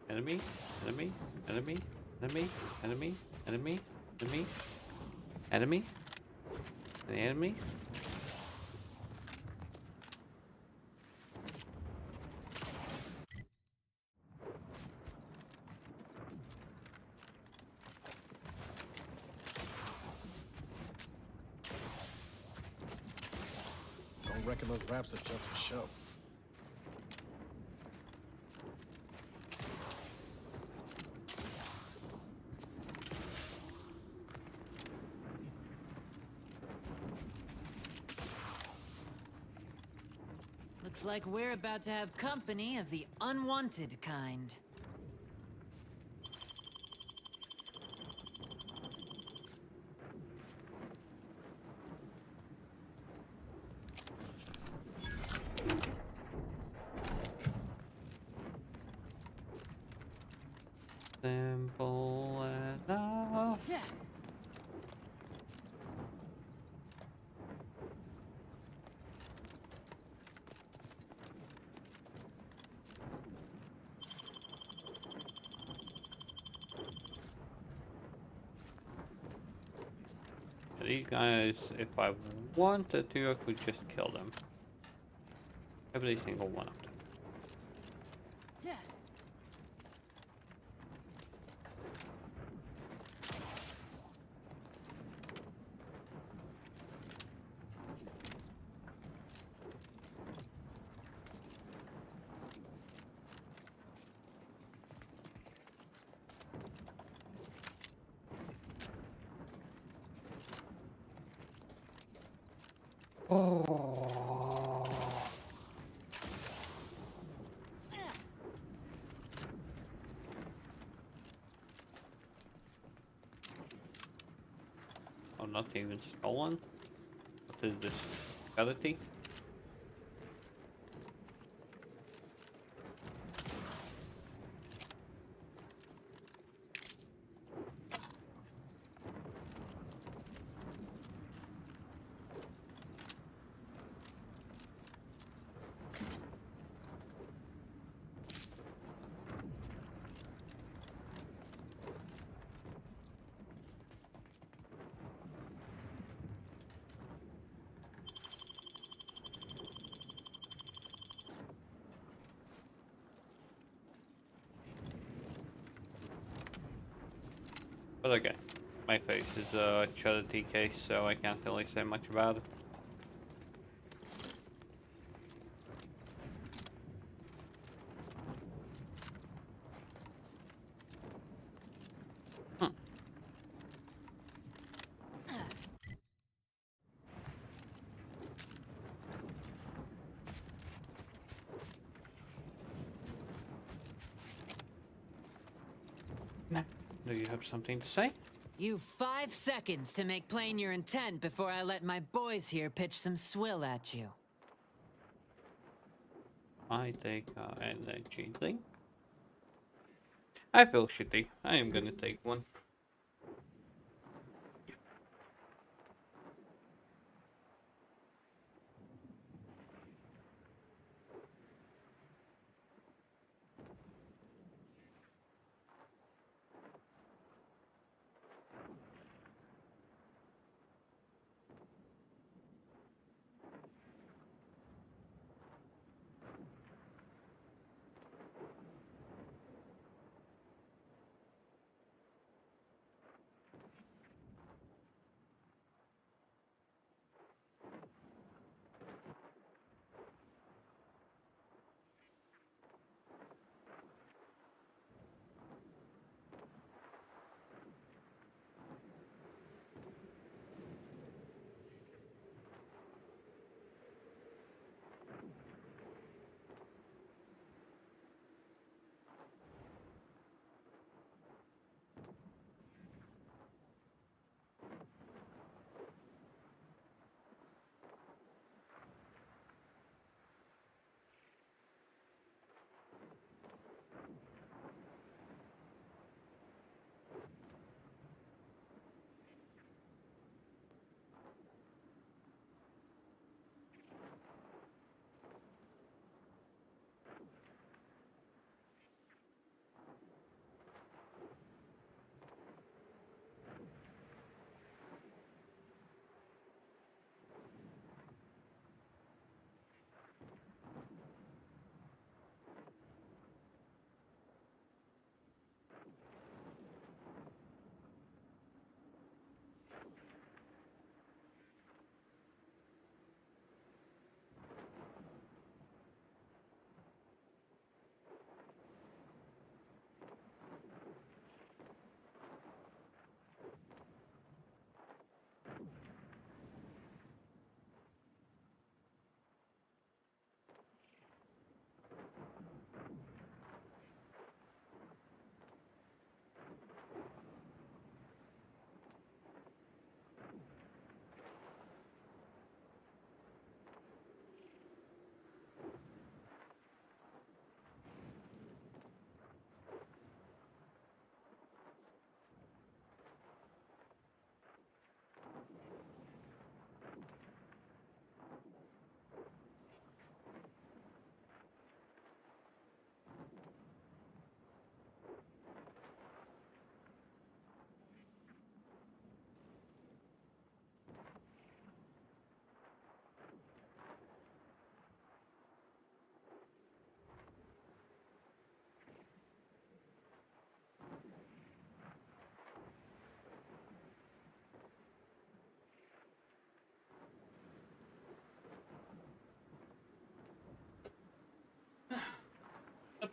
Enemy? Enemy? Enemy? Enemy? Enemy? Enemy? Enemy? Enemy? An enemy? Don't reckon those raps are just for show. Looks like we're about to have company of the unwanted kind. Simple enough. Yeah. These guys, if I wanted to, I could just kill them. Every single one of them. Yeah. Oh. Oh, not even stolen? What is this? Reality? But okay, my face is a charity case, so I can't really say much about it. Do you have something to say? You 5 seconds to make plain your intent before I let my boys here pitch some swill at you. I take energy drink. I feel shitty. I am gonna take one.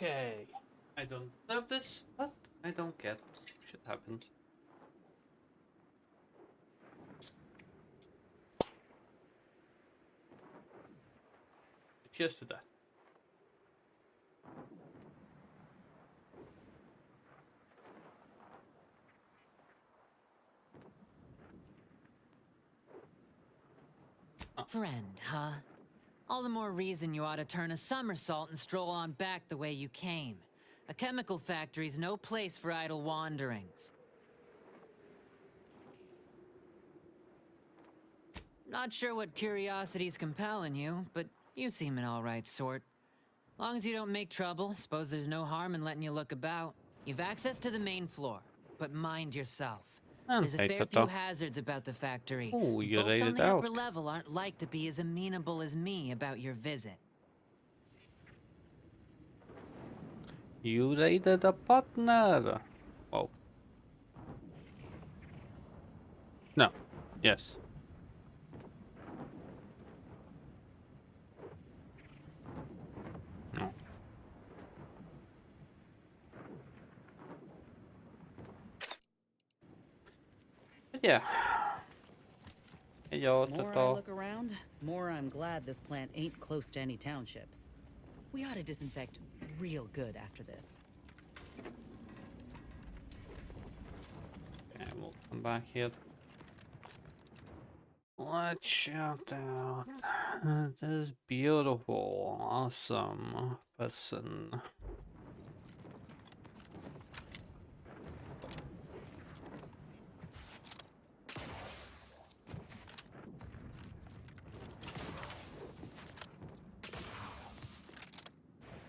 Okay. I don't deserve this, but I don't care. Shit happens. Cheers to that. Friend, huh? All the more reason you ought to turn a somersault and stroll on back the way you came. A chemical factory's no place for idle wanderings. Not sure what curiosity's compelling you, but you seem an alright sort. Long as you don't make trouble, suppose there's no harm in letting you look about. You've access to the main floor, but mind yourself. There's a fair few hazards about the factory. Oh, you Folks laid on it the out. upper level aren't like to be as amenable as me about your visit. You raided a partner. Whoa. No. Yes. No. But yeah. Hey, yo, More I look around, more I'm glad this plant ain't close to any townships. We ought to disinfect real good after this. Okay, we'll come back here. Let's shout out this beautiful, awesome person.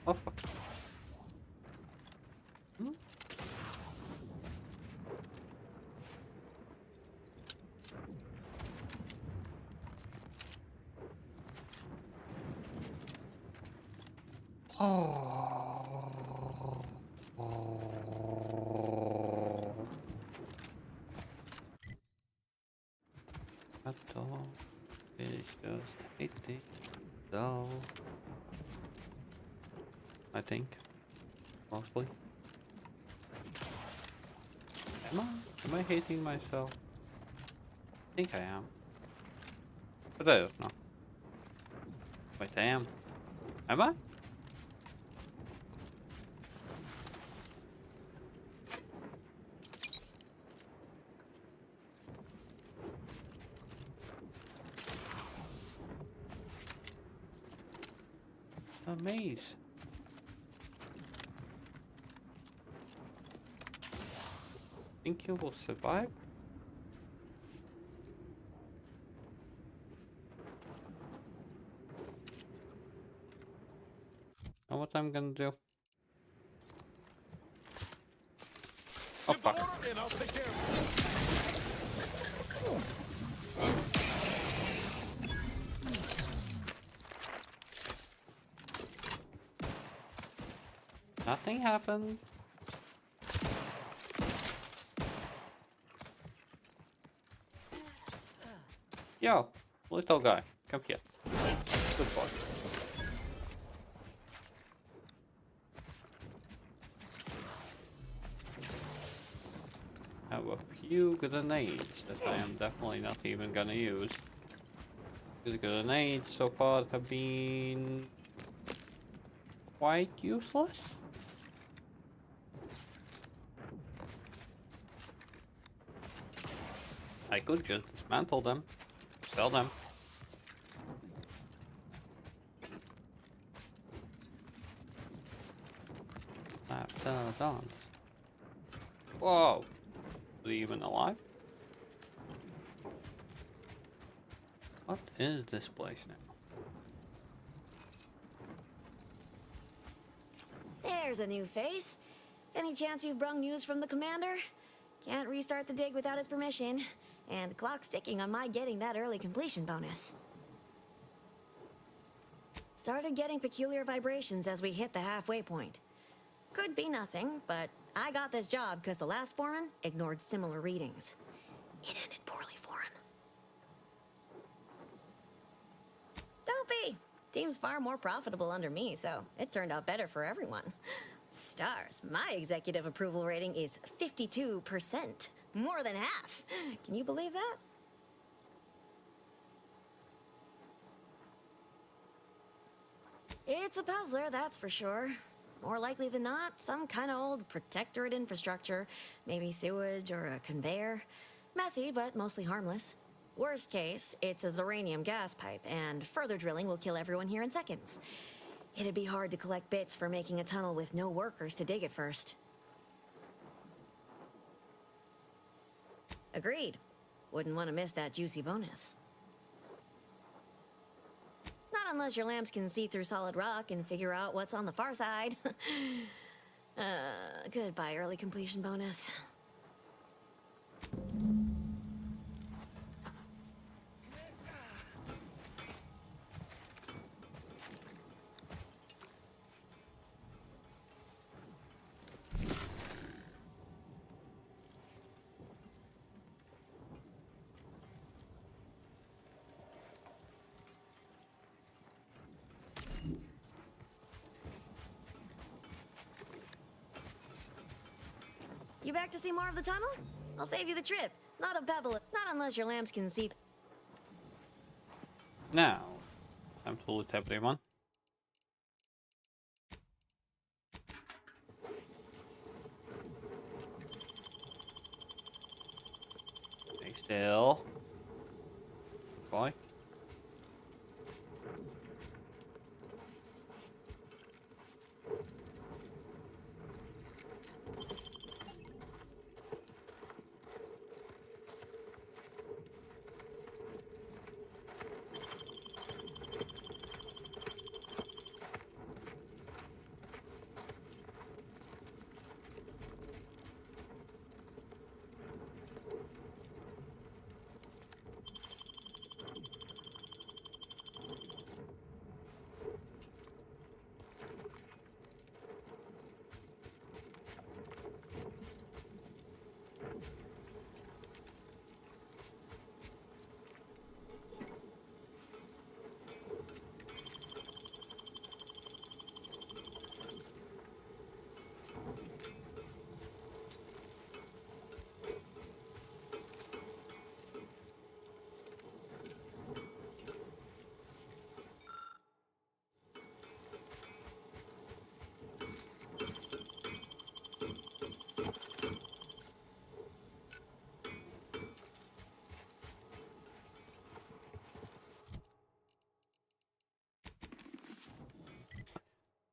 Oh fuck. That dog is just hating dog. I think. Mostly. Am I hating myself? I think I am. But I don't know. Wait, I am. Am I? A maze. Think you will survive? Know what I'm gonna do? Oh fuck. And I'll take care of Nothing happened. Yo, little guy, come here. Good boy. Have a few grenades that I am definitely not even gonna use. The grenades so far have been quite useless. I could just dismantle them, sell them. Dance. Whoa! Are they even alive? What is this place now? There's a new face. Any chance you've brung news from the commander? Can't restart the dig without his permission. And the clock's ticking on my getting that early completion bonus. Started getting peculiar vibrations as we hit the halfway point. Could be nothing, but I got this job because the last foreman ignored similar readings. It ended poorly for him. Don't be. Team's far more profitable under me, so it turned out better for everyone. Stars, my executive approval rating is 52%. More than half. Can you believe that? It's a puzzler, that's for sure. More likely than not, some kind of old protectorate infrastructure. Maybe sewage or a conveyor. Messy, but mostly harmless. Worst case, it's a uranium gas pipe, and further drilling will kill everyone here in seconds. It'd be hard to collect bits for making a tunnel with no workers to dig it first. Agreed. Wouldn't want to miss that juicy bonus. Not unless your lamps can see through solid rock and figure out what's on the far side. Goodbye, early completion bonus. You back to see more of the tunnel? I'll save you the trip. Not a pebble, not unless your lamps can see. Now, time to loot everyone. Stay still. Boy.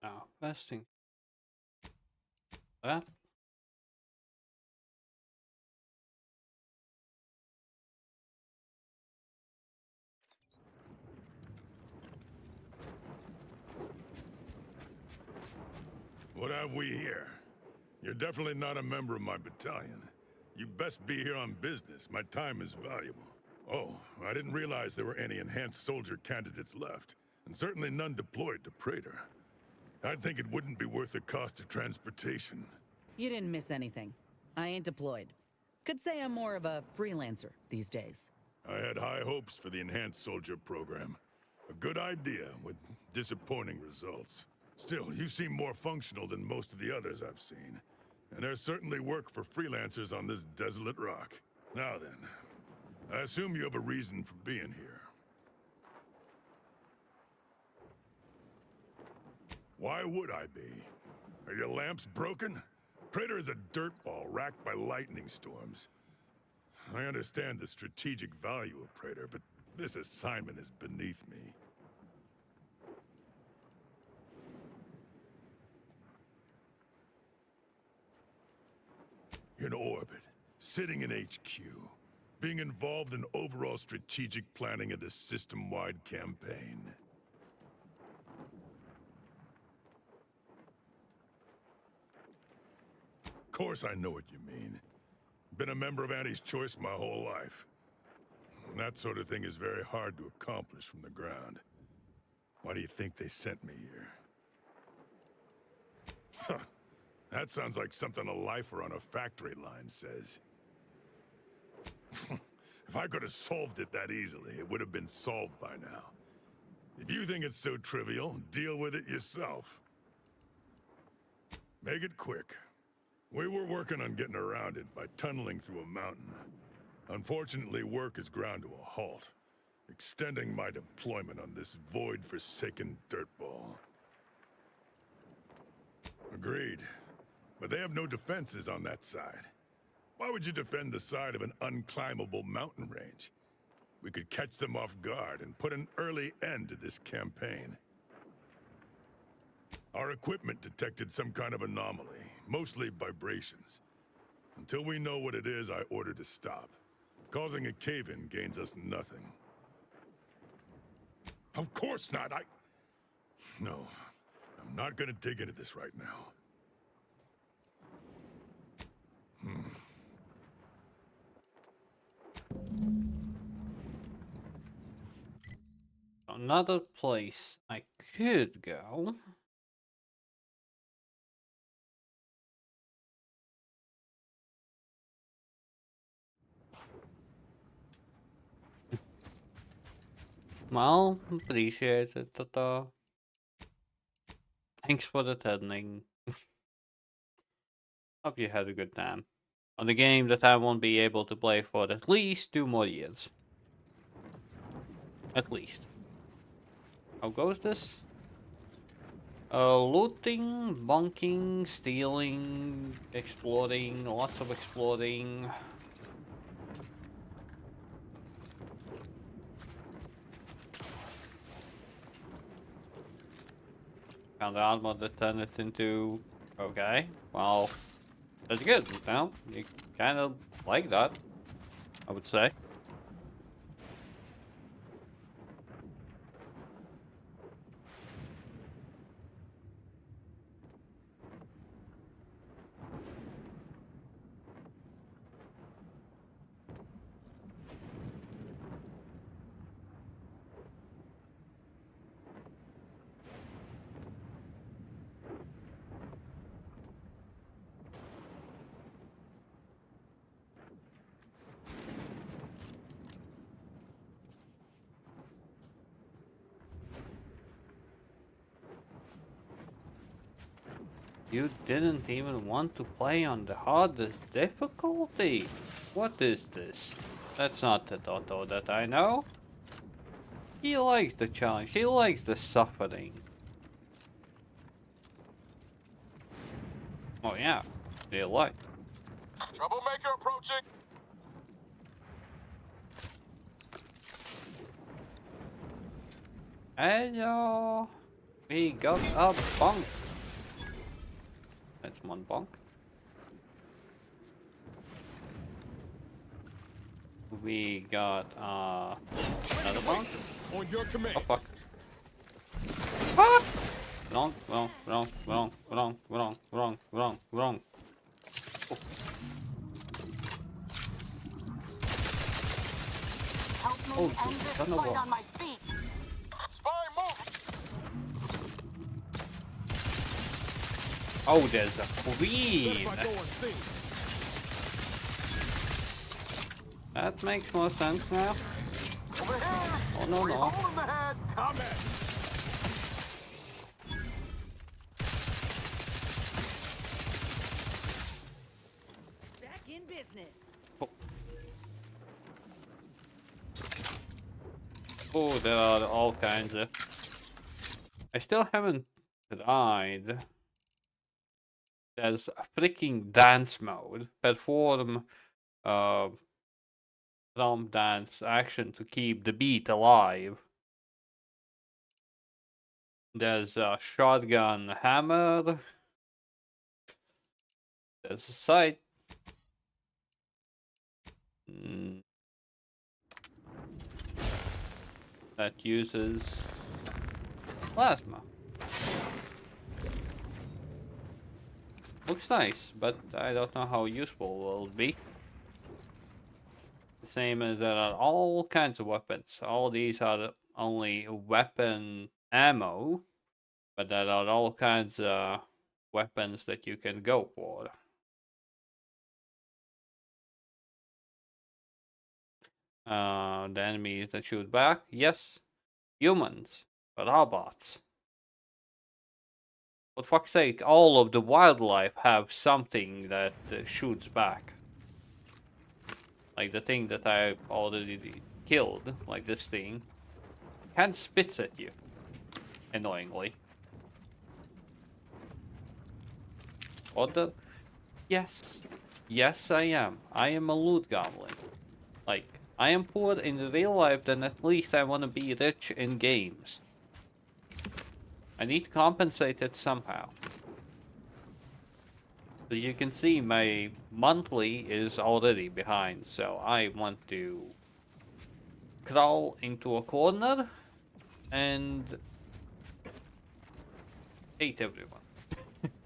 Now, first thing. That. What have we here? You're definitely not a member of my battalion. You best be here on business. My time is valuable. Oh, I didn't realize there were any enhanced soldier candidates left, and certainly none deployed to Praetor. I'd think it wouldn't be worth the cost of transportation. You didn't miss anything. I ain't deployed. Could say I'm more of a freelancer these days. I had high hopes for the enhanced soldier program. A good idea with disappointing results. Still, you seem more functional than most of the others I've seen. And there's certainly work for freelancers on this desolate rock. Now then, I assume you have a reason for being here. Why would I be? Are your lamps broken? Praetor is a dirtball racked by lightning storms. I understand the strategic value of Praetor, but this assignment is beneath me. In orbit, sitting in HQ, being involved in overall strategic planning of this system-wide campaign. Of course I know what you mean. Been a member of Anti's Choice my whole life. And that sort of thing is very hard to accomplish from the ground. Why do you think they sent me here? Huh. That sounds like something a lifer on a factory line says. If I could have solved it that easily, it would have been solved by now. If you think it's so trivial, deal with it yourself. Make it quick. We were working on getting around it by tunneling through a mountain. Unfortunately, work is ground to a halt, extending my deployment on this void-forsaken dirtball. Agreed. But they have no defenses on that side. Why would you defend the side of an unclimbable mountain range? We could catch them off guard and put an early end to this campaign. Our equipment detected some kind of anomaly, mostly vibrations. Until we know what it is, I ordered to stop. Causing a cave-in gains us nothing. Of course not, No, I'm not gonna dig into this right now. Another place I could go. Well, appreciate it, Tata. Thanks for attending. Hope you had a good time. On a game that I won't be able to play for at least 2 more years. At least. How goes this? Looting, bunking, stealing, exploring, lots of exploring. Found the armor that turned it into... Okay, well, that's good. Well, you kind of like that, I would say. You didn't even want to play on the hardest difficulty? What is this? That's not the Toto that I know. He likes the challenge, he likes the suffering. Oh yeah, they like. Troublemaker approaching. Hello, we got a bunk. That's one bunk. We got another bunk. On your command. Oh fuck. Ah! Wrong. Oh. Oh, son of a... on my feet. Spy move. Oh, there's a queen. That makes more sense now. Oh no no. Back in business. Oh, there are all kinds of... I still haven't tried. There's a freaking dance mode. Perform drum dance action to keep the beat alive. There's a shotgun hammer. There's a sight. That uses plasma. Looks nice, but I don't know how useful it will be. The same as there are all kinds of weapons. All these are only weapon ammo, but there are all kinds of weapons that you can go for. The enemies that shoot back, yes, humans, robots. For fuck's sake, all of the wildlife have something that shoots back. Like the thing that I already killed, like this thing, can spits at you. Annoyingly. What the? Yes. Yes, I am. I am a loot goblin. Like, I am poor in real life, then at least I want to be rich in games. I need to compensate it somehow. So you can see my monthly is already behind, so I want to crawl into a corner and hate everyone.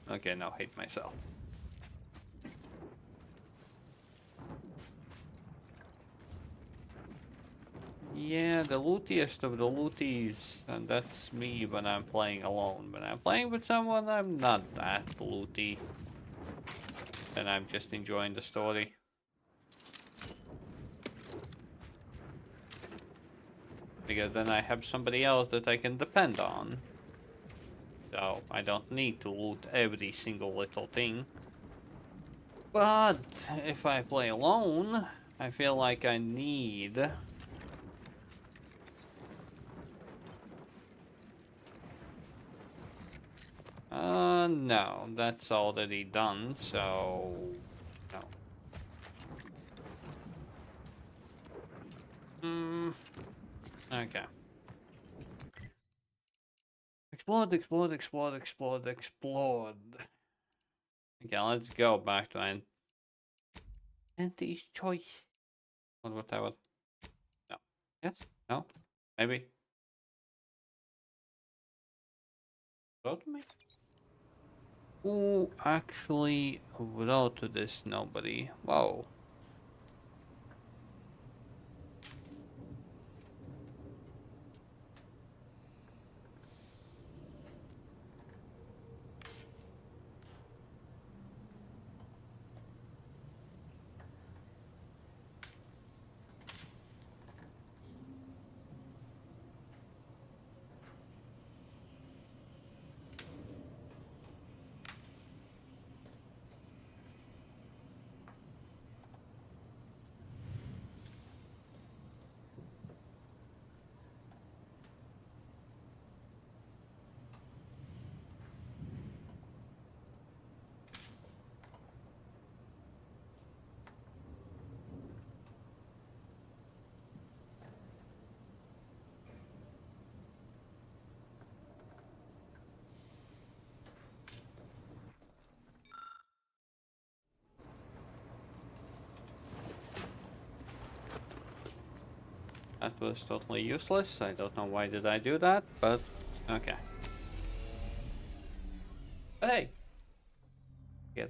Okay, now hate myself. Yeah, the lootiest of the looties, and that's me when I'm playing alone. When I'm playing with someone, I'm not that looty. And I'm just enjoying the story. Because then I have somebody else that I can depend on. So I don't need to loot every single little thing. But if I play alone, I feel like I need... no, that's already done, so... no. Okay. Explode, explode, explode, explode, explode. Okay, let's go back to Auntie's choice. Or whatever. No. Yes? No? Maybe? Wrote me? Who actually wrote to this nobody? Whoa. That was totally useless. I don't know why did I do that, but okay. Hey! Yes.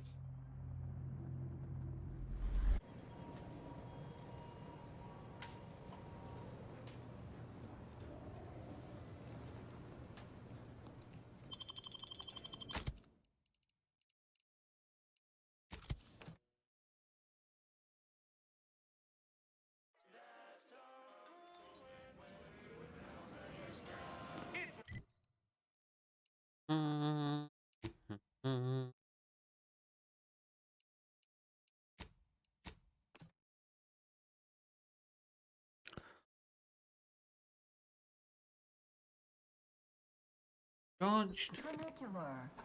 Dodged.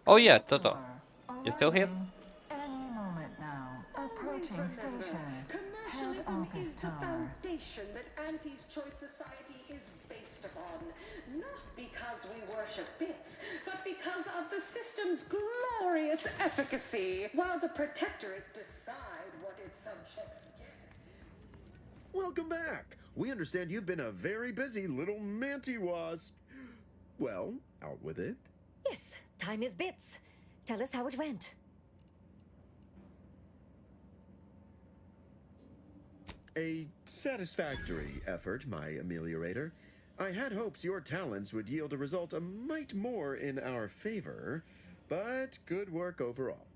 Oh yeah, Toto. You still here? Any moment now. Approaching station. Head office tower. Foundation that Auntie's Choice Society is based upon. Not because we worship bits, but because of the system's glorious efficacy. While the Protectorate decide what its subjects get. Welcome back. We understand you've been a very busy little manty wasp. Well, out with it. Yes, time is bits. Tell us how it went. A satisfactory effort, my ameliorator. I had hopes your talents would yield a result a mite more in our favor, but good work overall.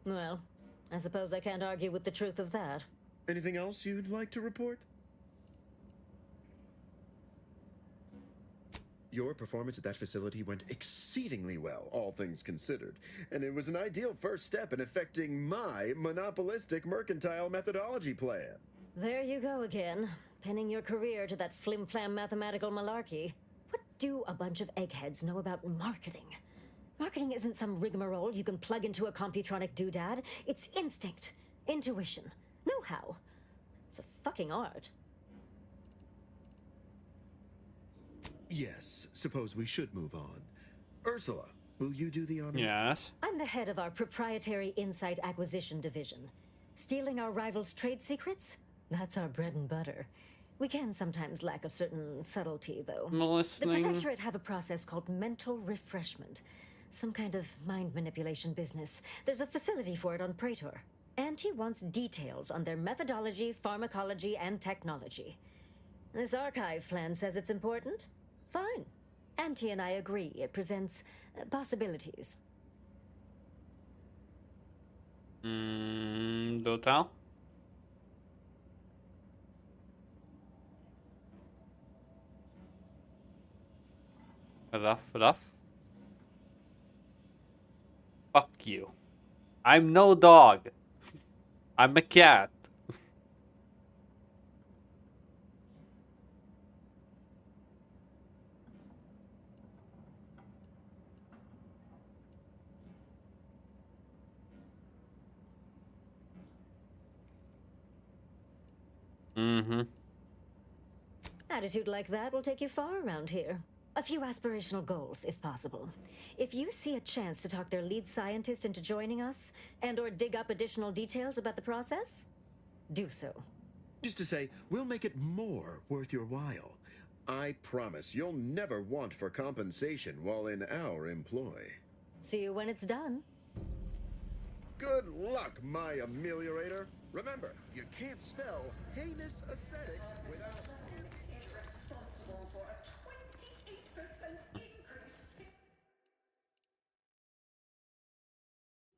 Well, I suppose I can't argue with the truth of that. Anything else you'd like to report? Your performance at that facility went exceedingly well, all things considered, and it was an ideal first step in effecting my monopolistic mercantile methodology plan. There you go again, pinning your career to that flim-flam mathematical malarkey. What do a bunch of eggheads know about marketing? Marketing isn't some rigmarole you can plug into a computronic doodad. It's instinct, intuition, know-how. It's a fucking art. Yes, suppose we should move on. Ursula, will you do the honors? Yes. I'm the head of our proprietary insight acquisition division. Stealing our rivals' trade secrets? That's our bread and butter. We can sometimes lack a certain subtlety, though. The Protectorate have a process called mental refreshment. Some kind of mind manipulation business. There's a facility for it on Praetor. And he wants details on their methodology, pharmacology, and technology. This archive plan says it's important. Fine. Auntie and I agree. It presents possibilities. Do tell. Rough. Fuck you. I'm no dog. I'm a cat. Attitude like that will take you far around here. A few aspirational goals, if possible. If you see a chance to talk their lead scientist into joining us, and/or dig up additional details about the process, do so. Just to say, we'll make it more worth your while. I promise you'll never want for compensation while in our employ. See you when it's done. Good luck, my ameliorator. Remember, you can't spell heinous ascetic without... is responsible for a 28% increase in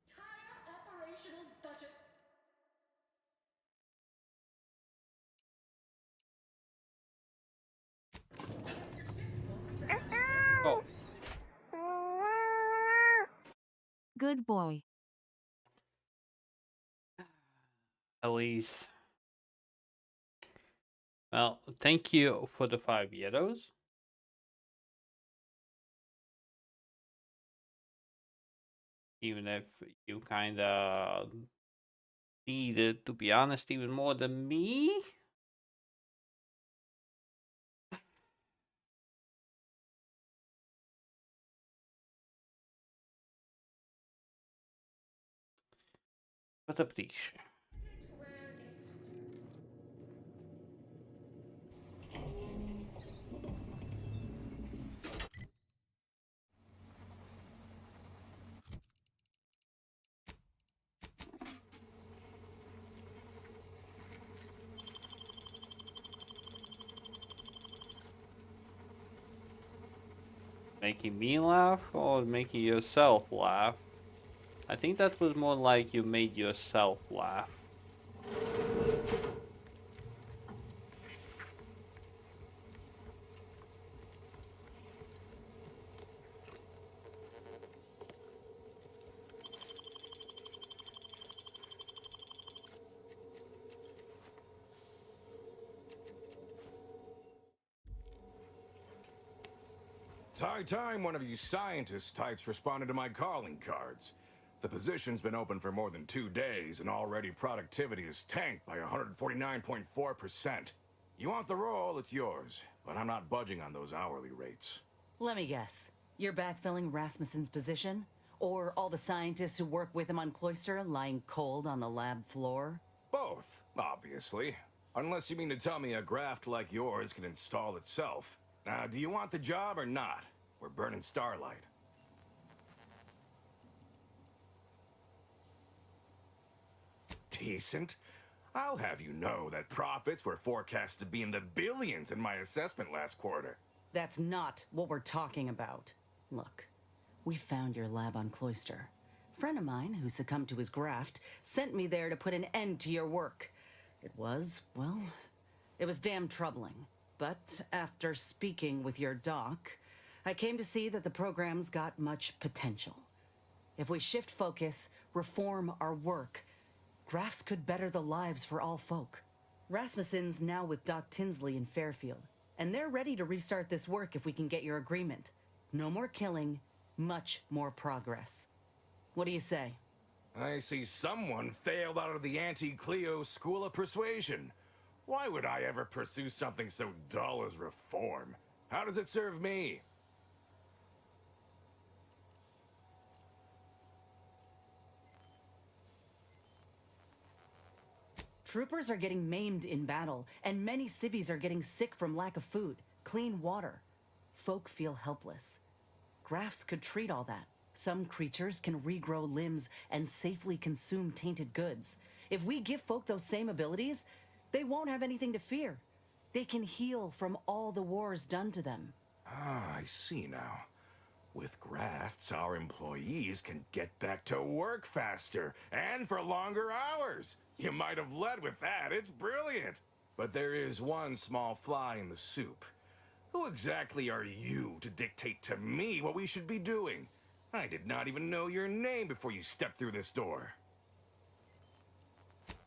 entire operational budget. Oh. Good boy. Elise. Well, thank you for the 5 euros. Even if you kinda need it, to be honest, even more than me. But appreciate. Making me laugh or making yourself laugh? I think that was more like you made yourself laugh. It's high time one of you scientist types responded to my calling cards. The position's been open for more than 2 days, and already productivity is tanked by 149.4%. You want the role, it's yours, but I'm not budging on those hourly rates. Let me guess. You're backfilling Rasmussen's position? Or all the scientists who work with him on Cloister lying cold on the lab floor? Both, obviously. Unless you mean to tell me a graft like yours can install itself. Now, do you want the job or not? We're burning starlight. Decent? I'll have you know that profits were forecast to be in the billions in my assessment last quarter. That's not what we're talking about. Look, we found your lab on Cloister. Friend of mine who succumbed to his graft sent me there to put an end to your work. It was, well, it was damn troubling. But after speaking with your doc, I came to see that the program's got much potential. If we shift focus, reform our work, grafts could better the lives for all folk. Rasmussen's now with Doc Tinsley in Fairfield, and they're ready to restart this work if we can get your agreement. No more killing, much more progress. What do you say? I see someone failed out of the anti-Cleo School of Persuasion. Why would I ever pursue something so dull as reform? How does it serve me? Troopers are getting maimed in battle, and many civvies are getting sick from lack of food, clean water. Folk feel helpless. Grafts could treat all that. Some creatures can regrow limbs and safely consume tainted goods. If we give folk those same abilities, they won't have anything to fear. They can heal from all the wars done to them. Ah, I see now. With grafts, our employees can get back to work faster and for longer hours. You might have led with that. It's brilliant. But there is one small fly in the soup. Who exactly are you to dictate to me what we should be doing? I did not even know your name before you stepped through this door.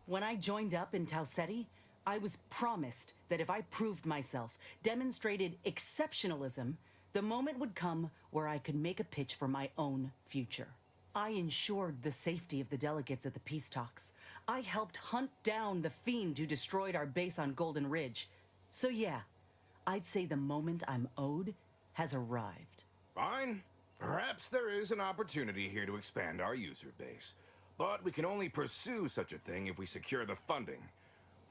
When I joined up in Tau Ceti, I was promised that if I proved myself, demonstrated exceptionalism, the moment would come where I could make a pitch for my own future. I ensured the safety of the delegates at the peace talks. I helped hunt down the fiend who destroyed our base on Golden Ridge. So yeah, I'd say the moment I'm owed has arrived. Fine. Perhaps there is an opportunity here to expand our user base. But we can only pursue such a thing if we secure the funding.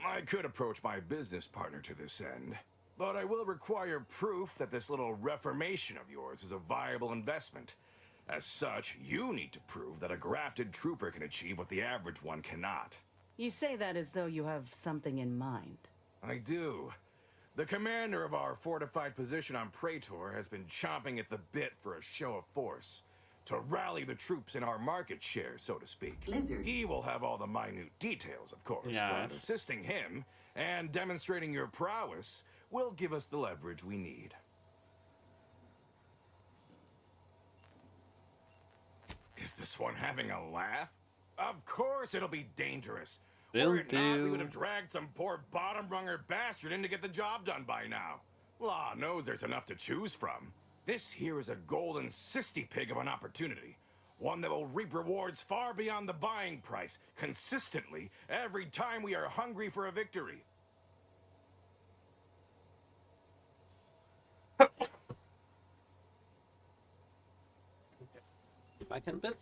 I could approach my business partner to this end, but I will require proof that this little reformation of yours is a viable investment. As such, you need to prove that a grafted trooper can achieve what the average one cannot. You say that as though you have something in mind. I do. The commander of our fortified position on Praetor has been chomping at the bit for a show of force. To rally the troops in our market share, so to speak. Blizzard. He will have all the minute details, of course, Yes. but assisting him and demonstrating your prowess will give us the leverage we need. Is this one having a laugh? Of course it'll be dangerous. Were it not, we would have dragged some poor bottom-runger bastard in to get the job done by now. Law knows there's enough to choose from. This here is a golden cysty pig of an opportunity. One that will reap rewards far beyond the buying price, consistently, every time we are hungry for a victory. Back in a bit.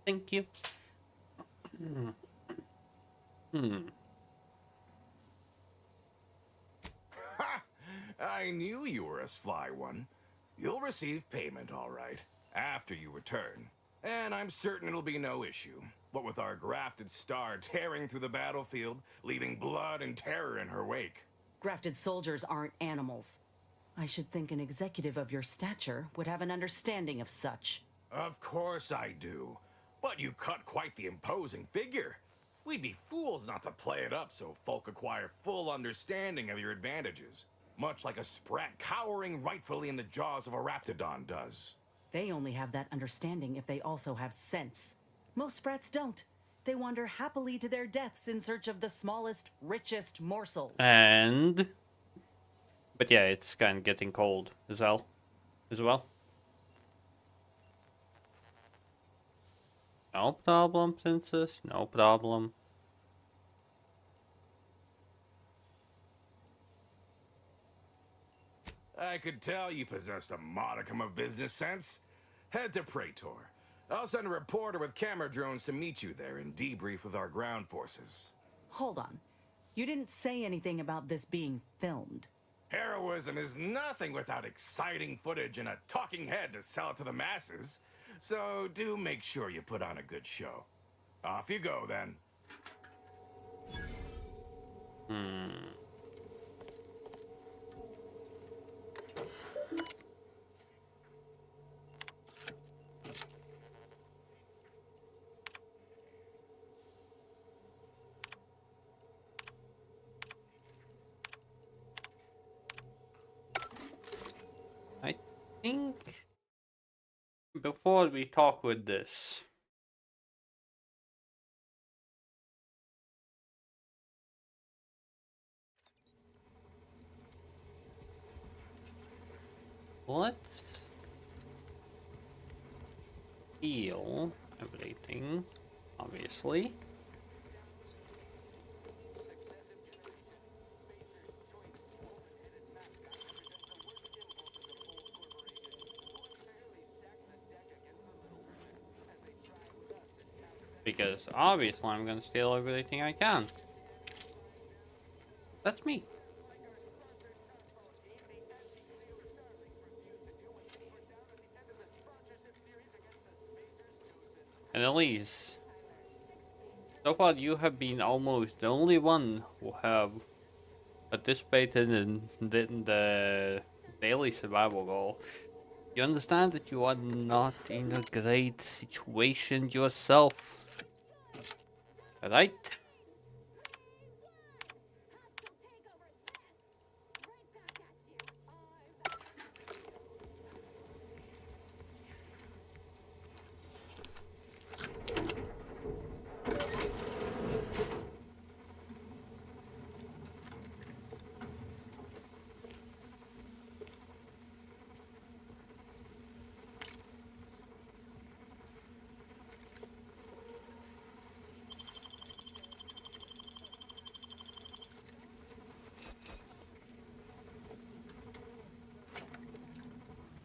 Thank you. Ha! I knew you were a sly one. You'll receive payment, all right, after you return. And I'm certain it'll be no issue. What with our grafted star tearing through the battlefield, leaving blood and terror in her wake. Grafted soldiers aren't animals. I should think an executive of your stature would have an understanding of such. Of course I do. But you cut quite the imposing figure. We'd be fools not to play it up so folk acquire full understanding of your advantages. Much like a sprat cowering rightfully in the jaws of a raptidon does. They only have that understanding if they also have sense. Most sprats don't. They wander happily to their deaths in search of the smallest, richest morsels. But yeah, it's kind of getting cold as well. No problem, princess. No problem. I could tell you possessed a modicum of business sense. Head to Praetor. I'll send a reporter with camera drones to meet you there and debrief with our ground forces. Hold on. You didn't say anything about this being filmed. Heroism is nothing without exciting footage and a talking head to sell it to the masses. So do make sure you put on a good show. Off you go, then. I think before we talk with this, let's heal everything, obviously. Because obviously I'm gonna steal everything I can. That's me. And at least, so far you have been almost the only one who have participated in the daily survival goal. You understand that you are not in a great situation yourself, right?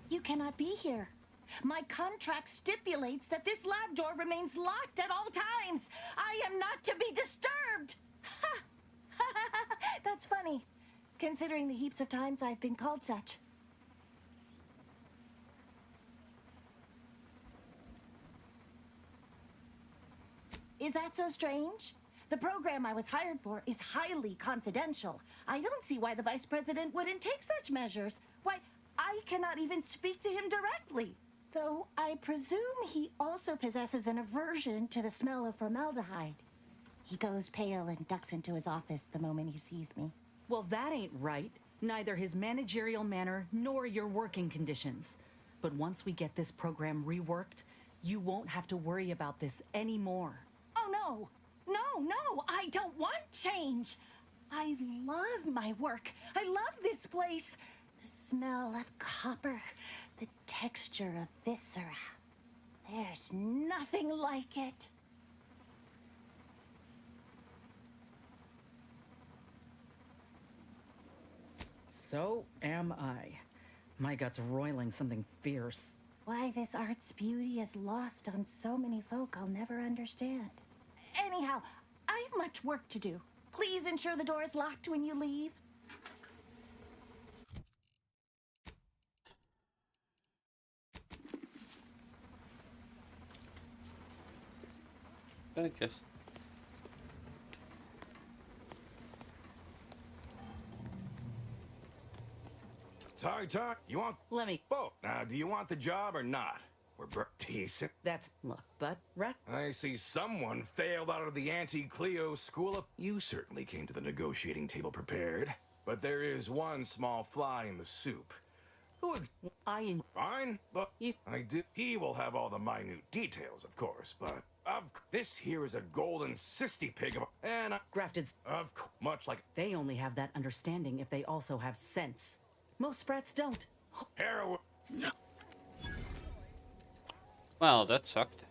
You cannot be here. My contract stipulates that this lab door remains locked at all times. I am not to be disturbed. Ha! That's funny, considering the heaps of times I've been called such. Is that so strange? The program I was hired for is highly confidential. I don't see why the vice president wouldn't take such measures. Why, I cannot even speak to him directly. Though I presume he also possesses an aversion to the smell of formaldehyde. He goes pale and ducks into his office the moment he sees me. Well, that ain't right. Neither his managerial manner nor your working conditions. But once we get this program reworked, you won't have to worry about this anymore. Oh, no. No, I don't want change. I love my work. I love this place. The smell of copper, the texture of viscera. There's nothing like it. So am I. My gut's roiling something fierce. Why this art's beauty is lost on so many folk I'll never understand. Anyhow, I've much work to do. Please ensure the door is locked when you leave. I just... Sorry, Todd, you want... Let me... Oh, now, do you want the job or not? We're decent. That's... Look, but... I see someone failed out of the Anti-Cleo school of... You certainly came to the negotiating table prepared. But there is one small fly in the soup. Who... Fine, but... I do... He will have all the minute details, of course, but... This here is a golden cysty pig of... And... Grafted... Much like... They only have that understanding if they also have sense. Most sprats don't. Heroin... Well, that sucked.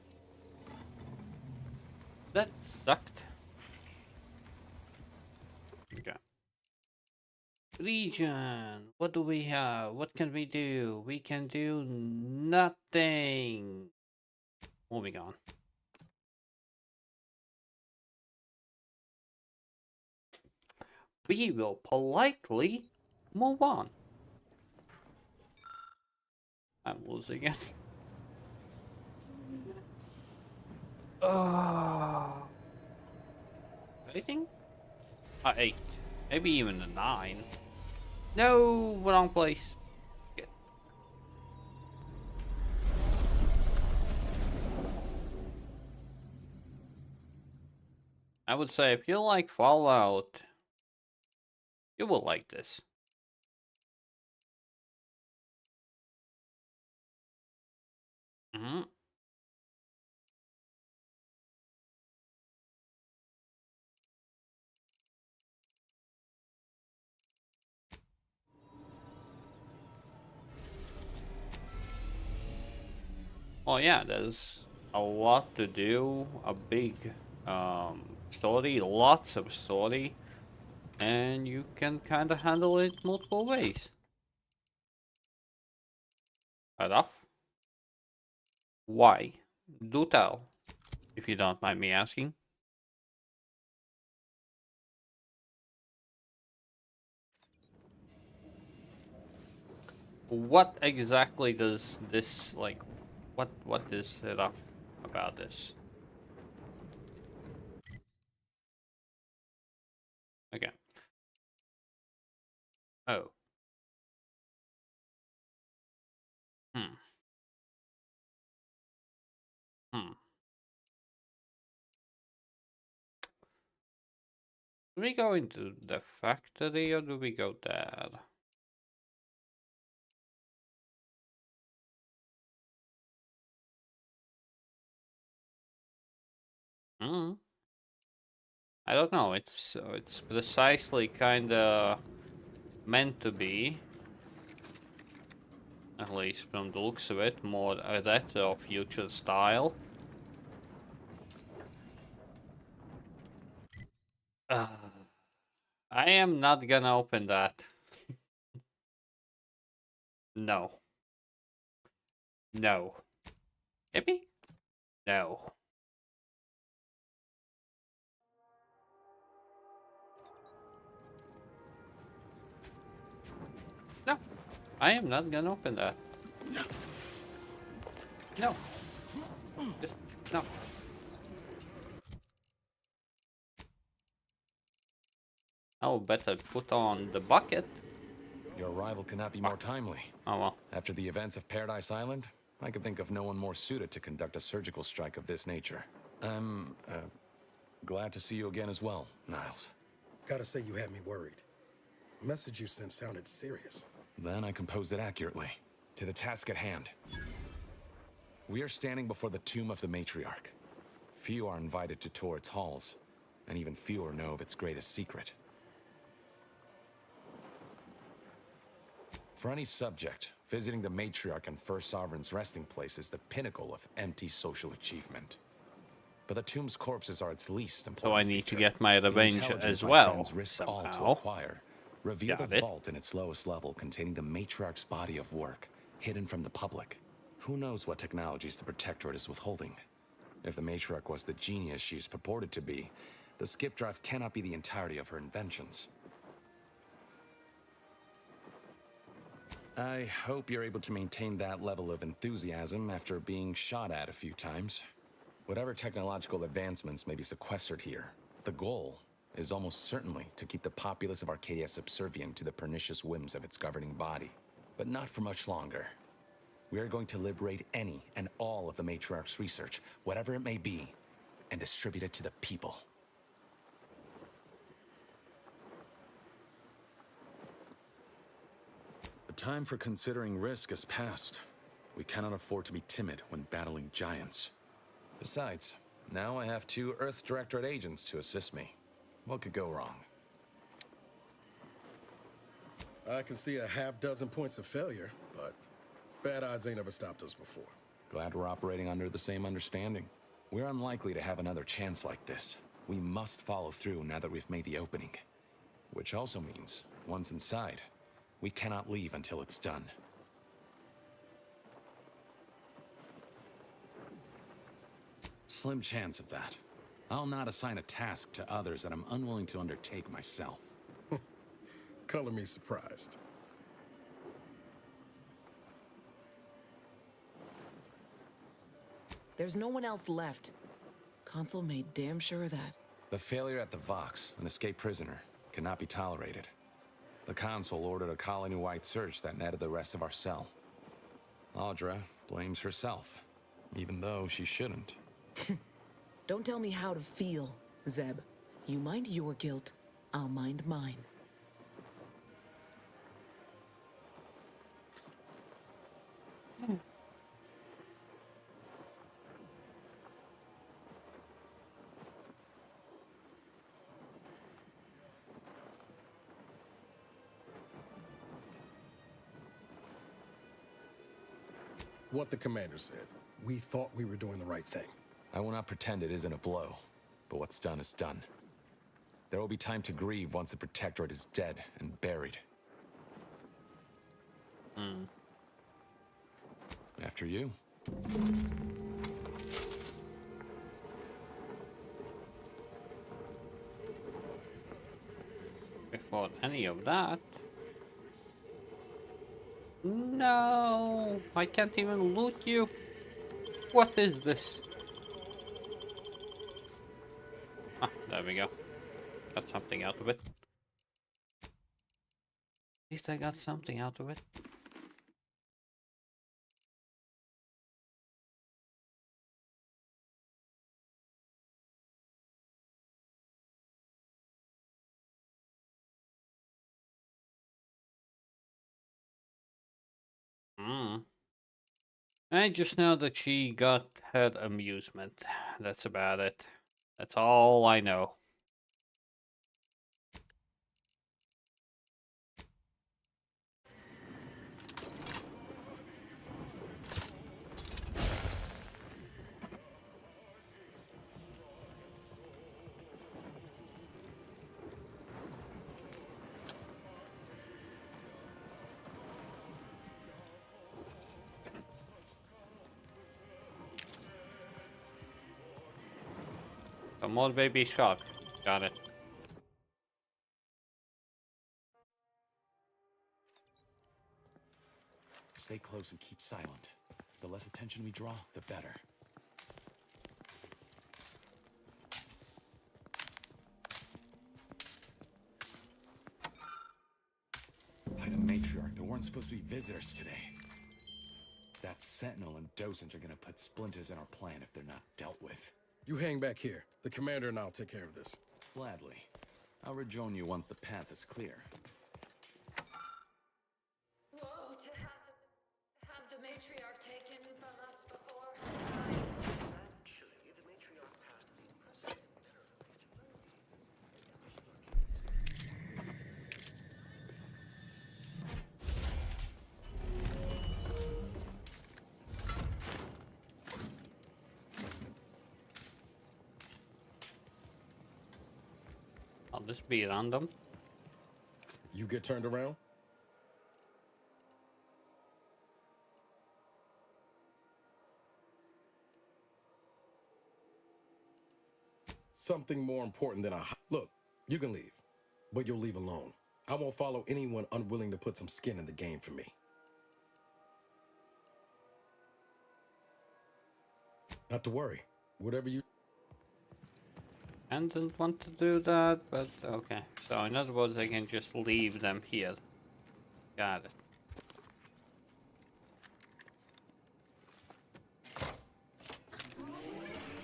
That sucked. Okay. Legion, what do we have? What can we do? We can do nothing. Moving on. We will politely move on. I'm losing it. Anything? 8. Maybe even a 9. No, wrong place. Good. I would say if you like Fallout, you will like this. Mm-hmm. Well, yeah, there's a lot to do, a big story, lots of story, and you can kind of handle it multiple ways. Enough? Why? Do tell, if you don't mind me asking. What exactly does this, like, what is enough about this? Okay. Oh. Hmm. Hmm. Do we go into the factory or do we go there? Hmm. I don't know. It's precisely kind of meant to be, at least from the looks of it, more a retro future style. I am not gonna open that. No. No. Maybe? No. No. I am not gonna open that. No. Just no. I'll better put on the bucket. Your arrival cannot be more timely. Oh well. After the events of Paradise Island, I could think of no one more suited to conduct a surgical strike of this nature. I'm glad to see you again as well, Niles. Gotta say you had me worried. The message you sent sounded serious. Then I composed it accurately. To the task at hand. We are standing before the tomb of the matriarch. Few are invited to tour its halls, and even fewer know of its greatest secret. For any subject, visiting the matriarch and First Sovereign's resting place is the pinnacle of empty social achievement. But the tomb's corpses are its least important So I need feature. to get my The revenge intelligence as my well, friends risk all to somehow. acquire. Reveal Got the it. vault in its lowest level containing the matriarch's body of work, hidden from the public. Who knows what technologies the Protectorate is withholding? If the matriarch was the genius she is purported to be, the skip drive cannot be the entirety of her inventions. I hope you're able to maintain that level of enthusiasm after being shot at a few times. Whatever technological advancements may be sequestered here, the goal is almost certainly to keep the populace of Arcadia subservient to the pernicious whims of its governing body. But not for much longer. We are going to liberate any and all of the matriarch's research, whatever it may be, and distribute it to the people. The time for considering risk is past. We cannot afford to be timid when battling giants. Besides, now I have 2 Earth Directorate agents to assist me. What could go wrong? I can see a half-dozen points of failure, but bad odds ain't ever stopped us before. Glad we're operating under the same understanding. We're unlikely to have another chance like this. We must follow through now that we've made the opening. Which also means, once inside, we cannot leave until it's done. Slim chance of that. I'll not assign a task to others that I'm unwilling to undertake myself. Color me surprised. There's no one else left. Consul made damn sure of that. The failure at the Vox, an escaped prisoner, cannot be tolerated. The Consul ordered a colony-wide search that netted the rest of our cell. Audra blames herself, even though she shouldn't. Don't tell me how to feel, Zeb. You mind your guilt, I'll mind mine. What the commander said. We thought we were doing the right thing. I will not pretend it isn't a blow, but what's done is done. There will be time to grieve once the Protectorate is dead and buried. After you. Before any of that. No, I can't even loot you. What is this? Ah, there we go. Got something out of it. At least I got something out of it. I just know that she got her amusement. That's about it. That's all I know. A more baby shark. Got it. Stay close and keep silent. The less attention we draw, the better. By the Matriarch, there weren't supposed to be visitors today. That Sentinel and Docent are gonna put splinters in our plan if they're not dealt with. You hang back here. The commander and I'll take care of this. Gladly. I'll rejoin you once the path is clear. Whoa, to have the matriarch taken from us before. Actually, the matriarch passed the impressive I'll just be random. You get turned around? Something more important than a... Look, you can leave, but you'll leave alone. I won't follow anyone unwilling to put some skin in the game for me. Not to worry. Whatever you... I didn't want to do that, but okay. So in other words, I can just leave them here. Got it.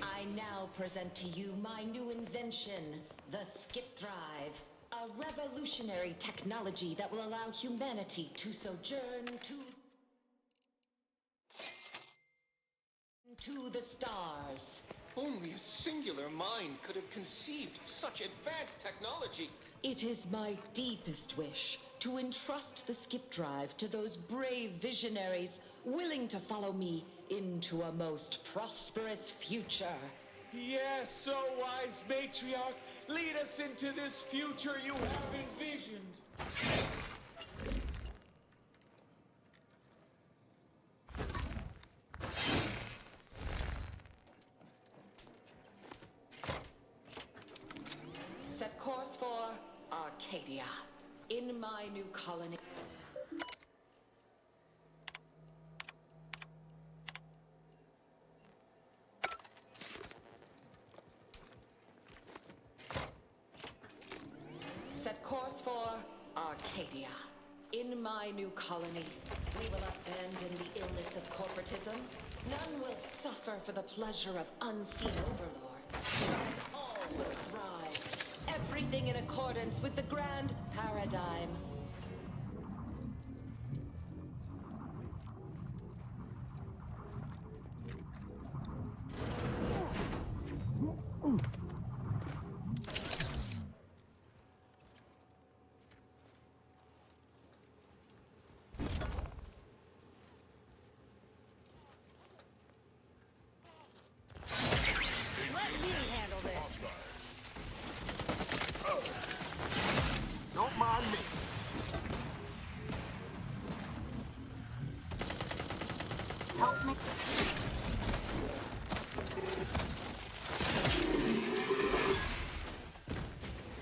I now present to you my new invention, the Skip Drive. A revolutionary technology that will allow humanity to sojourn to the stars. Only a singular mind could have conceived such advanced technology. It is my deepest wish to entrust the Skip Drive to those brave visionaries willing to follow me into a most prosperous future. Yes, so wise matriarch, lead us into this future you have envisioned. Set course for Arcadia. In my new colony. Set course for Arcadia. In my new colony, we will abandon the illness of corporatism. None will suffer for the pleasure of unseen overlords. All will thrive. Everything in accordance with the grand paradigm. Don't mind me. Help me.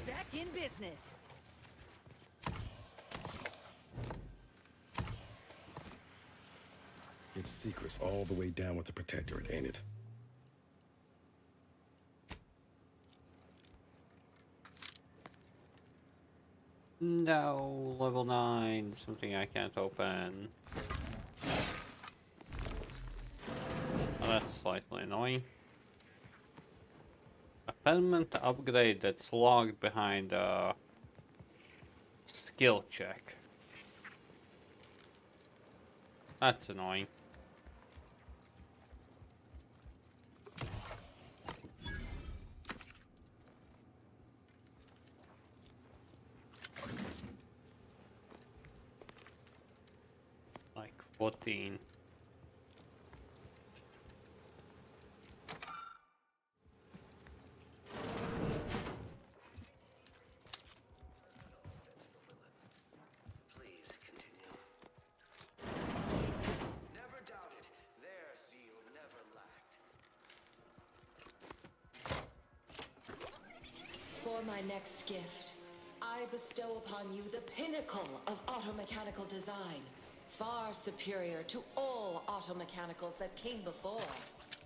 Back in business. It's secrets all the way down with the Protectorate, ain't it? No, level 9, something I can't open. Oh, that's slightly annoying. A permanent upgrade that's logged behind a skill check. That's annoying. Like 14. Please continue. Never doubted. Their zeal never lacked. For my next gift, I bestow upon you the pinnacle of automechanical design, far superior to all automechanicals that came before.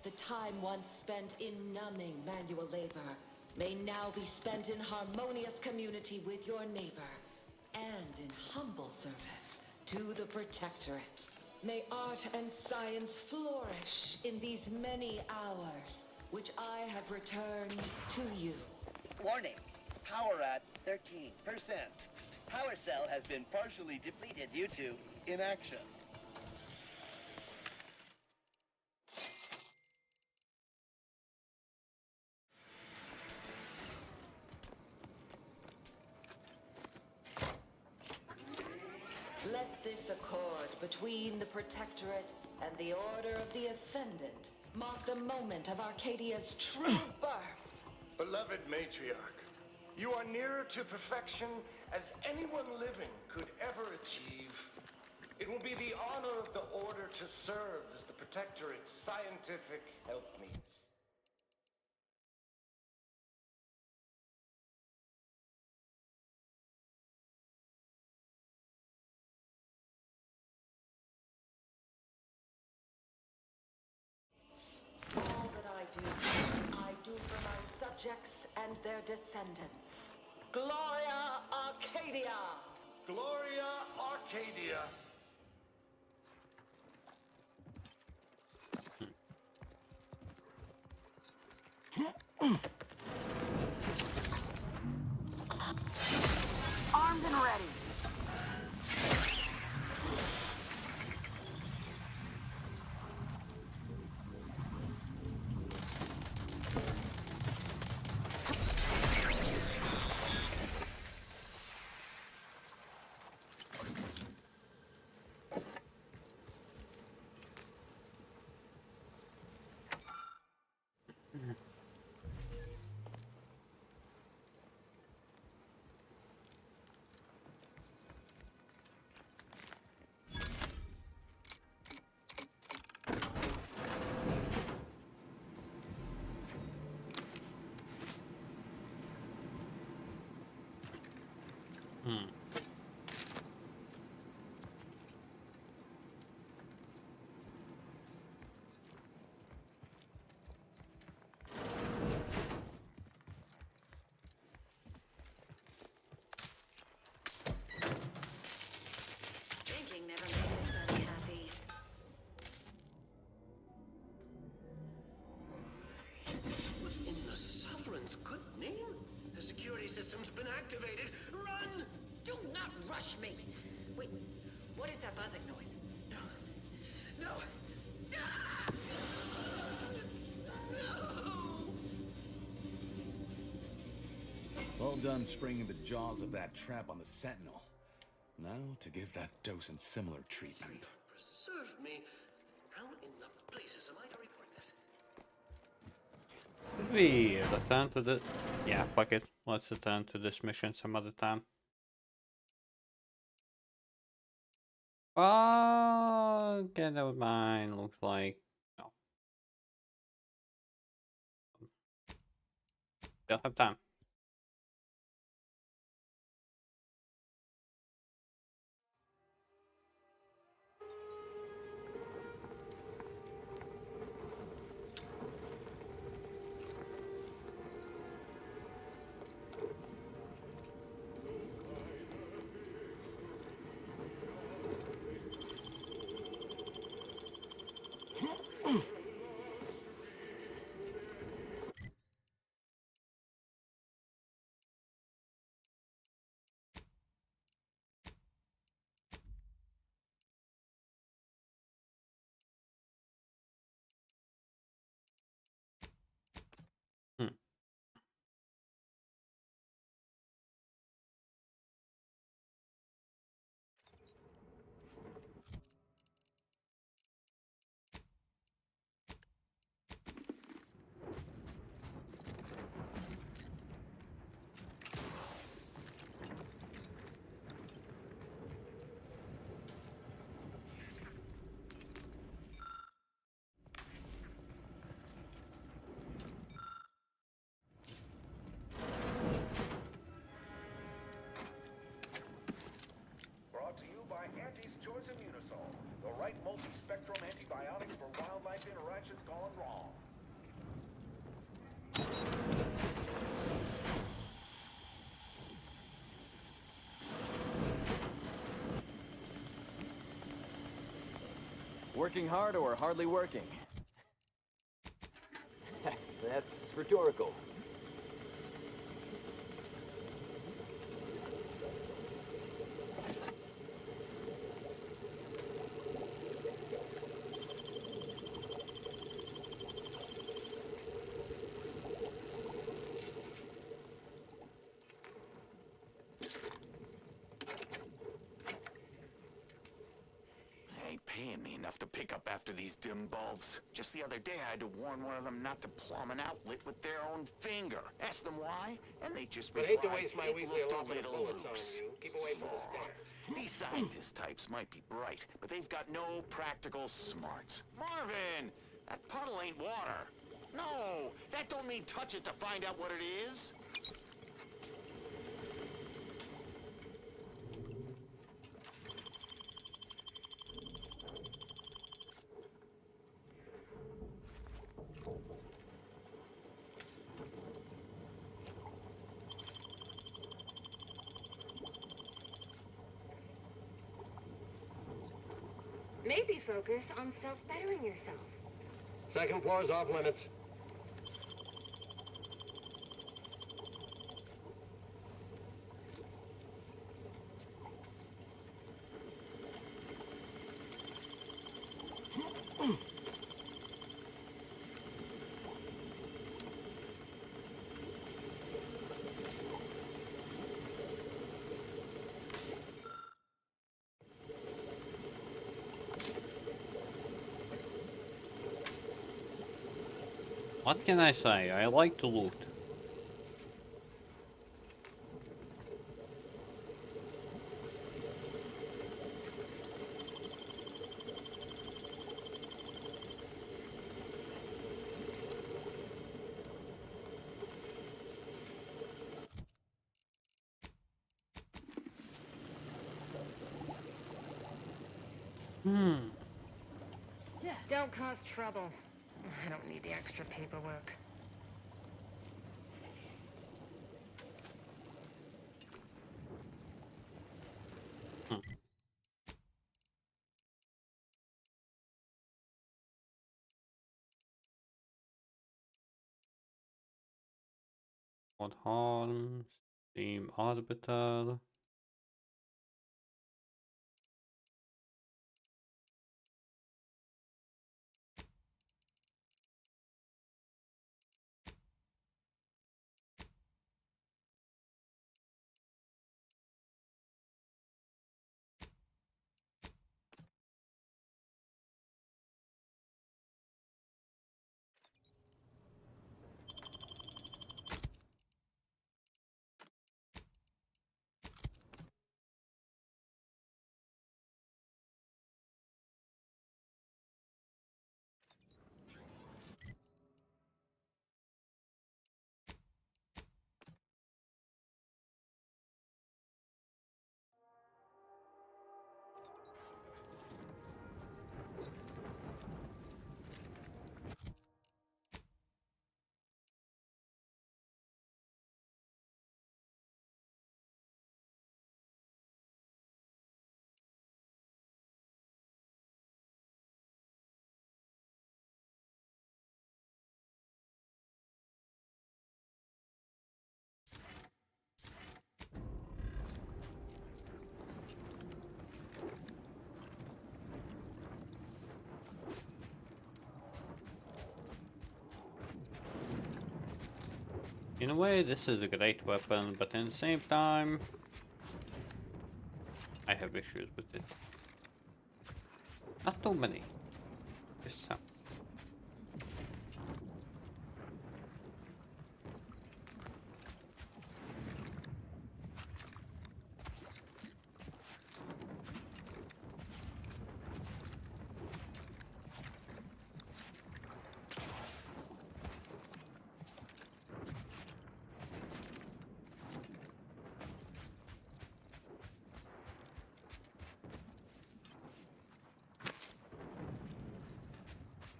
The time once spent in numbing manual labor may now be spent in harmonious community with your neighbor and in humble service to the Protectorate. May art and science flourish in these many hours, which I have returned to you. Warning, power at 13%. Power cell has been partially depleted due to inaction. Let this accord between the Protectorate and the Order of the Ascendant mark the moment of Arcadia's true birth. Beloved matriarch, you are nearer to perfection as anyone living could ever achieve. It will be the honor of the Order to serve as the Protectorate's scientific helpmeet. All that I do for my subjects and their descendants. Gloria Arcadia! Gloria Arcadia! Armed and ready. What is that buzzing noise? No. No. Well done springing the jaws of that trap on the Sentinel. Now to give that docent similar treatment. Preserve me. How in the blazes am I to report this? Should we return to the... Yeah, fuck it. Let's return to this mission some other time. Okay, never mind. Looks like... No. Still have time. Brought to you by Auntie's Choice Immunosol, the right multi-spectrum antibiotics for wildlife interactions gone wrong. Working hard or hardly working? That's rhetorical. Ain't paying me enough to pick up after these dim bulbs. Just the other day, I had to warn one of them not to plumb an outlet with their own finger. Asked them why, and they just But replied, hate to waste my "It weekly looked a allotment of little bullets on loose." you. Keep away from the stairs. These scientist types might be bright, but they've got no practical smarts. Marvin, that puddle ain't water. No, that don't mean touch it to find out what it is. Maybe focus on self-bettering yourself. Second floor's off limits. What can I say? I like to loot. Don't cause trouble. I don't need the extra paperwork. What harms? Steam Arbiter. In a way, this is a great weapon, but at the same time, I have issues with it. Not too many. Just some.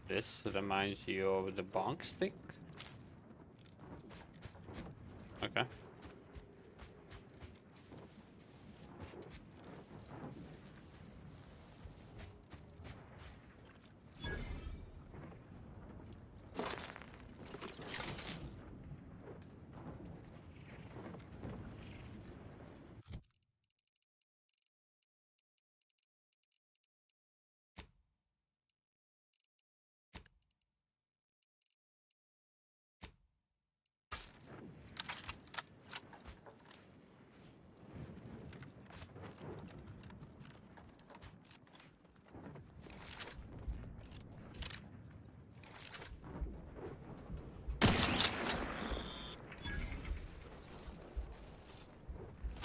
This reminds you of the bonk stick? Okay.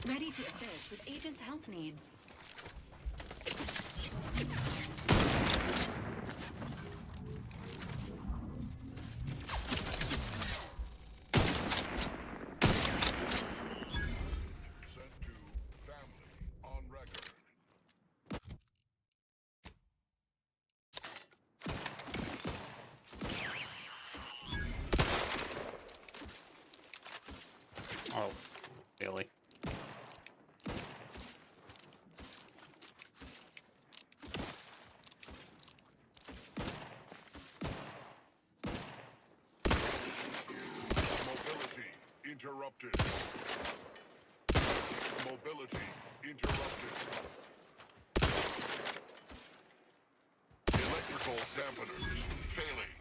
Ready to assist with agent's health needs. Oh, really? Interrupted. Mobility interrupted. Electrical dampeners failing.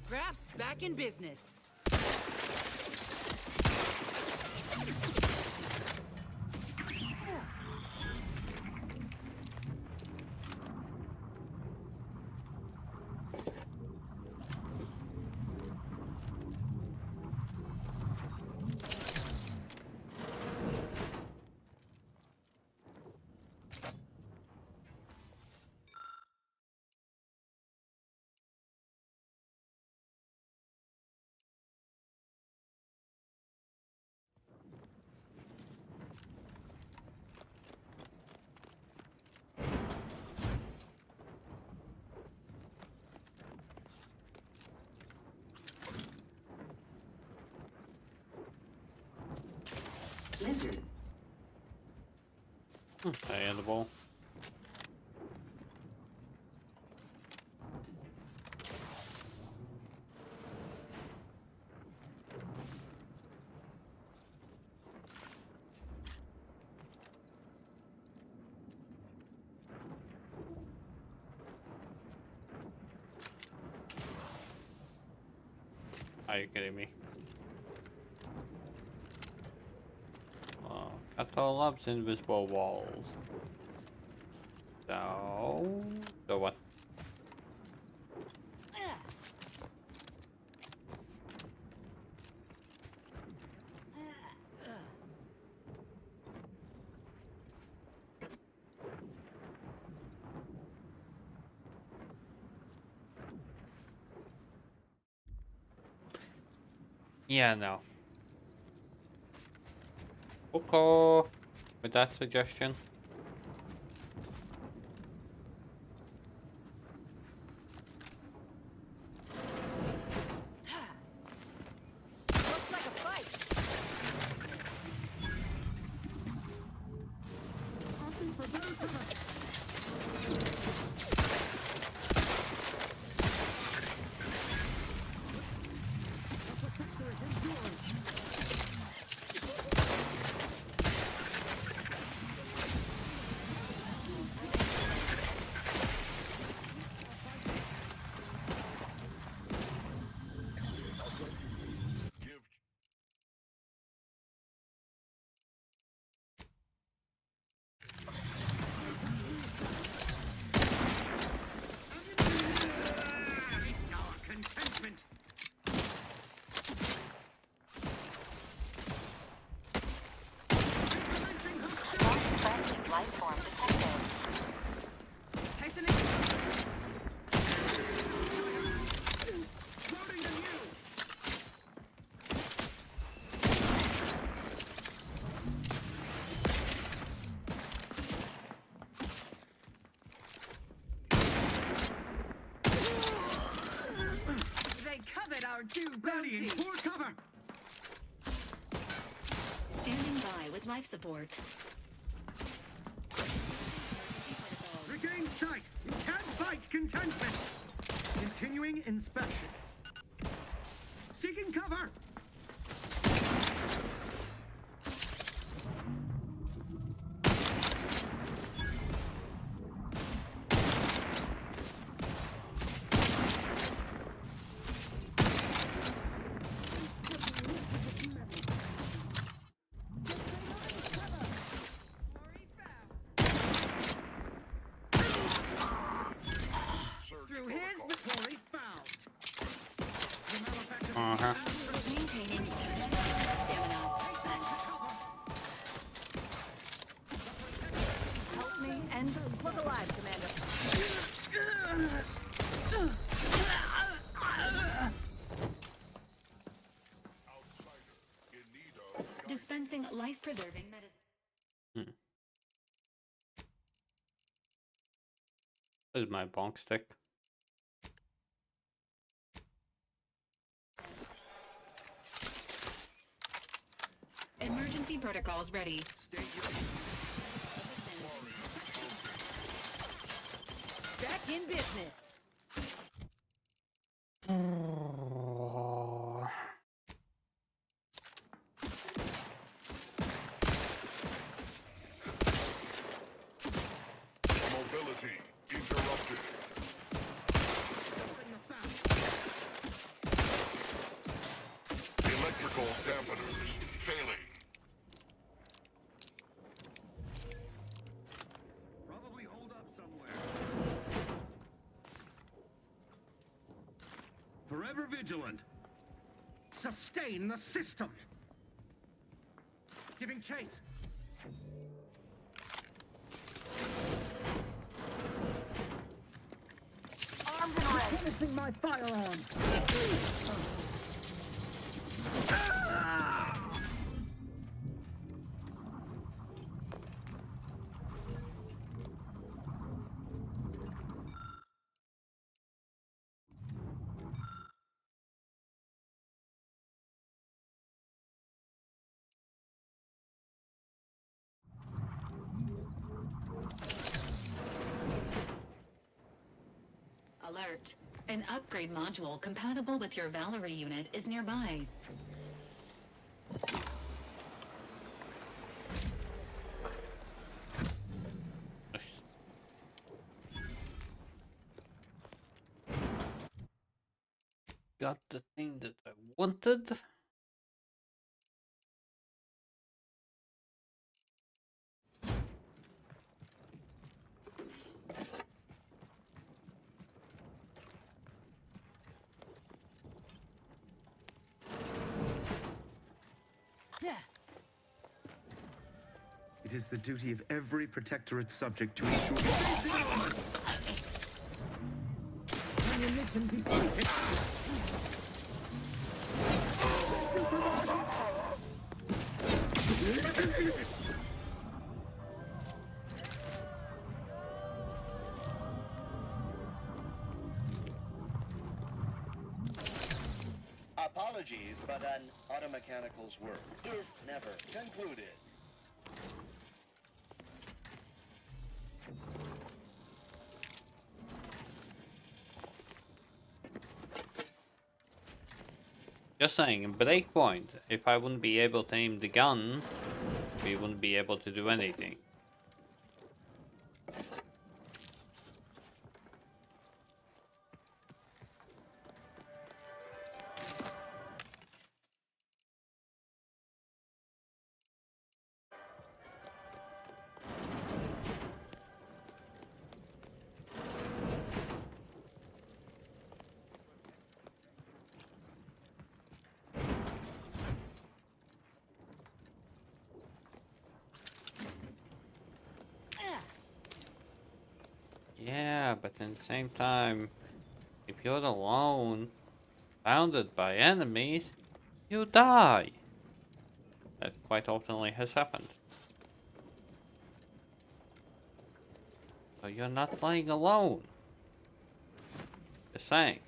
Graph's back in business. Understandable. Are you kidding me? Catal Labs invisible walls. So what? Yeah, no. Okay, with that suggestion. Looks like a fight. Rallying for cover. Standing by with life support. Regain sight. You can't fight containment. Continuing inspection. Seeking cover. Through his inventory found. Maintaining stamina. Help me and look alive, Commander. Dispensing life-preserving medicine. This is my bonk stick. Emergency protocols ready. Back in business. Mobility interrupted. Electrical dampeners failing. Probably hold up somewhere. Forever vigilant. Sustain the system. Giving chase. Armed and ready. Finishing my firearm. Alert. An upgrade module compatible with your Valerie unit is nearby. Got the thing that I wanted. It is the duty of every Protectorate subject to ensure Apologies, but an automechanical's work is never concluded. Just saying, breakpoint. If I wouldn't be able to aim the gun, we wouldn't be able to do anything. Yeah, but at the same time, if you're alone, surrounded by enemies, you die. That quite often has happened. So you're not playing alone. Just saying.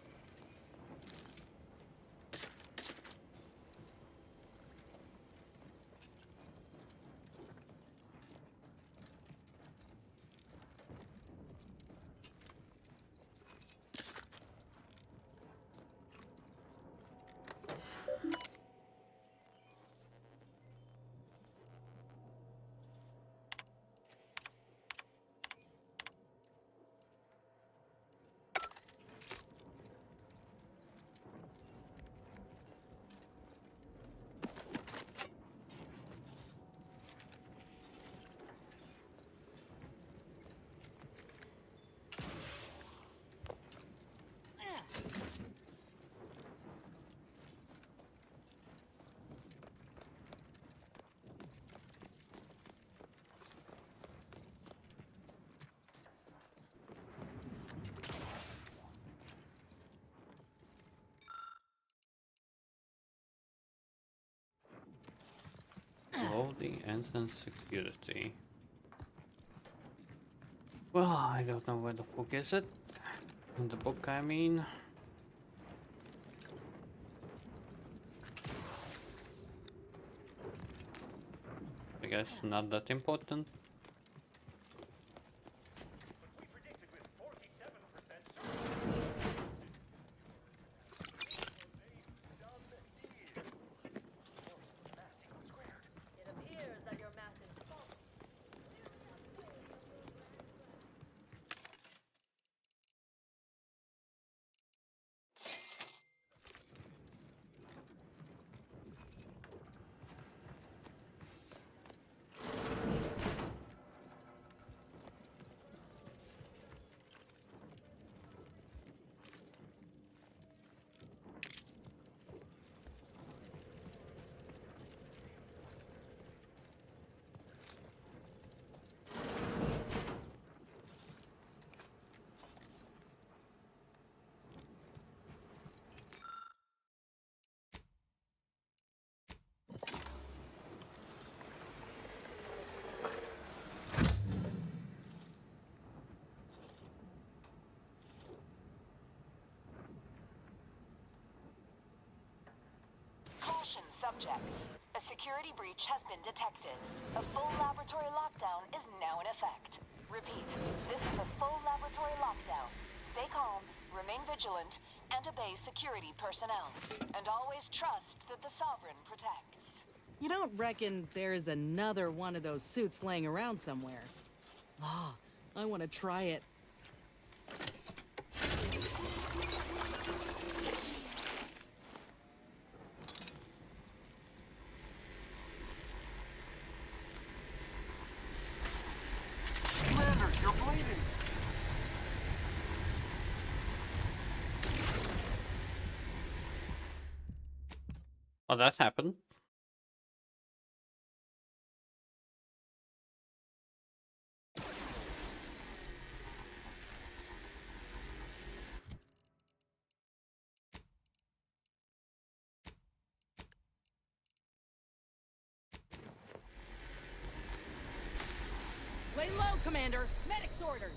the ensign security. Well, I don't know where the fuck is it. In the book, I mean. I guess not that important. Subjects, a security breach has been detected. A full laboratory lockdown is now in effect. Repeat, this is a full laboratory lockdown. Stay calm, remain vigilant, and obey security personnel. And always trust that the Sovereign protects. You don't reckon there's another one of those suits laying around somewhere? Ah, I want to try it. You're bleeding! Oh, that happened. Lay low, Commander! Medic's orders!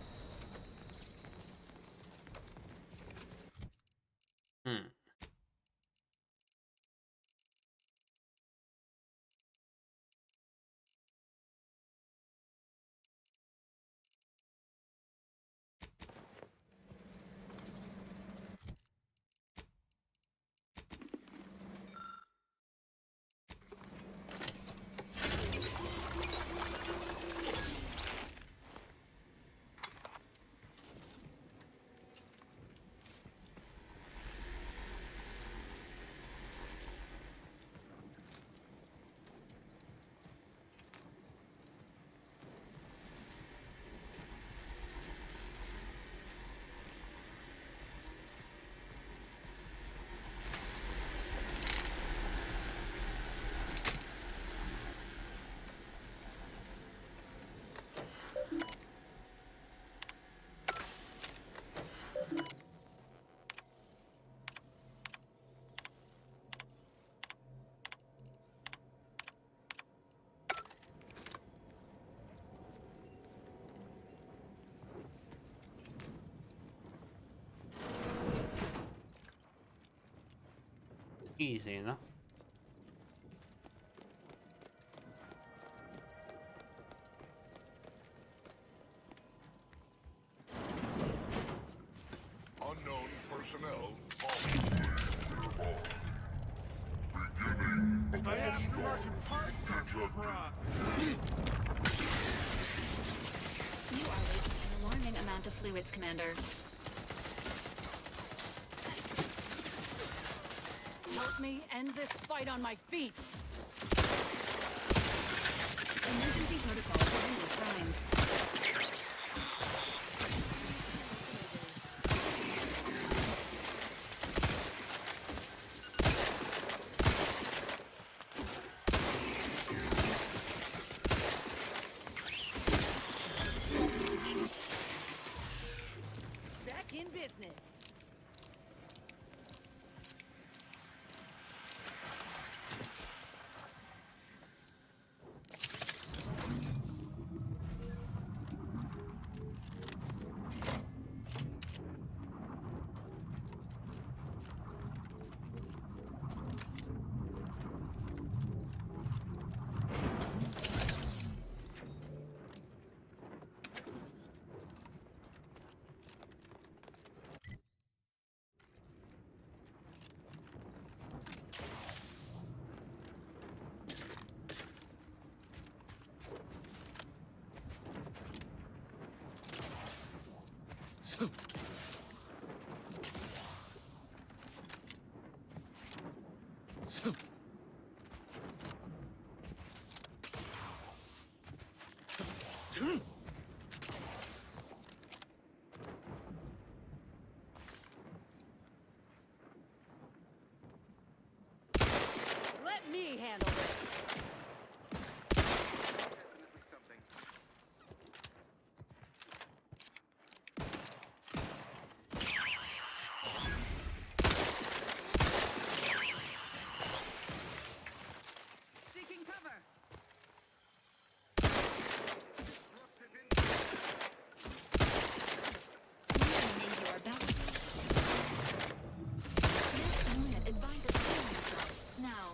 Easy enough. Unknown personnel beginning I have to mark a part You are wasting an alarming amount of fluids, Commander. Help me end this fight on my feet! Emergency protocol syringe is primed. Back in business! Let me handle this. Seeking cover. Advises healing yourself now.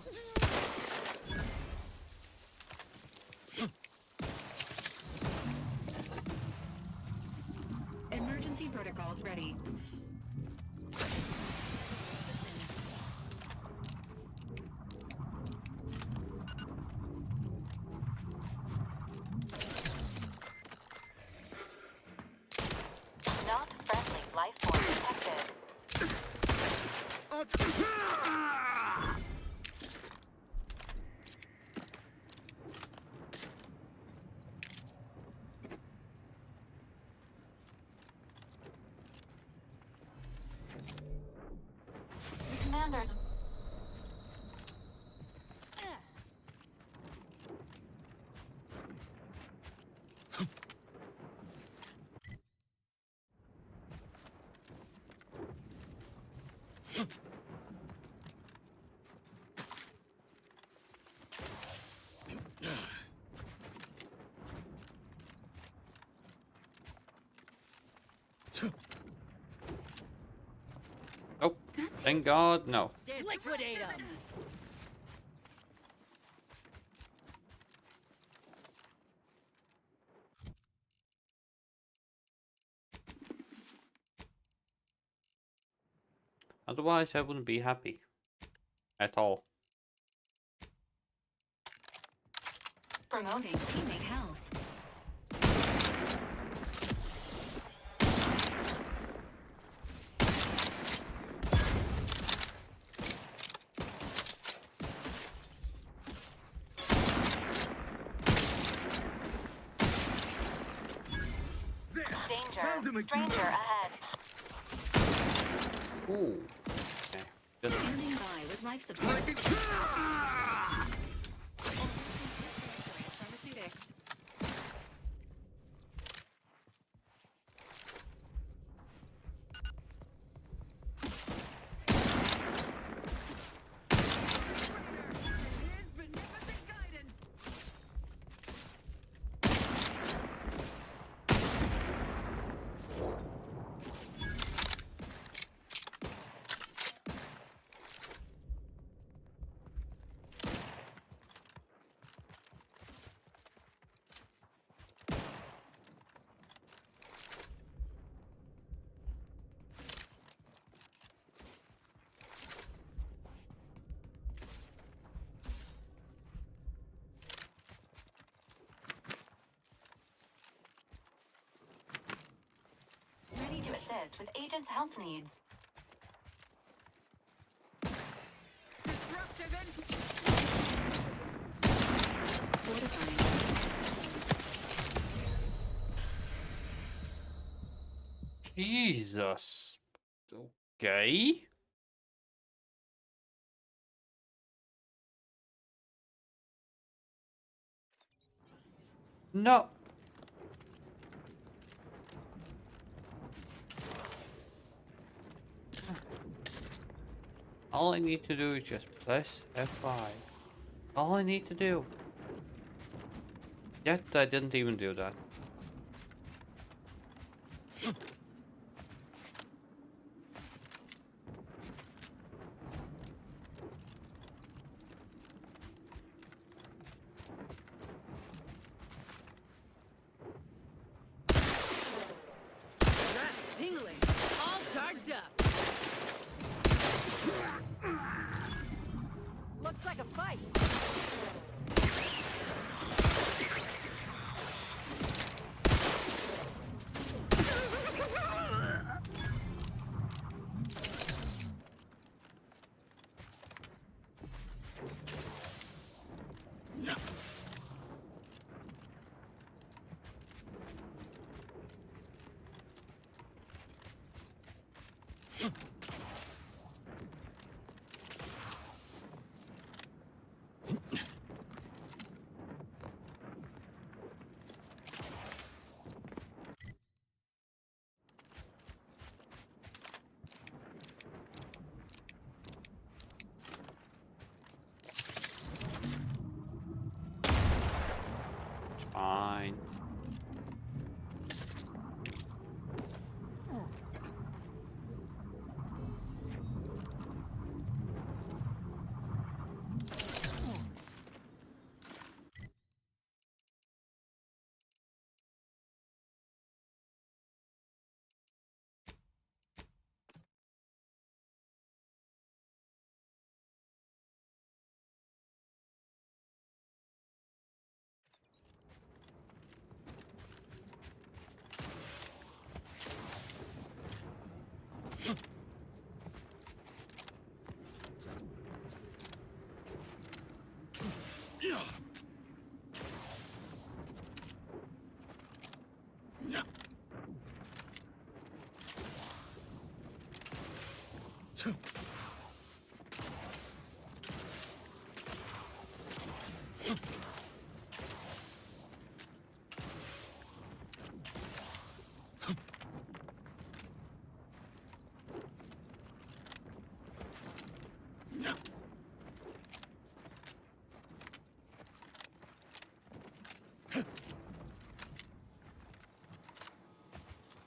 Emergency protocols ready. Not friendly life form detected. Commanders. Oh, thank God, no. Liquidate them. Otherwise, I wouldn't be happy at all. Promoting teammate health. Danger. Stranger ahead. Ooh. Okay. Just Standing by with life support. Pharmaceutics. Ready to assist with agent's health needs. Jesus. Okay. No. All I need to do is just press F5. All I need to do. Yet I didn't even do that. That's tingling. All charged up. Looks like a fight.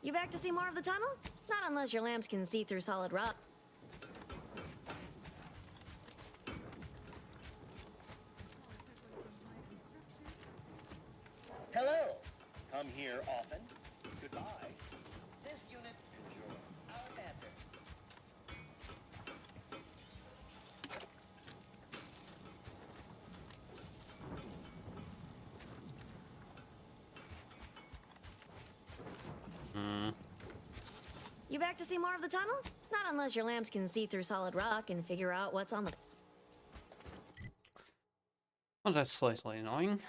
You back to see more of the tunnel? Not unless your lamps can see through solid rock. Hello. Come here often. Goodbye. This unit, enjoy our banter. You back to see more of the tunnel? Not unless your lamps can see through solid rock and figure out what's on the... Oh, that's slightly annoying.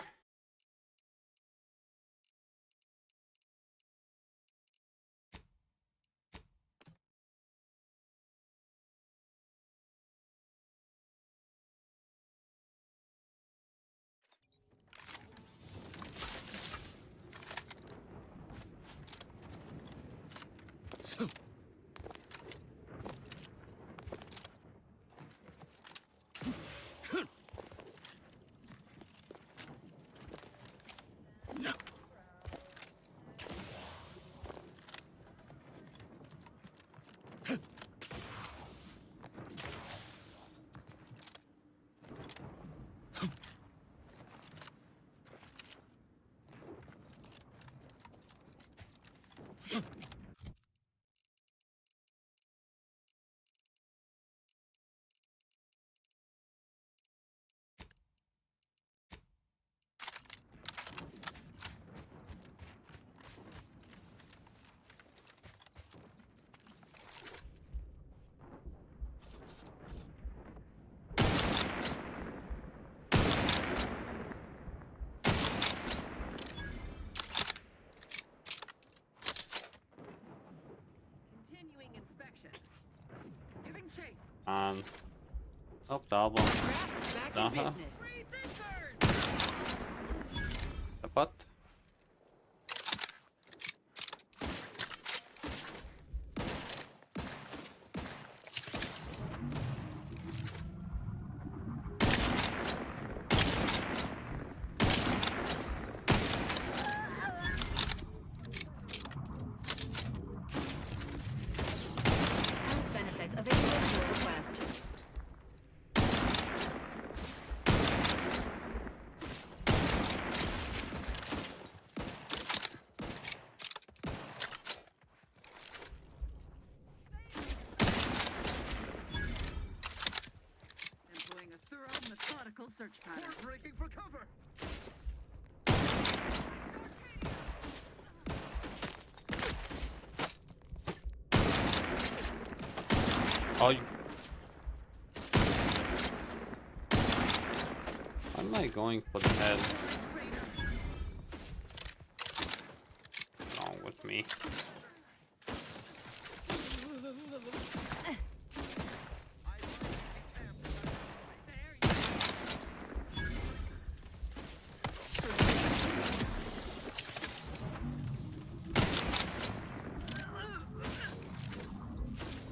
Continuing inspection. Giving chase. No problem. Back in business. What? Benefits available at your request. Employing a thorough, methodical search pattern. Breaking for cover. Oh, why am I going for the head? What's wrong with me?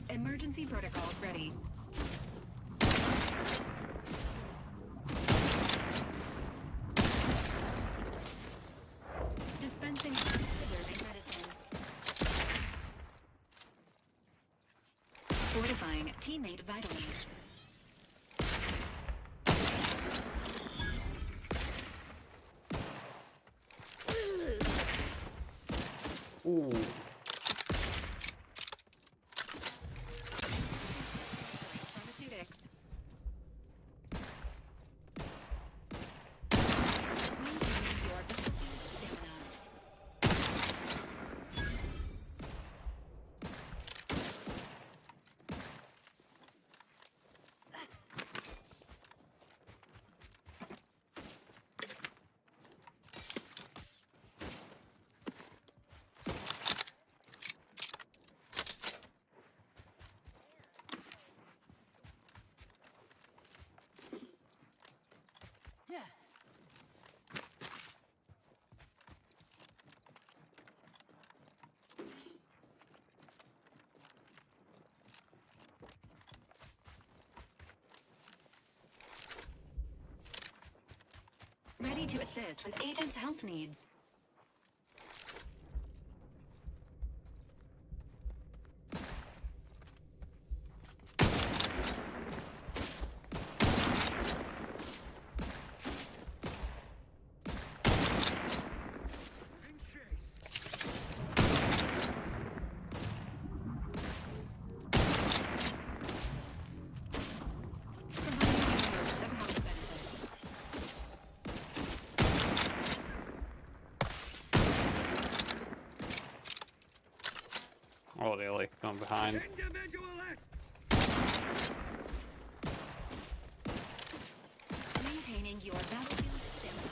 Emergency protocols ready. Dispensing preserving medicine. Fortifying teammate vitals. Ooh. Pharmaceutics. Maintaining your stamina. Ready to assist with agent's health needs. Oh, they like come behind. Maintaining your battlefield standby.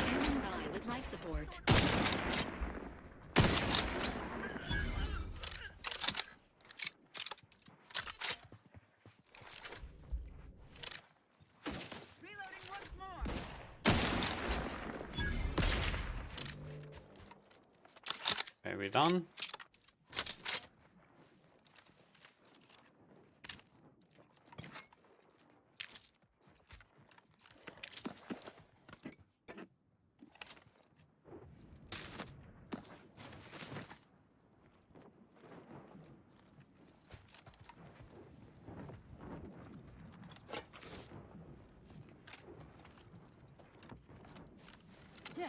Standing by with life support. Okay, we done? Yeah.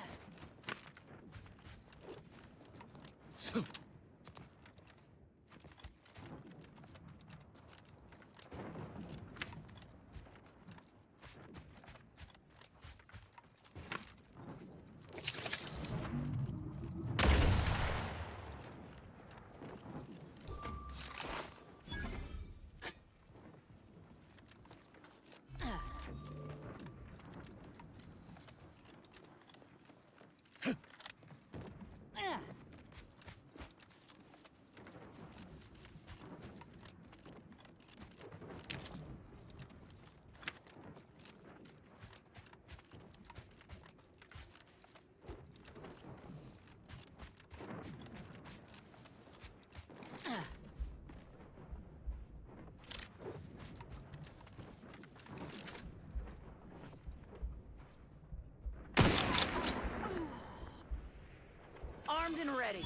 Armed and ready.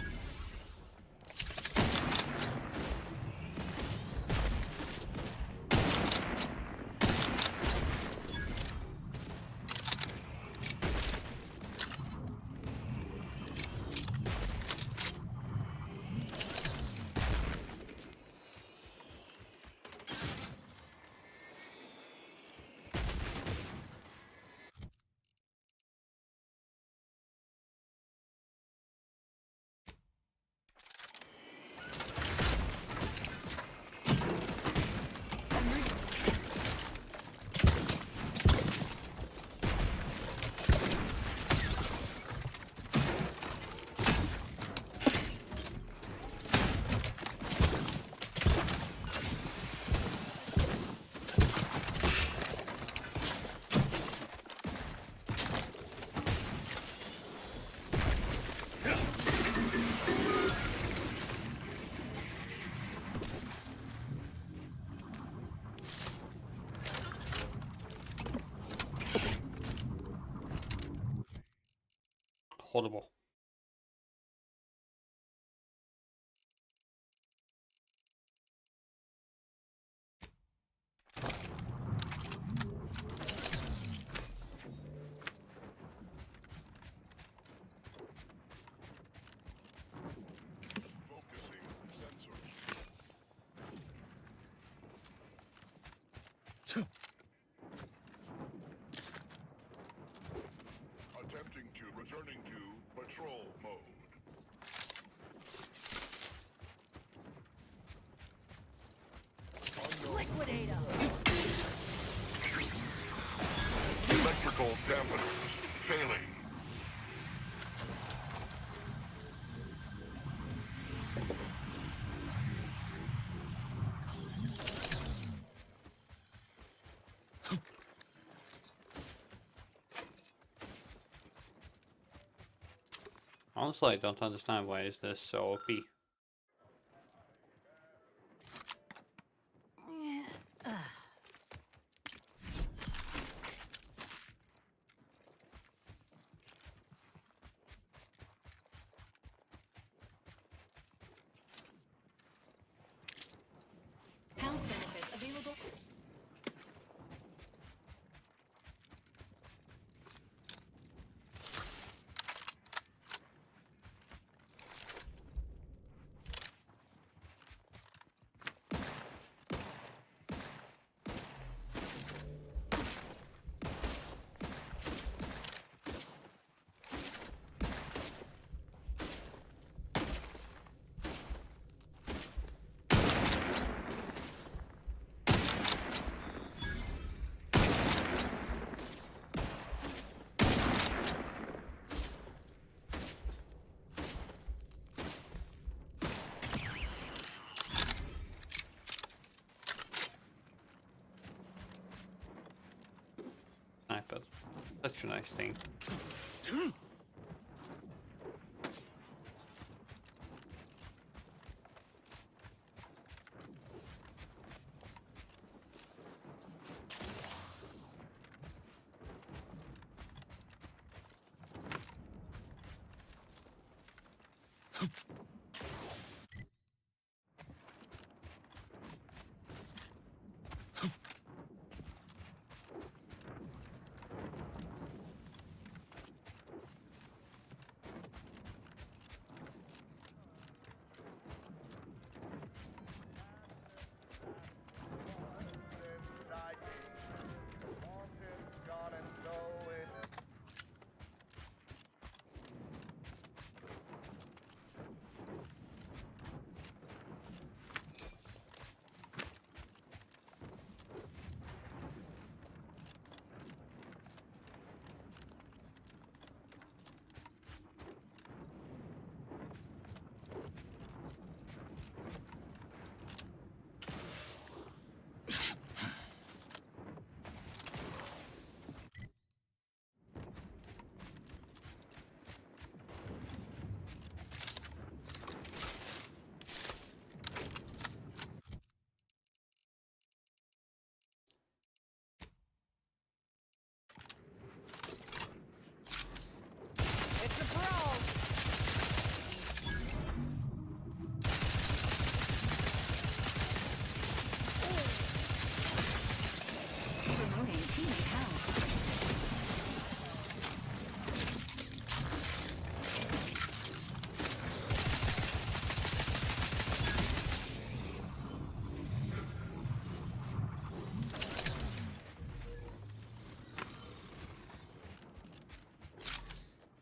Horrible. Returning to patrol mode. Liquidate him. Electrical dampeners failing. Honestly, I don't understand why is this so OP. Health benefits available. iPad. Such a nice thing.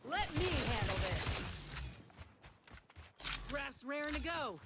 Let me handle this. Raft's raring to go.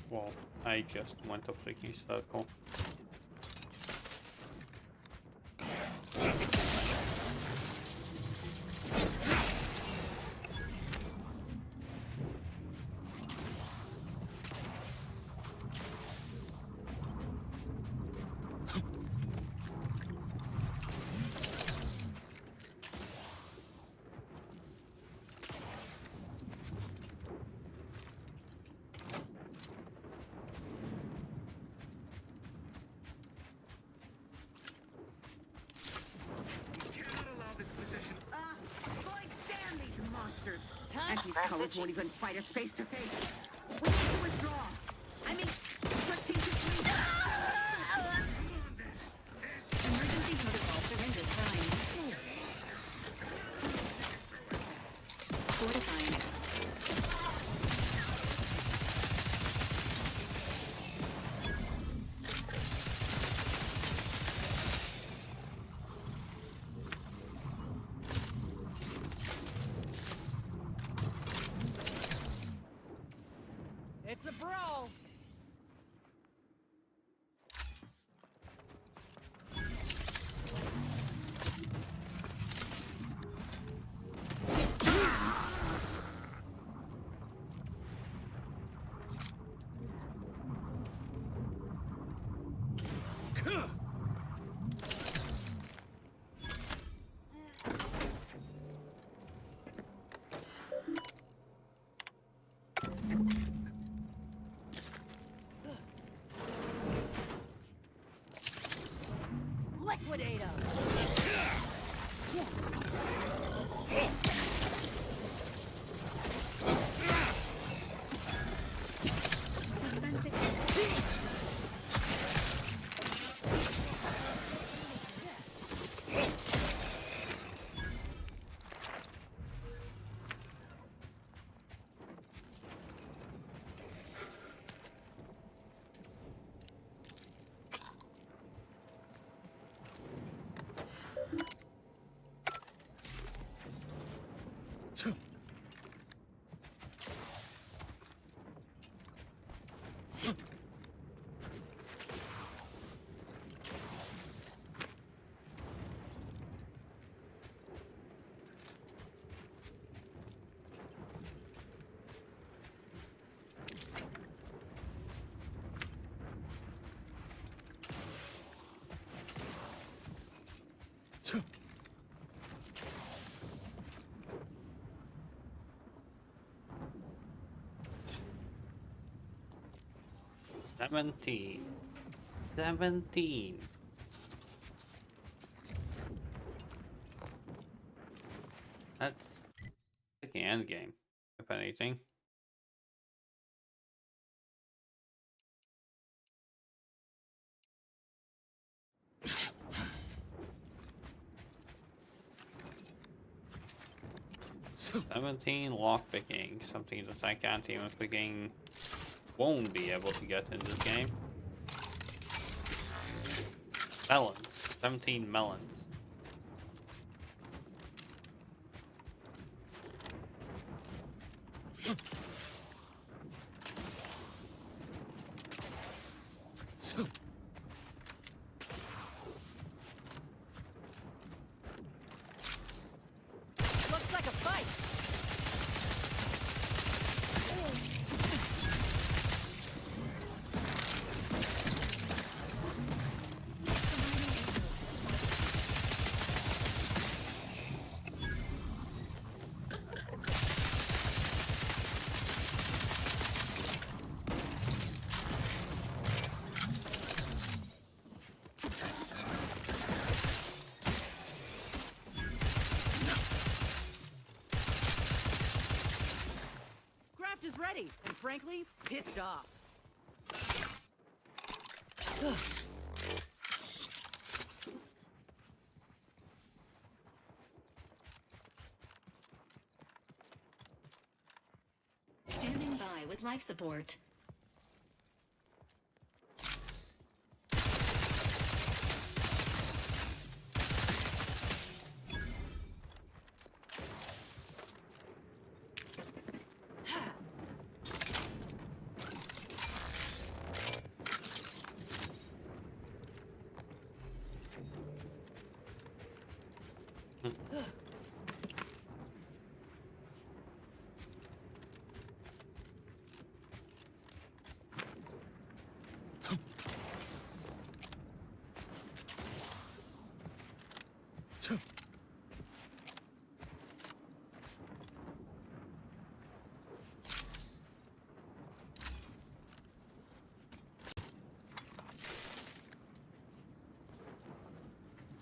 Well, I just went a freaking circle. And these codes won't even fight us face to face. We need to withdraw. I mean, strategically. Emergency protocol syringes fine. Fortifying. It's a brawl. Liquidate 'em. Seventeen. That's like the end game, if anything. Lockpicking, something that I can't even freaking won't be able to get in this game. Melons. 17 melons. Looks like a fight. Is ready, and frankly, pissed off. Standing by with life support.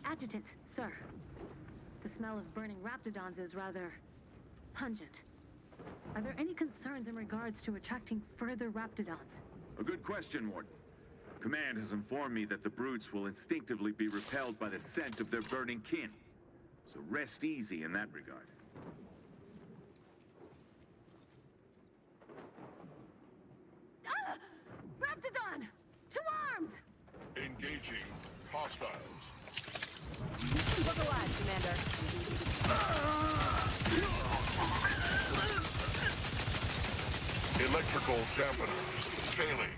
Adjutant, sir. The smell of burning raptidons is rather pungent. Are there any concerns in regards to attracting further raptidons? A good question, Warden. Command has informed me that the brutes will instinctively be repelled by the scent of their burning kin. So rest easy in that regard. Ah! Raptidon! To arms! Engaging hostiles. Look alive, Commander. Electrical dampener failing.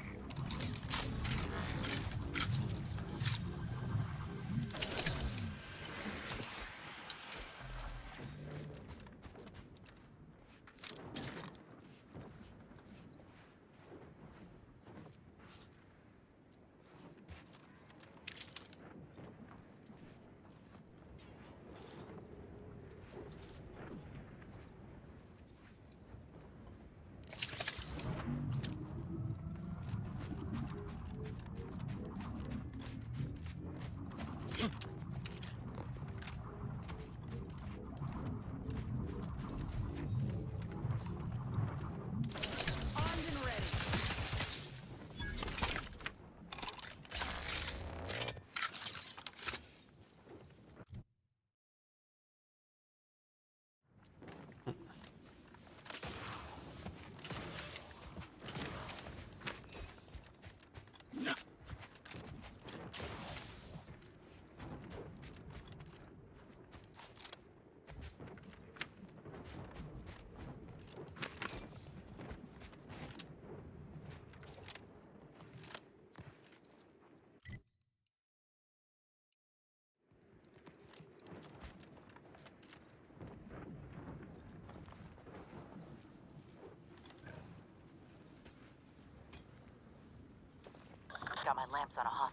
Got my lamps on a hot.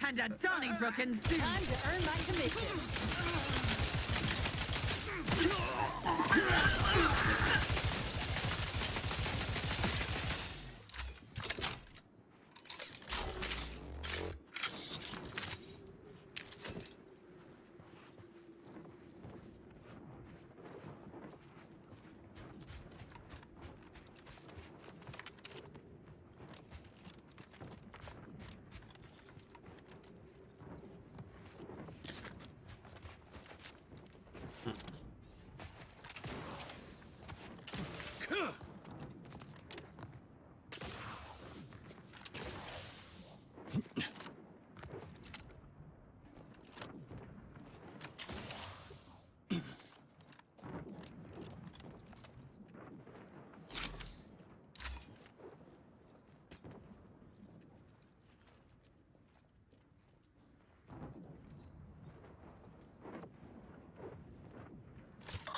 And a Donnybrook and Zoom. Time to earn my commission.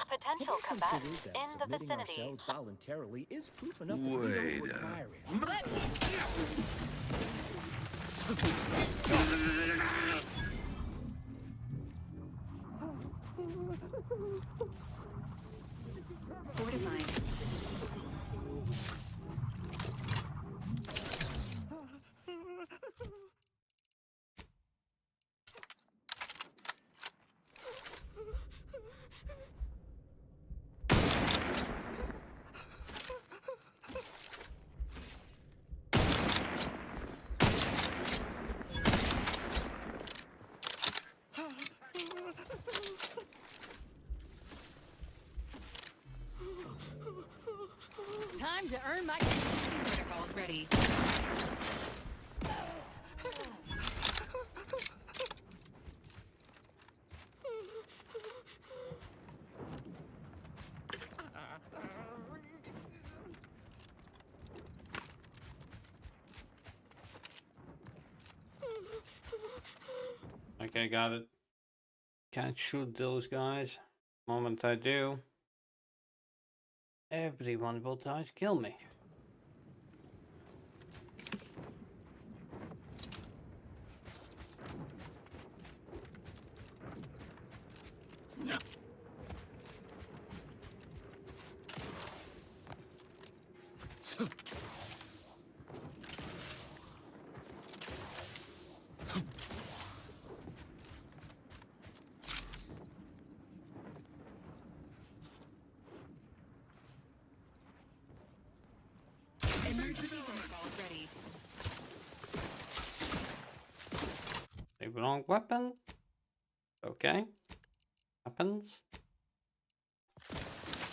Potential combatants that in the submitting vicinity. ourselves voluntarily is proof enough that we don't Wait require it. Fortifying. Time to earn my protocols ready. Okay, got it. Can't shoot those guys. The moment I do, everyone will try to kill me. No. Emergency protocols ready. The wrong weapon. Okay. Happens.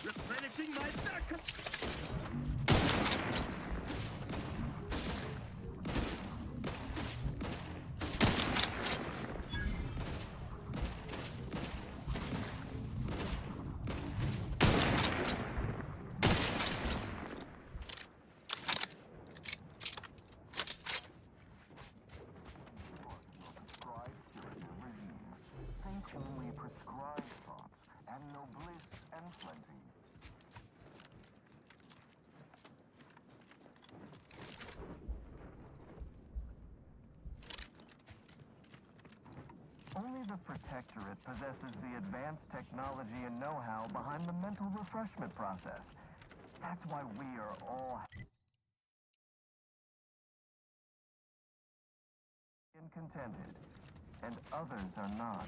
Replenishing my backup. the Protectorate possesses the advanced technology and know-how behind the mental refreshment process. That's why we are all and contented, and others are not.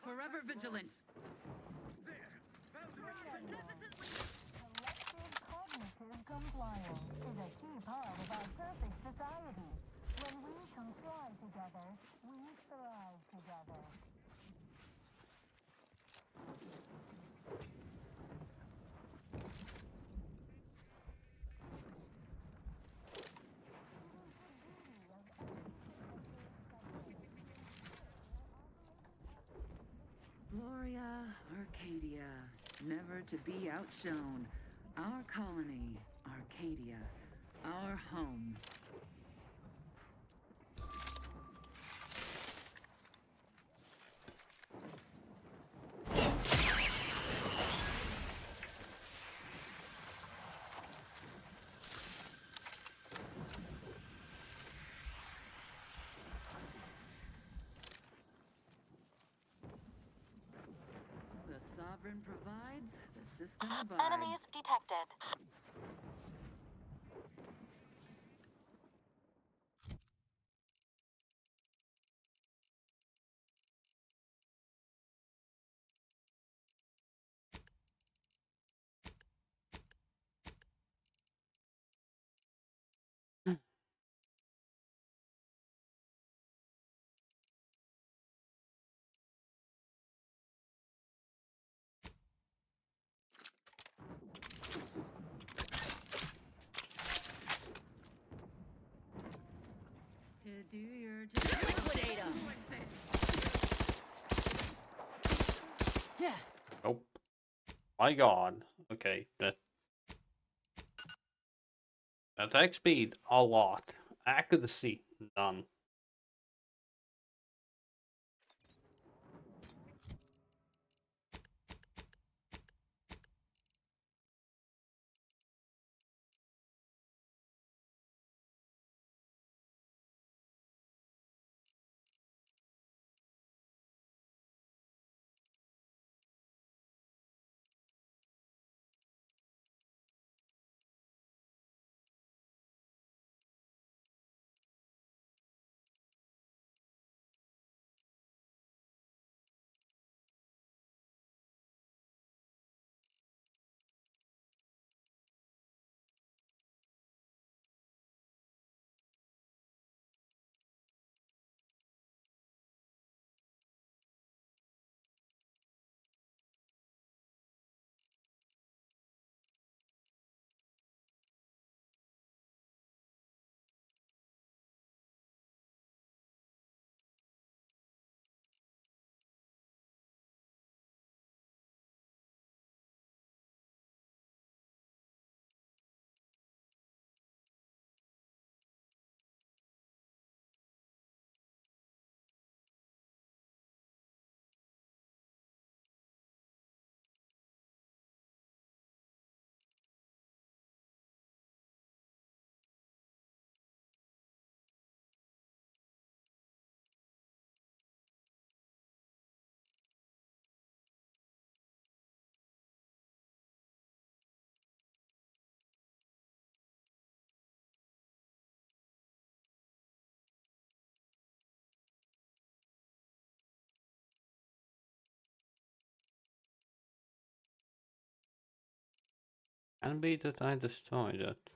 Forever vigilant. Cognitive compliance is a key part of our perfect society. When we comply together, we thrive together. Gloria, Arcadia, never to be outshone. Our colony, Arcadia, our home. The sovereign provides, the system abides. Enemies detected. To do your job. Liquidate 'em. Yeah. Nope. My god. Okay, that attack speed a lot. Accuracy none. Can be that I destroyed it.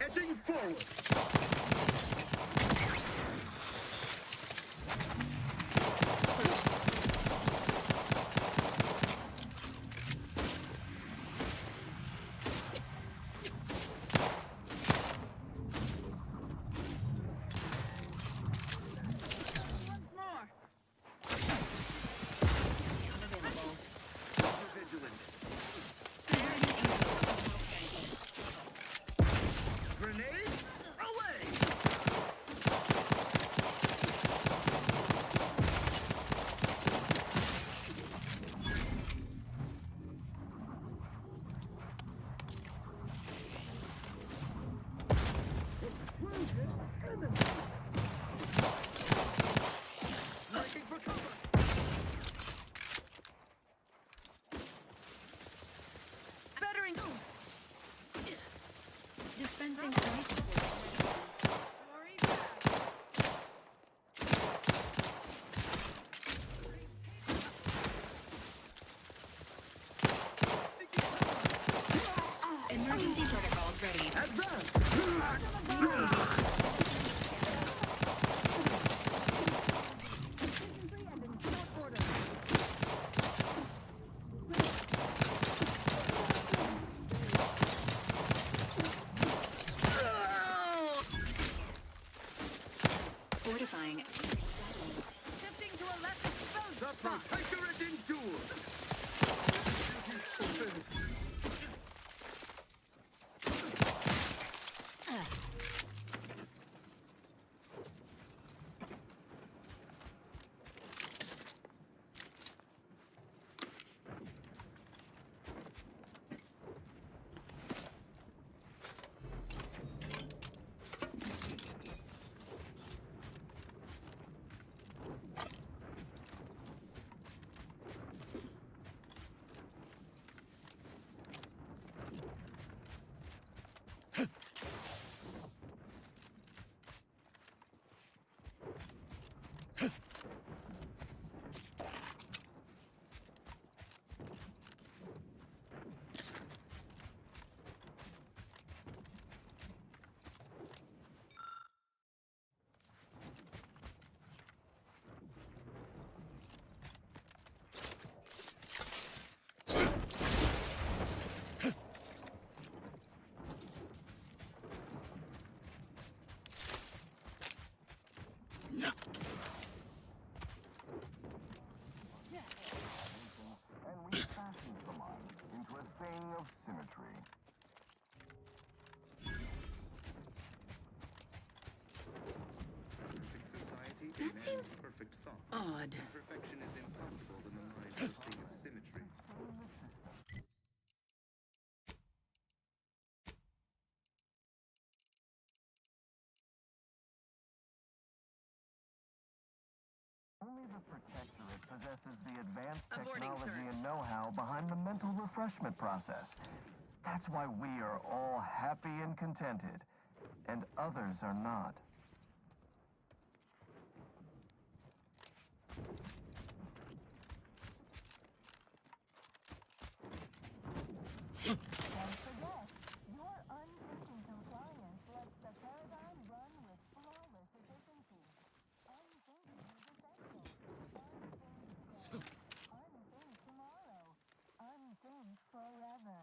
Edging forward. Dispensing crisis. Emergency protocols ready. Fortifying. Shifting to a less exposed The spot. Protectorate endures. And we fashioned the mind into a thing of symmetry. Perfect society That demands seems perfect thought. odd. Perfection is impossible in the mind of a thing of symmetry. Only the Protectorate possesses the advanced Aborting technology search. and know-how behind the mental refreshment process. That's why we are all happy and contented, and others are not. Don't forget, your unthinking compliance lets the paradigm run with flawless efficiency. Unthinking is essential. Unthink today. Unthink tomorrow. Unthink forever.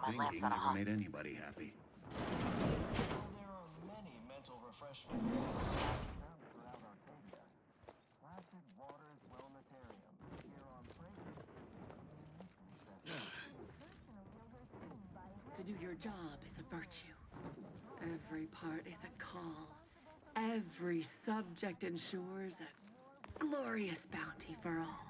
Thinking never made anybody happy. There are many mental refreshment throughout Arcadia. Placid Waters Wellnetarium, here on To do your job is a virtue. Every part is a call. Every subject ensures a glorious bounty for all.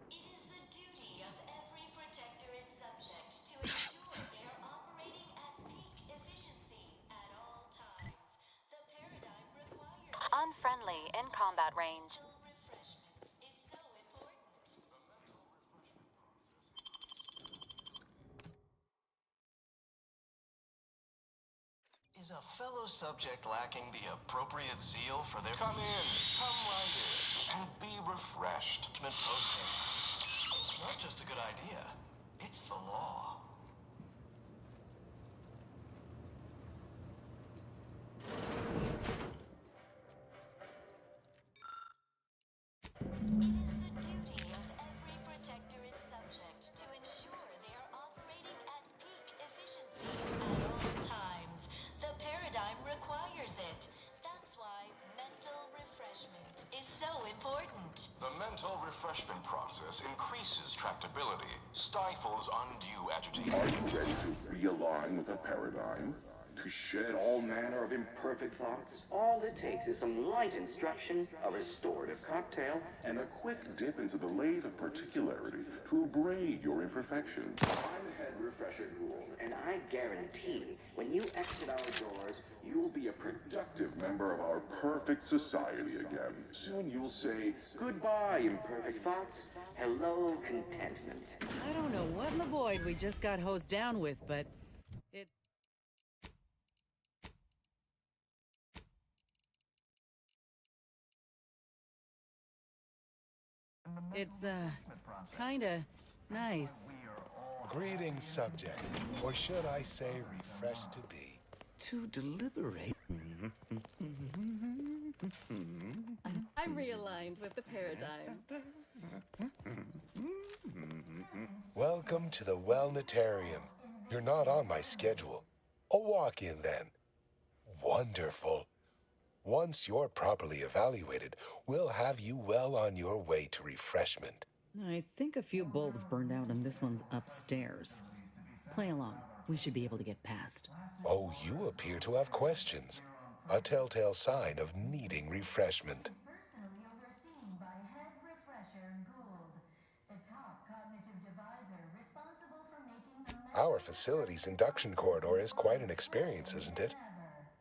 It is the duty of every protectorate subject to ensure they are operating at peak efficiency at all times. The paradigm requires Unfriendly in combat range. refreshment is so important. Is a fellow subject lacking the appropriate zeal for their... Come in, come right in, and be refreshed. Post haste. It's not just a good idea, it's the law. Every protectorate subject to ensure they are operating at peak efficiency at all times. The paradigm requires it. That's why mental refreshment is so important. The mental refreshment process increases tractability, stifles undue agitation. Are you ready to realign with the paradigm? To shed all manner of imperfect thoughts? All it takes is some light instruction, a restorative cocktail, And a quick dip into the lathe of particularity to abrade your imperfections. I'm Head Refresher Ghoul, and I guarantee when you exit our doors, you'll be a Productive member of our perfect society again. Soon you'll say, goodbye, imperfect thoughts. Hello, contentment. I don't know what in the void we just got hosed down with, but it's kinda nice. Greetings, subject. Or should I say, refreshed to be. To deliberate. I'm realigned with the paradigm. Welcome to the Wellnetarium. You're not on my schedule. A walk-in then. Wonderful. Once you're properly evaluated, we'll have you well on your way to refreshment. I think a few bulbs burned out and this one's upstairs. Play along. We should be able to get past. Oh, you appear to have questions. A telltale sign of needing refreshment. Personally overseen by Head Refresher Gould, the top cognitive divisor responsible for making the Our facility's induction corridor is quite an experience, isn't it?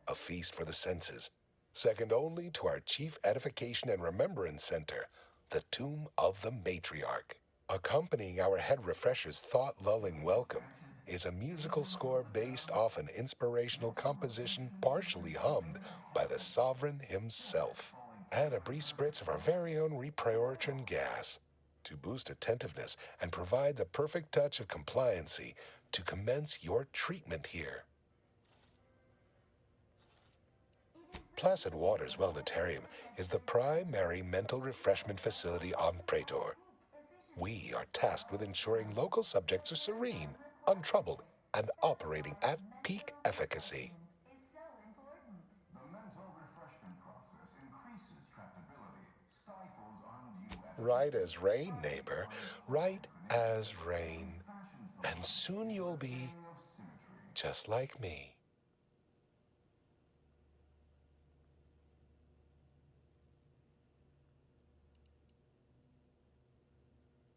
A feast for the senses. Second only to our Chief Edification and Remembrance Center, the Tomb of the Matriarch. Accompanying our Head Refresher's thought-lulling welcome is a musical score based off an inspirational composition partially hummed by the Sovereign himself, and a brief spritz of our very own reprioritrin gas to boost attentiveness and provide the perfect touch of compliancy to commence your treatment here. Placid Waters Wellnetarium is the primary mental refreshment facility on Praetor. We are tasked with ensuring local subjects are serene, untroubled, and operating at peak efficacy. The mental refreshment process increases tractability, stifles undue agitation. Right as rain, neighbor. Right as rain. And soon you'll be just like me.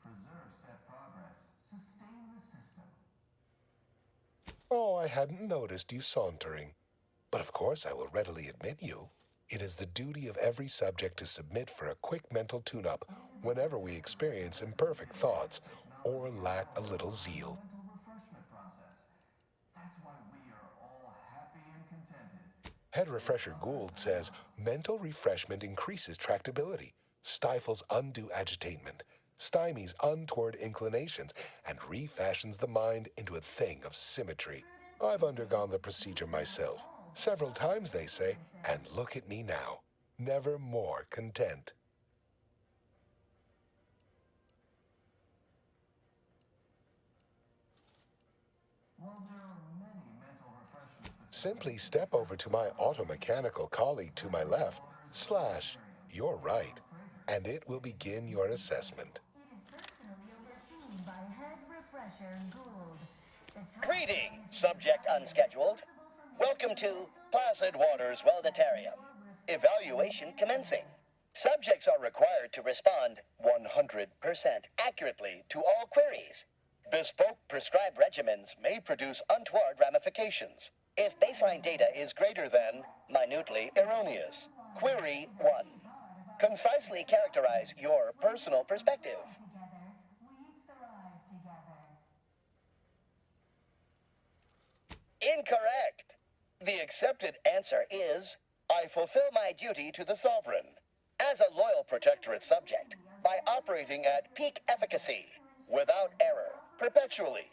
Preserve set progress. Sustain the system. Oh, I hadn't noticed you sauntering. But of course I will readily admit you. It is the duty of every subject to submit for a quick mental tune-up whenever we experience imperfect thoughts or lack a little zeal. Mental refreshment process. That's why we are all happy and contented. Head Refresher Gould says mental refreshment increases tractability, stifles undue agitation, stymies untoward inclinations, and refashions the mind into a thing of symmetry. I've undergone the procedure myself, several times they say, and look at me now, never more content. Simply step over to my automechanical colleague to my left, / your right, and it will begin your assessment. Greeting, subject unscheduled. Welcome to Placid Waters Welditarium. Evaluation commencing. Subjects are required to respond 100% accurately to all queries. Bespoke prescribed regimens may produce untoward ramifications if baseline data is greater than minutely erroneous. Query 1. Concisely characterize your personal perspective. Incorrect. The accepted answer is, I fulfill my duty to the Sovereign as a loyal protectorate subject by operating at peak efficacy, without error, perpetually.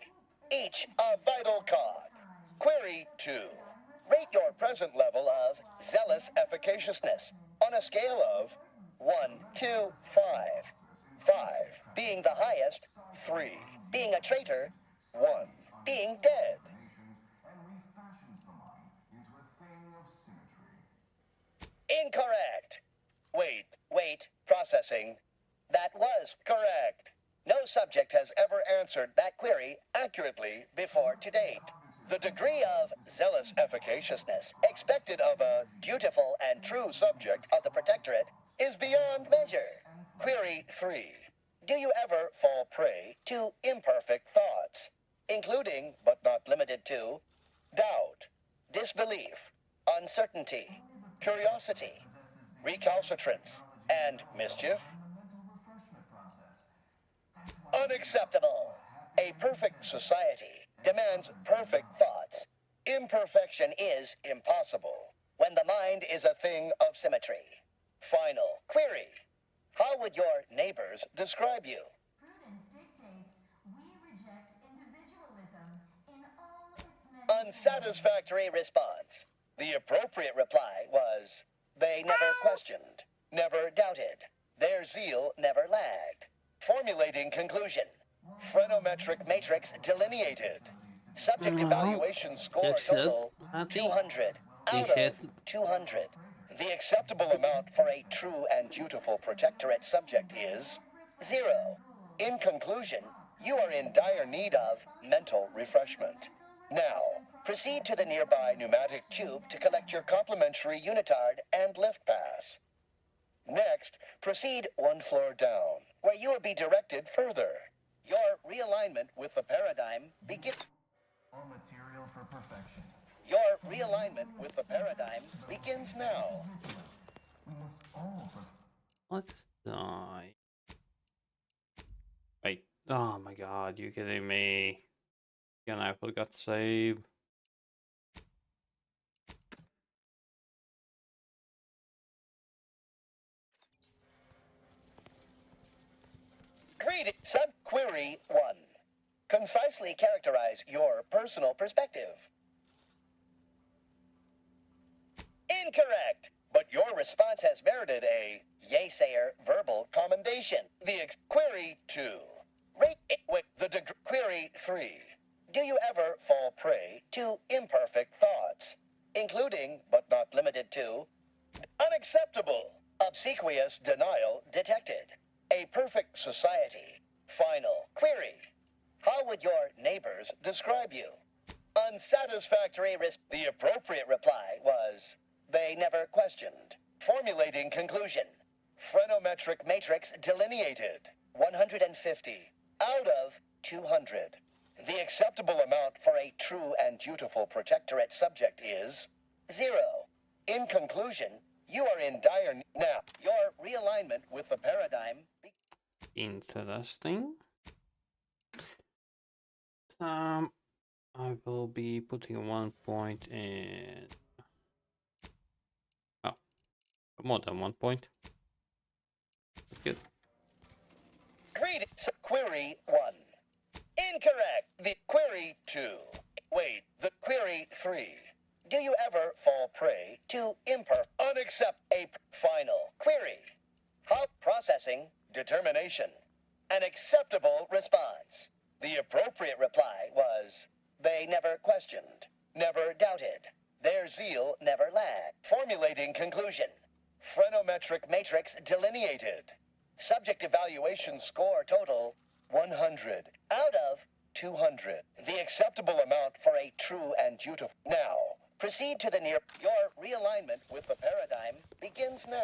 Each a vital cog. Query 2. Rate your present level of zealous efficaciousness on a scale of 1 to 5. 5 being the highest, 3 being a traitor, 1 being dead. Incorrect. Wait, processing. That was correct. No subject has ever answered that query accurately before to date. The degree of zealous efficaciousness expected of a dutiful and true subject of the Protectorate is beyond measure. Query 3. Do you ever fall prey to imperfect thoughts, including, but not limited to, doubt, disbelief, uncertainty, curiosity, recalcitrance, and mischief? Unacceptable. A perfect society demands perfect thoughts. Imperfection is impossible when the mind is a thing of symmetry. Final query. How would your neighbors describe you? Unsatisfactory response. The appropriate reply was, they never questioned, never doubted. Their zeal never lagged. Formulating conclusion. Phrenometric matrix delineated. Subject evaluation score total 200 out of 200. The acceptable amount for a true and dutiful protectorate subject is 0. In conclusion, you are in dire need of mental refreshment. Now, proceed to the nearby pneumatic tube to collect your complimentary unitard and lift pass. Next, proceed one floor down, where you will be directed further. Your realignment with the paradigm begins. All material for perfection. Your realignment with the paradigm begins now. We must all Let's die. Wait. Oh my god, you kidding me? Again, I forgot to save. Greeting. Subquery 1. Concisely characterize your personal perspective. Incorrect, but your response has merited a yay-sayer verbal commendation. The query 2. Rate it with the query 3. Do you ever fall prey to imperfect thoughts, including, but not limited to, unacceptable, obsequious denial detected? A perfect society. Final query. How would your neighbors describe you? Unsatisfactory The appropriate reply was, they never questioned. Formulating conclusion. Phrenometric matrix delineated. 150 out of 200. The acceptable amount for a true and dutiful protectorate subject is 0. In conclusion, you are in dire need. Now, your realignment with the paradigm. Interesting. I will be putting 1 point in. Oh, more than 1 point. query 1. Incorrect. The query 2. Wait, the query 3. Do you ever fall prey to final query? How processing determination. An acceptable response. The appropriate reply was, they never questioned, never doubted. Their zeal never lagged. Formulating conclusion. Phrenometric matrix delineated. Subject evaluation score total 100 out of 200. The acceptable amount for a true and dutiful. Now, proceed to the near. Your realignment with the paradigm begins now.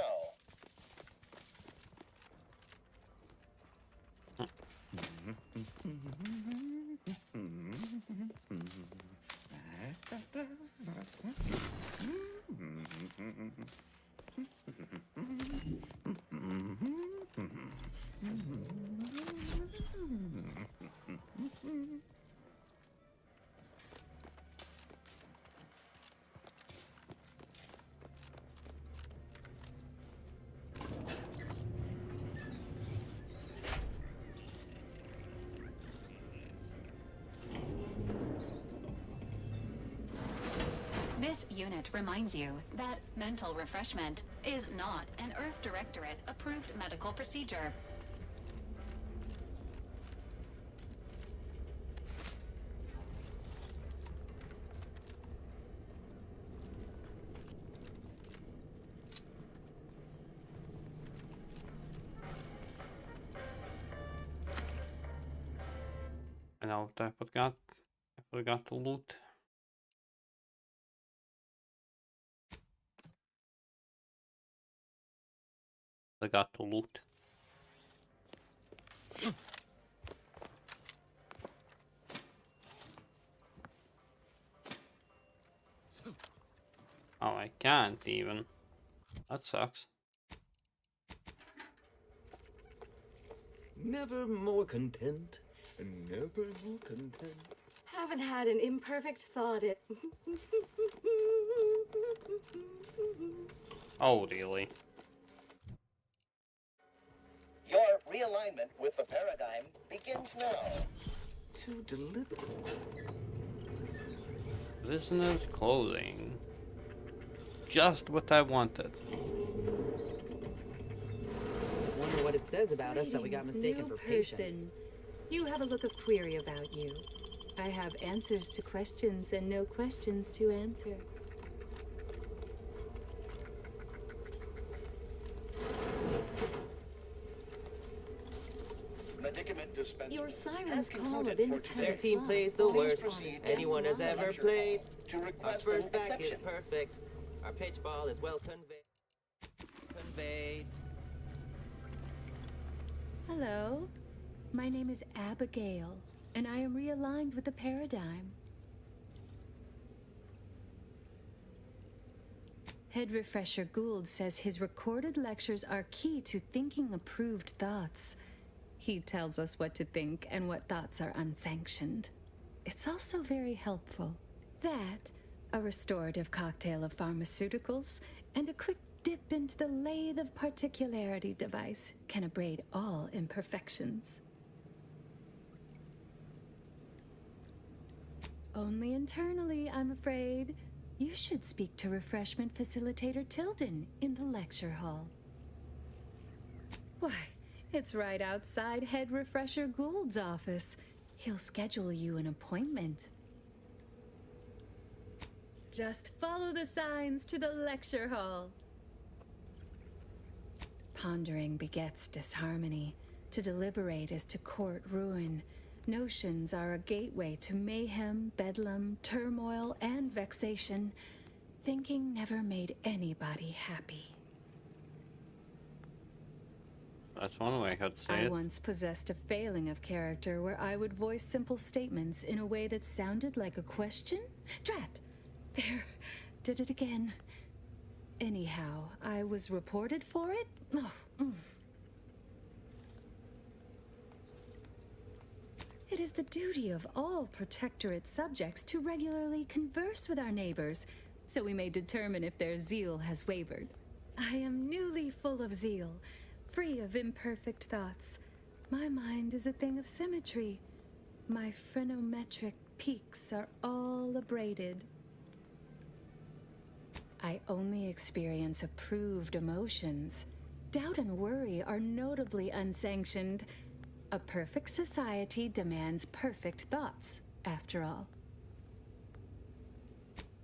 This unit reminds you that mental refreshment is not an Earth Directorate approved medical procedure. And I forgot to loot. I got to loot. Oh, I can't even. That sucks. Never more content, and never more content. Haven't had an imperfect thought it. Oh, really? Your realignment with the paradigm begins now. Too deliberate. Listener's clothing. Just what I wanted. Wonder what it says about us that we got mistaken for patients. You have a look of query about you. I have answers to questions and no questions to answer. Your siren's call of independent. Their team plays the worst anyone has ever played. Our first back is perfect. Our pitch ball is well conveyed. Hello, my name is Abigail, and I am realigned with the paradigm. Head Refresher Gould says his recorded lectures are key to thinking approved thoughts. He tells us what to think and what thoughts are unsanctioned. It's also very helpful. That, a restorative cocktail of pharmaceuticals, and a quick dip into the lathe of particularity device can abrade all imperfections. Only internally, I'm afraid. You should speak to Refreshment Facilitator Tilden in the lecture hall. Why, it's right outside Head Refresher Gould's office. He'll schedule you an appointment. Just follow the signs to the lecture hall. Pondering begets disharmony. To deliberate is to court ruin. Notions are a gateway to mayhem, bedlam, turmoil, and vexation. Thinking never made anybody happy. That's one way I could say it. I once possessed a failing of character where I would voice simple statements in a way that sounded like a question? Drat! There, did it again. Anyhow, I was reported for it? It is the duty of all Protectorate subjects to regularly converse with our neighbors, so we may determine if their zeal has wavered. I am newly full of zeal, free of imperfect thoughts. My mind is a thing of symmetry. My phrenometric peaks are all abraded. I only experience approved emotions. Doubt and worry are notably unsanctioned. A perfect society demands perfect thoughts, after all.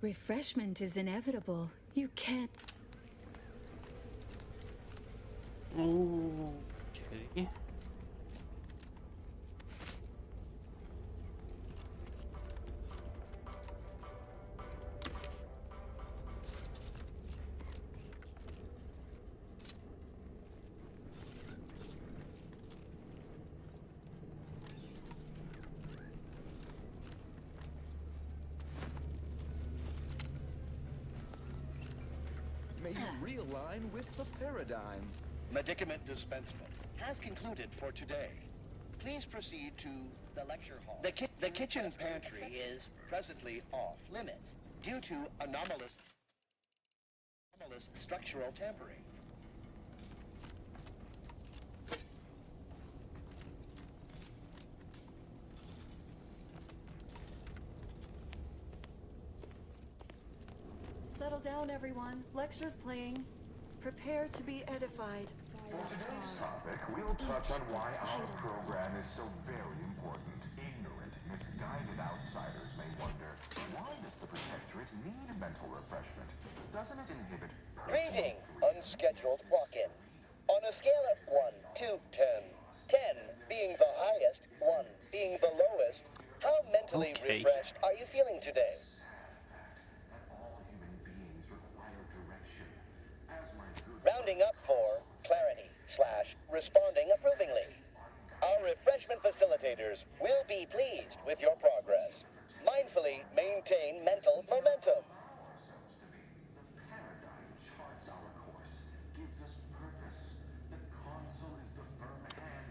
Refreshment is inevitable. You can't... Okay. May you realign with the paradigm. Medicament dispensement has concluded for today. Please proceed to the lecture hall. The kitchen pantry is presently off limits due to anomalous structural tampering. Settle down, everyone. Lecture's playing. Prepare to be edified. For today's topic, we'll touch on why our program is so very important. Ignorant, misguided outsiders may wonder, why does the Protectorate need mental refreshment? Doesn't it inhibit Greeting, unscheduled walk-in. On a scale of 1 to 10, 10 being the highest, 1 being the lowest, how mentally refreshed are you feeling today? Rounding up for clarity/responding approvingly. Our refreshment facilitators will be pleased with your progress. Mindfully maintain mental momentum.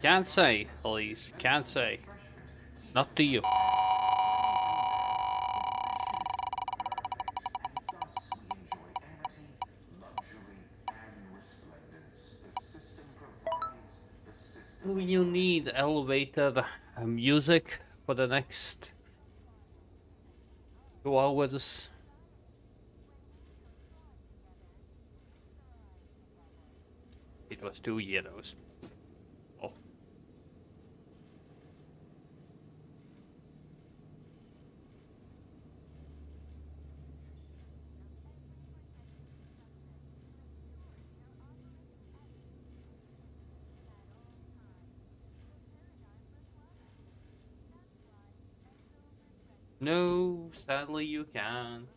Can't say, Elise. Can't say. Not to you. Do you need elevator music for the next 2 hours? It was 2 euros. Oh. No, sadly you can't.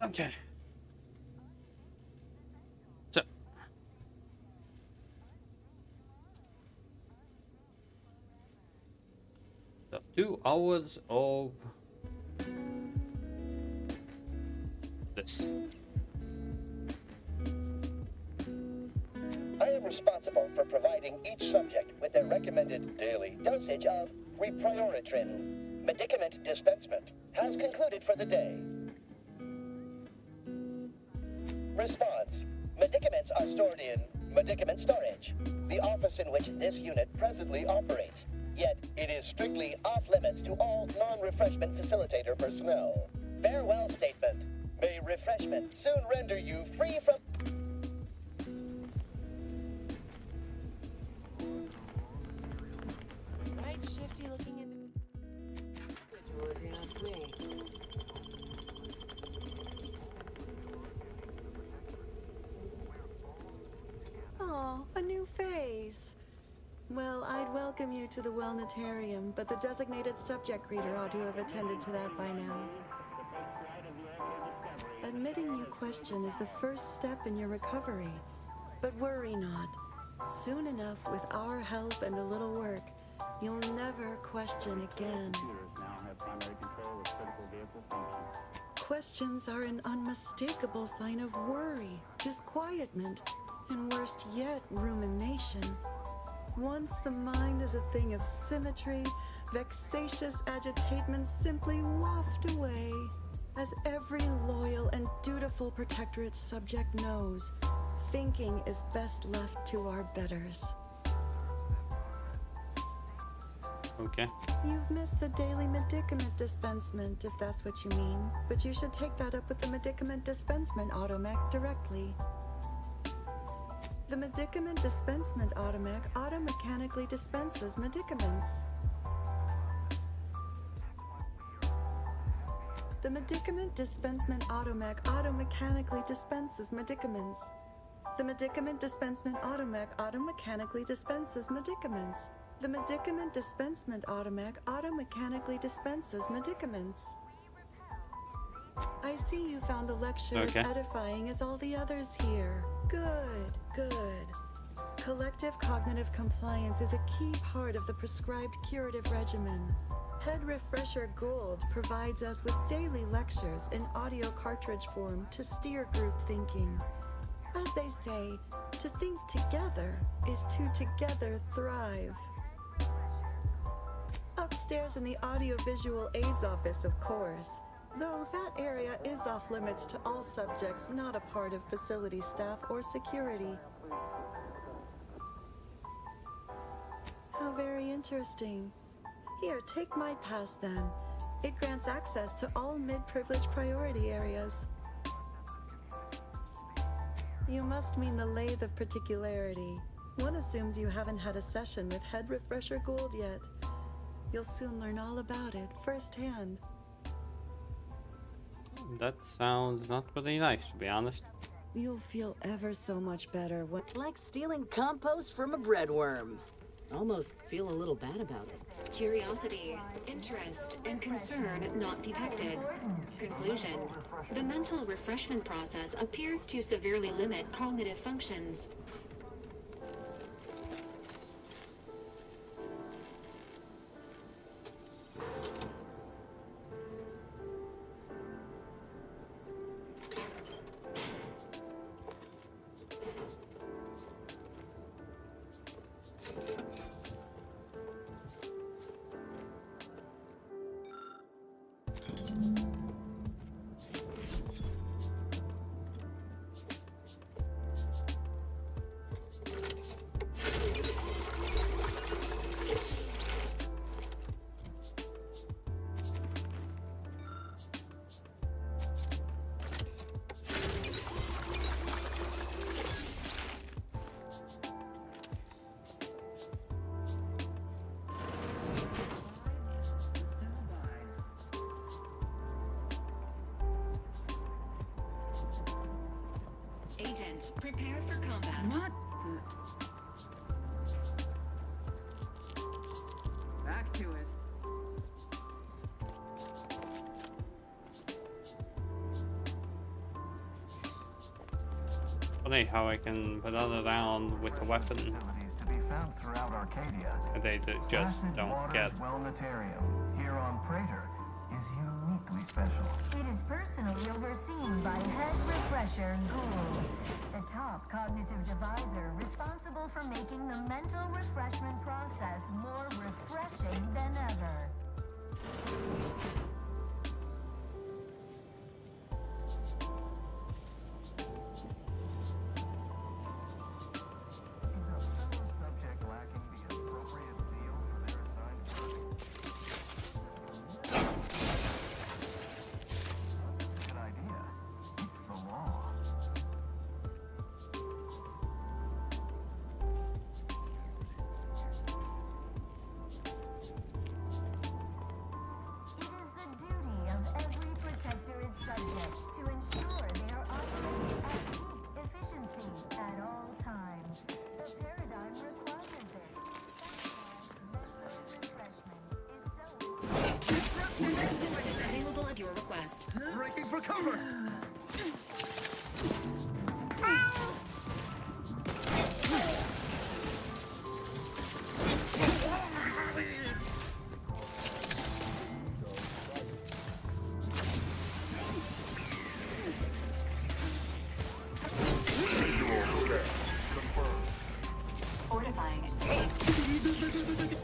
Okay. So 2 hours of this. I am responsible for providing each subject with their recommended daily dosage of reprioritrin. Medicament dispensement has concluded for the day. Response. Medicaments are stored in medicament storage, the office in which this unit presently operates. Yet, it is strictly off-limits to all non-refreshment facilitator personnel. Farewell statement. May refreshment soon render you free from... Right shifty looking individual, if you ask me. Oh, a new face. Well, I'd welcome you to the Wellnetarium, but the designated subject reader ought to have attended to that by now. Admitting you question is the first step in your recovery. But worry not. Soon enough, with our help and a little work, you'll never question again. Questions are an unmistakable sign of worry, disquietment, and worst yet, rumination. Once the mind is a thing of symmetry, vexatious agitatements simply waft away. As every loyal and dutiful protectorate subject knows, thinking is best left to our betters. Okay. You've missed the daily medicament dispensement, if that's what you mean. But you should take that up with the medicament dispensement automech directly. The medicament dispensement automech automechanically dispenses medicaments. The medicament dispensement automech automechanically dispenses medicaments. The medicament dispensement automech automechanically dispenses medicaments. The medicament dispensement automech automechanically dispenses medicaments. I see you found the lecture as edifying as all the others here. Good, good. Collective cognitive compliance is a key part of the prescribed curative regimen. Head Refresher Gould provides us with daily lectures in audio cartridge form to steer group thinking. As they say, to think together is to together thrive. Upstairs in the audiovisual aids office, of course, though that area is off limits to all subjects not a part of facility staff or security. How very interesting. Here, take my pass then. It grants access to all mid-privilege priority areas. You must mean the lathe of particularity. One assumes you haven't had a session with Head Refresher Gould yet. You'll soon learn all about it firsthand. That sounds not very nice, to be honest. You'll feel ever so much better when... Like stealing compost from a breadworm. Almost feel a little bad about it. Curiosity, interest, and concern not detected. Conclusion: the mental refreshment process appears to severely limit cognitive functions. Agents, prepare for combat. What the? Back to it. Funny how I can put on around with a weapon. Facilities to be found throughout Arcadia. And they just Placid don't Waters get. Wellnetarium here on Praetor is uniquely special. It is personally overseen by Head Refresher Gould, the top cognitive deviser responsible for making the mental refreshment process more refreshing than ever. Is a fellow subject lacking the appropriate zeal for their assigned target? Good idea. interest. Breaking for cover! Fortifying it.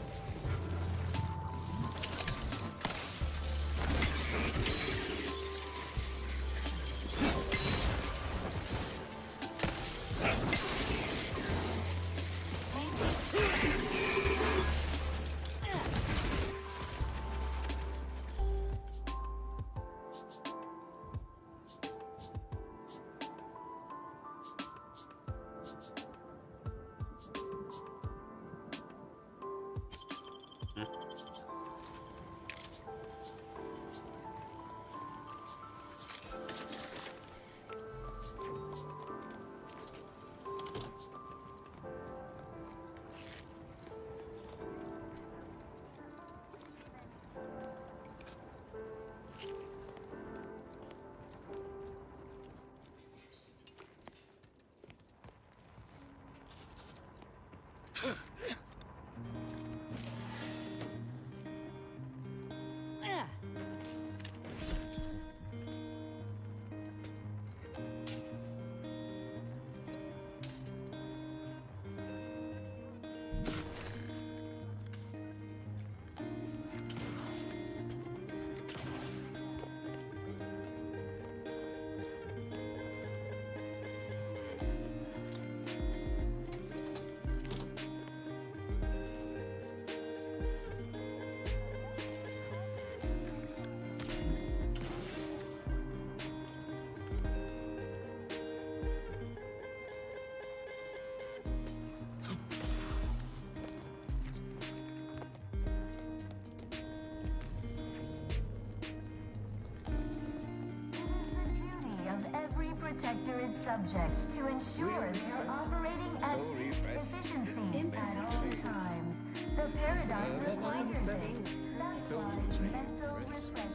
Every protector is subject to ensure they're operating at efficiency at all times. The paradigm requires it. That's why mental refreshment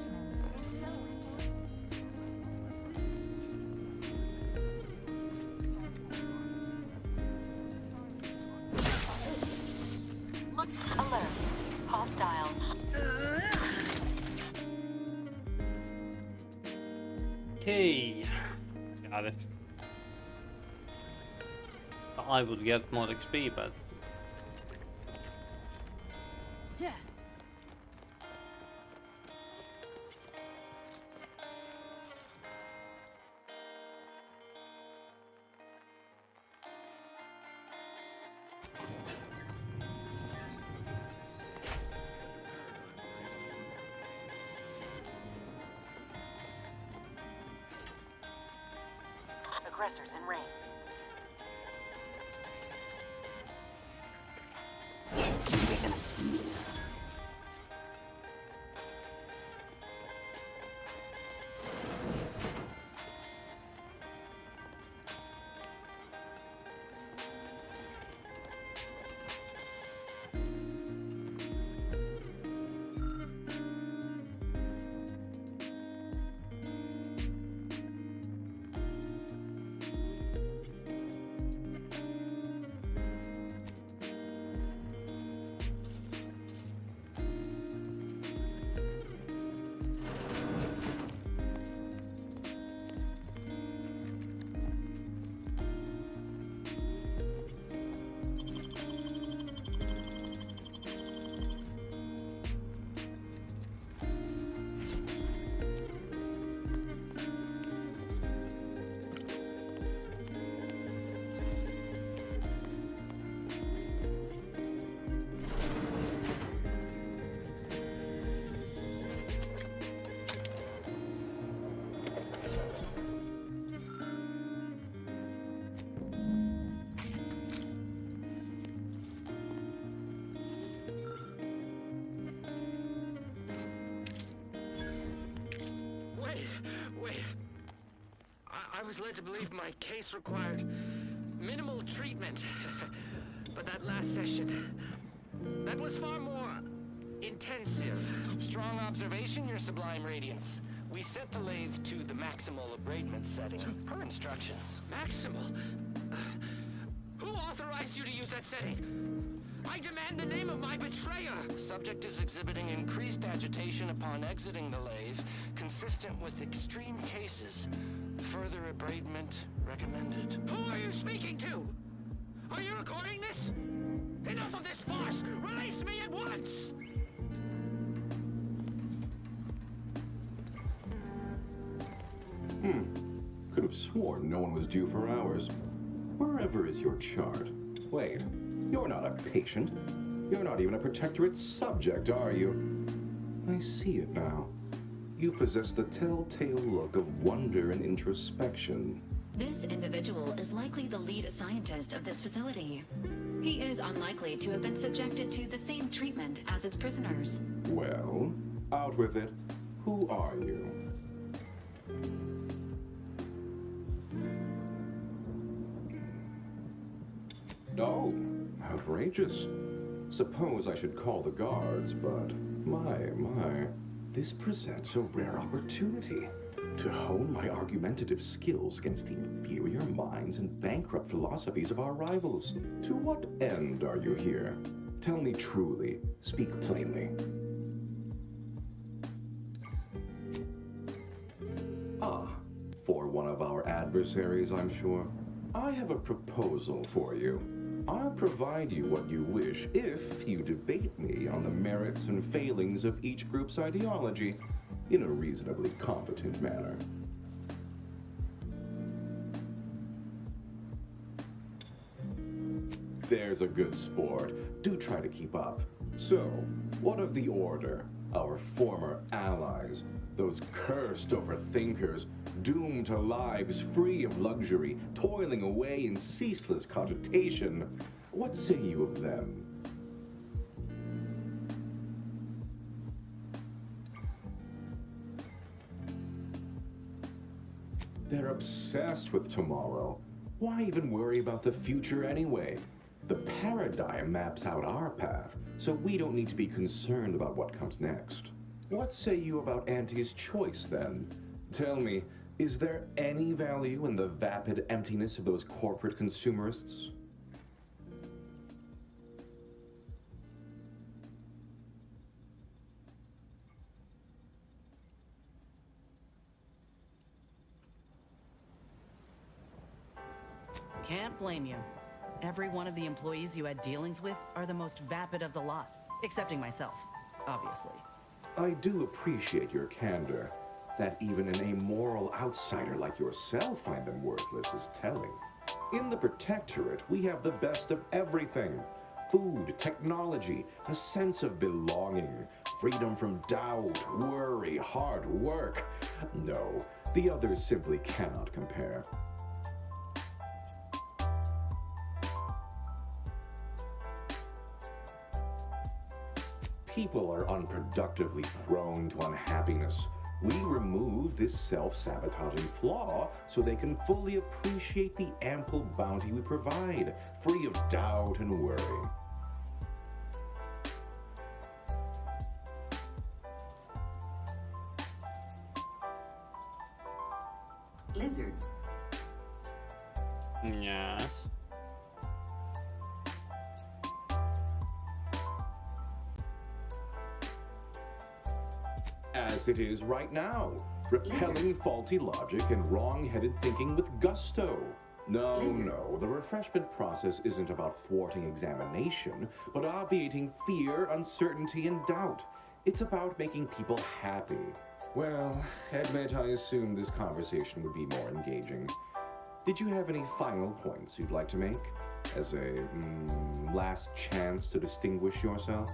is so important. Alert. Hostile. Okay, got it. I would get more XP, but Yeah. Aggressors in range. Wait. I was led to believe my case required minimal treatment. But that last session, that was far more intensive. Strong observation, Your Sublime Radiance. We set the lathe to the maximal abradement setting, per instructions. Maximal? Who authorized you to use that setting? I demand the name of my betrayer! Subject is exhibiting increased agitation upon exiting the lathe, consistent with extreme cases. Further abradement recommended. Who are you speaking to? Are you recording this? Enough of this farce! Release me at once! Could have sworn no one was due for hours. Wherever is your chart? Wait, you're not a patient. You're not even a protectorate subject, are you? I see it now. You possess the telltale look of wonder and introspection. This individual is likely the lead scientist of this facility. He is unlikely to have been subjected to the same treatment as its prisoners. Well, out with it. Who are you? Oh, outrageous. Suppose I should call the guards, but my, this presents a rare opportunity to hone my argumentative skills against the inferior minds and bankrupt philosophies of our rivals. To what end are you here? Tell me truly. Speak plainly. Ah, for one of our adversaries, I'm sure. I have a proposal for you. I'll provide you what you wish if you debate me on the merits and failings of each group's ideology in a reasonably competent manner. There's a good sport. Do try to keep up. So, what of the Order, our former allies, those cursed overthinkers, doomed to lives free of luxury, toiling away in ceaseless cogitation? What say you of them? They're obsessed with tomorrow. Why even worry about the future anyway? The paradigm maps out our path, so we don't need to be concerned about what comes next. What say you about Auntie's choice, then? Tell me, is there any value in the vapid emptiness of those corporate consumerists? Can't blame you. Every one of the employees you had dealings with are the most vapid of the lot, excepting myself, obviously. I do appreciate your candor. That even an amoral outsider like yourself find them worthless is telling. In the Protectorate, we have the best of everything. Food, technology, a sense of belonging, freedom from doubt, worry, hard work. No, the others simply cannot compare. People are unproductively prone to unhappiness. We remove this self-sabotaging flaw so they can fully appreciate the ample bounty we provide, free of doubt and worry. Lizard. Yes. As it is right now, repelling faulty logic and wrong-headed thinking with gusto. No, the refreshment process isn't about thwarting examination, but obviating fear, uncertainty, and doubt. It's about making people happy. Well, admit I assumed this conversation would be more engaging. Did you have any final points you'd like to make? As a last chance to distinguish yourself?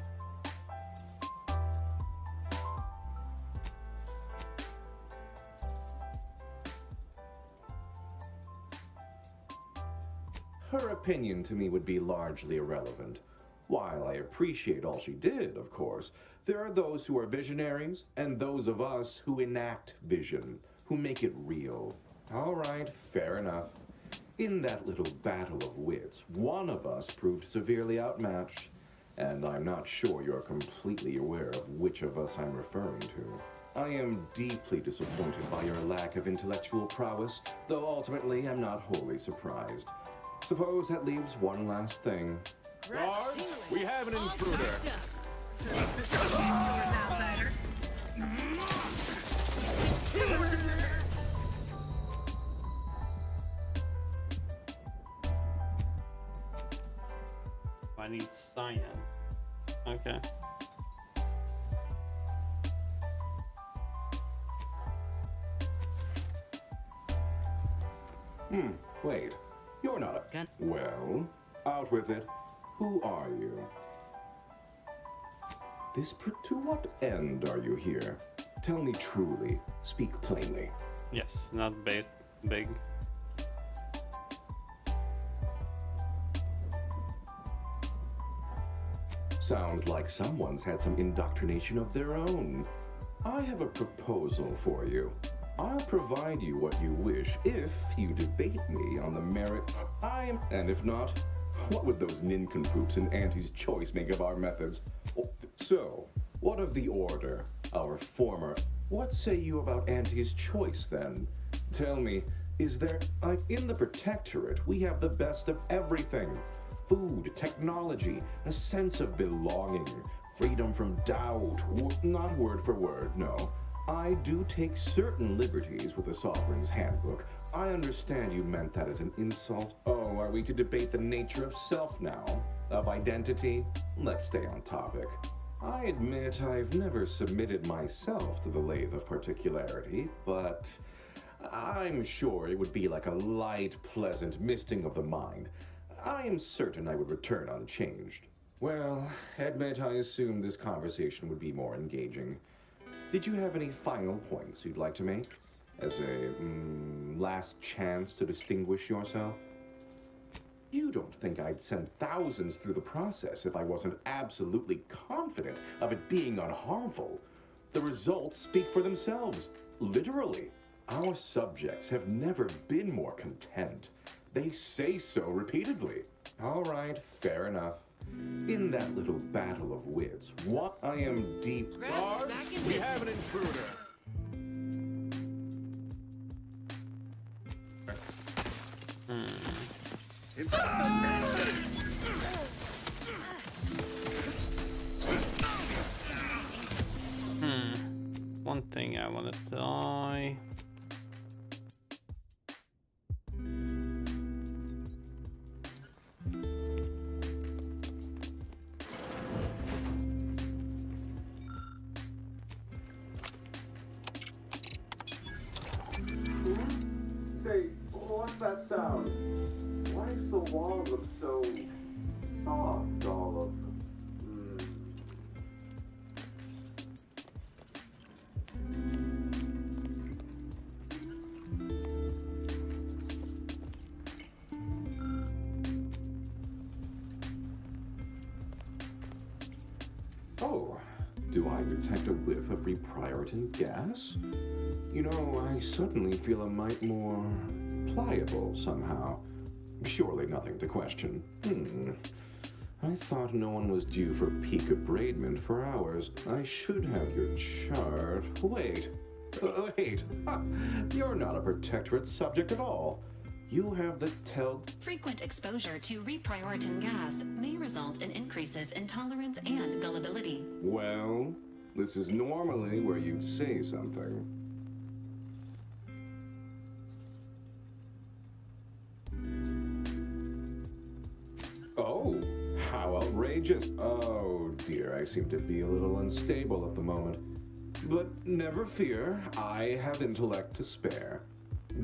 Her opinion to me would be largely irrelevant. While I appreciate all she did, of course, there are those who are visionaries and those of us who enact vision, who make it real. All right, fair enough. In that little battle of wits, one of us proved severely outmatched, and I'm not sure you're completely aware of which of us I'm referring to. I am deeply disappointed by your lack of intellectual prowess, though ultimately I'm not wholly surprised. Suppose that leaves one last thing. Guards, we have an intruder. I need cyan. Okay. Wait. You're not a... Well, out with it. Who are you? To what end are you here? Tell me truly. Speak plainly. Yes, not big. Sounds like someone's had some indoctrination of their own. I have a proposal for you. I'll provide you what you wish if you debate me on the merit and if not, what would those nincompoops in Auntie's Choice make of our methods? So, what of the Order, our former... What say you about Auntie's Choice, then? Tell me, is there... in the Protectorate, we have the best of everything. Food, technology, a sense of belonging, freedom from doubt, not word for word, no. I do take certain liberties with the Sovereign's Handbook. I understand you meant that as an insult. Oh, are we to debate the nature of self now? Of identity? Let's stay on topic. I admit I've never submitted myself to the lathe of particularity, but I'm sure it would be like a light, pleasant misting of the mind. I am certain I would return unchanged. Well, admit I assumed this conversation would be more engaging. Did you have any final points you'd like to make? As a last chance to distinguish yourself? You don't think I'd send thousands through the process if I wasn't absolutely confident of it being unharmful. The results speak for themselves, literally. Our subjects have never been more content. They say so repeatedly. All right, fair enough. In that little battle of wits, what I am deep... Guards, we have an intruder. One thing I want to die. Say, what's that sound? Why does the wall look so soft all of them? Oh, do I detect a whiff of reprioritin gas? You know, I suddenly feel a mite more pliable somehow. Surely nothing to question. I thought no one was due for peak abradement for hours. I should have your chart. Wait. You're not a Protectorate subject at all. You have the Frequent exposure to reprioritin gas may result in increases in tolerance and gullibility. Well, this is normally where you'd say something. Oh, how outrageous. Oh dear, I seem to be a little unstable at the moment. But never fear, I have intellect to spare.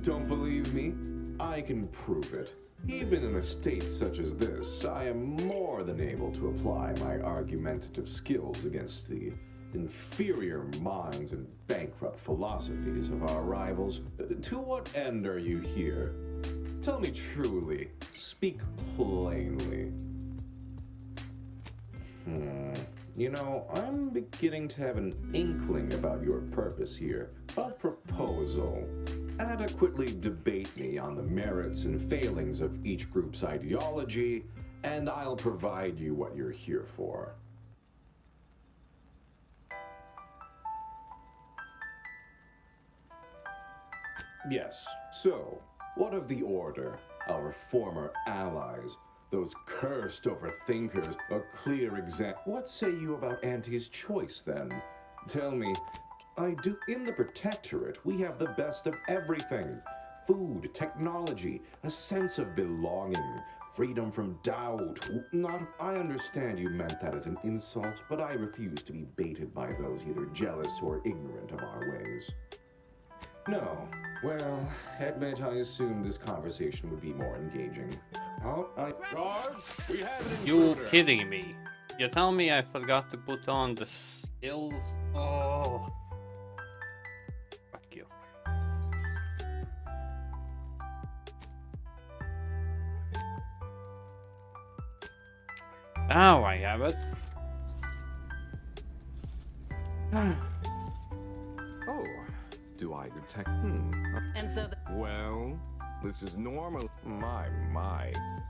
Don't believe me? I can prove it. Even in a state such as this, I am more than able to apply my argumentative skills against the inferior minds and bankrupt philosophies of our rivals. To what end are you here? Tell me truly. Speak plainly. You know, I'm beginning to have an inkling about your purpose here. A proposal. Adequately debate me on the merits and failings of each group's ideology, and I'll provide you what you're here for. Yes, so, what of the Order, our former allies? Those cursed overthinkers, a clear example. What say you about Auntie's choice, then? Tell me, in the Protectorate, we have the best of everything. Food, technology, a sense of belonging, freedom from doubt. I understand you meant that as an insult, but I refuse to be baited by those either jealous or ignorant of our ways. No. Well, admit I assumed this conversation would be more engaging. Guards, we have an You intruder. kidding me? You tell me I forgot to put on the skills? Oh. Fuck you. Now I have it. Oh, do I detect? And so Well, this is normal. My,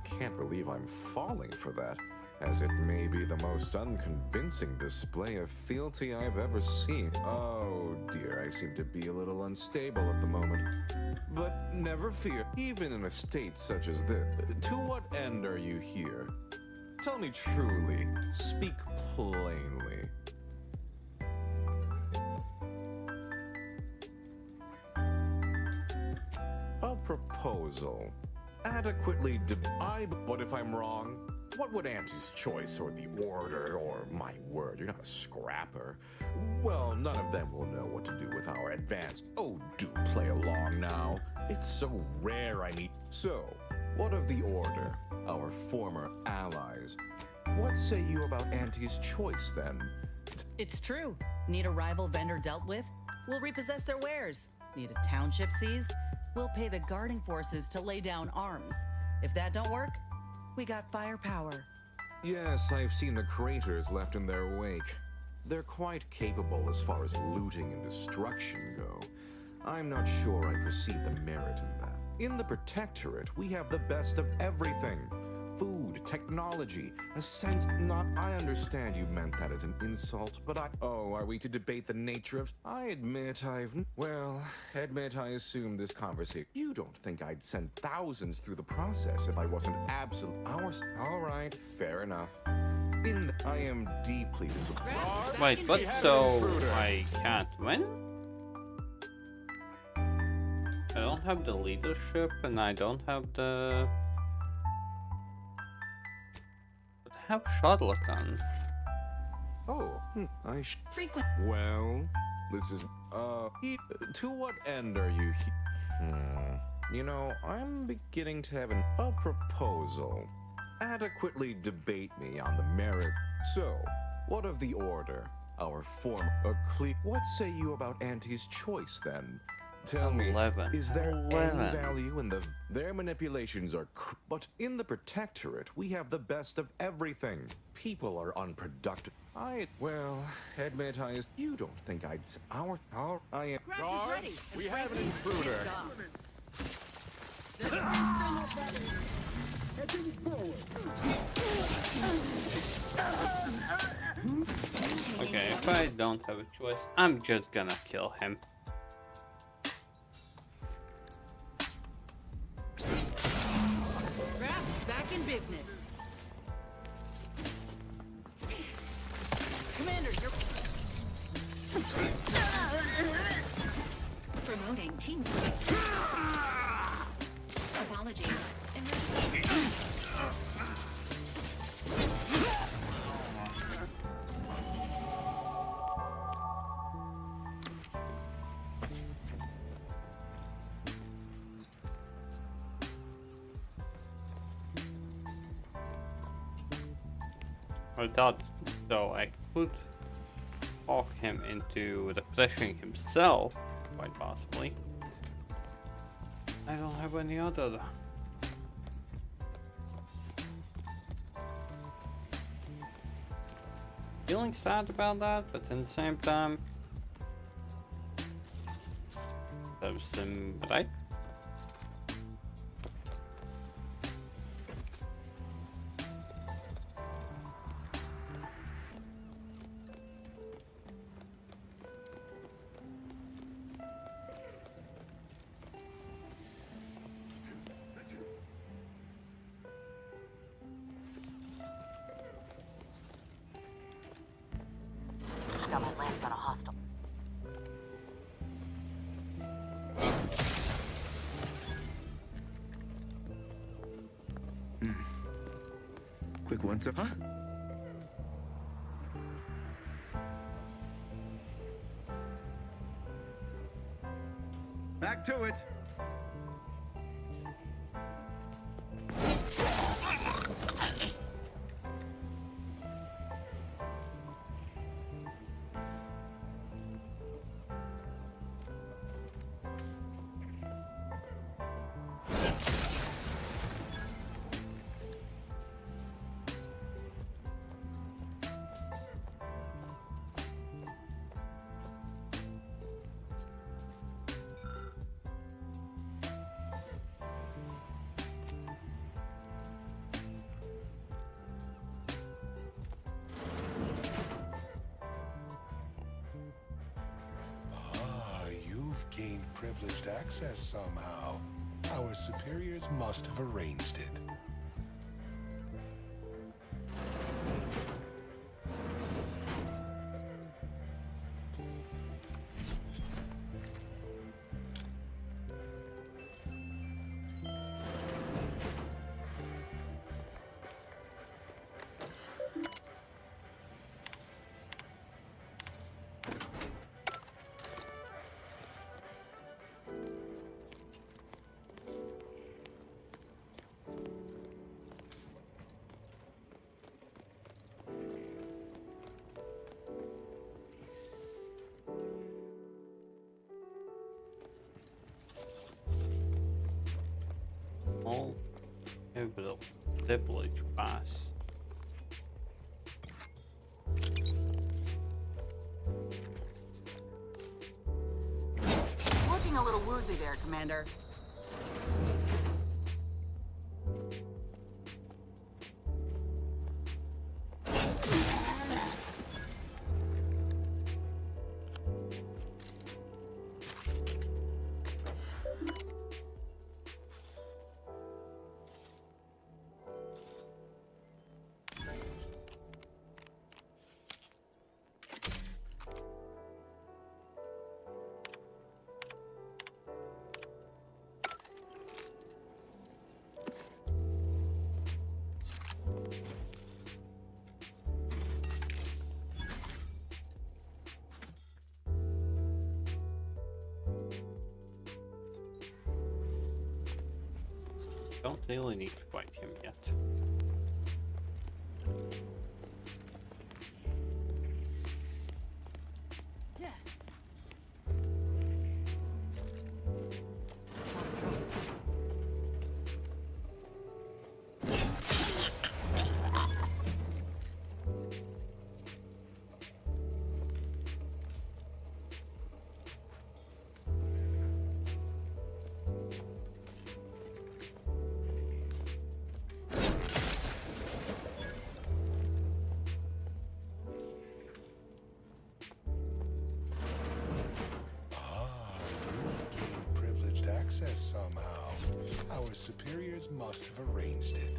can't believe I'm falling for that, as it may be the most unconvincing display of fealty I've ever seen. Oh dear, I seem to be a little unstable at the moment. But never fear, even in a state such as this, to what end are you here? Tell me truly, speak plainly. A proposal. Adequately What if I'm wrong? What would Auntie's choice or the Order or my word, you're not a scrapper. Well, none of them will know what to do with our advance. Oh, do play along now. It's so rare I meet. So, what of the Order, our former allies? What say you about Auntie's choice then? it's true. Need a rival vendor dealt with? We'll repossess their wares. Need a township seized? We'll pay the guarding forces to lay down arms. If that don't work, we got firepower. Yes, I've seen the craters left in their wake. They're quite capable as far as looting and destruction go. I'm not sure I perceive the merit in that. In the Protectorate, we have the best of everything. Food, technology, a sense I understand you meant that as an insult, but Oh, are we to debate the nature of... I admit I assumed this conversation. You don't think I'd send thousands through the process if I wasn't absolute... All right, fair enough. I am deeply disappointed. Wait, but so I can't win? I don't have the leadership and I don't have the... But I have charlatan. Oh, Frequent. Well, this is, to what end are you You know, I'm beginning to have a proposal. Adequately debate me on the merit. So, what of the Order? Our form, what say you about Auntie's choice, then? Tell me, is there any value in their manipulations are but in the Protectorate, we have the best of everything. People are unproductive. Admit you don't think I'd I am... Guards, we have an intruder. Okay, if I don't have a choice, I'm just gonna kill him. Back in business. Commander, you're... Promoting team. Apologies. I thought so I could talk him into the possession himself, quite possibly. I don't have any other. Feeling sad about that, but at the same time, there's some right. got a hostile. Quick one, sir. Huh? Back to it. You've gained privileged access somehow. Our superiors must have arranged it. All over the privilege pass. Looking a little woozy there, Commander. Don't really need to fight him yet. Access somehow. Our superiors must have arranged it.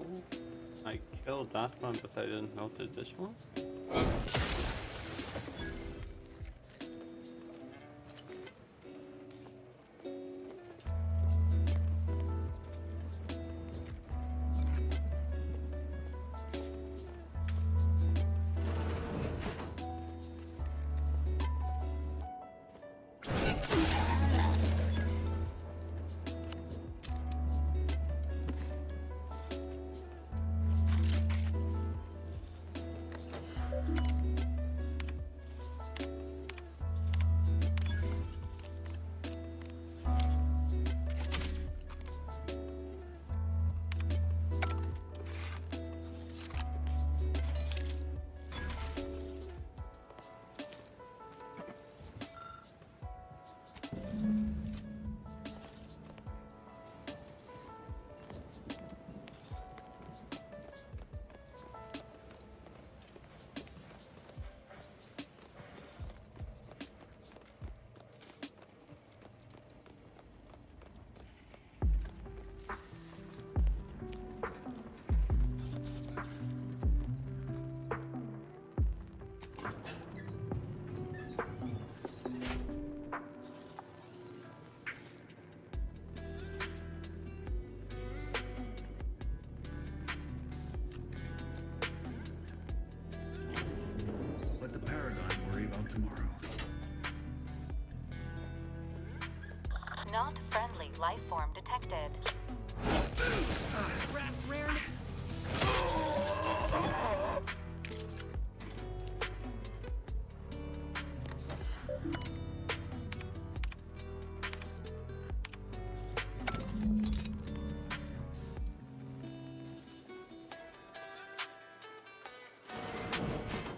Oh, I killed that one, but I didn't notice this one. Let the Paragon worry about tomorrow. Not friendly life form detected.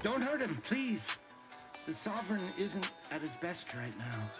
Don't hurt him, please. The Sovereign isn't at his best right now.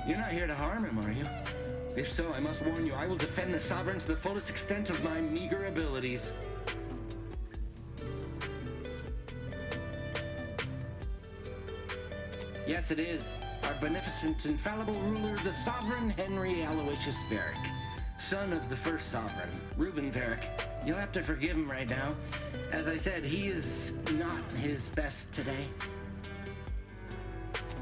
You're not here to harm him, are you? If so, I must warn you, I will defend the Sovereign to the fullest extent of my meager abilities. Yes, it is. Our beneficent, infallible ruler, the Sovereign Henry Aloysius Varick, son of the first Sovereign, Reuben Varick. You'll have to forgive him right now. As I said, he is not his best today.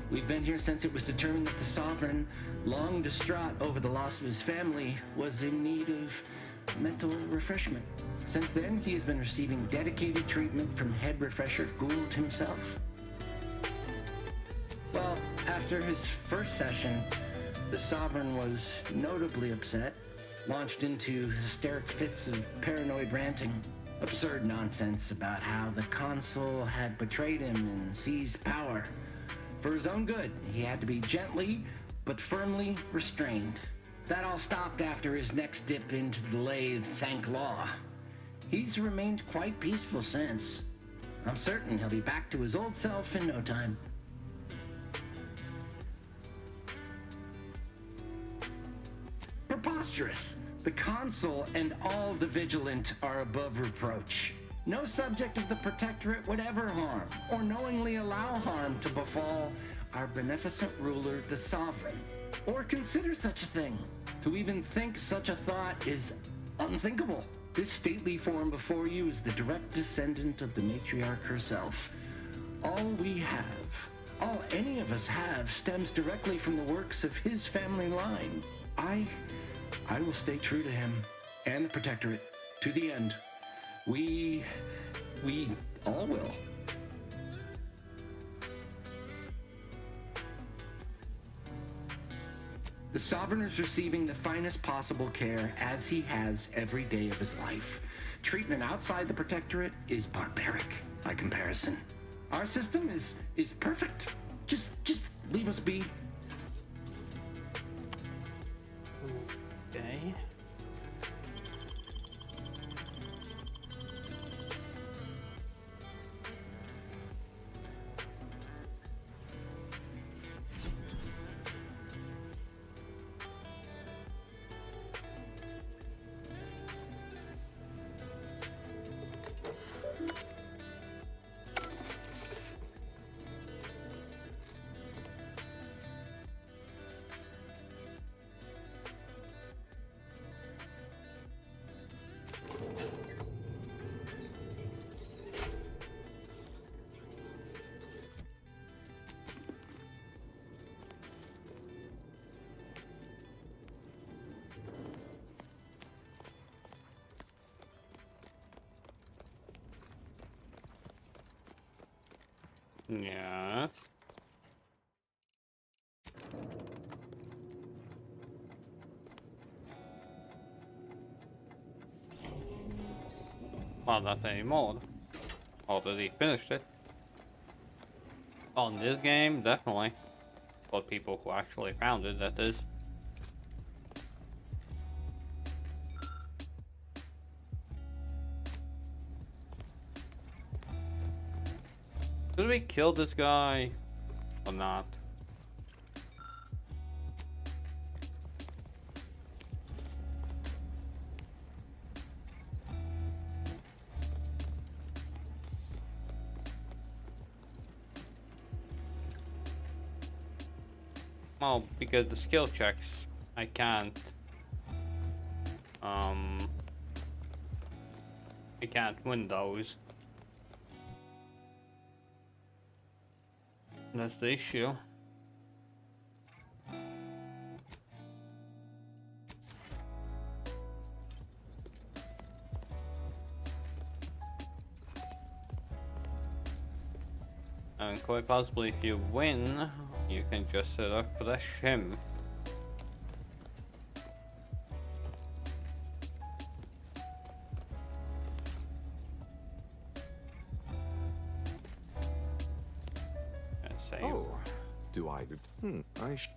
We've been here since it was determined that the Sovereign, long distraught over the loss of his family, was in need of mental refreshment. Since then, he has been receiving dedicated treatment from head refresher Gould himself. Well, after his first session, the Sovereign was notably upset, launched into hysteric fits of paranoid ranting, absurd nonsense about how the Consul had betrayed him and seized power. For his own good, he had to be gently but firmly restrained. That all stopped after his next dip into the lathe, thank law. He's remained quite peaceful since. I'm certain he'll be back to his old self in no time. preposterous. The consul and all the vigilant are above reproach. No subject of the Protectorate would ever harm, or knowingly allow harm to befall our beneficent ruler, the Sovereign, or consider such a thing. To even think such a thought is unthinkable. This stately form before you is the direct descendant of the matriarch herself. All we have, all any of us have, stems directly from the works of his family line. I will stay true to him and the Protectorate to the end. We all will. The Sovereign is receiving the finest possible care, as he has every day of his life. Treatment outside the Protectorate is barbaric by comparison. Our system is perfect. Just leave us be. Okay. Yes. Well, not anymore. Already finished it. On this game, definitely. For people who actually found it, that is. Did we kill this guy or not? Well, because the skill checks, I can't win those. That's the issue. And quite possibly if you win, you can just refresh him.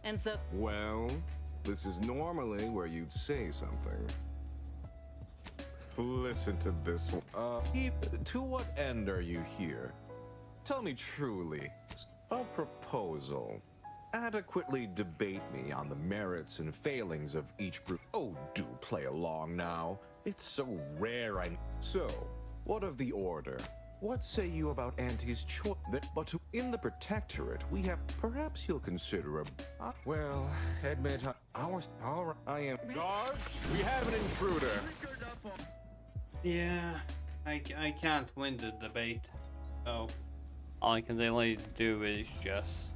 And so... Well, this is normally where you'd say something. Listen to this one. To what end are you here? Tell me truly. A proposal. Adequately debate me on the merits and failings of each group. Oh, do play along now. It's so rare So, what of the order? What say you about Auntie's choice? But in the Protectorate, we have... Perhaps you'll consider a... well, admit I am... Guards, we have an intruder. Yeah, I can't win the debate. So, all I can really do is just...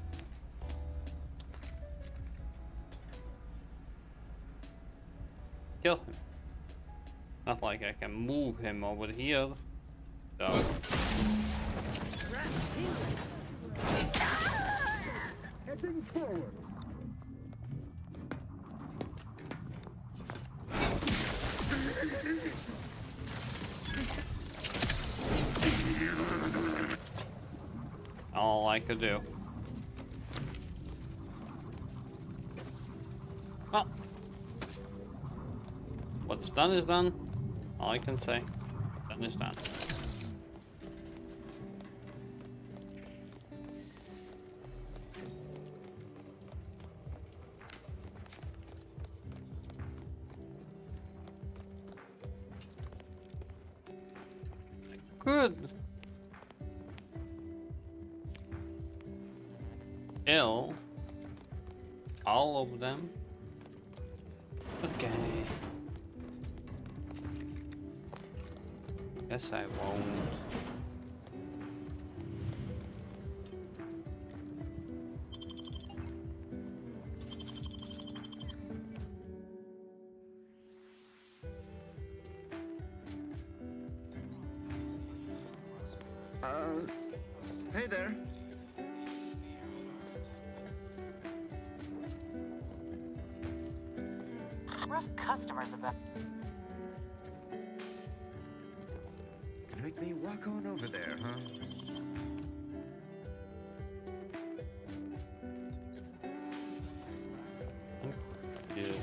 kill him. Not like I can move him over here. So... Heading forward. all I could do. Well, what's done is done. All I can say, done is done. good. Kill all of them. Okay. Guess I won't. Hey there. Rough customers about. Make me walk on over there, huh? Yes.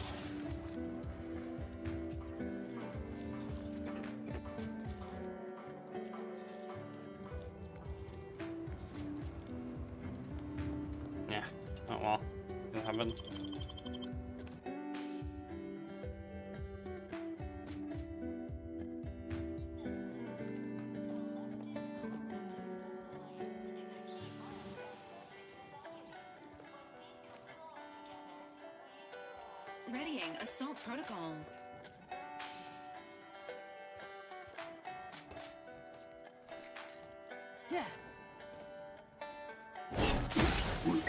Yeah. Oh well. It happened. Readying assault protocols. Yeah. Every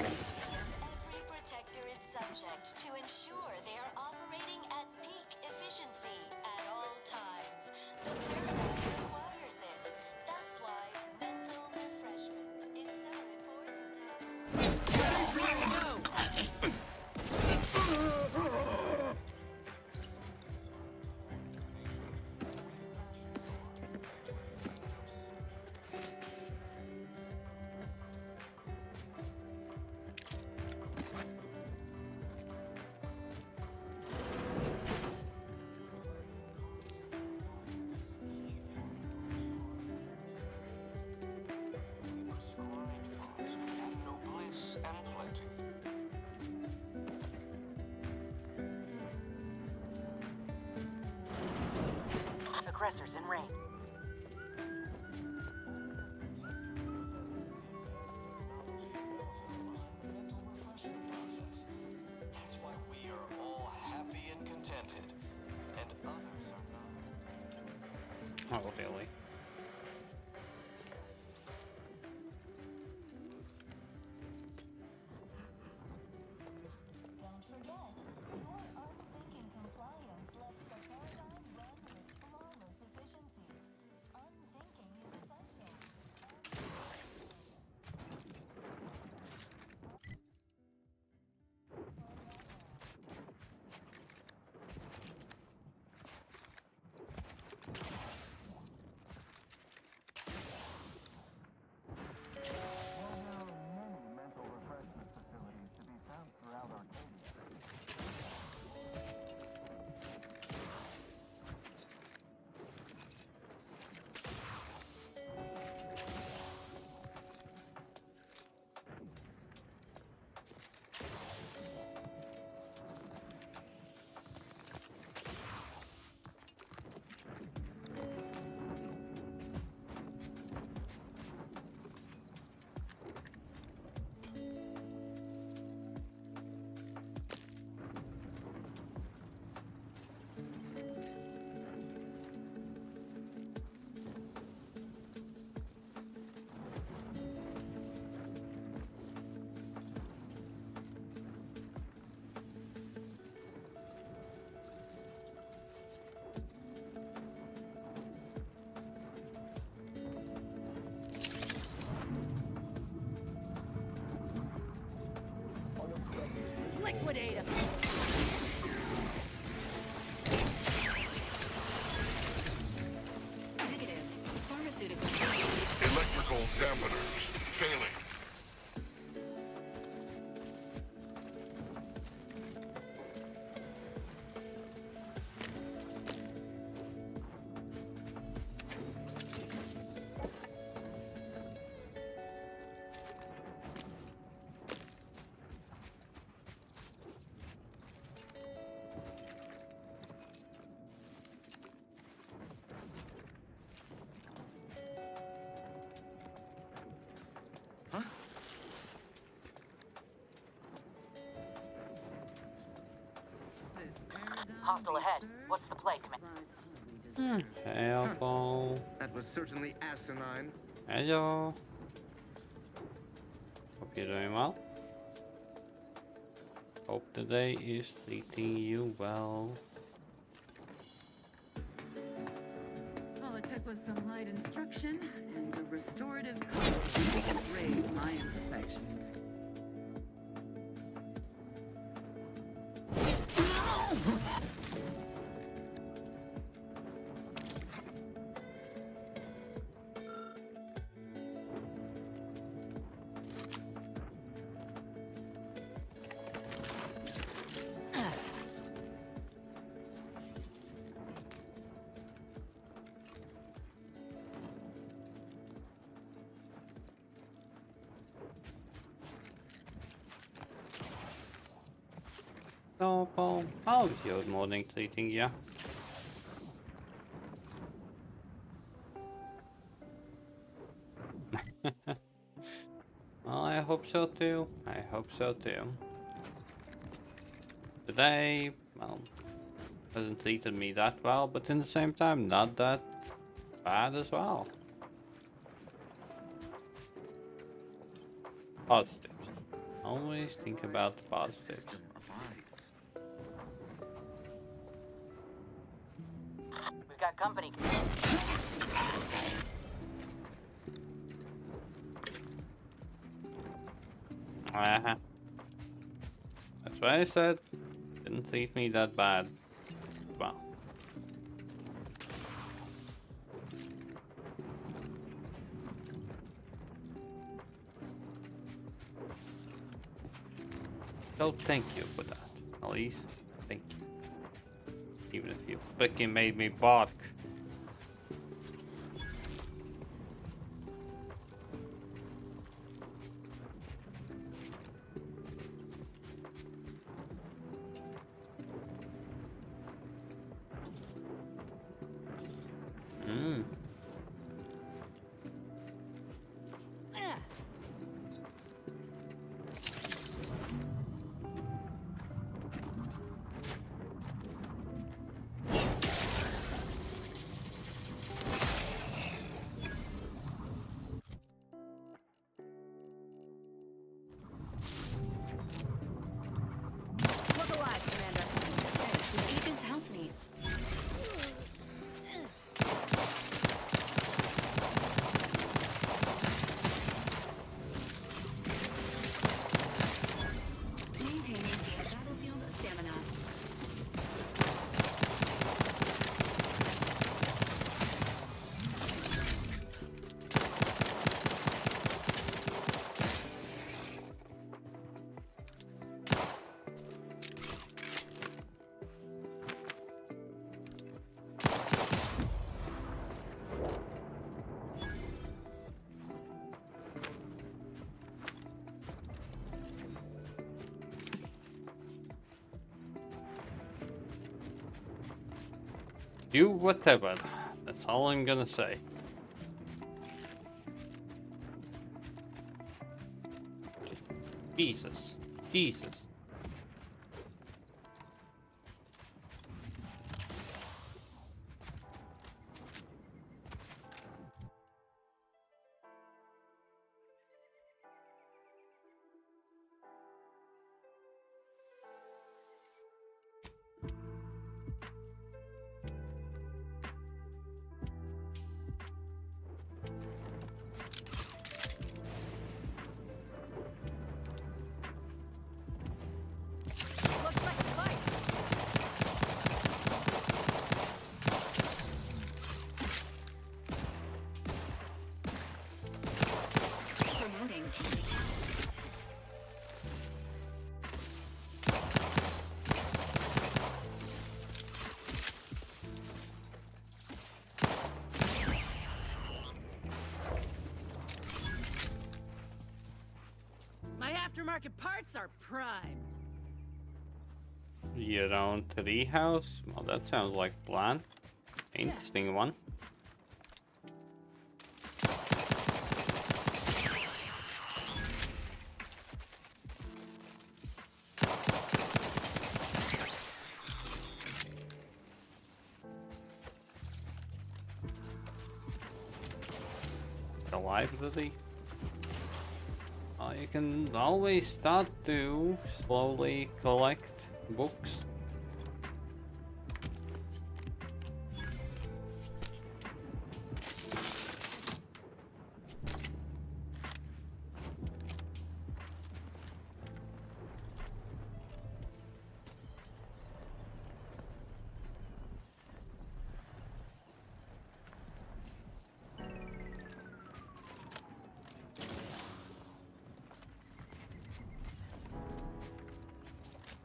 protector is subject to ensure they are operating at peak efficiency at all times. The paradigm requires it. That's why mental refreshment is so important. Aggressors in range. That's why we are all happy and contented, and others are not. Oh, really? Don't forget, your unthinking compliance lets the paradigm run with flawless efficiency. Unthinking is essential. Well, there are many mental refreshment facilities to be found throughout Arcadia. Liquidate him! Negative. Pharmaceutical. Electrical dampeners failing. Hostile ahead. What's the play, Command? Hello. That was certainly asinine. Hello. Hope you're doing well. Hope the day is treating you well. All it took was some light instruction and a restorative coach to raid my imperfections. So, Paul, how's your morning treating you? Well, I hope so too. I hope so too. Today, well, hasn't treated me that well, but in the same time, not that bad as well. Positives. Always think about the positives. We've got company. That's what I said. Didn't treat me that bad. Well. So thank you for that. At least, thank you. Even if you freaking made me bark. Look alive, Commander. The agent's health need. Maintaining battlefield stamina. Do whatever. That's all I'm gonna say. Jesus. Jesus. Promoting team. My aftermarket parts are primed. Your own treehouse? Well, that sounds like a plan. Interesting one. library. You can always start to slowly collect books.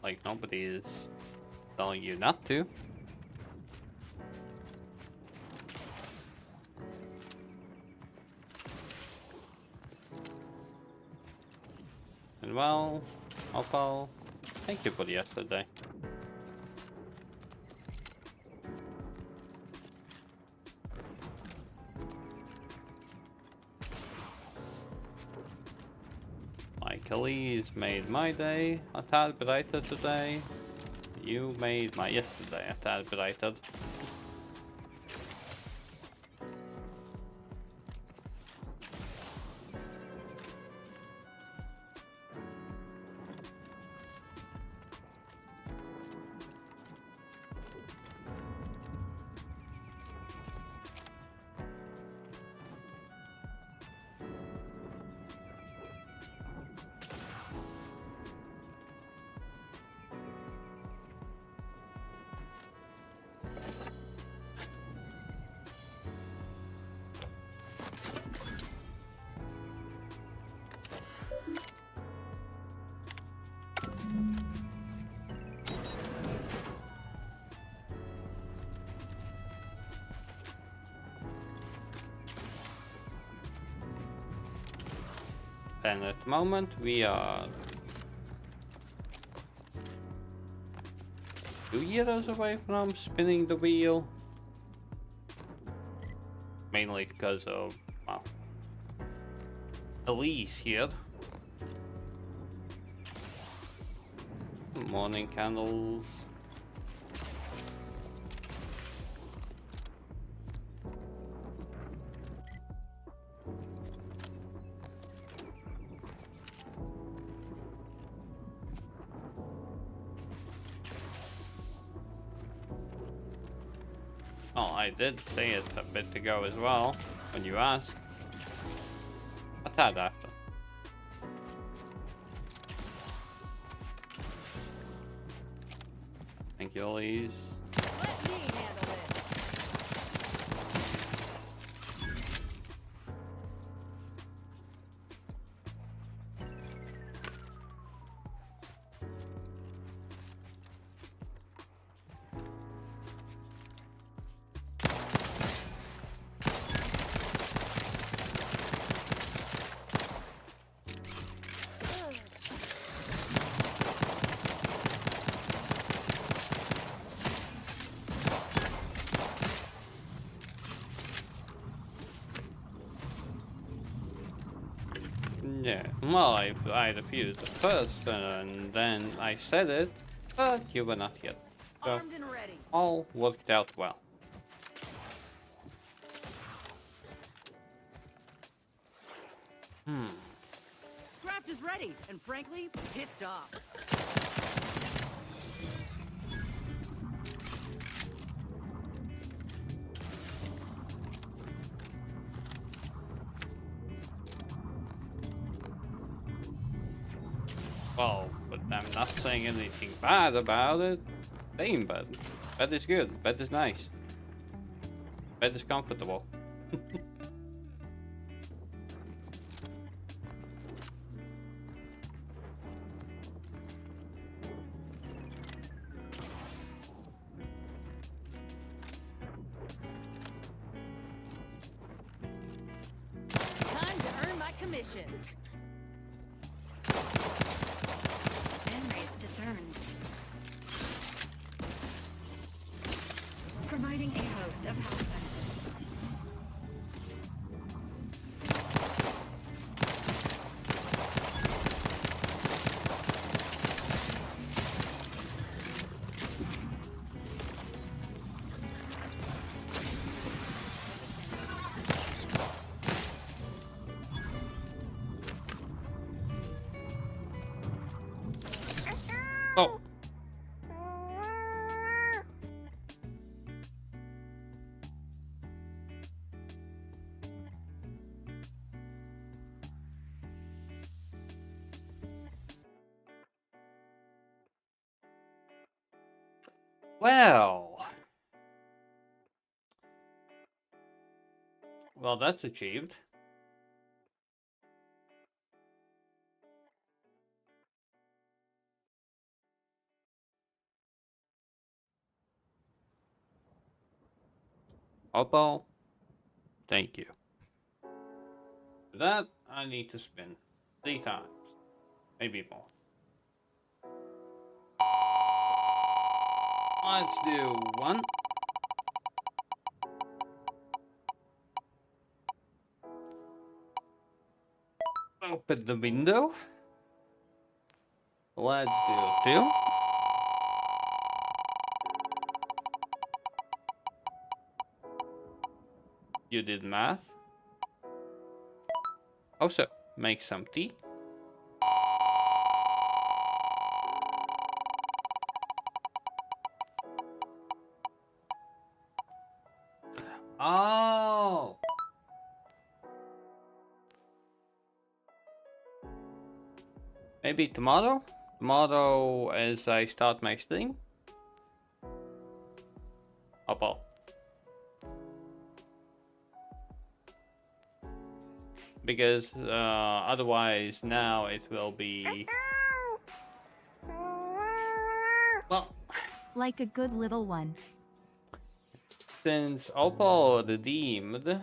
Like, nobody is telling you not to. And well, Opal, thank you for the yesterday. Kelly's made my day a tad brighter today. You made my yesterday a tad brighter. And at the moment we are 2 years away from spinning the wheel. Mainly because of, well, Elise here. Morning candles. Oh, I did say it a bit ago as well, when you asked. A tad after. Thank you, Elise. Let me handle this. Yeah, well, I refused at first, and then I said it, but you were not yet. So, Armed and ready. all worked out well. Draft is ready, and frankly, pissed off. Well, but I'm not saying anything bad about it. Same bed. Bed is good. Bed is nice. Bed is comfortable. Time to earn my commission. Enrays discerned. Providing a host of health benefits. Well, that's achieved. Oppo, thank you. For that, I need to spin 3 times, maybe more. Let's do 1. Open the window. Let's do 2. You did math. Also, make some tea. Oh! Maybe tomorrow? Tomorrow as I start my stream? Oppo. Because otherwise now it will be... Well... Like a good little one. Since Oppo redeemed...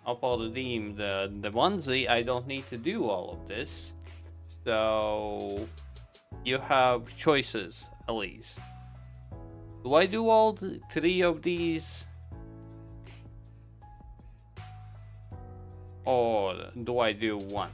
Oppo redeemed the onesie, I don't need to do all of this. So... You have choices, at least. Do I do all 3 of these? Or do I do 1?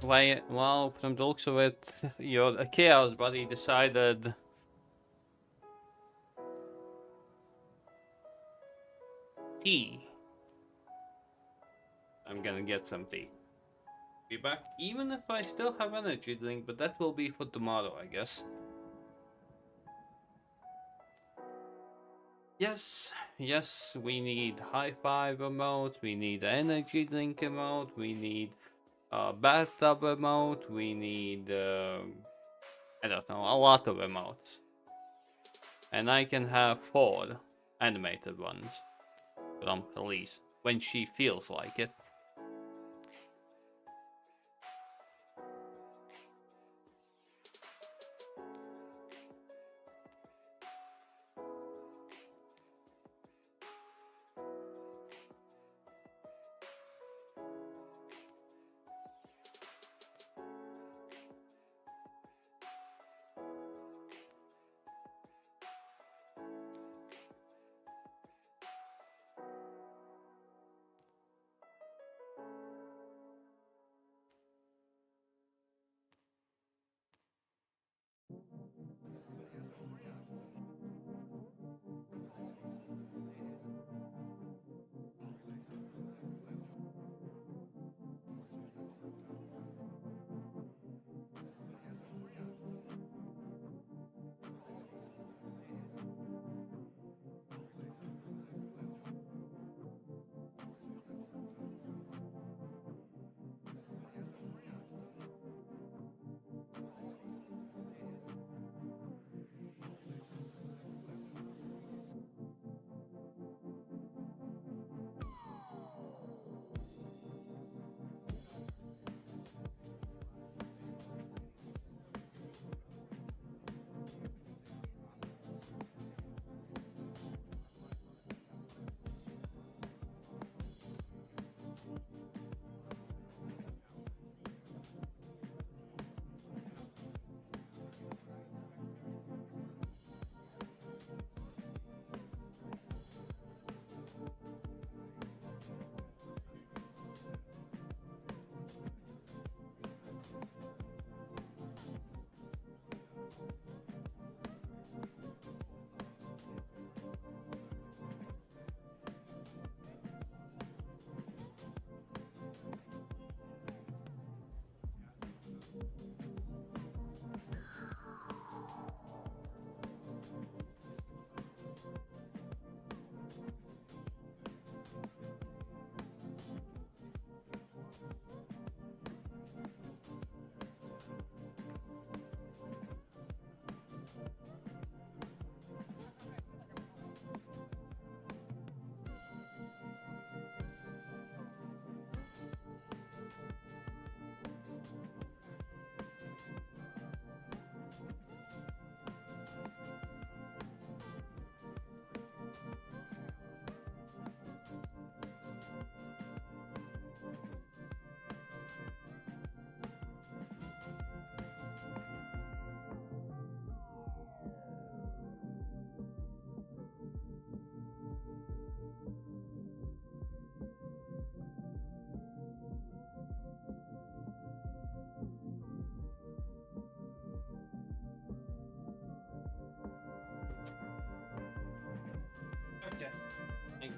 Why? Well, from the looks of it, your chaos buddy decided tea. I'm gonna get some tea. Be back, even if I still have energy drink, but that will be for tomorrow, I guess. Yes, we need high five emote, we need energy drink emote, we need bathtub emote, we need I don't know, a lot of emotes. And I can have 4 animated ones from Elise when she feels like it.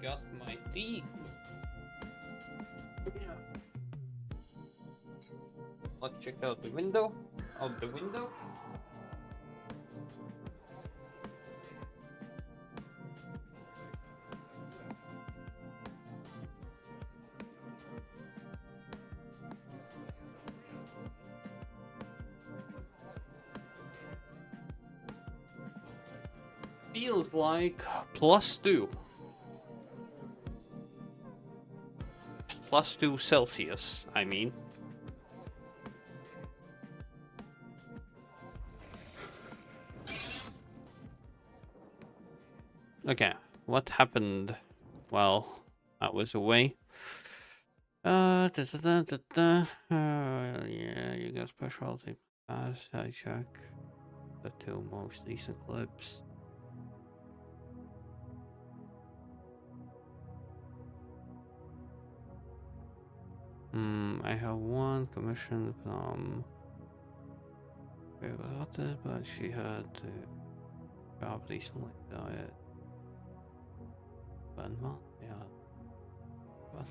got my teeth. Let's check out the window. Out the window. Feels like +2. +2 Celsius, I mean. Okay, what happened while I was away? Yeah, you got specialty pass. I check the 2 most recent clips. I have one commission from Favorite, but she had job recently died. 1 month, yeah. What?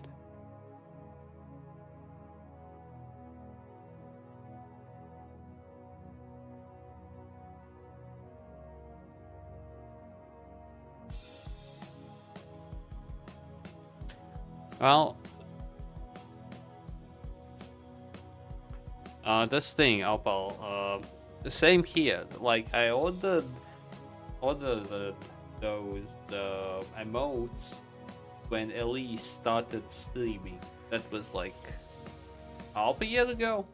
Well, this thing, Opal, the same here. Like I ordered the emotes when Elise started streaming. That was like half a year ago.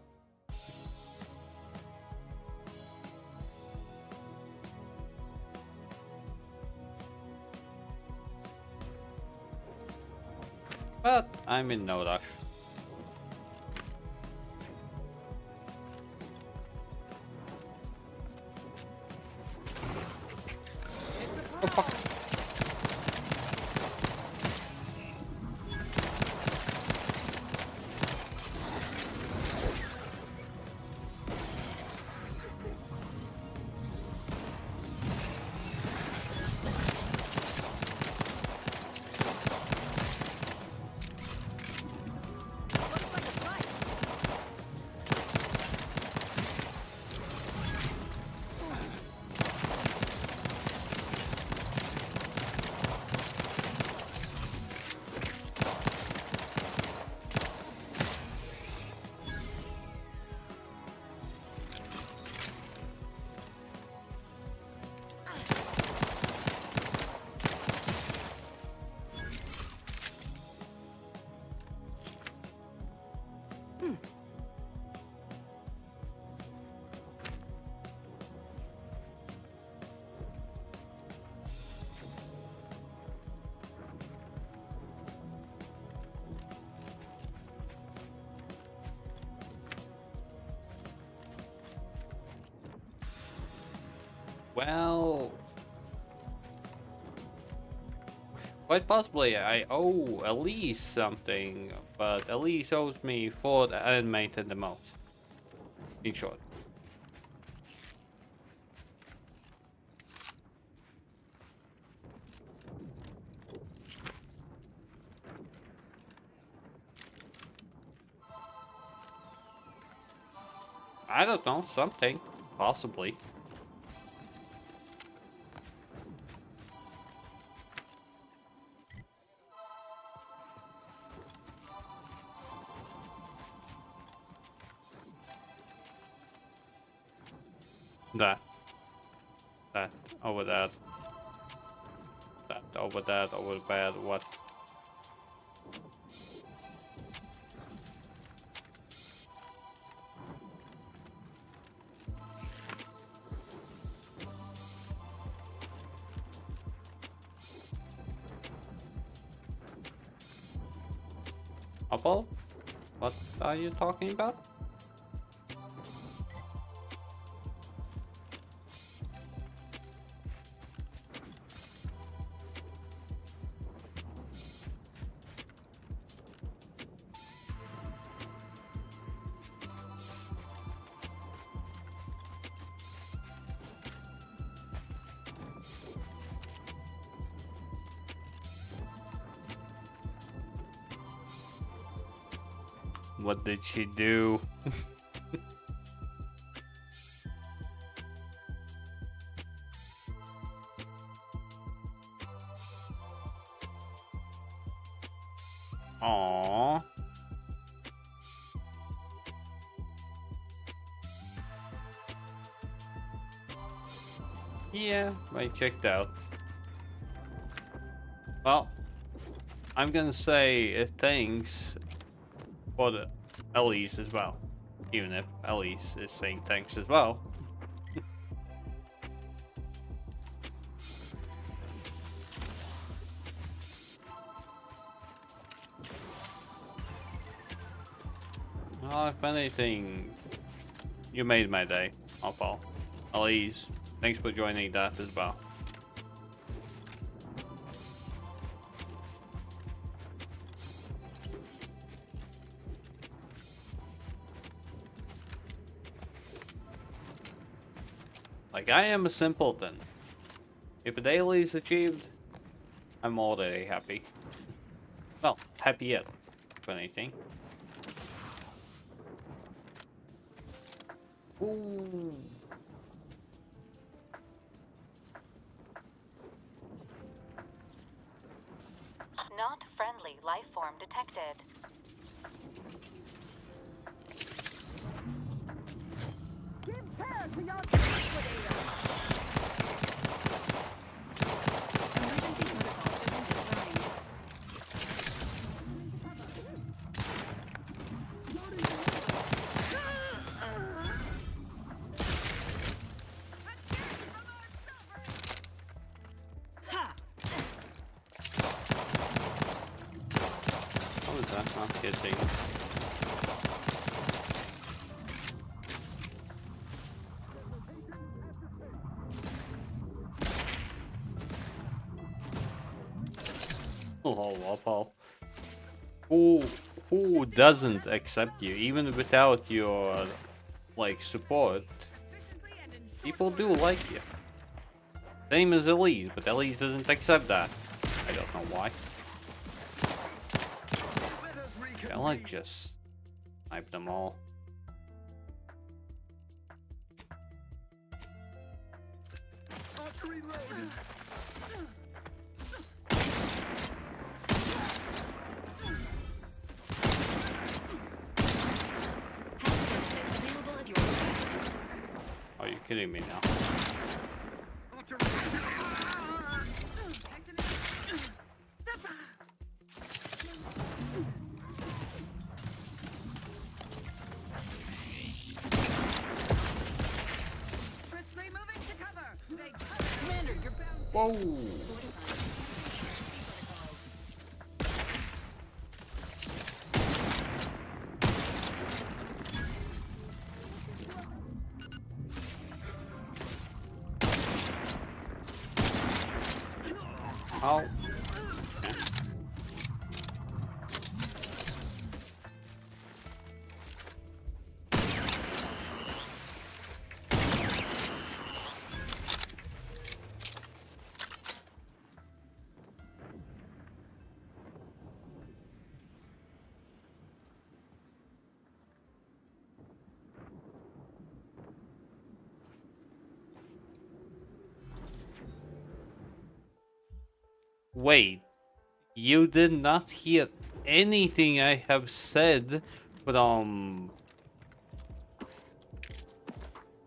But I'm in no rush. Oh fuck. Well, quite possibly I owe Elise something, but Elise owes me 4 animated emotes. In short. I don't know, something. Possibly. That over that over that over bad what? Apple? What are you talking about? What did she do? Aww. Yeah, I checked out. Well, I'm gonna say thanks for the Elise as well. Even if Elise is saying thanks as well. Well, if anything, you made my day, Paul. Elise, thanks for joining that as well. Like, I am a simpleton. If a daily is achieved, I'm already happy. Well, happy yet, if anything. Ooh. Not friendly life form detected. Give care to your liquidator! How is that not hitting? Oh, Paul. Who doesn't accept you, even without your like support? People do like you. Same as Elise, but Elise doesn't accept that. I don't know why. I like just snipe them all. Are you kidding me now? Whoa! Ow. Wait, you did not hear anything I have said from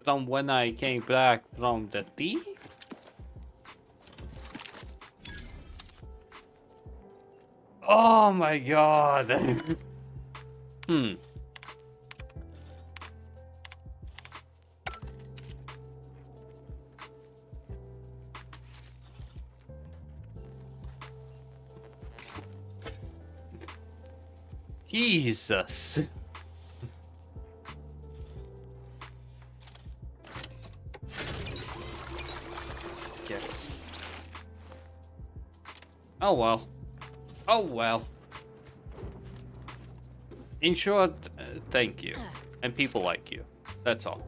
when I came back from the tea? Oh my god. Hmm. Jesus. Yeah. Oh well. Oh well. In short, thank you. And people like you. That's all.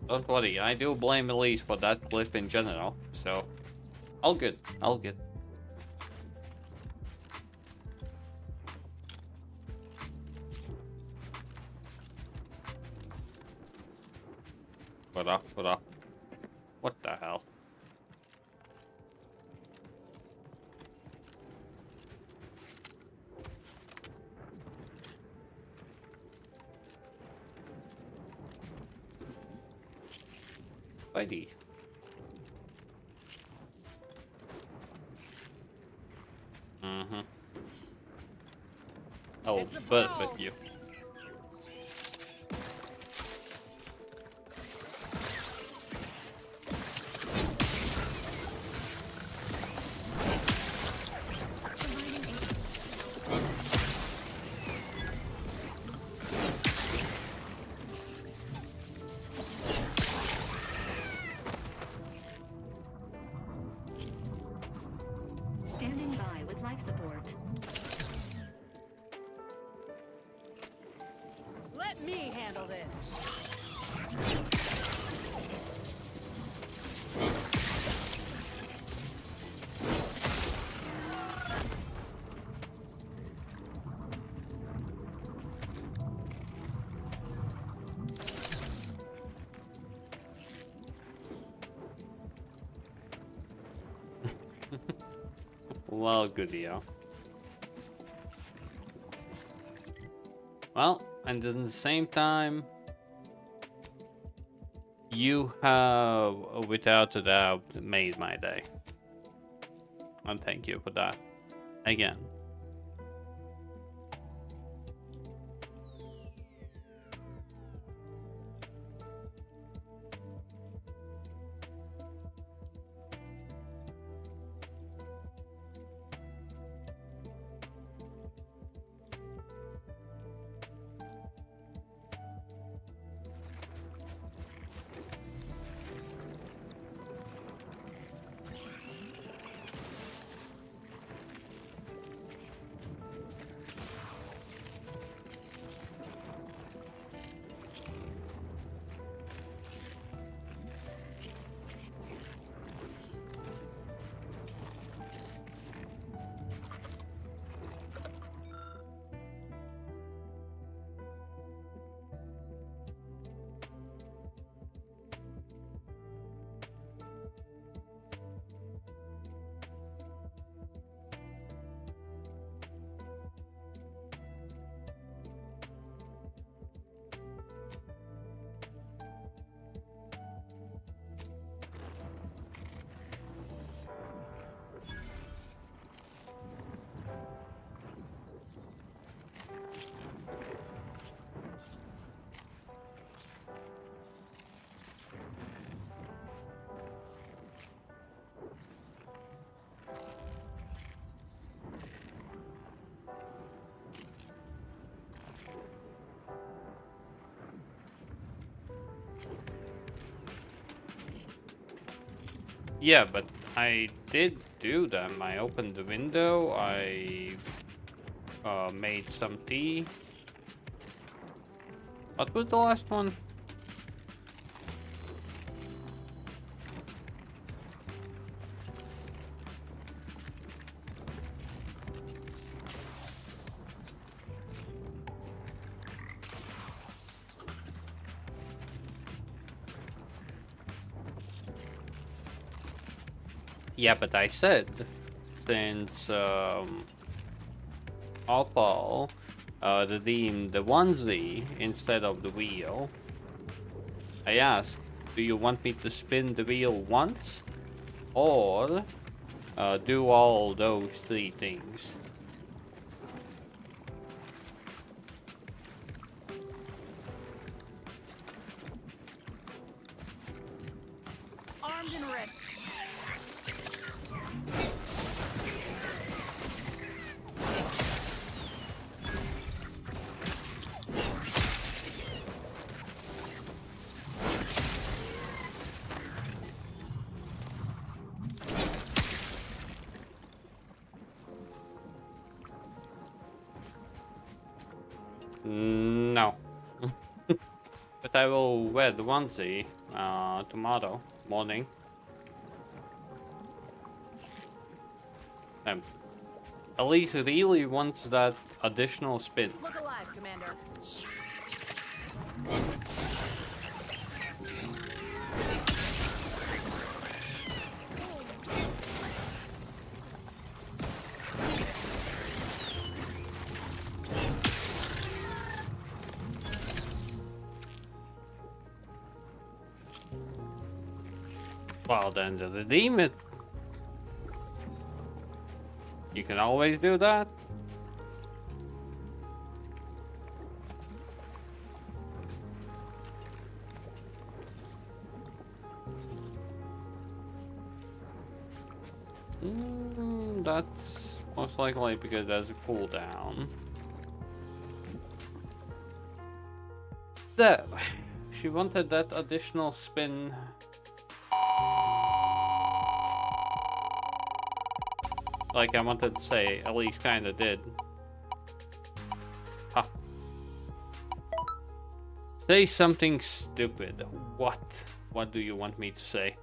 Don't worry, I do blame Elise for that clip in general, so all good, all good. What up, what up? What the hell? Spidey. Mm-hmm. Oh, but with you. Standing by with life support. Let me handle this. Well, goodie, well, and at the same time, you have, without a doubt, made my day. And thank you for that. Again. Yeah, but I did do them. I opened the window, I made some tea. What was the last one? Yeah, but I said, since Opal redeemed the onesie instead of the wheel, I asked, do you want me to spin the wheel once? Or do all those three things? Armed and ready. No. But I will wear the onesie tomorrow morning. Elise really wants that additional spin. Look alive, Commander. Well, then to redeem it, you can always do that. That's most likely because there's a cooldown. There. She wanted that additional spin. Like I wanted to say, at least kinda did. Ha. Say something stupid. What? What do you want me to say?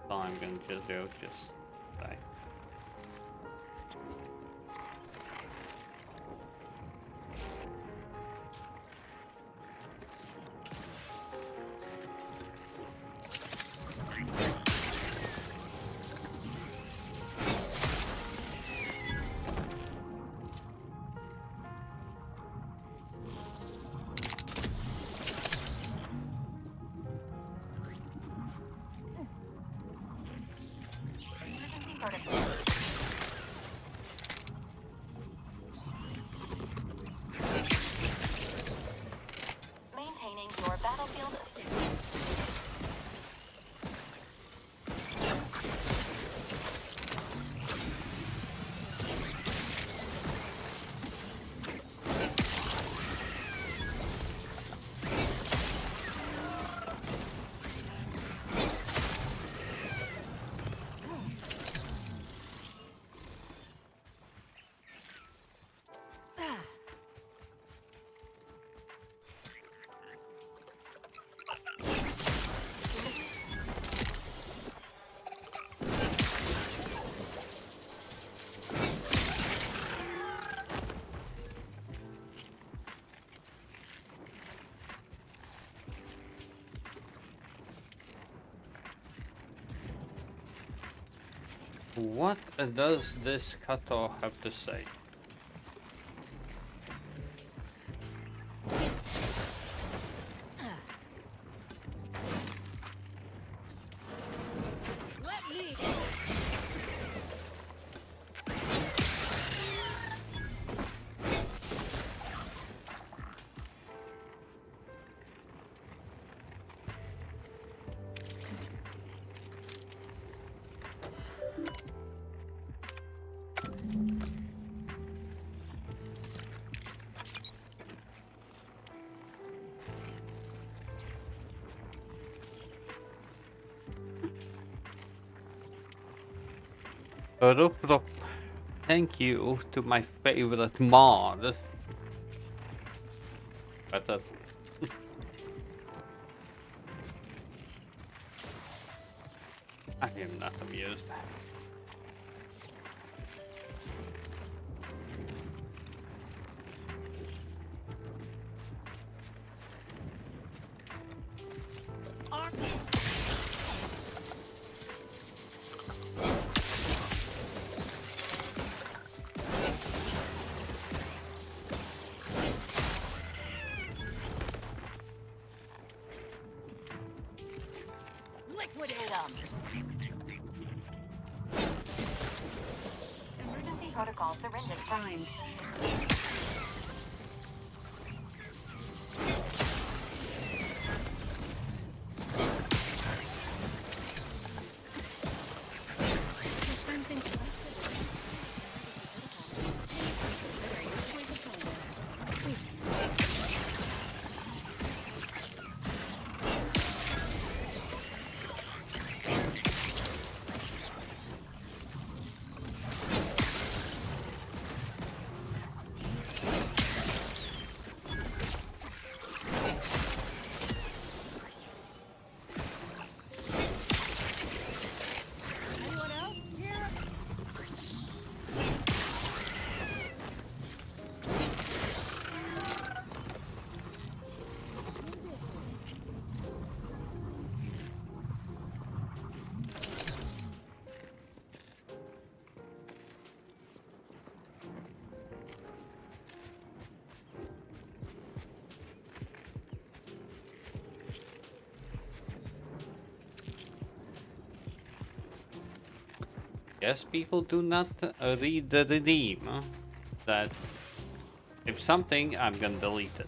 All I'm gonna just do, just die. Maintaining your battlefield state. What does this cutoff have to say? Thank you to my favorite mod. Better. I am not amused. protocol syringes primed. Dispensing consider your choice of Yes, people do not read the redeem. That if something, I'm gonna delete it.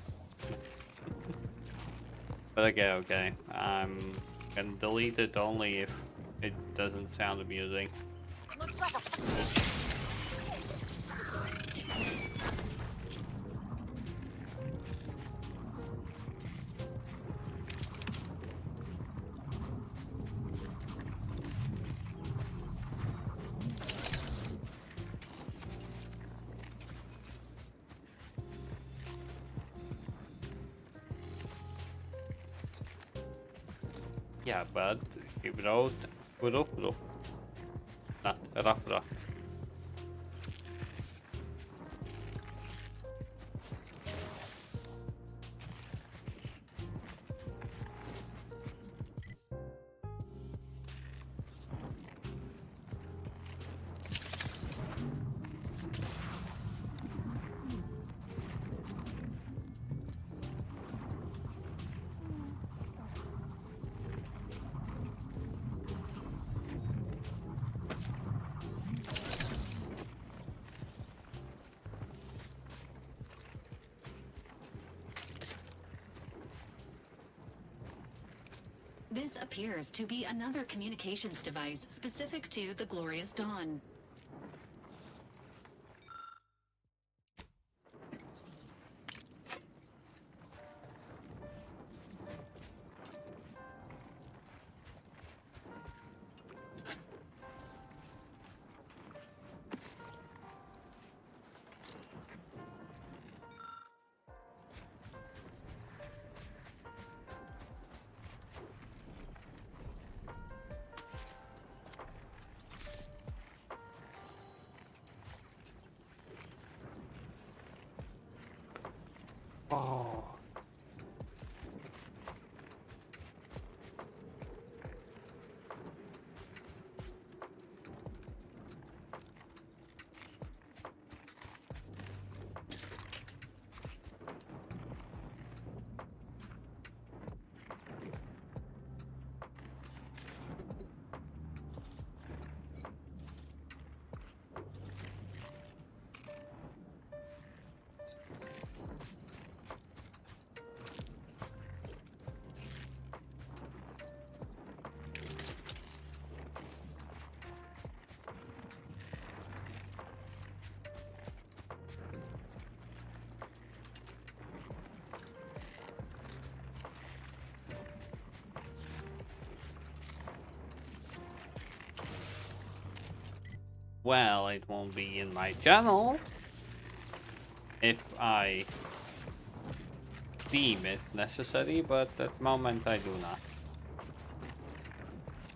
But okay. I'm gonna delete it only if it doesn't sound amusing. Looks like a... Yeah, but he wrote rough. Not rough. This appears to be another communications device specific to the Glorious Dawn. Oh. Well, it won't be in my channel if I deem it necessary, but at the moment I do not.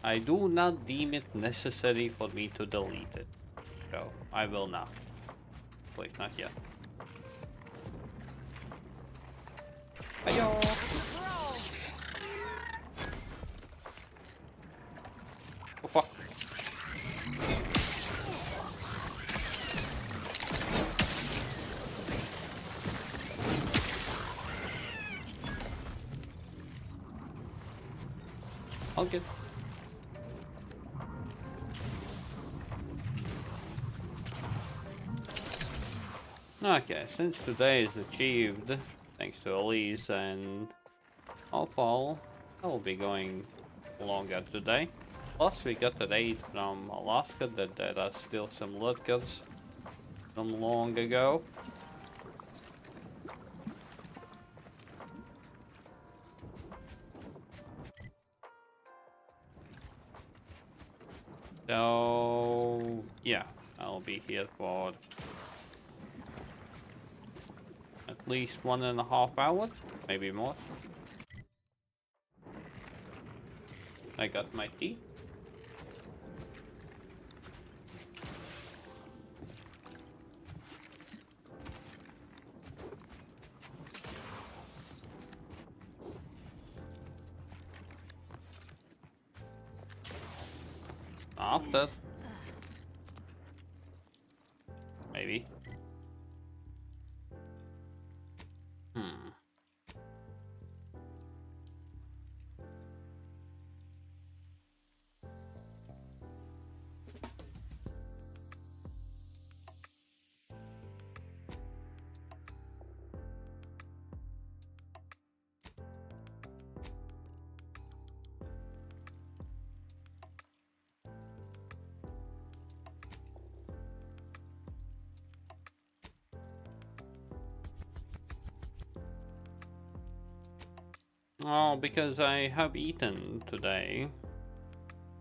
I do not deem it necessary for me to delete it, so I will not. Please, not yet. Ayo! Oh fuck. Okay. Okay, since today is achieved, thanks to Elise and Opal, I will be going longer today. Plus, we got that aid from Alaska that let us steal some Ludgers from long ago. So, yeah, I'll be here for at least 1.5 hours, maybe more. I got my tea. After. Maybe. Oh, because I have eaten today,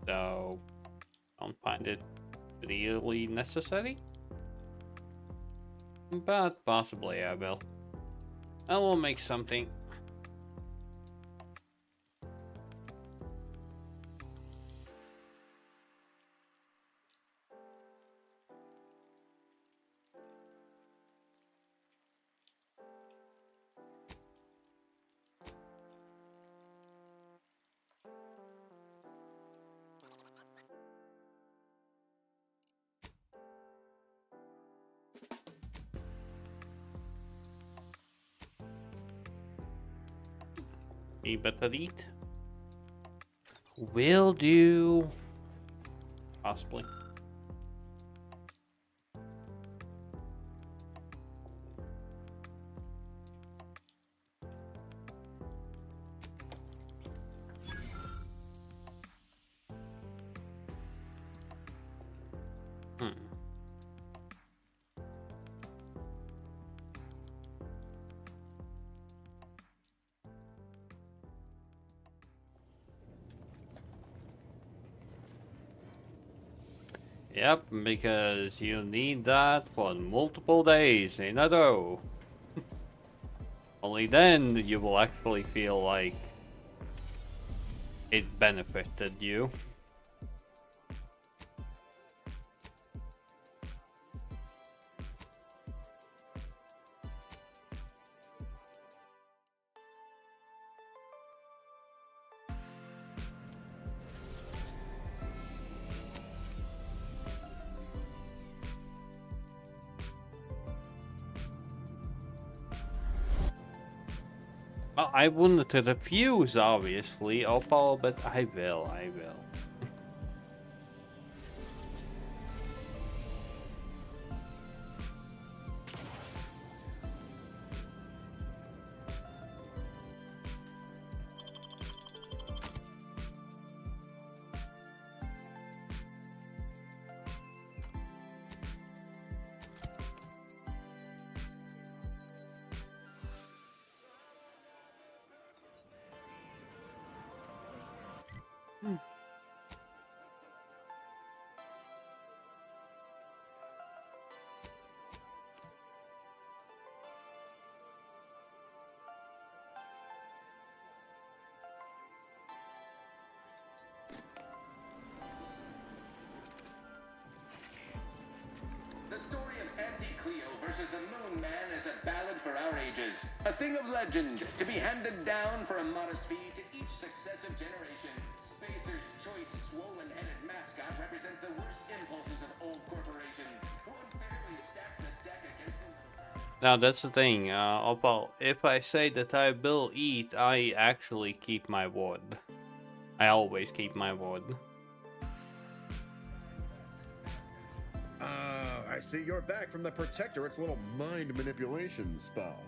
so I don't find it really necessary. But possibly I will. I will make something. We better eat. Will do. Possibly. Yep, because you need that for multiple days in a row. Only then you will actually feel like it benefited you. Well, I wouldn't refuse, obviously, Opal, but I will. The story of Anti-Cleo versus the Moon Man is a ballad for our ages. A thing of legend, to be handed down for a modest fee to each successive generation. Spacer's choice swollen-headed mascot represents the worst impulses of old corporations, who unfairly stack the deck against them. Now that's the thing, Opal, if I say that I will eat, I actually keep my word. I always keep my word. I see you're back from the Protectorate's little mind manipulation spell.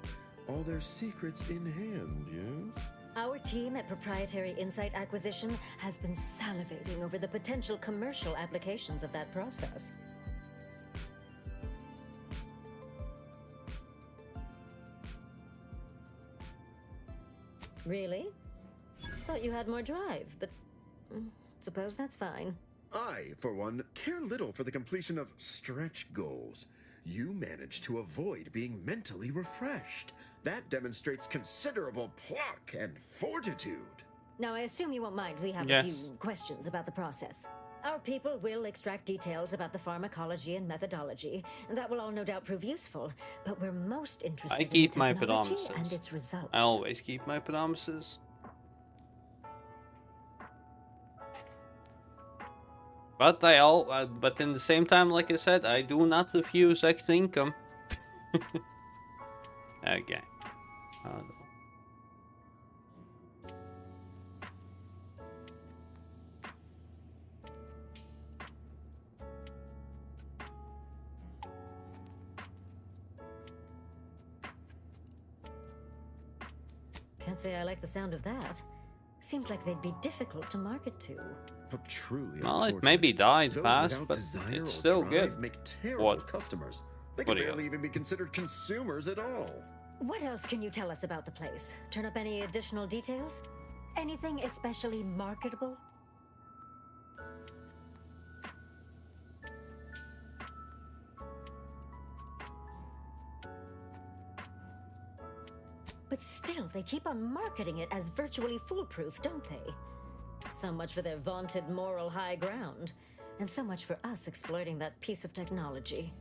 All their secrets in hand, yes? Our team at Proprietary Insight Acquisition has been salivating over the potential commercial applications of that process. Really? Thought you had more drive, but suppose that's fine. I, for one, care little for the completion of stretch goals. You managed to avoid being mentally refreshed. That demonstrates considerable pluck and fortitude. Now, I assume you won't mind we have Yes. a few questions about the process. Our people will extract details about the pharmacology and methodology, and that will all no doubt prove useful, but we're most interested I keep in my technology promises. and its results. I always keep my promises. But but in the same time, like I said, I do not refuse extra income. Okay. Can't say I like the sound of that. Seems like they'd be difficult to market to. But truly, Well, it maybe died those fast, without but desire it's or still drive good. Make terrible What? customers. They What can do you- barely even be considered consumers at all. What else can you tell us about the place? Turn up any additional details? Anything especially marketable? But still, they keep on marketing it as virtually foolproof, don't they? So much for their vaunted moral high ground, and so much for us exploiting that piece of technology.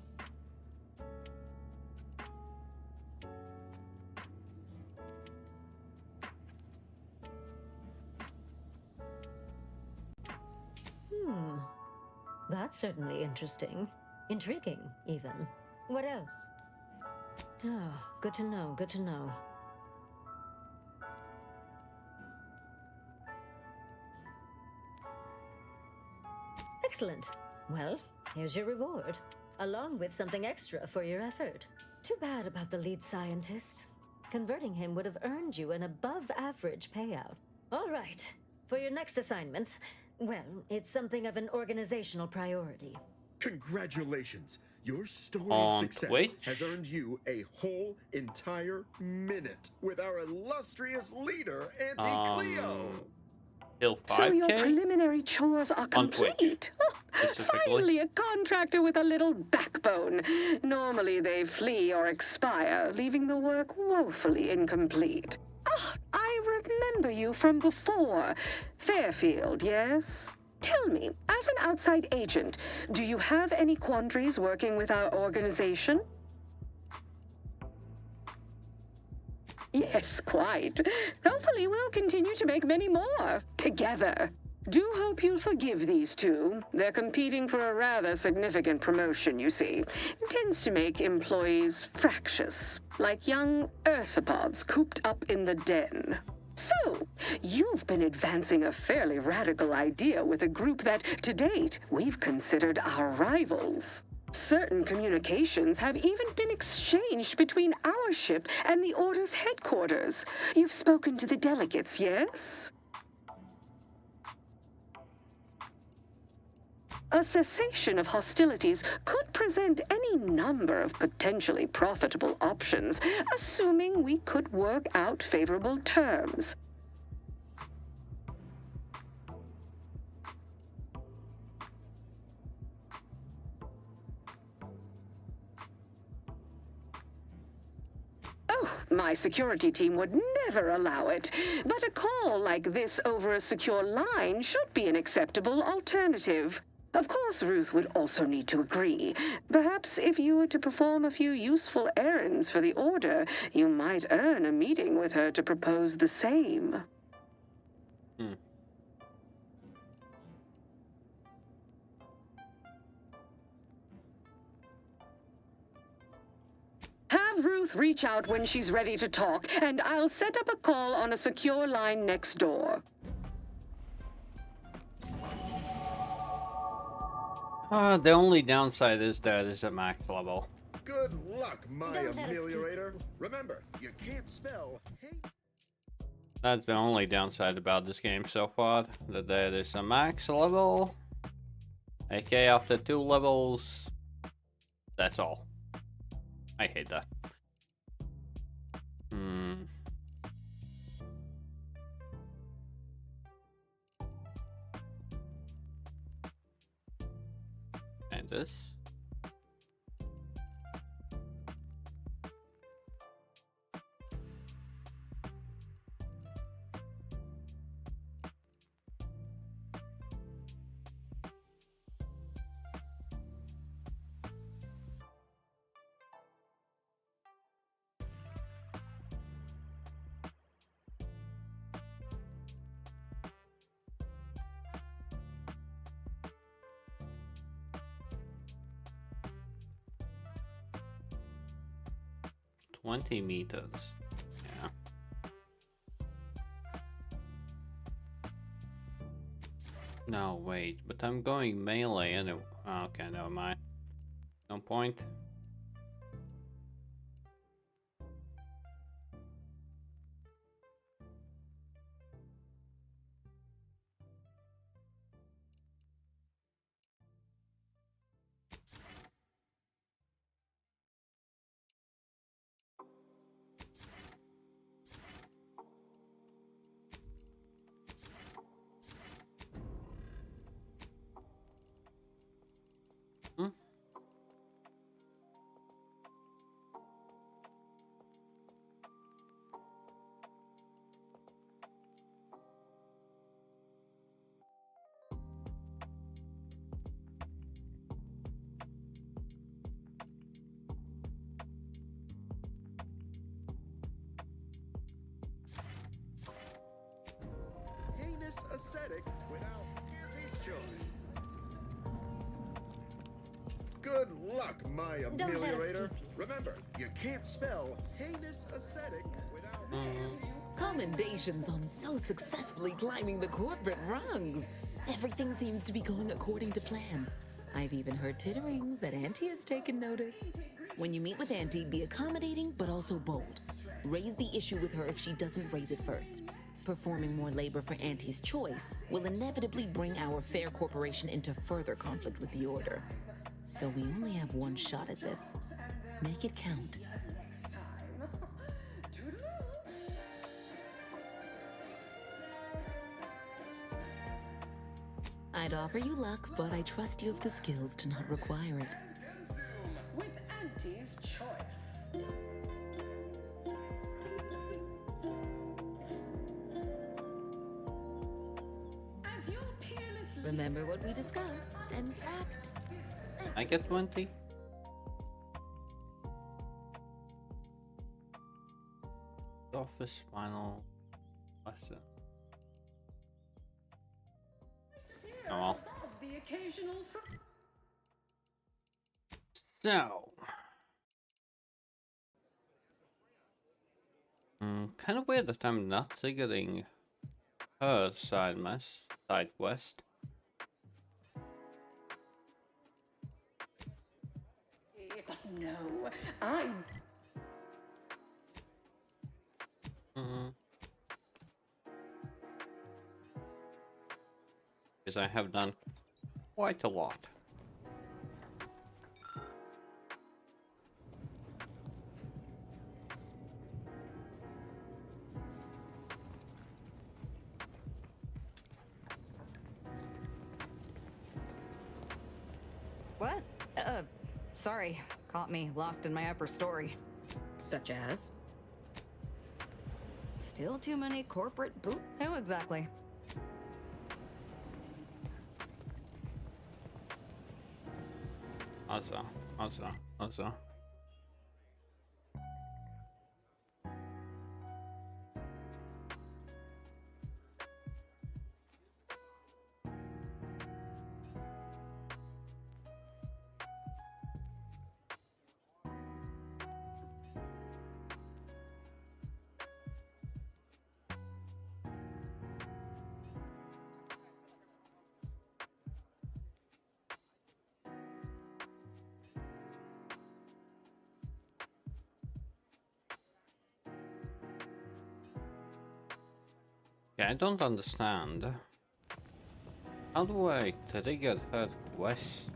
That's certainly interesting. Intriguing, even. What else? Oh, good to know, good to know. Excellent. Well, here's your reward, along with something extra for your effort. Too bad about the lead scientist. Converting him would have earned you an above-average payout. All right, for your next assignment, well, it's something of an organizational priority. Congratulations. Your story On of success Twitch? has earned you a whole entire minute with our illustrious leader, Auntie Cleo. Till So your 5K? preliminary chores are On Twitch, complete. Oh, specifically. finally a contractor with a little backbone. Normally they flee or expire, leaving the work woefully incomplete. Ah, I remember you from before. Fairfield, yes? Tell me, as an outside agent, do you have any quandaries working with our organization? Yes, quite. Hopefully we'll continue to make many more, together. Do hope you'll forgive these two. They're competing for a rather significant promotion, you see. It tends to make employees fractious, like young ursopods cooped up in the den. So, you've been advancing a fairly radical idea with a group that, to date, we've considered our rivals. Certain communications have even been exchanged between our ship and the Order's headquarters. You've spoken to the delegates, yes? A cessation of hostilities could present any number of potentially profitable options, assuming we could work out favorable terms. Oh, my security team would never allow it. But a call like this over a secure line should be an acceptable alternative. Of course, Ruth would also need to agree. Perhaps if you were to perform a few useful errands for the Order, you might earn a meeting with her to propose the same. Have Ruth reach out when she's ready to talk, and I'll set up a call on a secure line next door. The only downside is that it's a max level. Good luck, my Don't let us ameliorator. Remember, you can't spell hate. That's the only downside about this game so far, that there is a max level. Okay, after 2 levels, that's all. I hate that. And this. $20 meters. Yeah. No, wait, but I'm going melee anyway. Okay, never mind. No point. Heinous ascetic without Auntie's choice. Good luck, my Don't let us ameliorator. keep you. Remember, you can't spell heinous ascetic without. Commendations on so successfully climbing the corporate rungs. Everything seems to be going according to plan. I've even heard tittering that Auntie has taken notice. When you meet with Auntie, be accommodating but also bold. Raise the issue with her if she doesn't raise it first. Performing more labor for Auntie's choice will inevitably bring our fair corporation into further conflict with the Order. So we only have one shot at this. Make it count. I'd offer you luck, but I trust you have the skills to not require it. With Auntie's choice. As your peerless Remember what we discussed and act. I get 20. Office final lesson. Oh well. the occasional So. Kind of weird that I'm not getting her side quest. No, I. Because I have done quite a lot. What? Sorry. Caught me lost in my upper story. Such as? Still too many corporate boot. Who exactly? Also. Okay, I don't understand. How do I trigger her quest?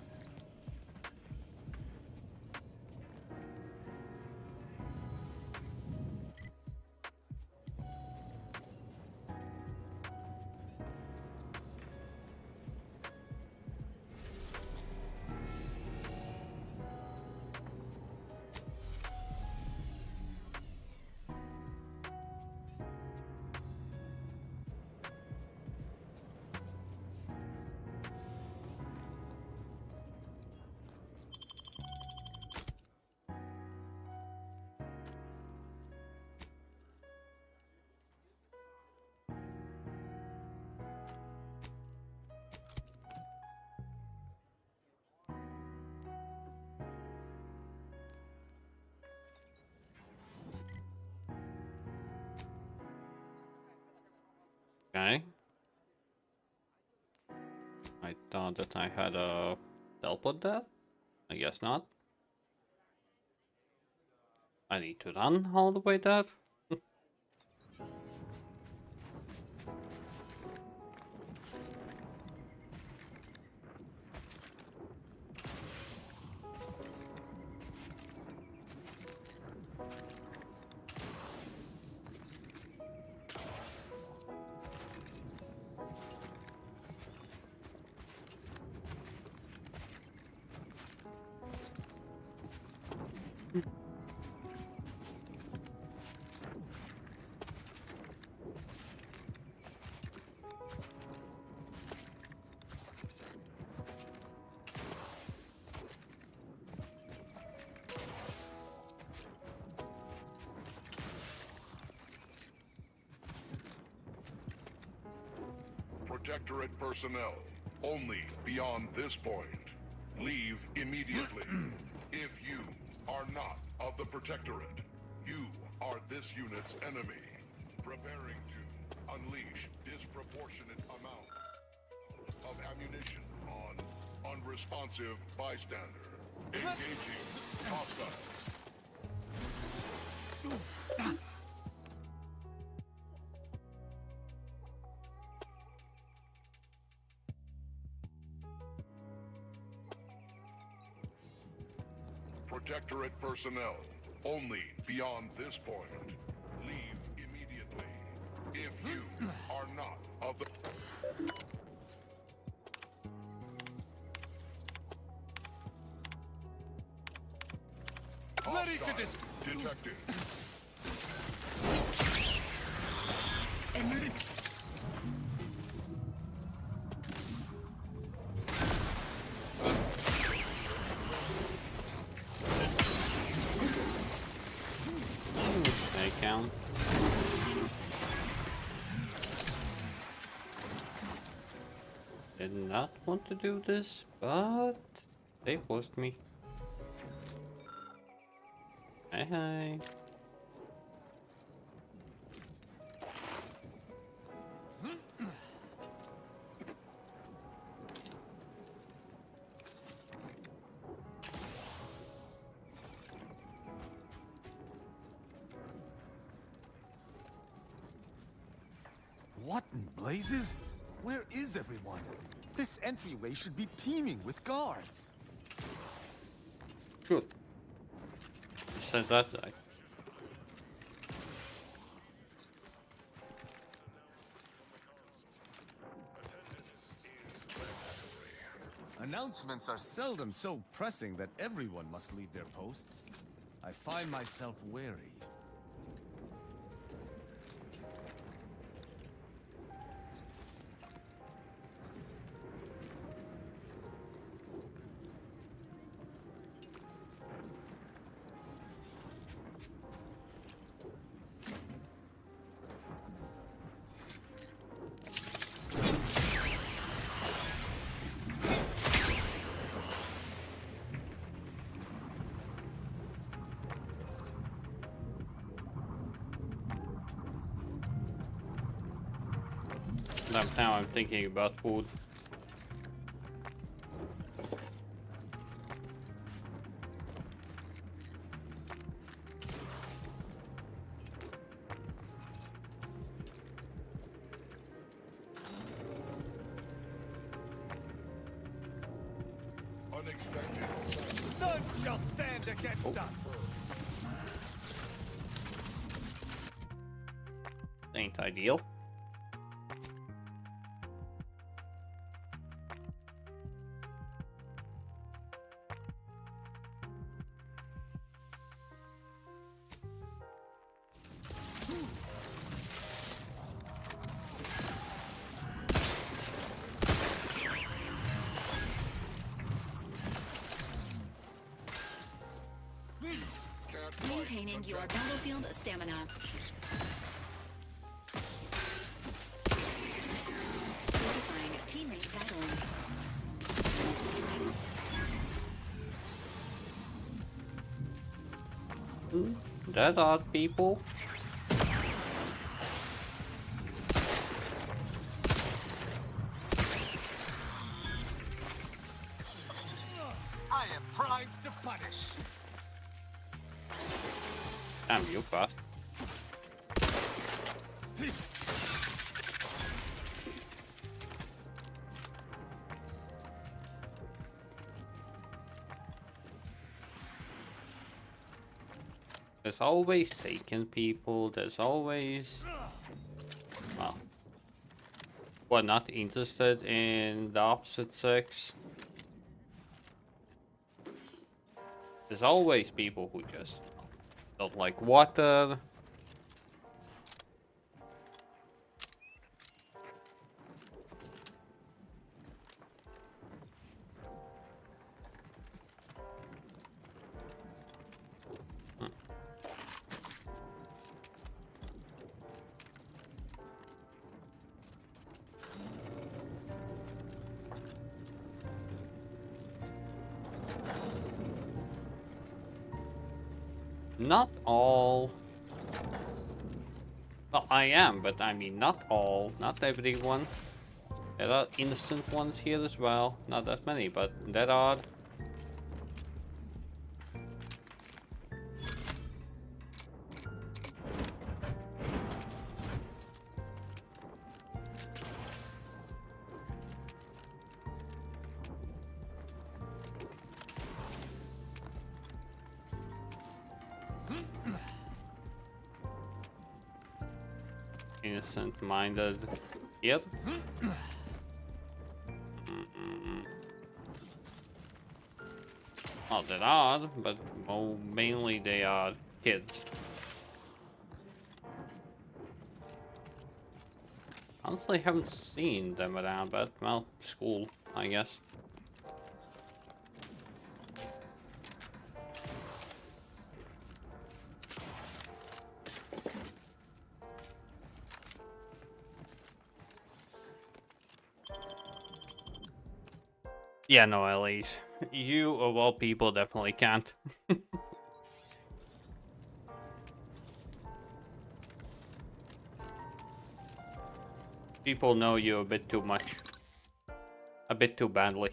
Okay. I thought that I had a teleport there. I guess not. I need to run all the way there. Protectorate personnel, only beyond this point. Leave immediately. If you are not of the Protectorate, you are this unit's enemy. Preparing to unleash disproportionate amount of ammunition on unresponsive bystander. Engaging hostiles. Protectorate personnel, only beyond this point. Leave immediately. If you are not of the... Ready to detected. They count. Did not want to do this, but they forced me. Hey, hey. What in blazes? Where is everyone? This entryway should be teeming with guards. Sure. You said that, right? Announcements are seldom so pressing that everyone must leave their posts. I find myself wary. Now I'm thinking about food. None shall stand against us. Ain't ideal. Maintaining your battlefield stamina. Notifying teammate battling. That odd people. I am primed to punish. Damn, you fast. There's always taken people, there's always... Well... What, not interested in the opposite sex? There's always people who just don't like water. Not all. Well, I am, but I mean not all, not everyone. There are innocent ones here as well. Not that many, but there are. Innocent-minded here. Well, there are, but mainly they are kids. Honestly, haven't seen them around, but well, school, I guess. Yeah, no, Elise. You, of all people, definitely can't. People know you a bit too much. A bit too badly.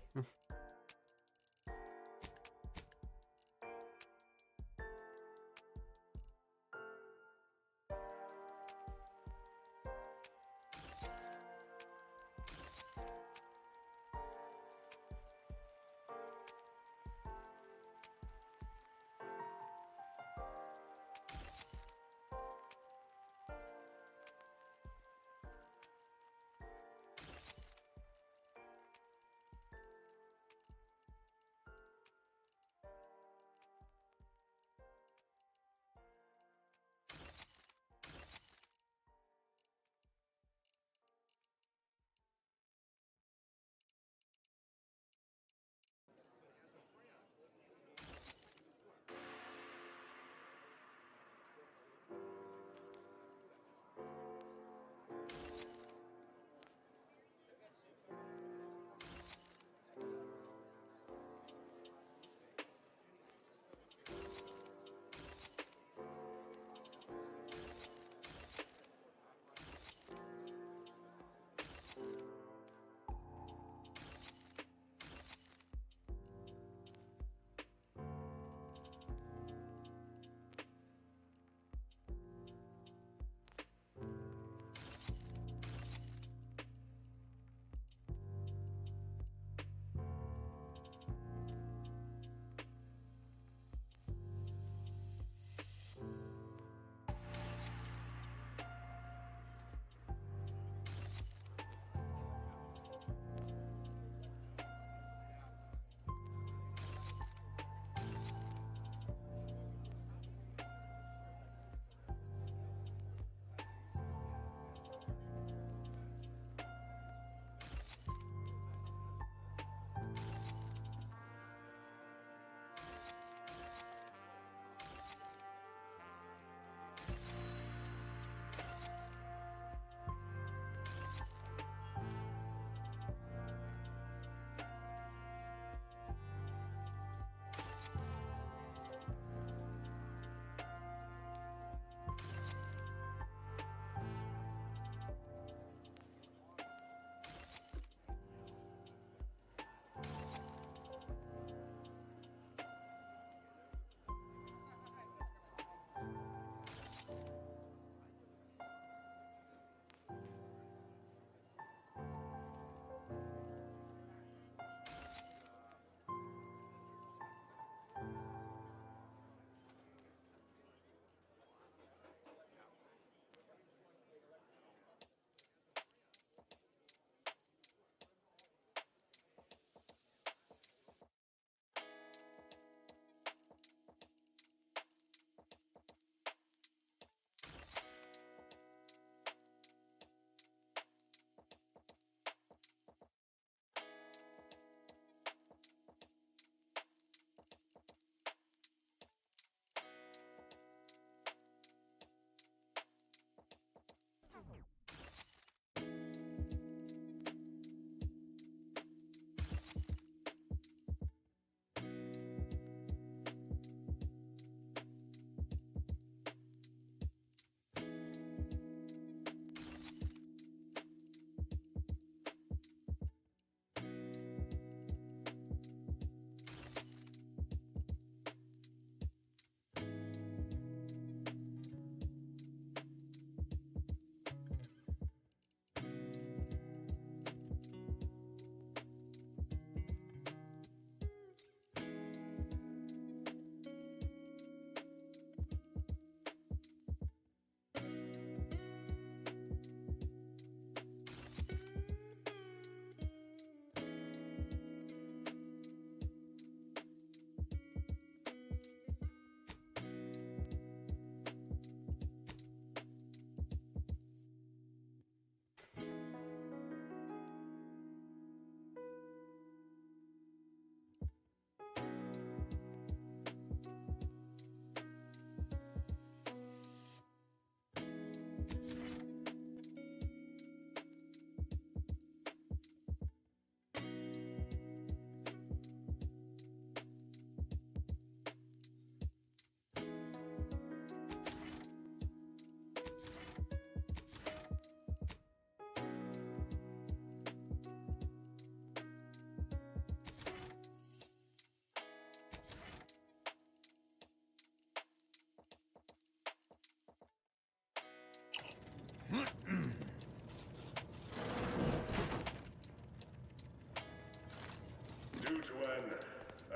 to an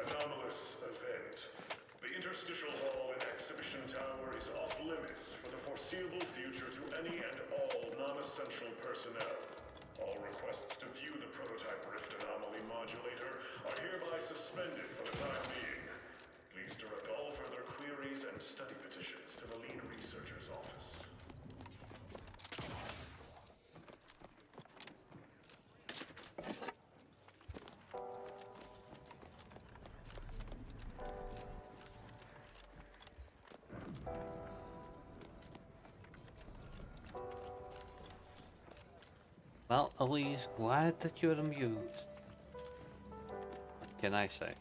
anomalous event. The interstitial hall in Exhibition Tower is off limits for the foreseeable future to any and all non-essential personnel. All requests to view the prototype rift anomaly modulator are hereby suspended for the time being. Please direct all further queries and study petitions to the lead researcher's office. Well, Elise, glad that you're amused. What can I say?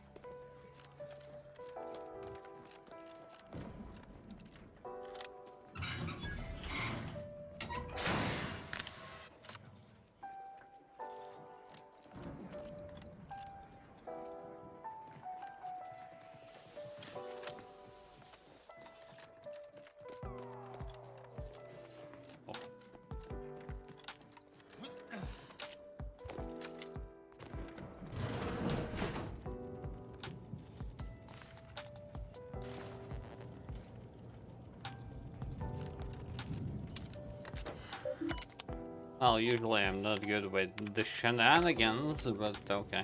Well, usually I'm not good with the shenanigans, but okay.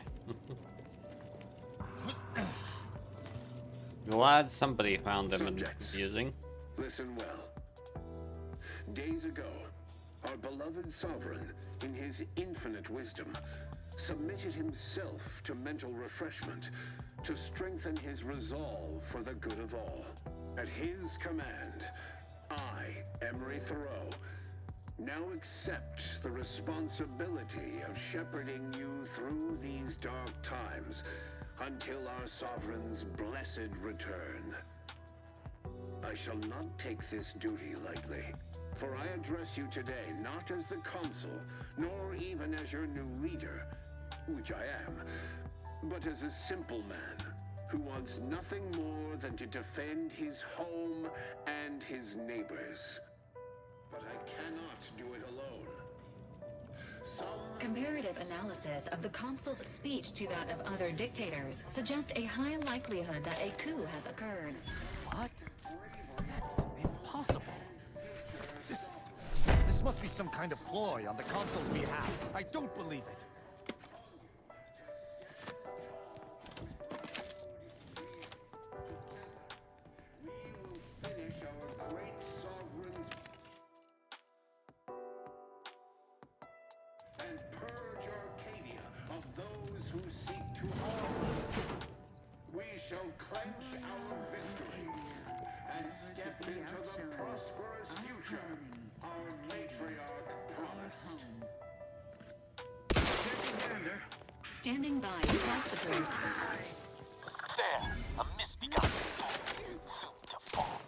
Glad somebody found them amusing. Listen well. Days ago, our beloved sovereign, in his infinite wisdom, submitted himself to mental refreshment to strengthen his resolve for the good of all. At his command, I, Emery Thoreau, now accept the responsibility of shepherding you through these dark times until our sovereign's blessed return. I shall not take this duty lightly, for I address you today not as the consul, nor even as your new leader, which I am, but as a simple man who wants nothing more than to defend his home and his neighbors. But I cannot do it alone. Comparative analysis of the consul's speech to that of other dictators suggest a high likelihood that a coup has occurred. What? That's impossible. This must be some kind of ploy on the consul's behalf. I don't believe it. And purge Arcadia of those who seek to harm us. We shall clench our victory and step into the prosperous future our matriarch promised. Standing by for life support. There, a misbegotten soon to fall.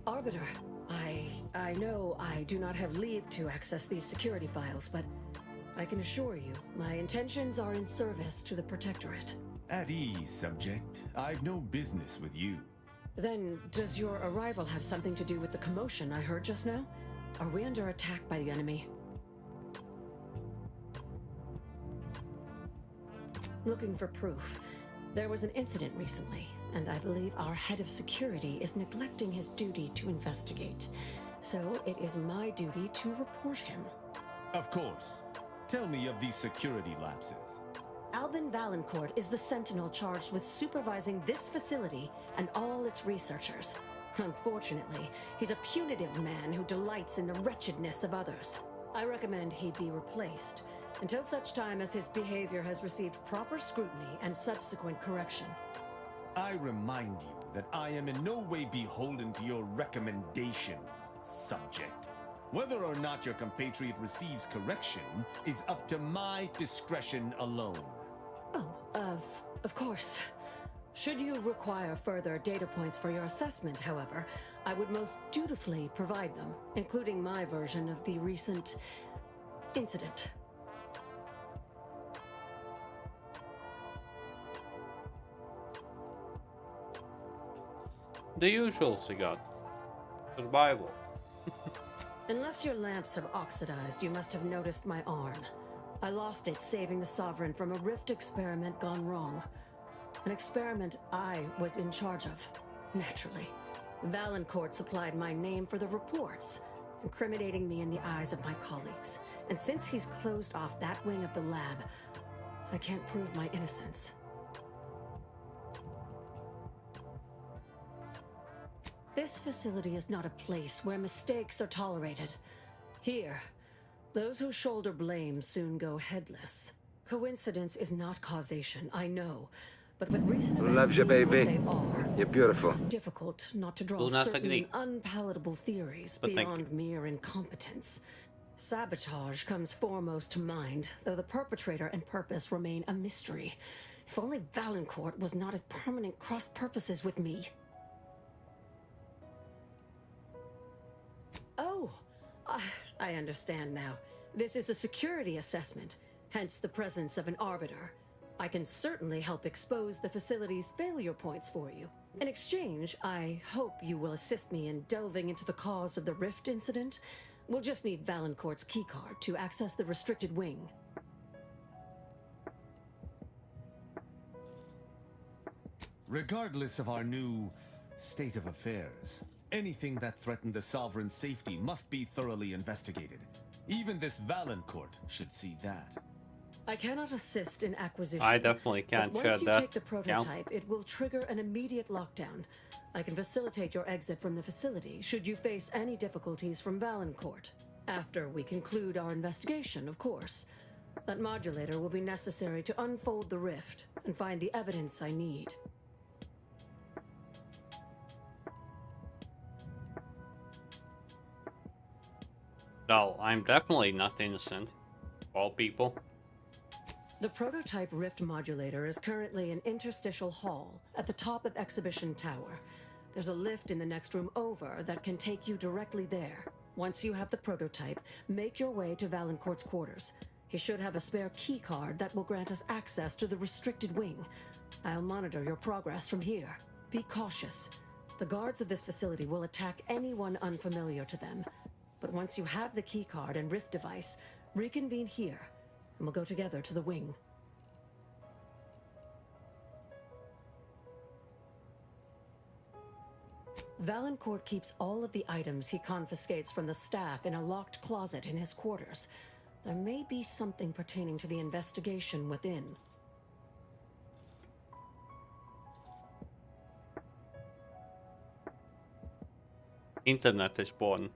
Arbiter, I know I do not have leave to access these security files, but I can assure you, my intentions are in service to the Protectorate. At ease, subject. I've no business with you. Then, does your arrival have something to do with the commotion I heard just now? Are we under attack by the enemy? looking for proof. There was an incident recently, and I believe our head of security is neglecting his duty to investigate. So it is my duty to report him. Of course. Tell me of these security lapses. Albin Valancourt is the sentinel charged with supervising this facility and all its researchers. Unfortunately, he's a punitive man who delights in the wretchedness of others. I recommend he be replaced until such time as his behavior has received proper scrutiny and subsequent correction. I remind you that I am in no way beholden to your recommendations, subject. Whether or not your compatriot receives correction is up to my discretion alone. Oh, of course. Should you require further data points for your assessment, however, I would most dutifully provide them, including my version of the recent incident. The usual cigar. Survival. Unless your lamps have oxidized, you must have noticed my arm. I lost it saving the Sovereign from a rift experiment gone wrong. An experiment I was in charge of, naturally. Valancourt supplied my name for the reports, incriminating me in the eyes of my colleagues. And since he's closed off that wing of the lab, I can't prove my innocence. This facility is not a place where mistakes are tolerated. Here, those who shoulder blame soon go headless. Coincidence is not causation, I know. But with recent events Love you, being what baby. they are, You're beautiful. it's difficult not to draw Do not certain agree. unpalatable theories But thank beyond mere incompetence. Sabotage comes foremost to mind, though the perpetrator and purpose remain a mystery. If only Valancourt was not at permanent cross-purposes with me. Oh, I understand now. This is a security assessment, hence the presence of an arbiter. I can certainly help expose the facility's failure points for you. In exchange, I hope you will assist me in delving into the cause of the rift incident. We'll just need Valancourt's keycard to access the restricted wing. Regardless of our new state of affairs, anything that threatened the Sovereign's safety must be thoroughly investigated. Even this Valancourt should see that. I cannot assist in acquisition. I definitely can't but share once you that take the prototype, it will trigger an immediate lockdown. I can facilitate your exit from the facility should you face any difficulties from Valancourt. After we conclude our investigation, of course. That modulator will be necessary to unfold the rift and find the evidence I need. No, I'm definitely not innocent. All people. The prototype rift modulator is currently in Interstitial Hall at the top of Exhibition Tower. There's a lift in the next room over that can take you directly there. Once you have the prototype, make your way to Valancourt's quarters. He should have a spare key card that will grant us access to the restricted wing. I'll monitor your progress from here. Be cautious. The guards of this facility will attack anyone unfamiliar to them. But once you have the key card and rift device, reconvene here, and we'll go together to the wing. Valancourt keeps all of the items he confiscates from the staff in a locked closet in his quarters. There may be something pertaining to the investigation within. Internet is born.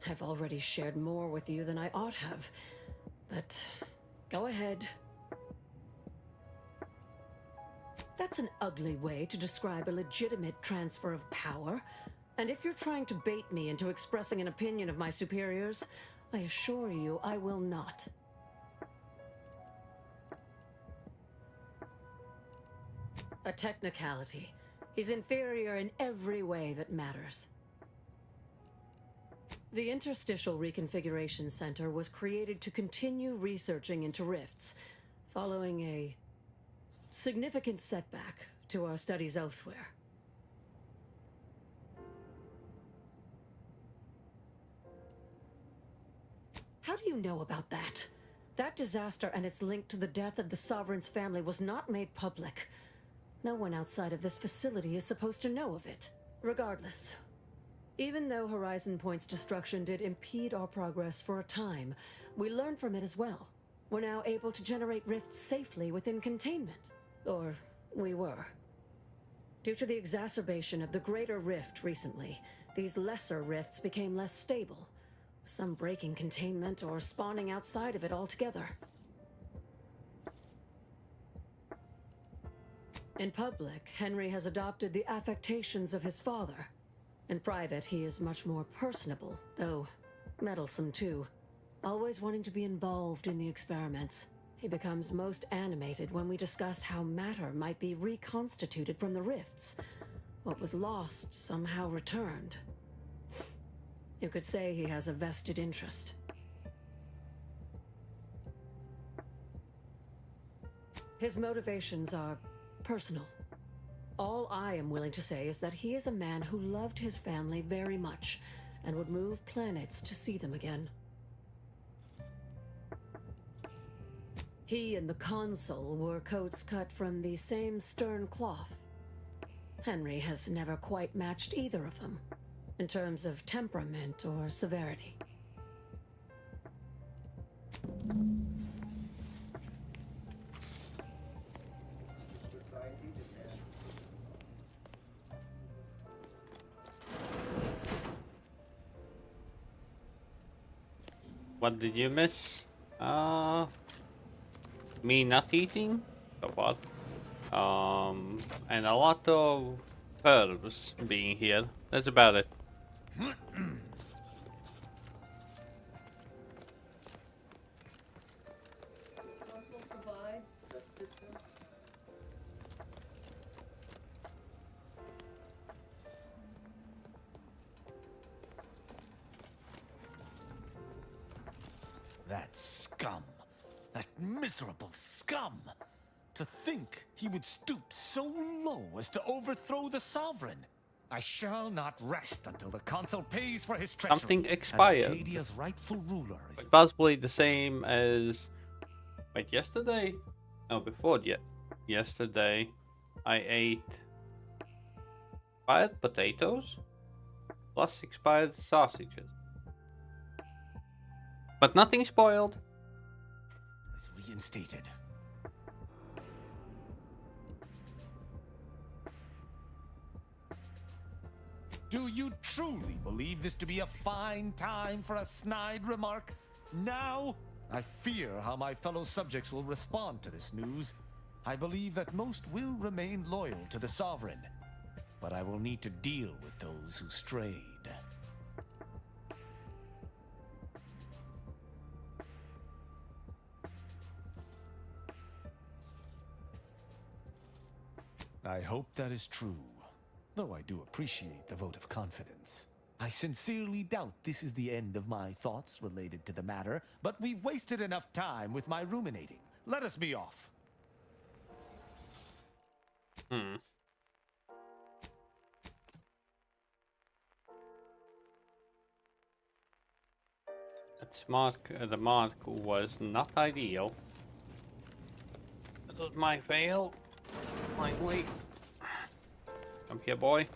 I've already shared more with you than I ought have, but go ahead. That's an ugly way to describe a legitimate transfer of power. And if you're trying to bait me into expressing an opinion of my superiors, I assure you I will not. A technicality. He's inferior in every way that matters. The Interstitial Reconfiguration Center was created to continue researching into rifts, following a significant setback to our studies elsewhere. How do you know about that? That disaster and its link to the death of the Sovereign's family was not made public. No one outside of this facility is supposed to know of it. Regardless, even though Horizon Point's destruction did impede our progress for a time, we learned from it as well. We're now able to generate rifts safely within containment. Or we were. Due to the exacerbation of the greater rift recently, these lesser rifts became less stable, with some breaking containment or spawning outside of it altogether. In public, Henry has adopted the affectations of his father. In private, he is much more personable, though meddlesome too. Always wanting to be involved in the experiments. He becomes most animated when we discuss how matter might be reconstituted from the rifts. What was lost somehow returned. You could say he has a vested interest. His motivations are personal. All I am willing to say is that he is a man who loved his family very much and would move planets to see them again. He and the Consul wore coats cut from the same stern cloth. Henry has never quite matched either of them, in terms of temperament or severity. What did you miss? Me not eating a lot. And a lot of herbs being here. That's about it. That scum. That miserable scum! To think he would stoop so low as to overthrow the Sovereign. I shall not rest until the Consul pays for his treachery. Something expired. And Arcadia's rightful ruler is Possibly the same as... Wait, yesterday? No, before yet. Yesterday, I ate expired potatoes plus expired sausages. But nothing spoiled. reinstated. Do you truly believe this to be a fine time for a snide remark? Now? I fear how my fellow subjects will respond to this news. I believe that most will remain loyal to the Sovereign, but I will need to deal with those who strayed. I hope that is true, though I do appreciate the vote of confidence. I sincerely doubt this is the end of my thoughts related to the matter, but we've wasted enough time with my ruminating. Let us be off. The mark was not ideal. That was my fail. Finally. Come here, boy.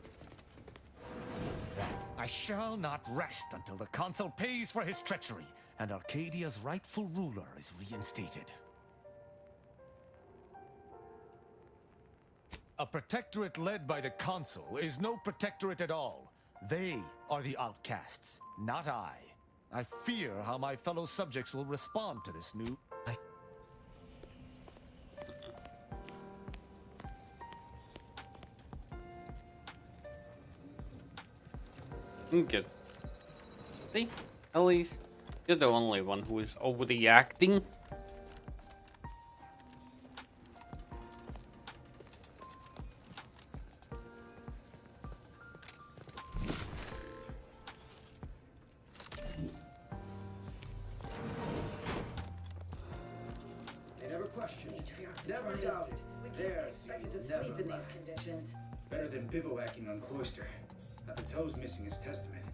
That I shall not rest until the Consul pays for his treachery and Arcadia's rightful ruler is reinstated. A protectorate led by the Consul is no protectorate at all. They are the outcasts, not I. I fear how my fellow subjects will respond to this new... Good. See? At least you're the only one who is overreacting. They never questioned, never doubted. They're never sleep in these conditions. Better than bivouacking on Cloister. Not the toes missing his testament.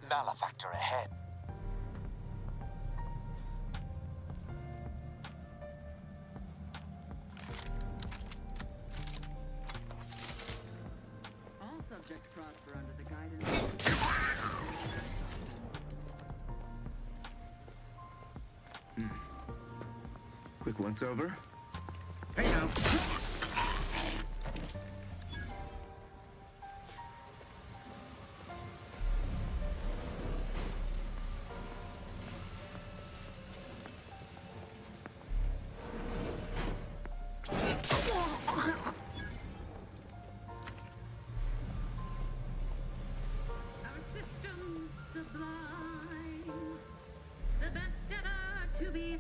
malefactor ahead. All subjects prosper under the guidance. Quick once over. Hey now.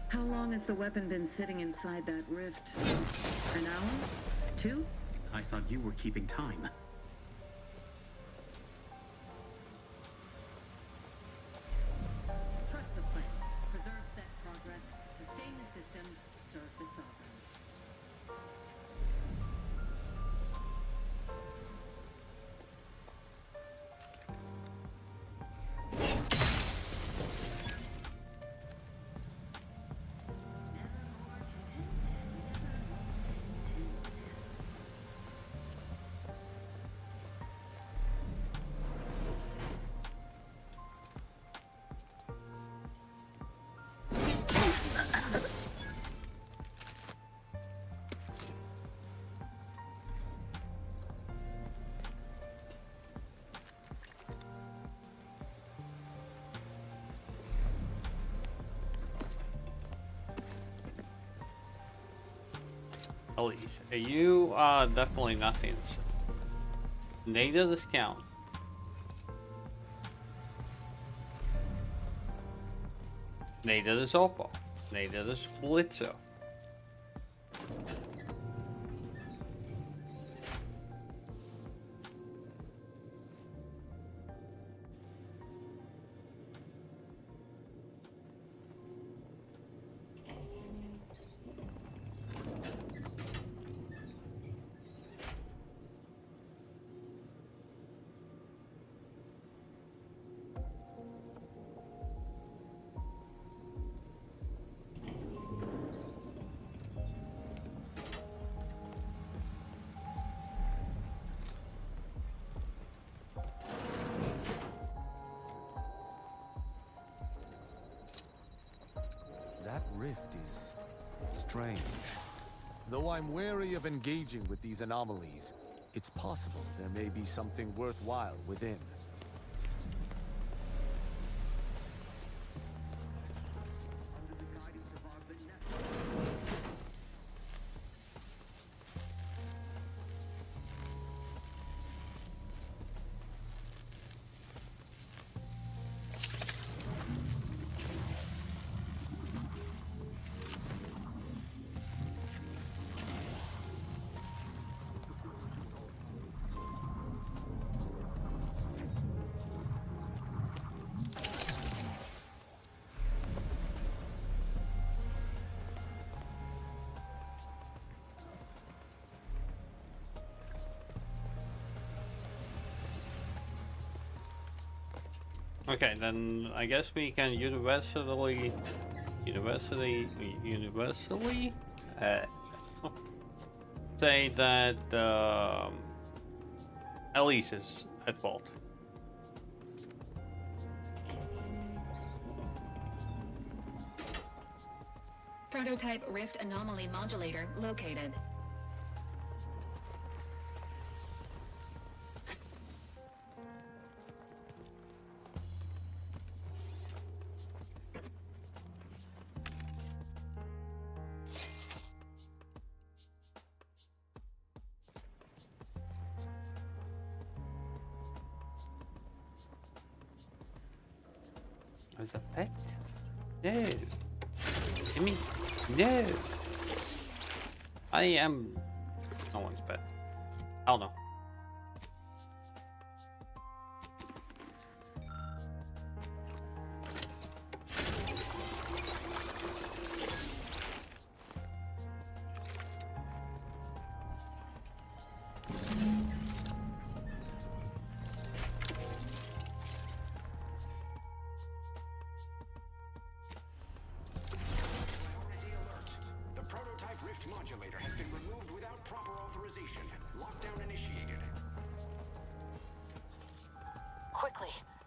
How long has the weapon been sitting inside that rift? An hour? 2? I thought you were keeping time. Trust the plan. Preserve set progress. Sustain the system. Serve the sovereign. Elise, you are definitely nothing. Neither the Scout. Neither the Oppo. Neither the Splitzer. That rift is strange. Though I'm wary of engaging with these anomalies, it's possible there may be something worthwhile within. Okay, then I guess we can universally say that Elise is at fault. Prototype rift anomaly modulator located. As a pet? No. I mean, no. I am no one's pet. I don't know.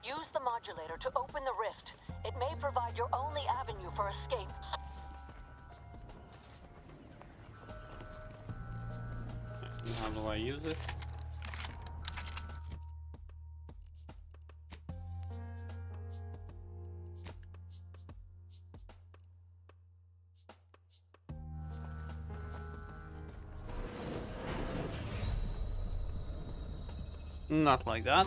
Use the modulator to open the rift. It may provide your only avenue for escape. How do I use it? Not like that.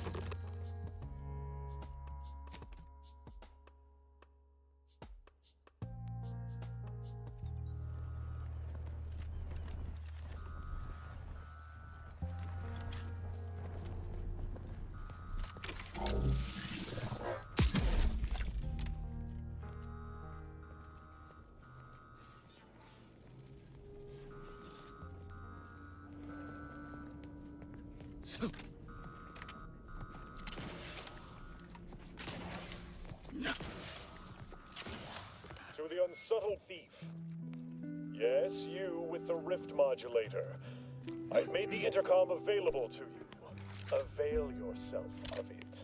To the unsubtle thief. Yes, you with the rift modulator. I've made the intercom available to you. Avail yourself of it.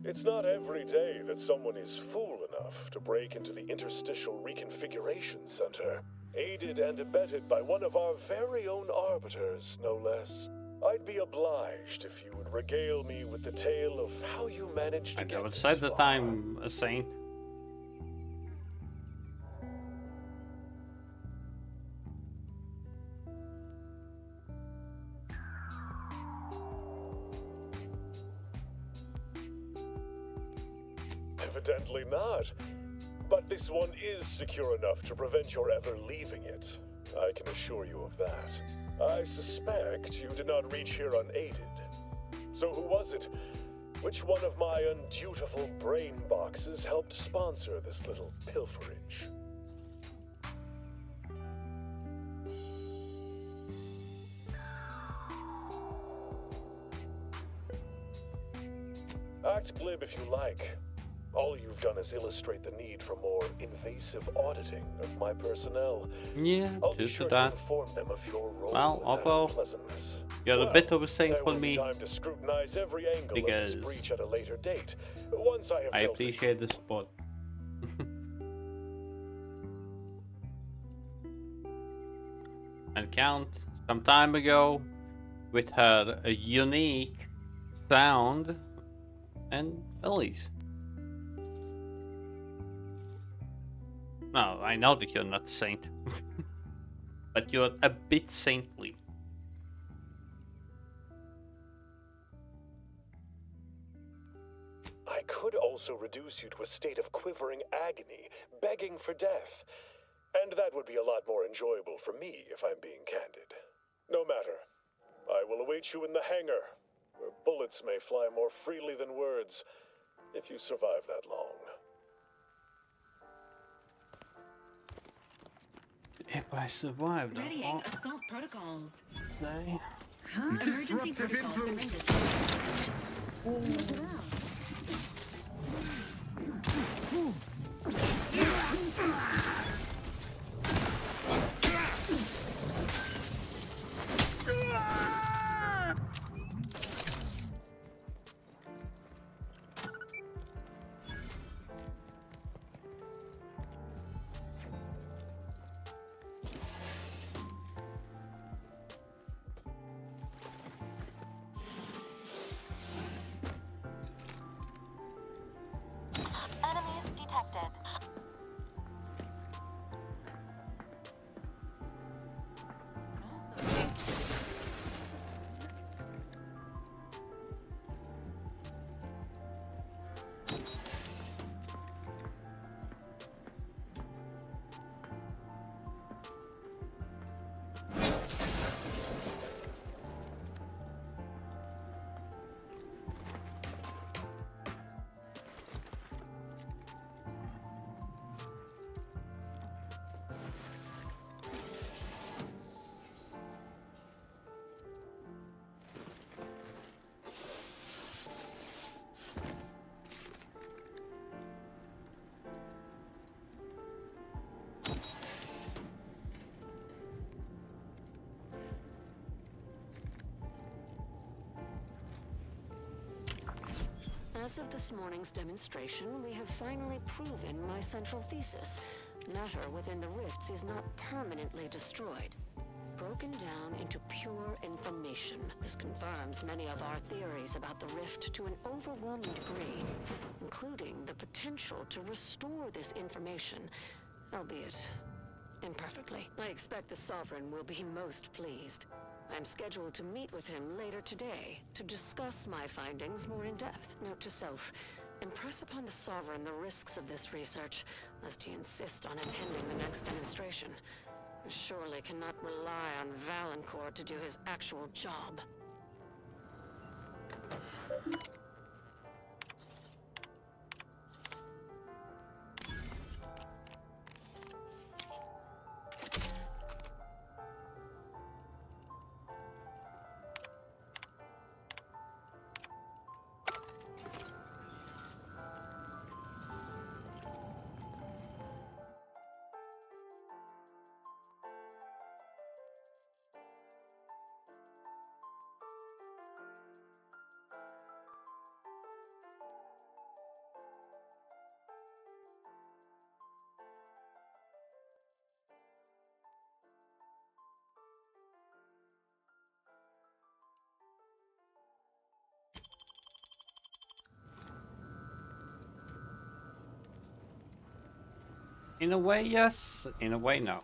It's not every day that someone is fool enough to break into the Interstitial Reconfiguration Center, aided and abetted by one of our very own arbiters, no less. I'd be obliged if you would regale me with the tale of how you managed to I get never this said that far. I'm a saint. Evidently not. But this one is secure enough to prevent your ever leaving it. I can assure you of that. I suspect you did not reach here unaided. So who was it? Which one of my undutiful brain boxes helped sponsor this little pilferage? Act glib if you like. All you've done is illustrate the need for more invasive auditing of my personnel. Yeah, I'll be just sure that. to inform them of your role Well, in that although unpleasantness. you're a bit of a saint There for will be me, time to scrutinize every angle because of this breach at a later date. Once I have I dealt with appreciate the support. And Count, some time ago, with her unique sound and abilities. No, I know that you're not a saint, but you're a bit saintly. I could also reduce you to a state of quivering agony, begging for death. And that would be a lot more enjoyable for me, if I'm being candid. No matter. I will await you in the hangar, where bullets may fly more freely than words, if you survive that long. If I survive that Readying long, assault protocols. say. Emergency protocol surrendered. As of this morning's demonstration, we have finally proven my central thesis. Matter within the rifts is not permanently destroyed. Broken down into pure information. This confirms many of our theories about the rift to an overwhelming degree, including the potential to restore this information, albeit imperfectly. I expect the Sovereign will be most pleased. I'm scheduled to meet with him later today to discuss my findings more in depth. Note to self, impress upon the Sovereign the risks of this research, lest he insist on attending the next demonstration. I surely cannot rely on Valancourt to do his actual job. In a way, yes. In a way, no.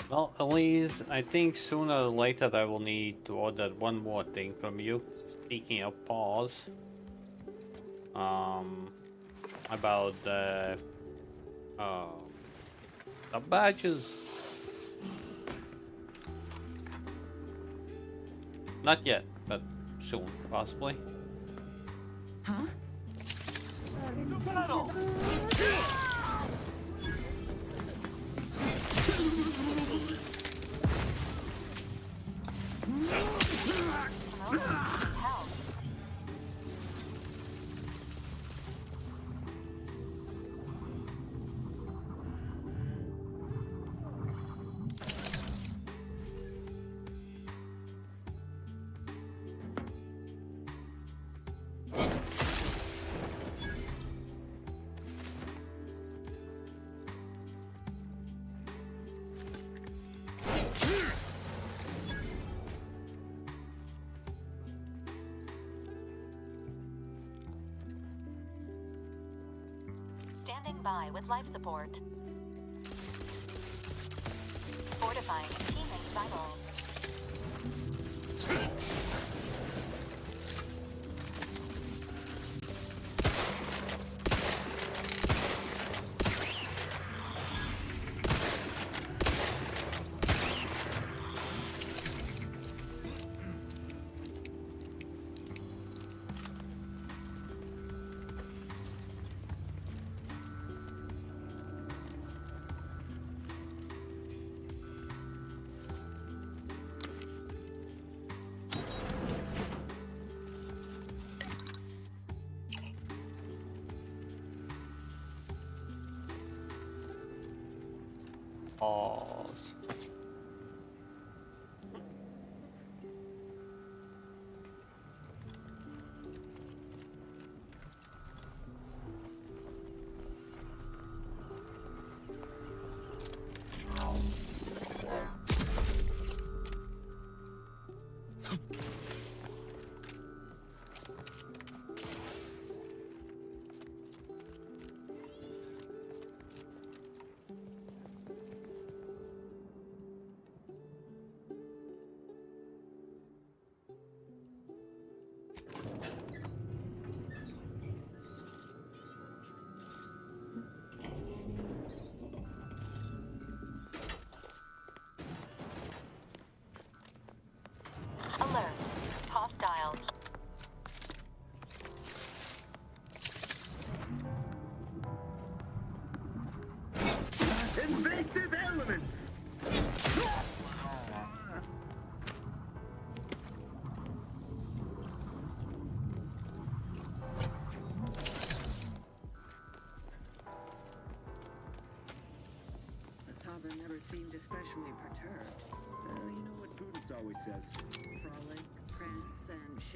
Well, Elise, I think sooner or later I will need to order one more thing from you. Speaking of pause, about the badges. Not yet, but soon, possibly. Huh? Standing by with life support. Fortifying teammate vitals. Pause.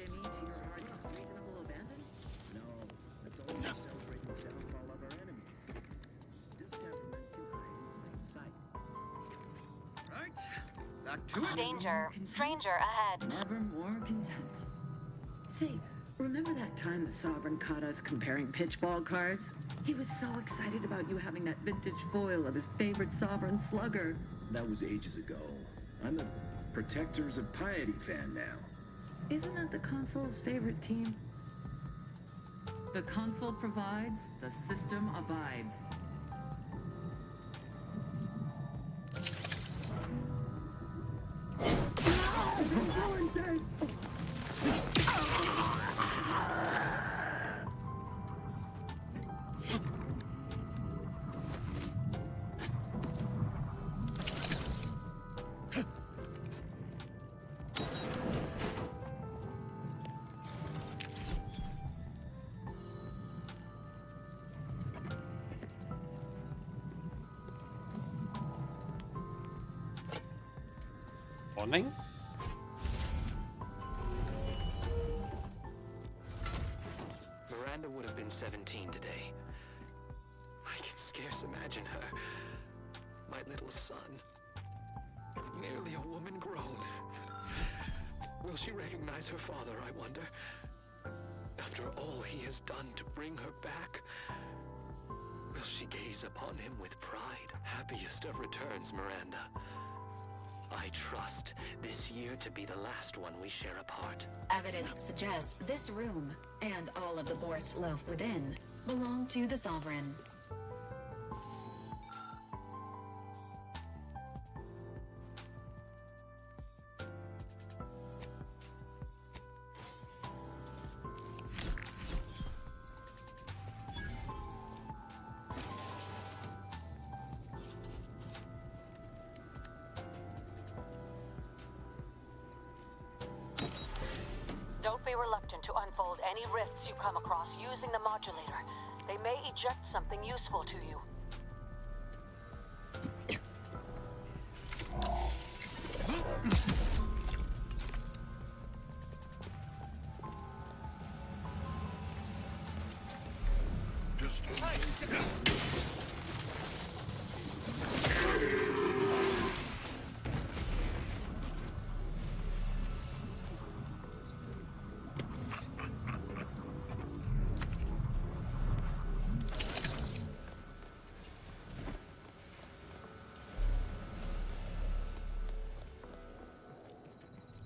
shimmy to your heart's reasonable abandon? No, it's only celebrating the downfall of our enemies. Distemperament to hide in plain sight. Right, back to it. Danger. Stranger ahead. Never more content. Say, remember that time the Sovereign caught us comparing pitchball cards? He was so excited about you having that vintage foil of his favorite Sovereign slugger. That was ages ago. I'm a Protectors of Piety fan now. Isn't that the console's favorite team? The console provides, the system abides. Morning. Miranda would have been 17 today. I can scarce imagine her. My little son. Nearly a woman grown. Will she recognize her father, I wonder? After all he has done to bring her back, will she gaze upon him with pride? Happiest of returns, Miranda. I trust this year to be the last one we share apart. Evidence suggests this room, and all of the Borst loaf within, belong to the Sovereign. Don't be reluctant to unfold any rifts you come across using the modulator. They may eject something useful to you.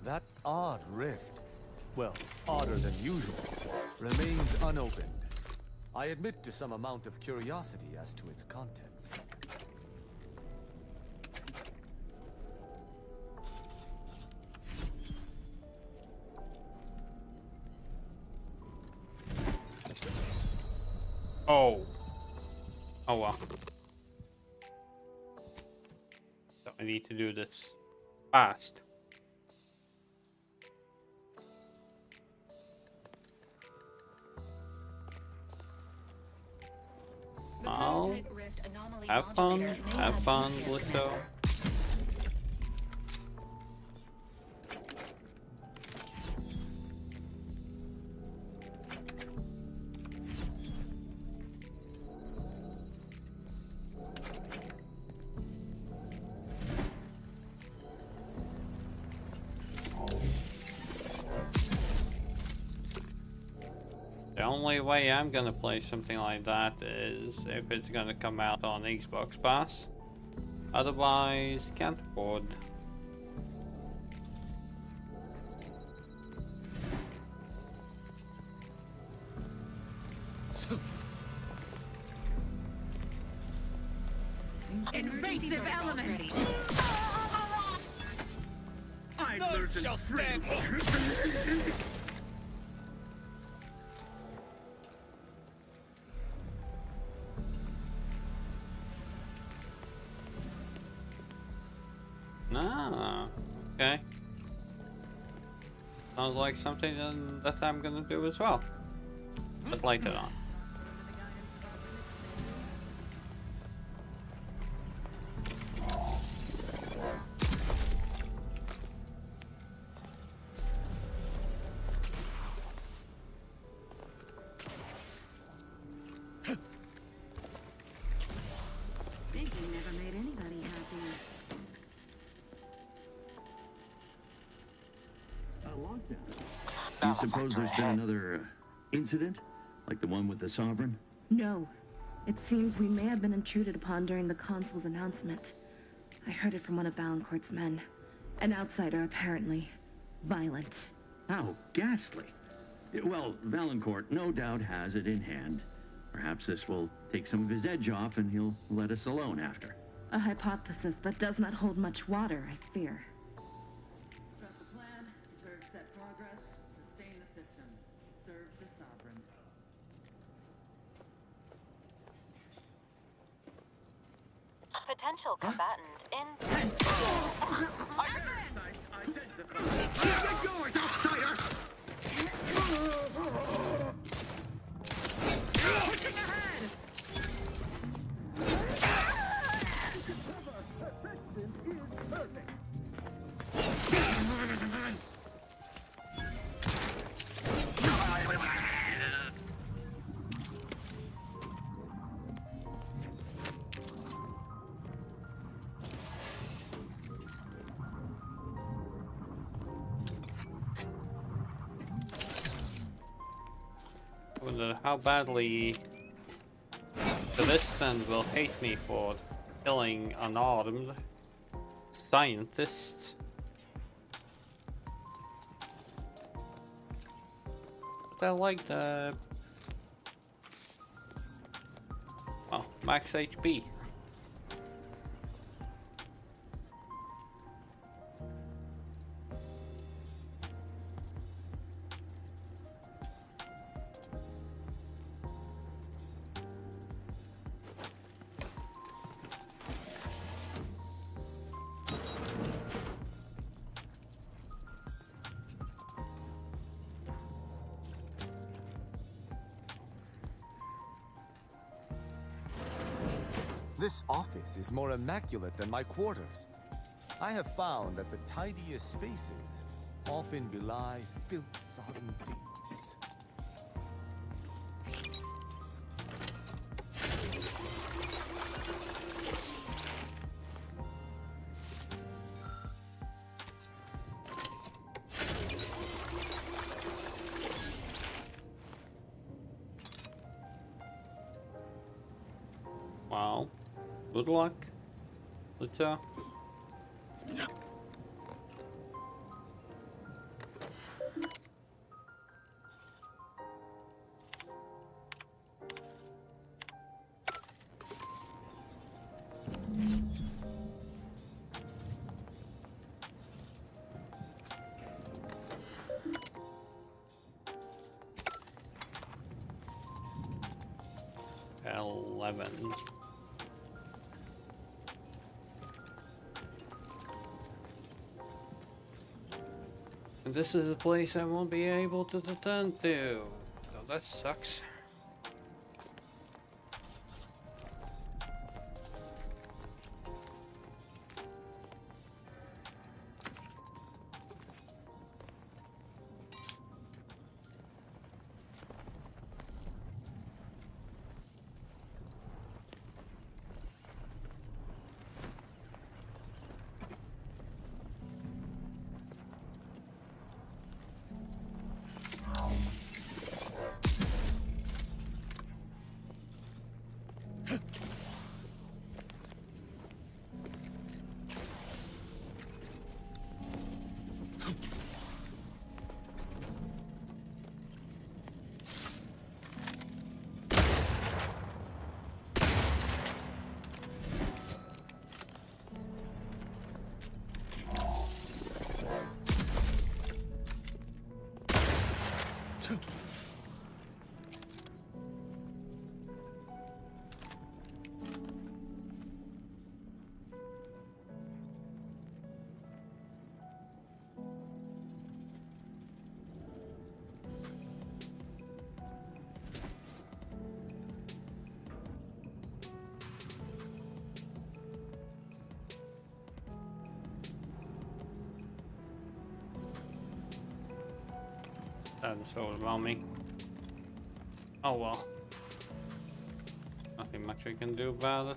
That odd rift, well, odder than usual, remains unopened. I admit to some amount of curiosity as to its contents. Oh. Oh well. So I need to do this fast. Oh, have fun, Blitzo. The only way I'm gonna play something like that is if it's gonna come out on Xbox Pass. Otherwise, can't afford. Invasive element! None shall stand! Ah, okay. Sounds like something that I'm gonna do as well. But later on. I suppose there's been another incident? Like the one with the Sovereign? No. It seems we may have been intruded upon during the Consul's announcement. I heard it from one of Valancourt's men. An outsider, apparently. Violent. How ghastly. Well, Valancourt no doubt has it in hand. Perhaps this will take some of his edge off and he'll let us alone after. A hypothesis that does not hold much water, I fear. Trust the plan, preserve set progress, sustain the system, serve the Sovereign. Potential combatant in... Get yours, outsider! Pushing ahead! I wonder how badly the distant will hate me for killing unarmed scientists. But I like the max HP. This office is more immaculate than my quarters. I have found that the tidiest spaces often belie filth-sodden things. Wow. Good luck. Let's L11. And this is a place I won't be able to return to. So that sucks. That's so overwhelming. Oh well. Nothing much I can do about it.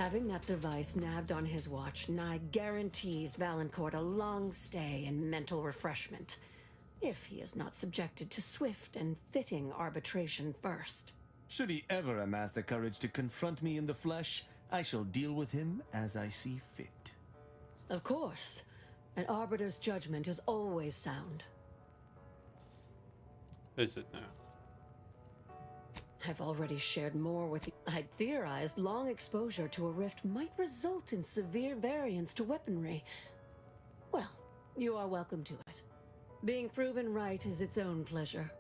Having that device nabbed on his watch nigh guarantees Valancourt a long stay and mental refreshment, if he is not subjected to swift and fitting arbitration first. Should he ever amass the courage to confront me in the flesh, I shall deal with him as I see fit. Of course. An arbiter's judgment is always sound. Is it now? I've already shared more with you. I'd theorized long exposure to a rift might result in severe variance to weaponry. Well, you are welcome to it. Being proven right is its own pleasure.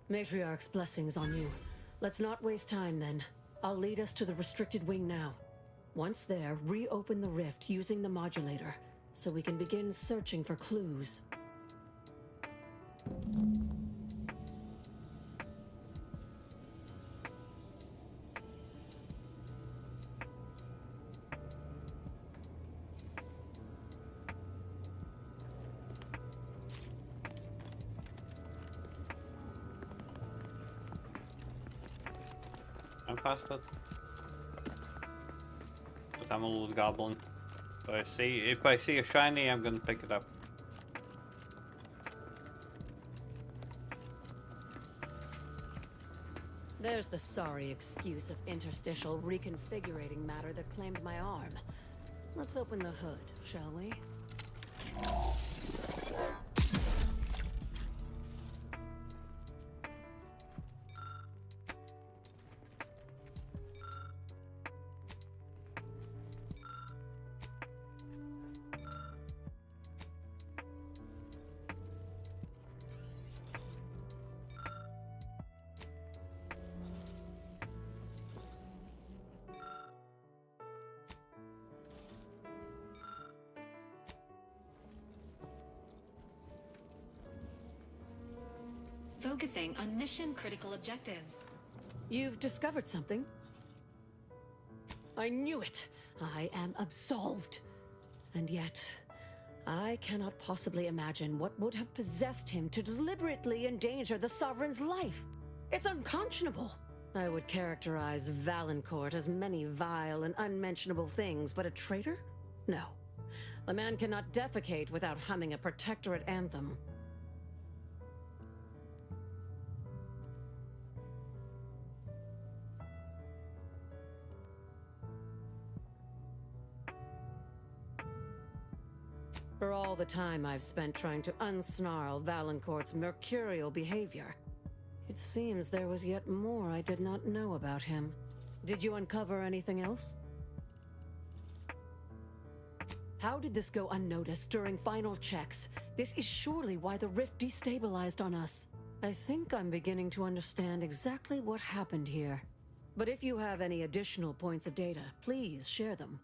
Matriarch's blessings on you. Let's not waste time then. I'll lead us to the restricted wing now. Once there, reopen the rift using the modulator, so we can begin searching for clues. I'm faster. But I'm a little goblin. So if I see a shiny, I'm gonna pick it up. There's the sorry excuse of interstitial reconfigurating matter that claimed my arm. Let's open the hood, shall we? Focusing on mission-critical objectives. You've discovered something? I knew it! I am absolved. And yet, I cannot possibly imagine what would have possessed him to deliberately endanger the Sovereign's life. It's unconscionable. I would characterize Valancourt as many vile and unmentionable things, but a traitor? No. A man cannot defecate without humming a protectorate anthem. For all the time I've spent trying to unsnarl Valancourt's mercurial behavior, it seems there was yet more I did not know about him. Did you uncover anything else? How did this go unnoticed during final checks? This is surely why the rift destabilized on us. I think I'm beginning to understand exactly what happened here. But if you have any additional points of data, please share them.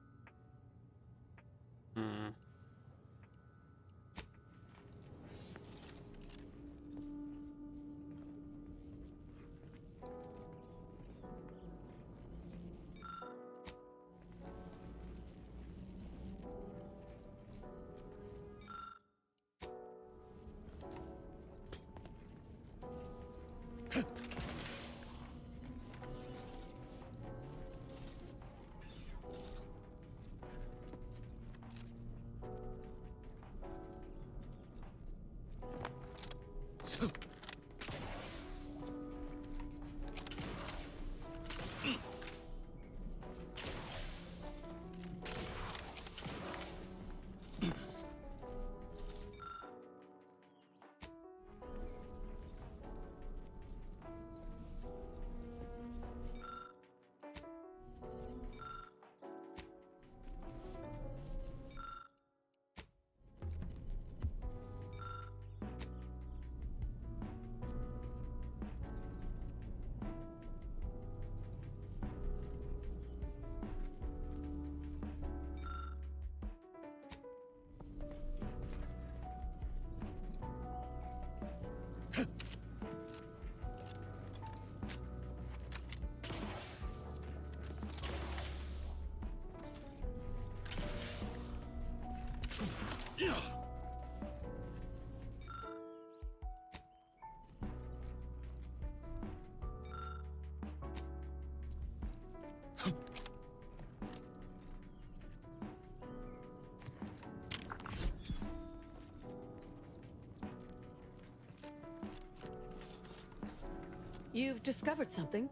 You've discovered something?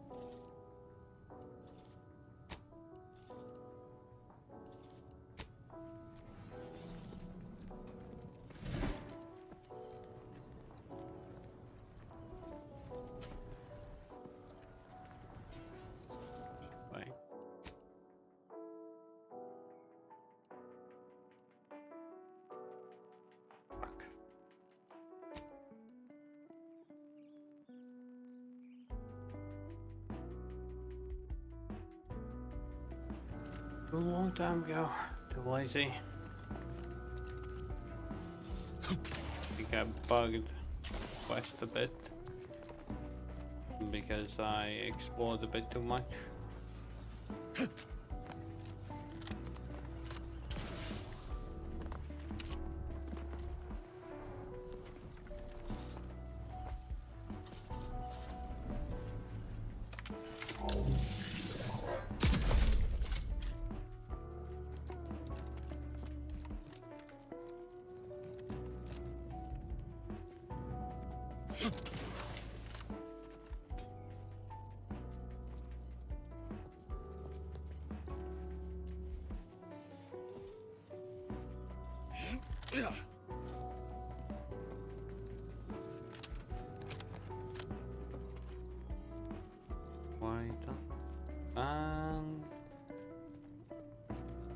A long time ago, too lazy. I think I bugged Quest a bit because I explored a bit too much.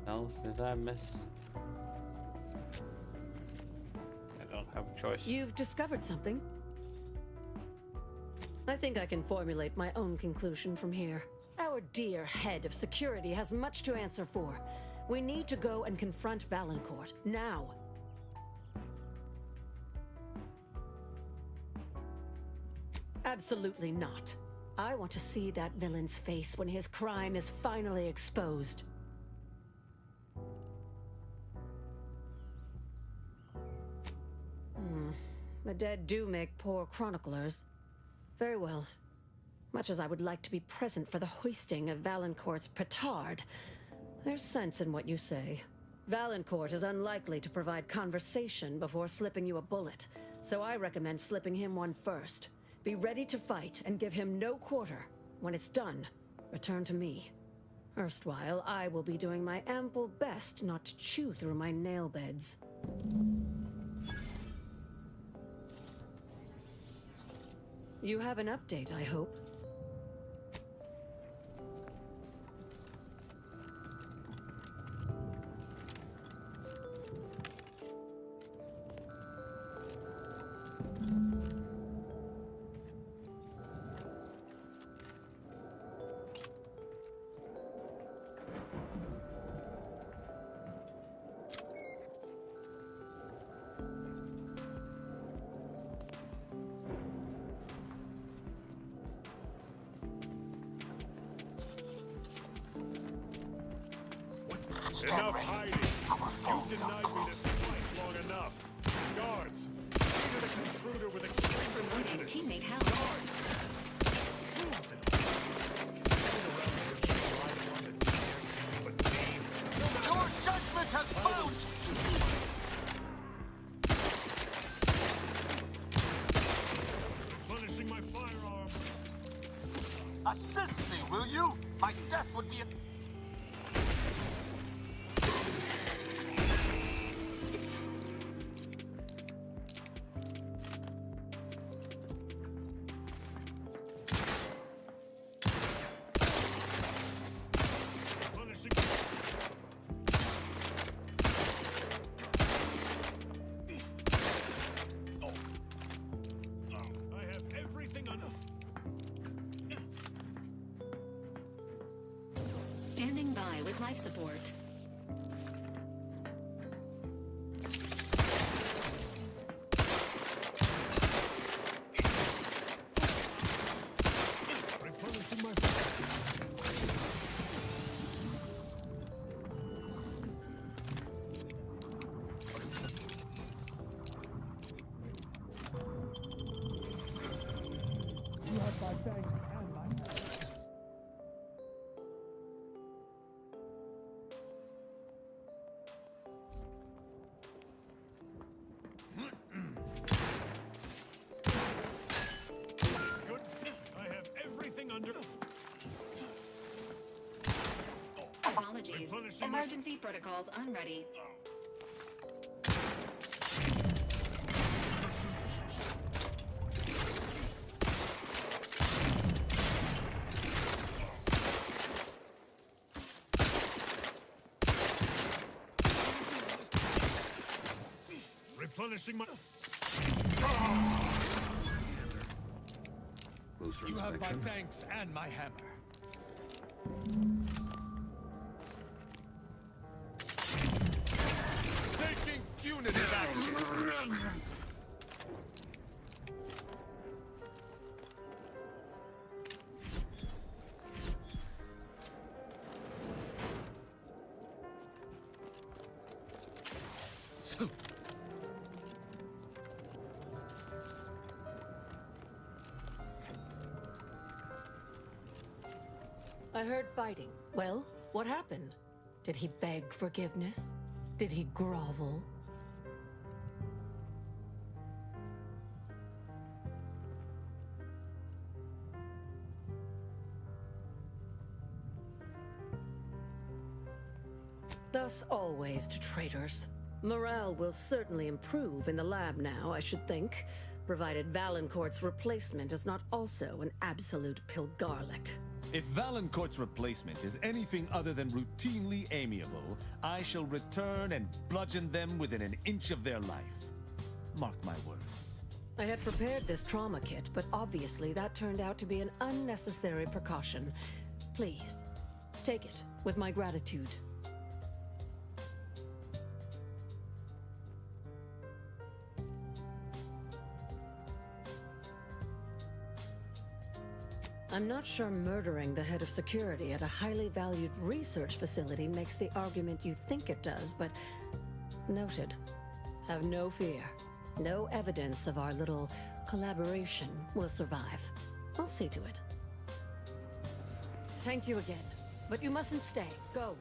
Else did I miss? I don't have a choice. You've discovered something? I think I can formulate my own conclusion from here. Our dear head of security has much to answer for. We need to go and confront Valancourt, now. Absolutely not. I want to see that villain's face when his crime is finally exposed. The dead do make poor chroniclers. Very well. Much as I would like to be present for the hoisting of Valancourt's petard, there's sense in what you say. Valancourt is unlikely to provide conversation before slipping you a bullet, so I recommend slipping him one first. Be ready to fight and give him no quarter. When it's done, return to me. Erstwhile, I will be doing my ample best not to chew through my nail beds. You have an update, I hope. Enough hiding! You've denied me this life long enough! Guards! Treated an intruder with extreme prejudice! Teammate help! Your judgment has bounced! Punishing my firearm! Assist me, will you? My death would be a... Standing by with life support. You have my thanks and my Emergency protocols unready. Replenishing my... You have my thanks and my hammer. Taking punitive action. I heard fighting. Well, what happened? Did he beg forgiveness? Did he grovel? Thus always to traitors. Morale will certainly improve in the lab now, I should think, provided Valancourt's replacement is not also an absolute Pilgarlic. If Valancourt's replacement is anything other than routinely amiable, I shall return and bludgeon them within an inch of their life. Mark my words. I had prepared this trauma kit, but obviously that turned out to be an unnecessary precaution. Please, take it with my gratitude. I'm not sure murdering the head of security at a highly valued research facility makes the argument you think it does, but noted. Have no fear. No evidence of our little collaboration will survive. I'll see to it. Thank you again, but you mustn't stay. Go.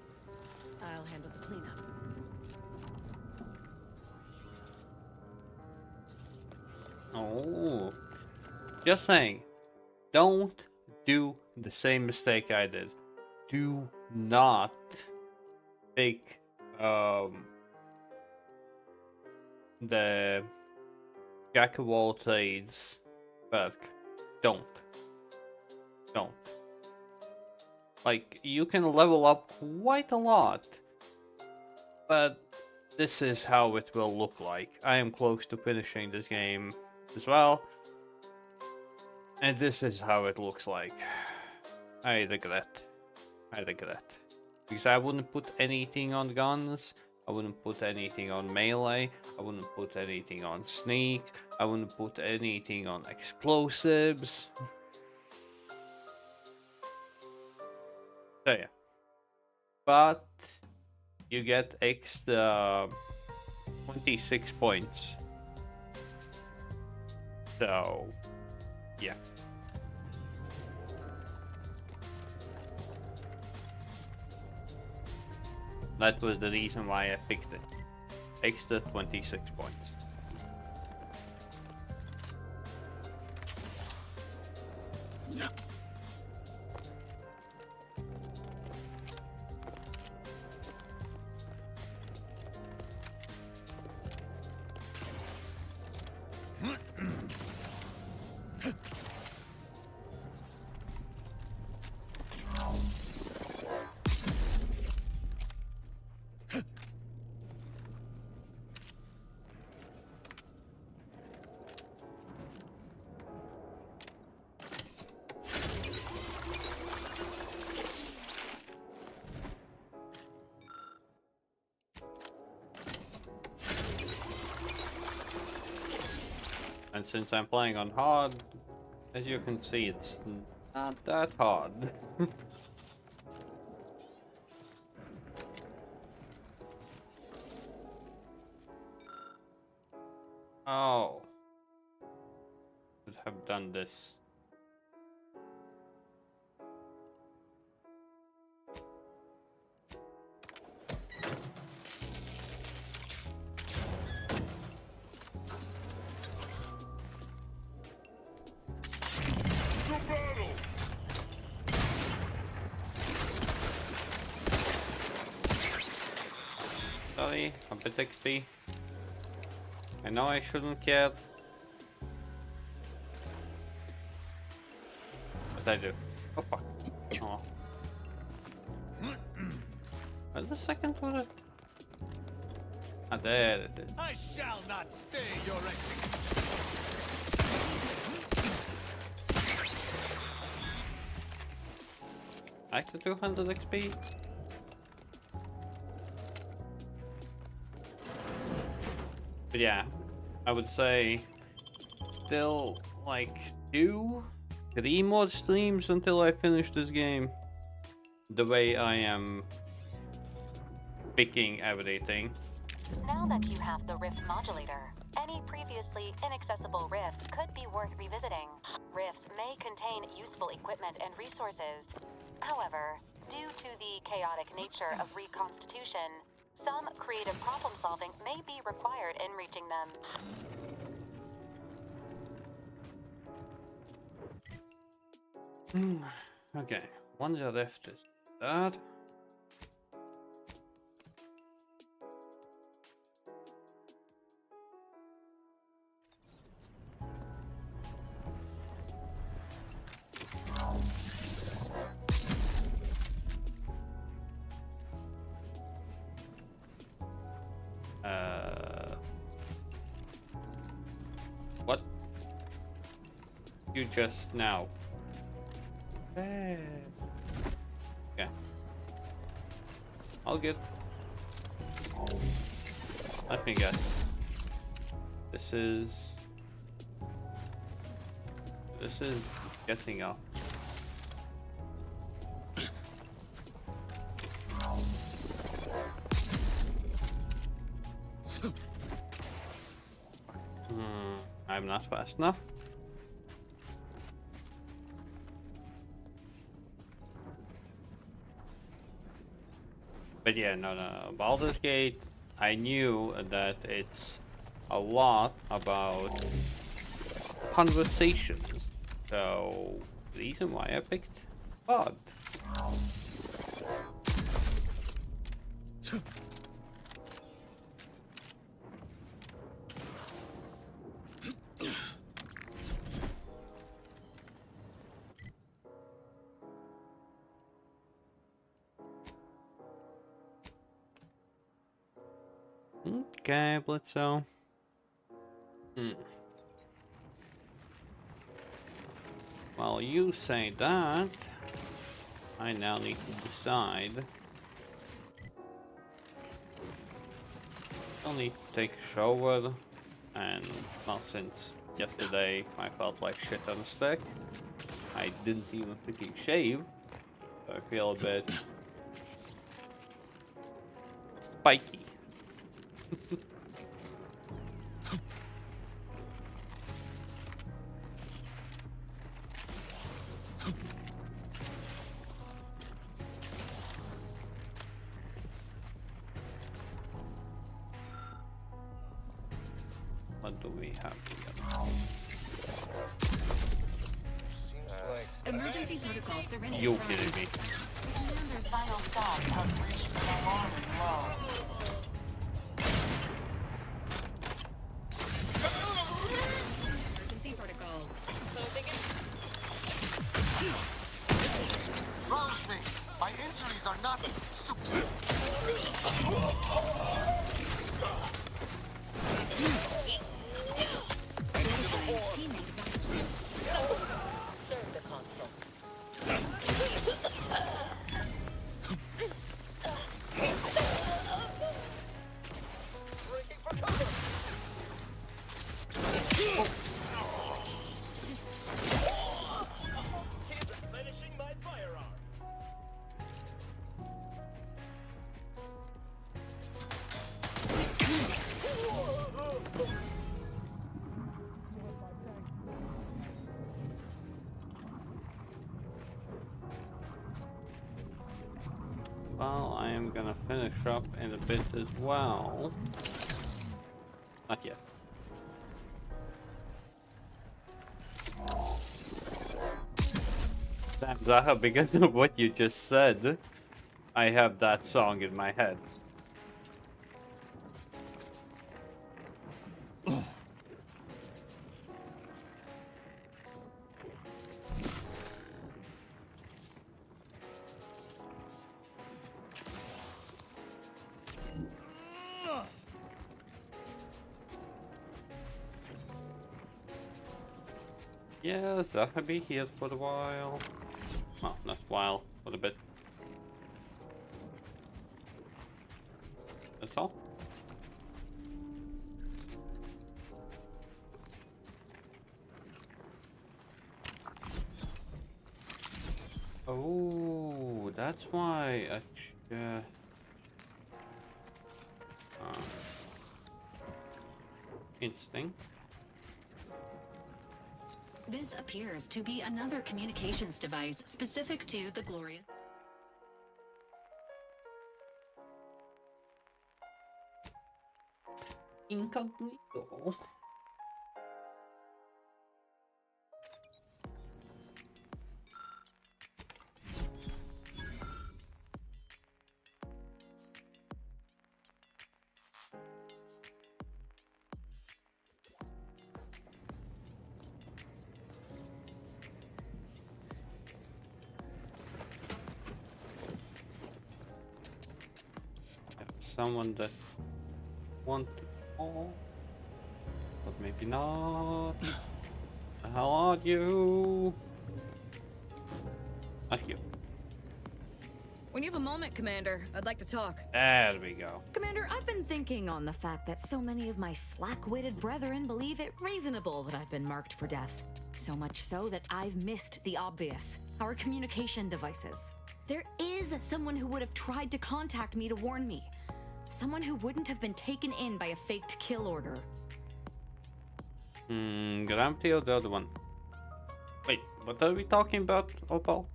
I'll handle the cleanup. Oh. Just saying. Don't do the same mistake I did. Do not take the jack of all trades perk. Don't. Like, you can level up quite a lot, but this is how it will look like. I am close to finishing this game as well. And this is how it looks like. I regret. Because I wouldn't put anything on guns. I wouldn't put anything on melee. I wouldn't put anything on sneak. I wouldn't put anything on explosives. So yeah. But you get extra 26 points. So yeah. That was the reason why I picked it. Extra 26 points. Yeah. And since I'm playing on hard, as you can see, it's not that hard. Oh. Should have done this. finally, a bit XP. I know I shouldn't care. But I do. Oh fuck. Oh. Where's the second turret? Ah, there it is. I shall not stay your execution. Back to 200 XP. But yeah, I would say still like 2-3 more streams until I finish this game. The way I am picking everything. Now that you have the rift modulator, any previously inaccessible rifts could be worth revisiting. Rifts may contain useful equipment and resources. However, due to the chaotic nature of reconstitution, some creative problem solving may be required in reaching them. Okay, once the rift is that. What? You just now. Okay. All good. Let me guess. This is getting up. I'm not fast enough. But yeah, no. Baldur's Gate, I knew that it's a lot about conversations. So, the reason why I picked Bard. Okay, Blitzo. Well, you say that. I now need to decide. I'll need to take a shower, and well, since yesterday I felt like shit on a stick, I didn't even freaking shave, so I feel a bit spiky. What do we have here? Emergency protocol surrender. You kidding me? Commander's vital stats have reached an alarming low. Emergency protocols. Rouse me! My injuries are not Serve the console. Replenishing my firearm. Well, I am gonna finish up in a bit as well. Not yet. Damn, Zaha, because of what you just said, I have that song in my head. Yes, I will be here for a while. Well, not a while, for a bit. That's all. Oh, that's why interesting. This appears to be another communications device specific to the glorious. Incognito. Someone that want to call, but maybe not. How are you? Not you. When you have a moment, Commander, I'd like to talk. There we go. Commander, I've been thinking on the fact that so many of my slack-witted brethren believe it reasonable that I've been marked for death. So much so that I've missed the obvious. Our communication devices. There is someone who would have tried to contact me to warn me. Someone who wouldn't have been taken in by a faked kill order. Grumpy or the other one? Wait, what are we talking about, Opal?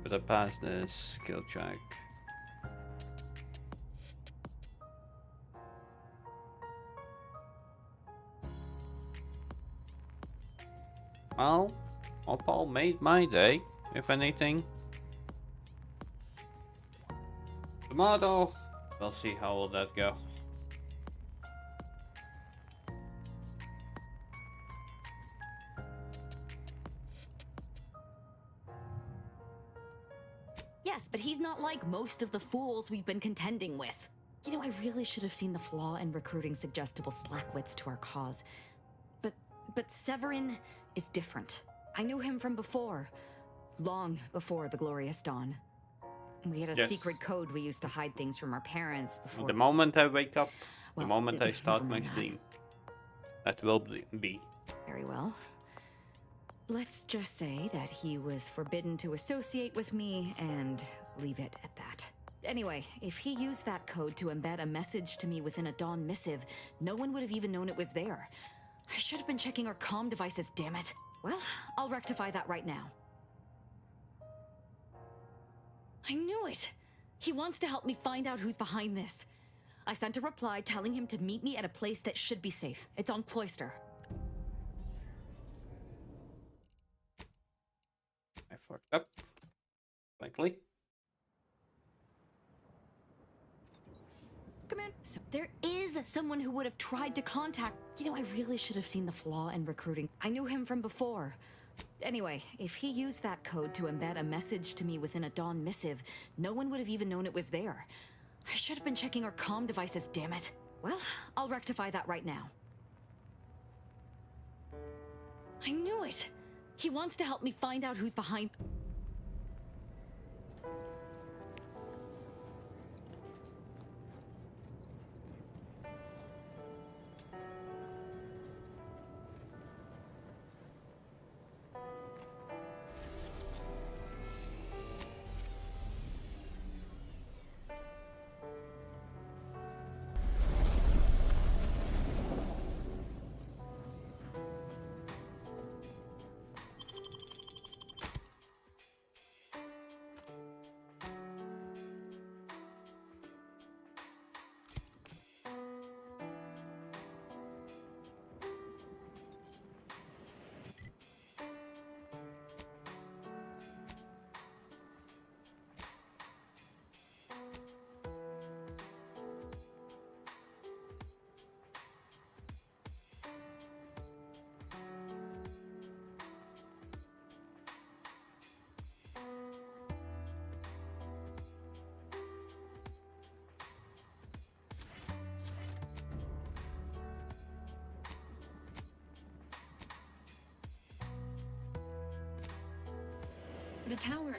Better pass this skill check. Well, Opal made my day, if anything. Tomorrow, we'll see how will that go. Yes, but he's not like most of the fools we've been contending with. You know, I really should have seen the flaw in recruiting suggestible slackwits to our cause. But Severin is different. I knew him from before. Long before the Glorious Dawn. We had a secret code we used to hide things from our parents before. The moment I wake up, the moment I start my stream. That will be. Very well. Let's just say that he was forbidden to associate with me and leave it at that. Anyway, if he used that code to embed a message to me within a Dawn missive, no one would have even known it was there. I should have been checking our comm devices, damn it. Well, I'll rectify that right now. I knew it! He wants to help me find out who's behind this. I sent a reply telling him to meet me at a place that should be safe. It's on Cloister. I fucked up. Likely. Command. So there is someone who would have tried to contact. You know, I really should have seen the flaw in recruiting. I knew him from before. Anyway, if he used that code to embed a message to me within a Dawn missive, no one would have even known it was there. I should have been checking our comm devices, damn it. Well, I'll rectify that right now. I knew it! He wants to help me find out who's behind... The tower.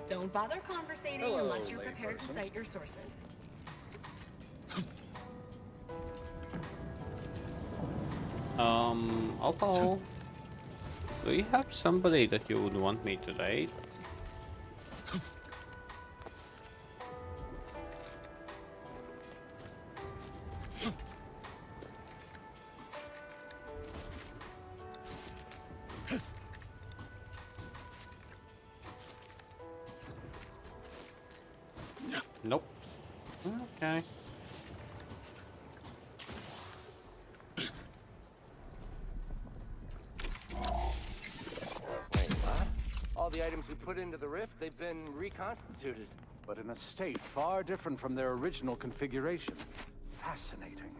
Don't bother conversating Hello, unless you're lay prepared person. to cite your sources. Although, do you have somebody that you would want me to date? Nope. Okay. Wait, what? All the items we put into the rift, they've been reconstituted. But in a state far different from their original configuration. Fascinating.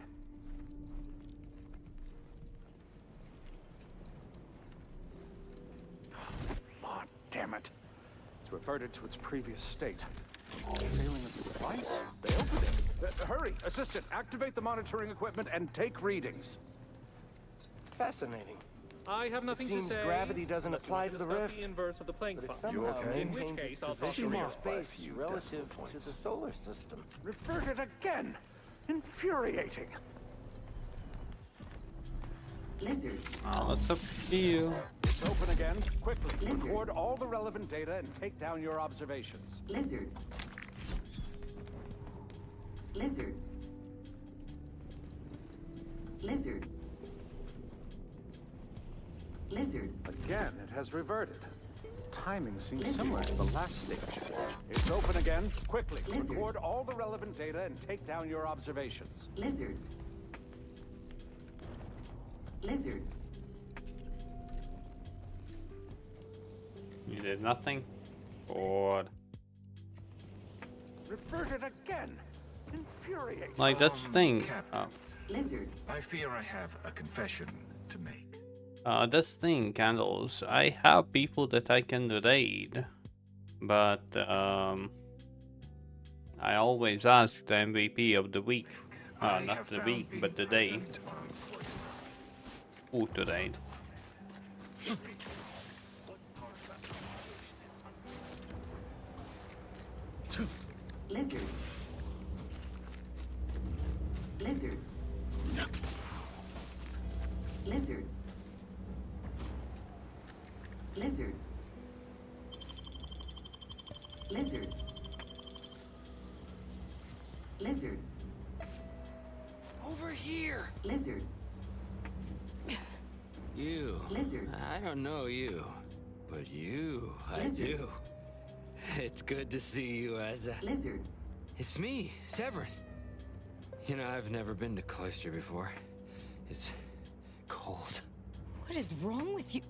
Oh, damn it. It's reverted to its previous state. Failing of the device? They opened it. Hurry, assistant, activate the monitoring equipment and take readings. Fascinating. I have nothing It seems to say. gravity doesn't unless you apply want to the discuss rift. The inverse of the Planck But it function. somehow In which maintains case, its I'll talk to position you. in space relative to the solar system. Reverted again! Infuriating. Lizard. Oh, it's up to you. It's open again. Quickly, record all the relevant data and take down your observations. Lizard. Lizard. Lizard. Lizard. Again, it has reverted. Timing seems similar to the last stage. It's open again. Quickly, record all the relevant data and take down your observations. Lizard. Lizard. You did nothing? Or Reverted again. Infuriating. like that's the thing. Lizard. I fear I have a confession to make. This thing, Candles. I have people that I can raid, but I always ask the MVP of the week. Not the week, but the day. Who to raid? Lizard. Lizard. Lizard. Lizard. Lizard. Lizard. Over here! Lizard. You. Lizard. I don't know you, but you, I Lizard. do. It's good to see you, Asa. Lizard. It's me, Severin. You know, I've never been to Cloister before. It's cold. What is wrong with you?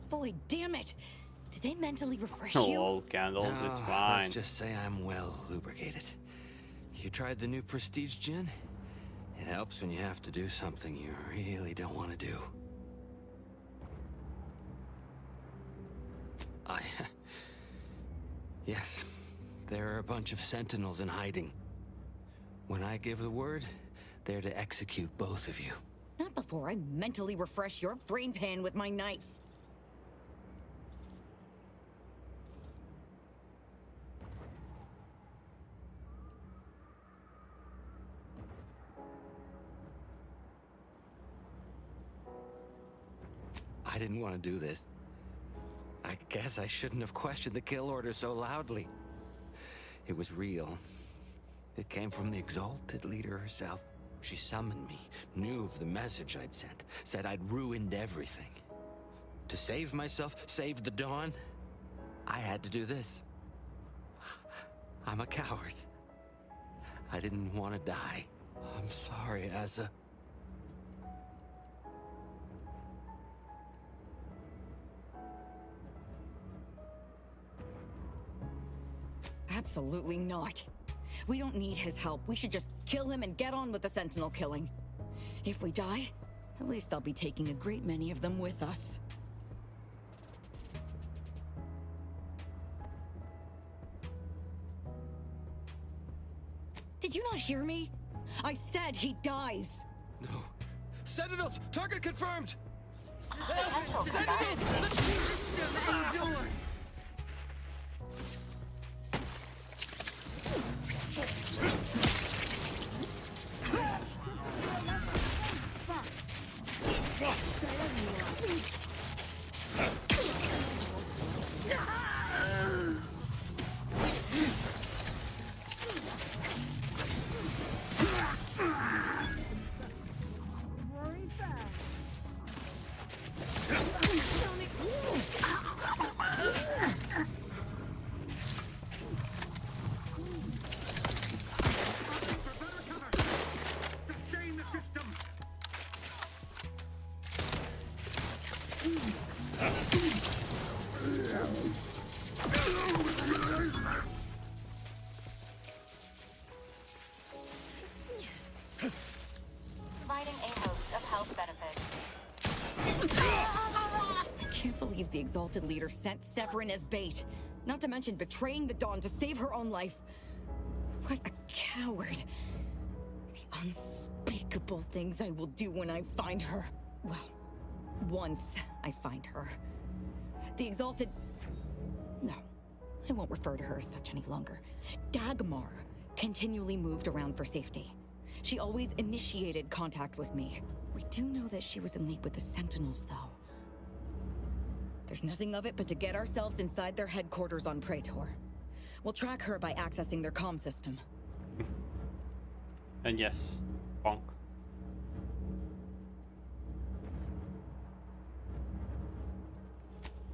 Boy, damn it! Did they mentally refresh Oh, you? old Candles, No, it's fine. Let's just say I'm well lubricated. You tried the new Prestige Gin? It helps when you have to do something you really don't want to do. Yes, there are a bunch of sentinels in hiding. When I give the word, they're to execute both of you. Not before I mentally refresh your brain pan with my knife. I didn't want to do this. I guess I shouldn't have questioned the kill order so loudly. It was real. It came from the exalted leader herself. She summoned me, knew of the message I'd sent, said I'd ruined everything. To save myself, save the Dawn, I had to do this. I'm a coward. I didn't want to die. I'm sorry, Asa. Absolutely not. We don't need his help. We should just kill him and get on with the Sentinel killing. If we die, at least I'll be taking a great many of them with us. Did you not hear me? I said he dies. No. Sentinels! Target confirmed! Sentinels! Endure! Providing a host of health benefits. I can't believe the Exalted Leader sent Severin as bait. Not to mention betraying the Dawn to save her own life. What a coward. The unspeakable things I will do when I find her. Well, once I find her. The Exalted... No, I won't refer to her as such any longer. Dagmar continually moved around for safety. She always initiated contact with me. We do know that she was in league with the Sentinels, though. There's nothing of it but to get ourselves inside their headquarters on Praetor. We'll track her by accessing their comm system. And yes, bonk.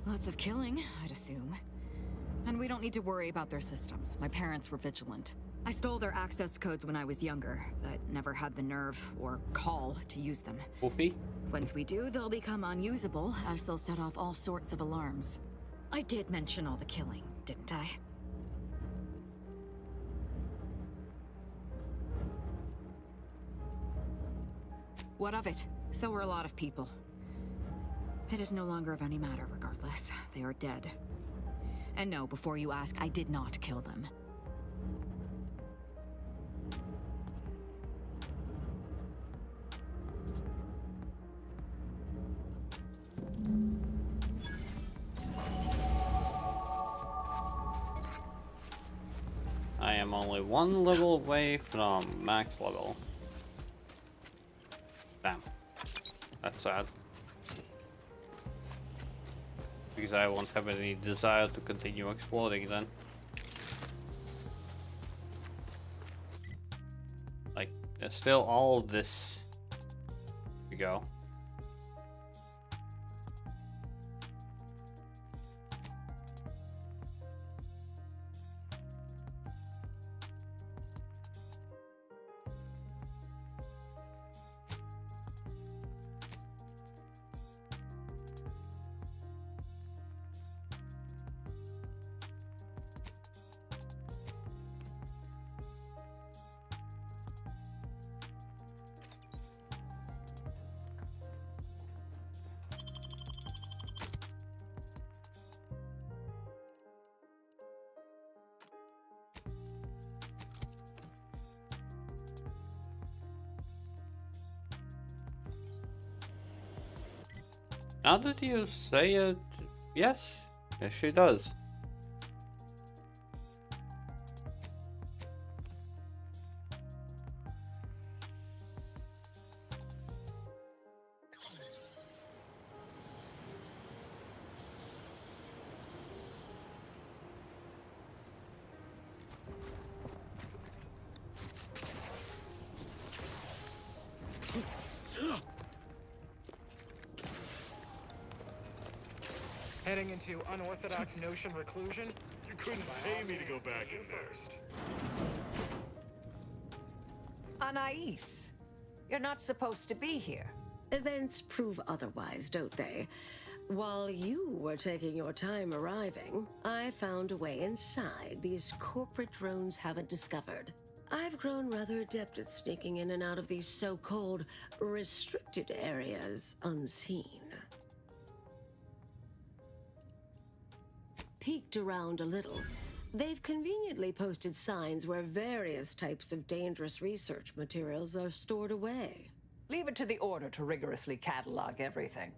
Lots of killing, I'd assume. And we don't need to worry about their systems. My parents were vigilant. I stole their access codes when I was younger, but never had the nerve or call to use them. Wolfie? Once we do, they'll become unusable, as they'll set off all sorts of alarms. I did mention all the killing, didn't I? What of it? So were a lot of people. It is no longer of any matter, regardless. They are dead. And no, before you ask, I did not kill them. I am only one level away from max level. Damn. That's sad. Because I won't have any desire to continue exploring then. Like, there's still all of this to go. Now that you say it, yes. Yes, she does. Heading into unorthodox notion reclusion? You couldn't pay me to go back in first. Anais, you're not supposed to be here. Events prove otherwise, don't they? While you were taking your time arriving, I found a way inside these corporate drones haven't discovered. I've grown rather adept at sneaking in and out of these so-called restricted areas unseen. Peeked around a little. They've conveniently posted signs where various types of dangerous research materials are stored away. Leave it to the Order to rigorously catalog everything.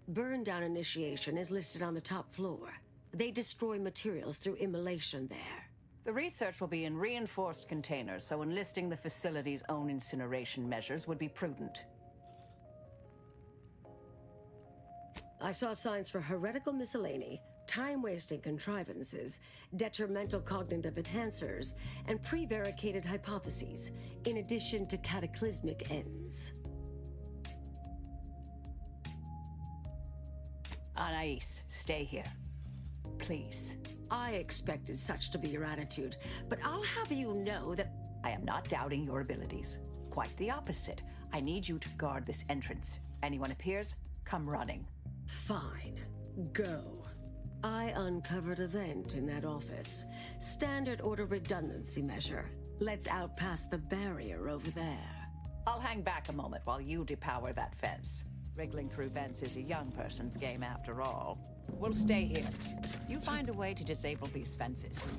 Burn down initiation is listed on the top floor. They destroy materials through immolation there. The research will be in reinforced containers, so enlisting the facility's own incineration measures would be prudent. I saw signs for heretical miscellany, time-wasting contrivances, detrimental cognitive enhancers, and prevaricated hypotheses, in addition to cataclysmic ends. Anais, stay here. Please. I expected such to be your attitude, but I'll have you know that I am not doubting your abilities. Quite the opposite. I need you to guard this entrance. Anyone appears, come running. Fine. Go. I uncovered a vent in that office. Standard Order redundancy measure. Let's outpass the barrier over there. I'll hang back a moment while you depower that fence. Wriggling through vents is a young person's game after all. We'll stay here. You find a way to disable these fences.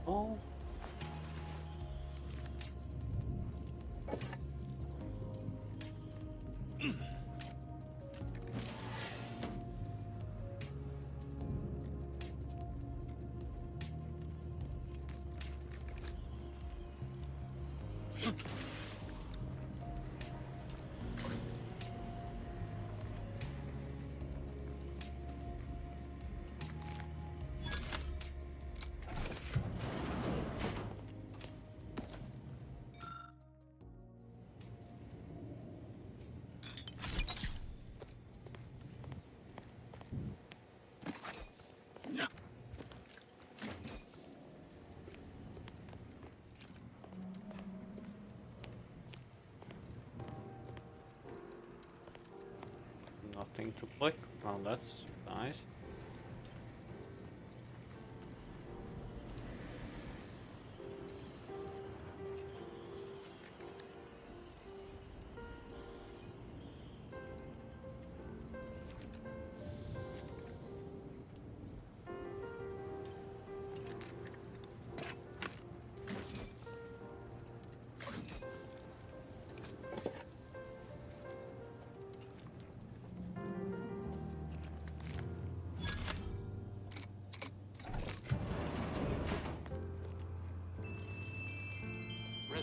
Oh. Nothing to click. Well, that's nice.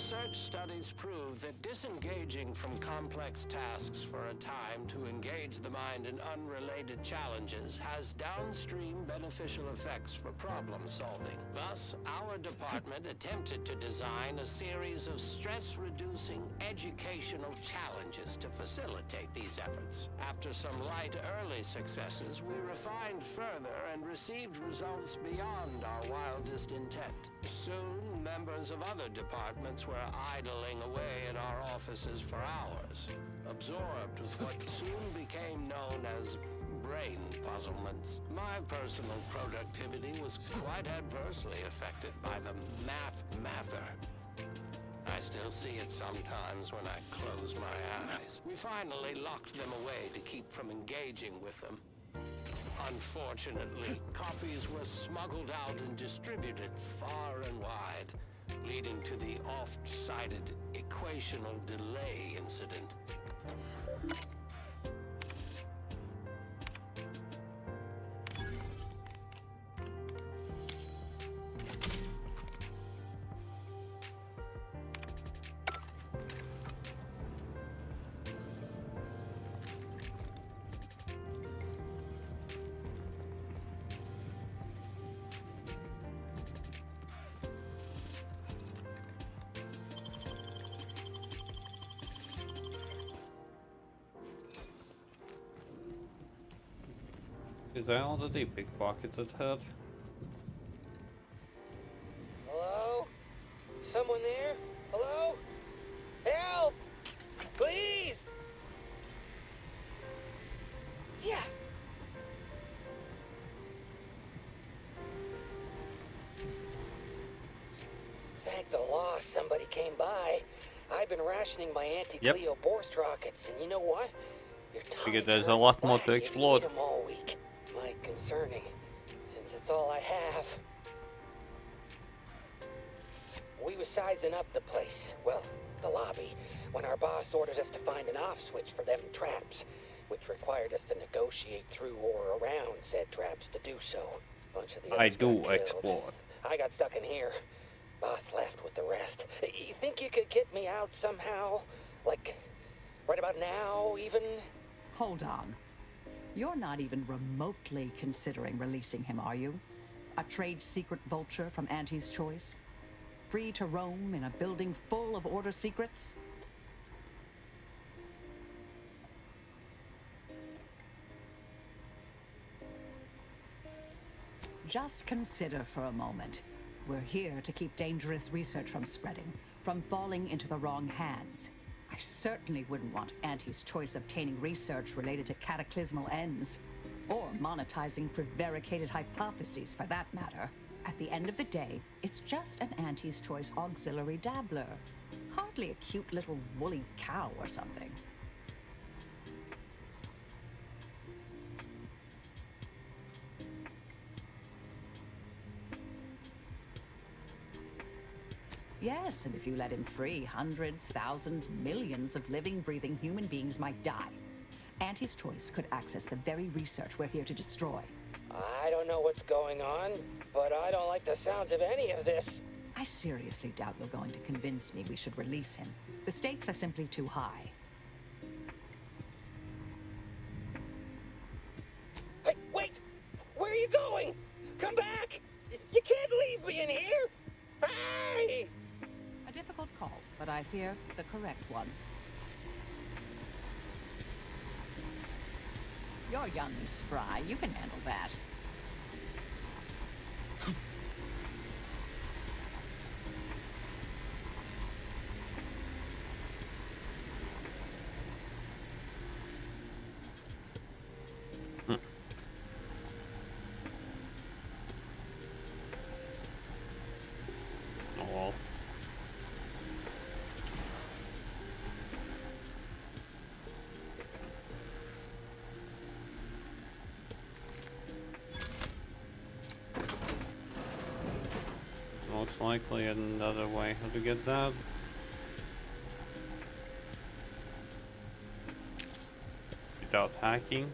research studies prove that disengaging from complex tasks for a time to engage the mind in unrelated challenges has downstream beneficial effects for problem solving. Thus, our department attempted to design a series of stress-reducing educational challenges to facilitate these efforts. After some light early successes, we refined further and received results beyond our wildest intent. Soon, members of other departments were idling away at our offices for hours, absorbed with what soon became known as brain puzzlements. My personal productivity was quite adversely affected by the mather. I still see it sometimes when I close my eyes. We finally locked them away to keep from engaging with them. Unfortunately, copies were smuggled out and distributed far and wide, leading to the oft-cited equational delay incident. Is I already pickpocketed her? Hello? Someone there? Hello? Help! Please! Yeah. Thank the law somebody came by. I've been rationing my anti-Cleo Borst rockets, and you know what? Because there's a lot more to explore. Eat 'em all week. Might concerning, since it's all I have. We was sizing up the place, well, the lobby, when our boss ordered us to find an off switch for them traps, which required us to negotiate through or around said traps to do so. Bunch of the others got killed. Explore. I got stuck in here. Boss left with the rest. You think you could get me out somehow? Like, right about now, even? Hold on. You're not even remotely considering releasing him, are you? A trade secret vulture from Auntie's choice? Free to roam in a building full of order secrets? Just consider for a moment. We're here to keep dangerous research from spreading, from falling into the wrong hands. I certainly wouldn't want Auntie's choice obtaining research related to cataclysmal ends, or monetizing prevaricated hypotheses for that matter. At the end of the day, it's just an Auntie's choice auxiliary dabbler. Hardly a cute little woolly cow or something. Yes, and if you let him free, hundreds, thousands, millions of living, breathing human beings might die. Auntie's choice could access the very research we're here to destroy. I don't know what's going on, but I don't like the sounds of any of this. I seriously doubt you're going to convince me we should release him. The stakes are simply too high. Hey, wait! Where are you going? Come back! You can't leave me in here! Hey! A difficult call, but I fear the correct one. You're young and spry. You can handle that. Oh. Most likely another way how to get that. Without hacking.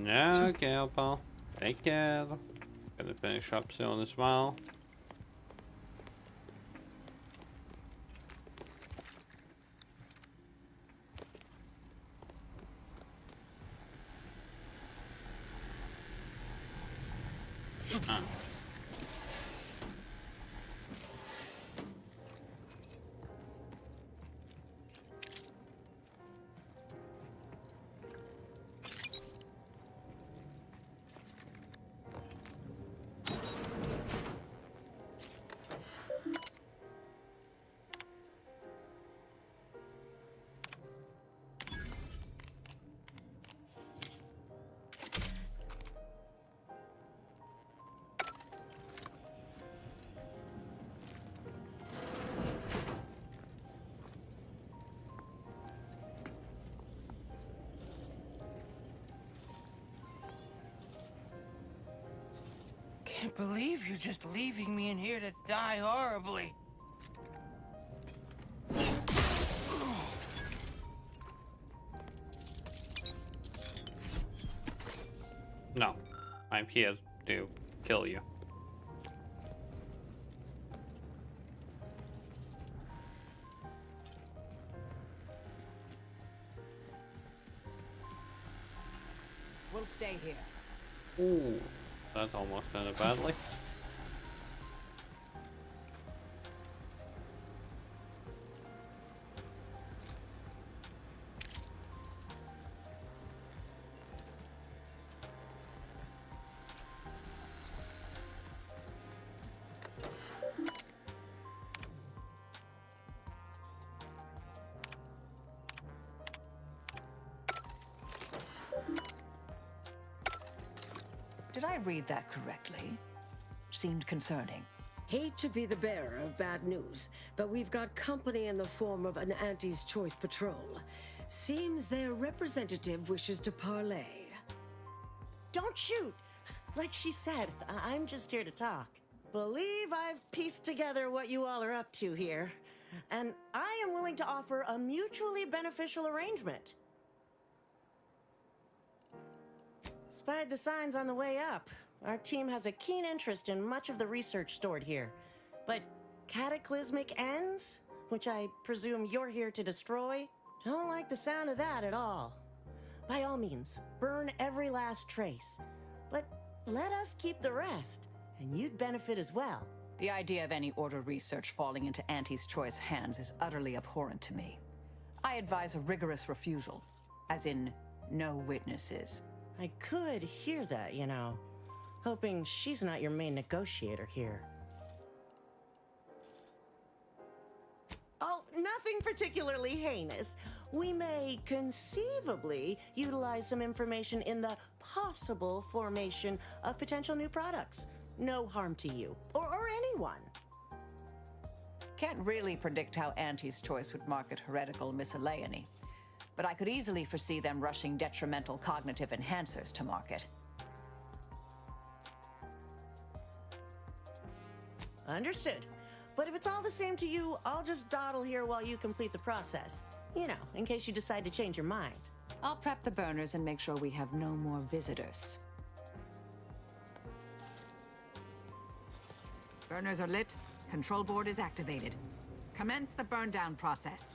Okay, pal. Take care. Gonna finish up soon as well. Can't believe you're just leaving me in here to die horribly. No, I'm here to kill you. We'll stay here. Ooh, that almost ended badly. Did I read that correctly? Seemed concerning. Hate to be the bearer of bad news, but we've got company in the form of an Auntie's Choice patrol. Seems their representative wishes to parley. Don't shoot! Like she said, I'm just here to talk. Believe I've pieced together what you all are up to here. And I am willing to offer a mutually beneficial arrangement. Spied the signs on the way up. Our team has a keen interest in much of the research stored here. But cataclysmic ends, which I presume you're here to destroy, don't like the sound of that at all. By all means, burn every last trace. But let us keep the rest, and you'd benefit as well. The idea of any Order research falling into Auntie's Choice hands is utterly abhorrent to me. I advise a rigorous refusal, as in no witnesses. I could hear that, you know. Hoping she's not your main negotiator here. Oh, nothing particularly heinous. We may conceivably utilize some information in the possible formation of potential new products. No harm to you, or anyone. Can't really predict how Auntie's Choice would market heretical miscellany, but I could easily foresee them rushing detrimental cognitive enhancers to market. Understood. But if it's all the same to you, I'll just dawdle here while you complete the process. You know, in case you decide to change your mind. I'll prep the burners and make sure we have no more visitors. Burners are lit. Control board is activated. Commence the burn down process.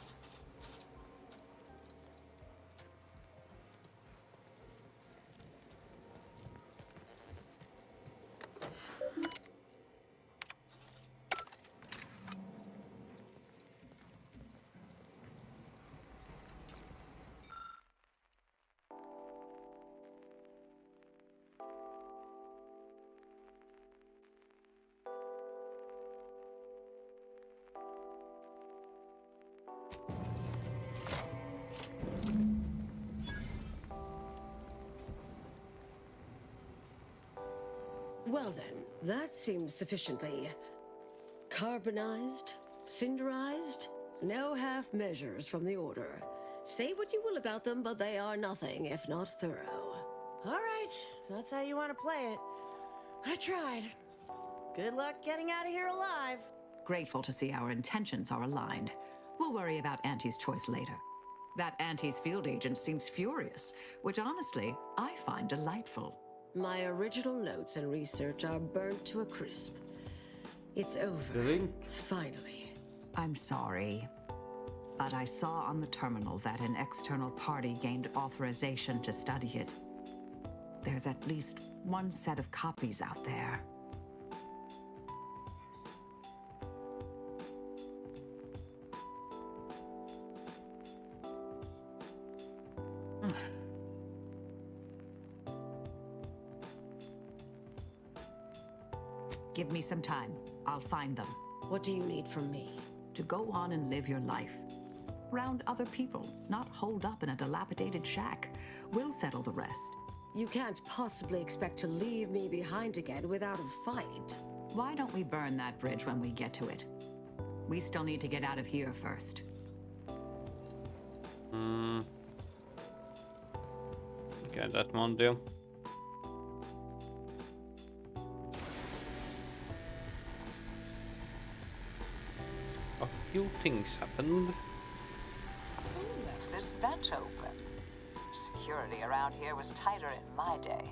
Well then, that seems sufficiently carbonized, cinderized. No half measures from the Order. Say what you will about them, but they are nothing if not thorough. All right, if that's how you want to play it. I tried. Good luck getting out of here alive. Grateful to see our intentions are aligned. We'll worry about Auntie's Choice later. That Auntie's field agent seems furious, which honestly, I find delightful. My original notes and research are burnt to a crisp. It's over. Really? Finally. I'm sorry, but I saw on the terminal that an external party gained authorization to study it. There's at least one set of copies out there. Give me some time. I'll find them. What do you need from me? To go on and live your life. Around other people, not holed up in a dilapidated shack. We'll settle the rest. You can't possibly expect to leave me behind again without a fight. Why don't we burn that bridge when we get to it? We still need to get out of here first. Okay, that won't do. A few things happened. Who left this vent open? Security around here was tighter in my day.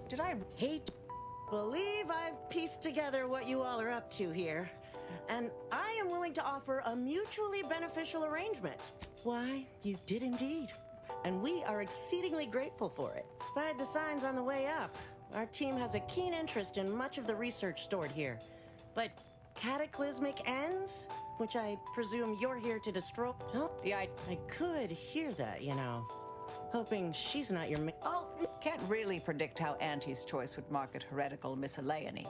Did I believe I've pieced together what you all are up to here? And I am willing to offer a mutually beneficial arrangement. Why, you did indeed. And we are exceedingly grateful for it. Spied the signs on the way up. Our team has a keen interest in much of the research stored here. But cataclysmic ends? Which I presume you're here to destroy. Oh, I could hear that, you know. Hoping she's not your Can't really predict how Auntie's Choice would market heretical miscellany.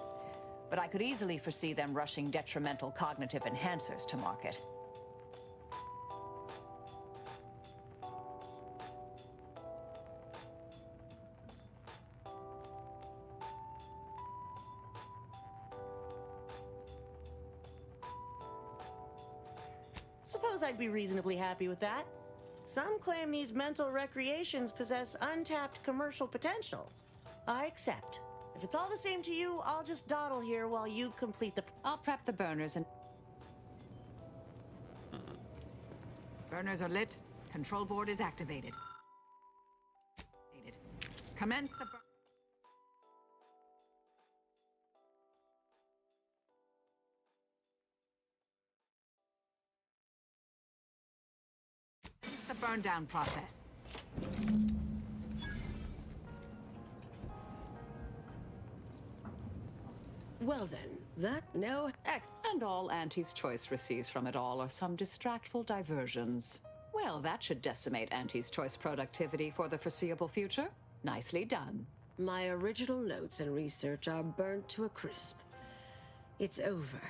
But I could easily foresee them rushing detrimental cognitive enhancers to market. Suppose I'd be reasonably happy with that. Some claim these mental recreations possess untapped commercial potential. I accept. If it's all the same to you, I'll just dawdle here while you complete the... I'll prep the burners and... Burners are lit. Control board is activated. Commence the... the burn down process. Well then, that no heck. And all Auntie's Choice receives from it all are some distractful diversions. Well, that should decimate Auntie's Choice productivity for the foreseeable future. Nicely done. My original notes and research are burnt to a crisp. It's over.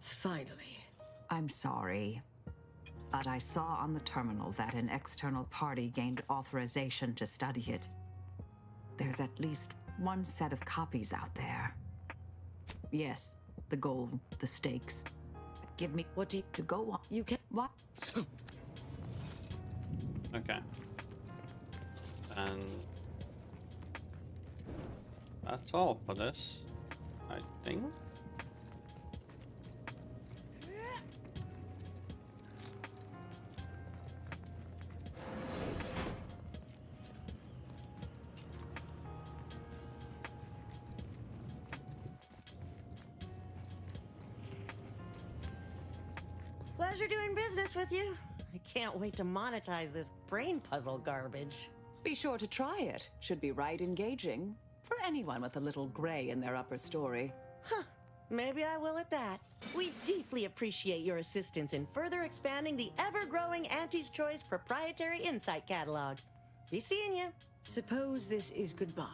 Finally. I'm sorry, but I saw on the terminal that an external party gained authorization to study it. There's at least one set of copies out there. Yes, the goal, the stakes. Give me what to go on. You can what? Okay. And that's all for this, I think. Pleasure doing business with you. I can't wait to monetize this brain puzzle garbage. Be sure to try it. Should be right engaging for anyone with a little gray in their upper story. Huh. Maybe I will at that. We deeply appreciate your assistance in further expanding the ever-growing Auntie's Choice proprietary insight catalog. Be seeing you. Suppose this is goodbye.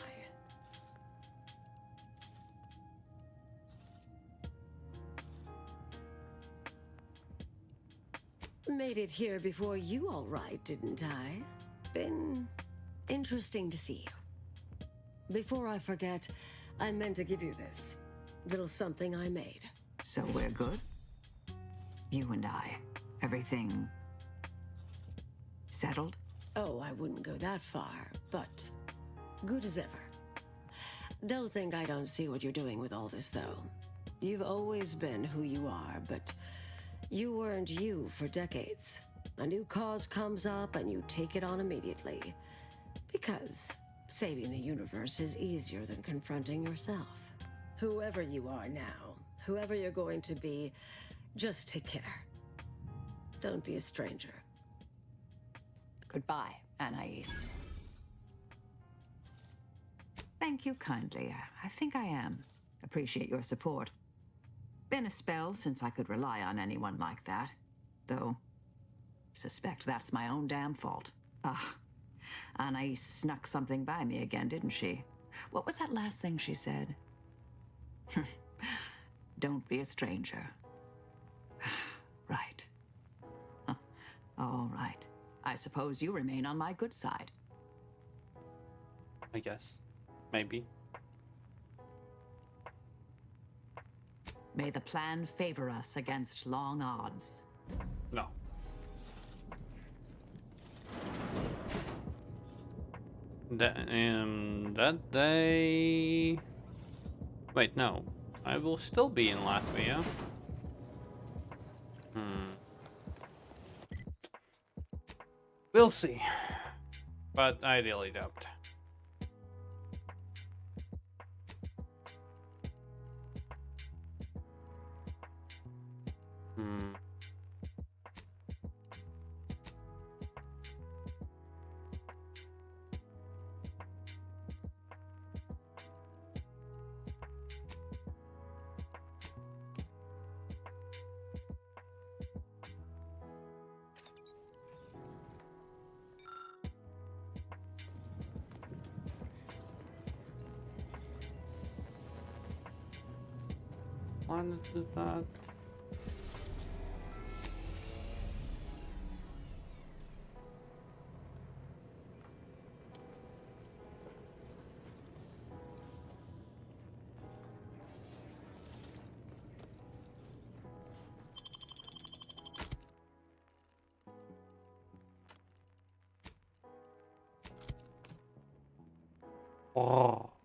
Made it here before you all right, didn't I? Been interesting to see you. Before I forget, I meant to give you this. Little something I made. So we're good? You and I. Everything... settled? Oh, I wouldn't go that far, but good as ever. Don't think I don't see what you're doing with all this, though. You've always been who you are, but you weren't you for decades. A new cause comes up and you take it on immediately. Because saving the universe is easier than confronting yourself. Whoever you are now, whoever you're going to be, just take care. Don't be a stranger. Goodbye, Anais. Thank you kindly. I think I am. Appreciate your support. Been a spell since I could rely on anyone like that. Though, suspect that's my own damn fault. Ah, Anais snuck something by me again, didn't she? What was that last thing she said? Don't be a stranger. Right. Huh. All right. I suppose you remain on my good side. I guess. Maybe. May the plan favor us against long odds. No. That day... Wait, no. I will still be in Latvia. We'll see. But I really doubt. Wanted to that. Oh.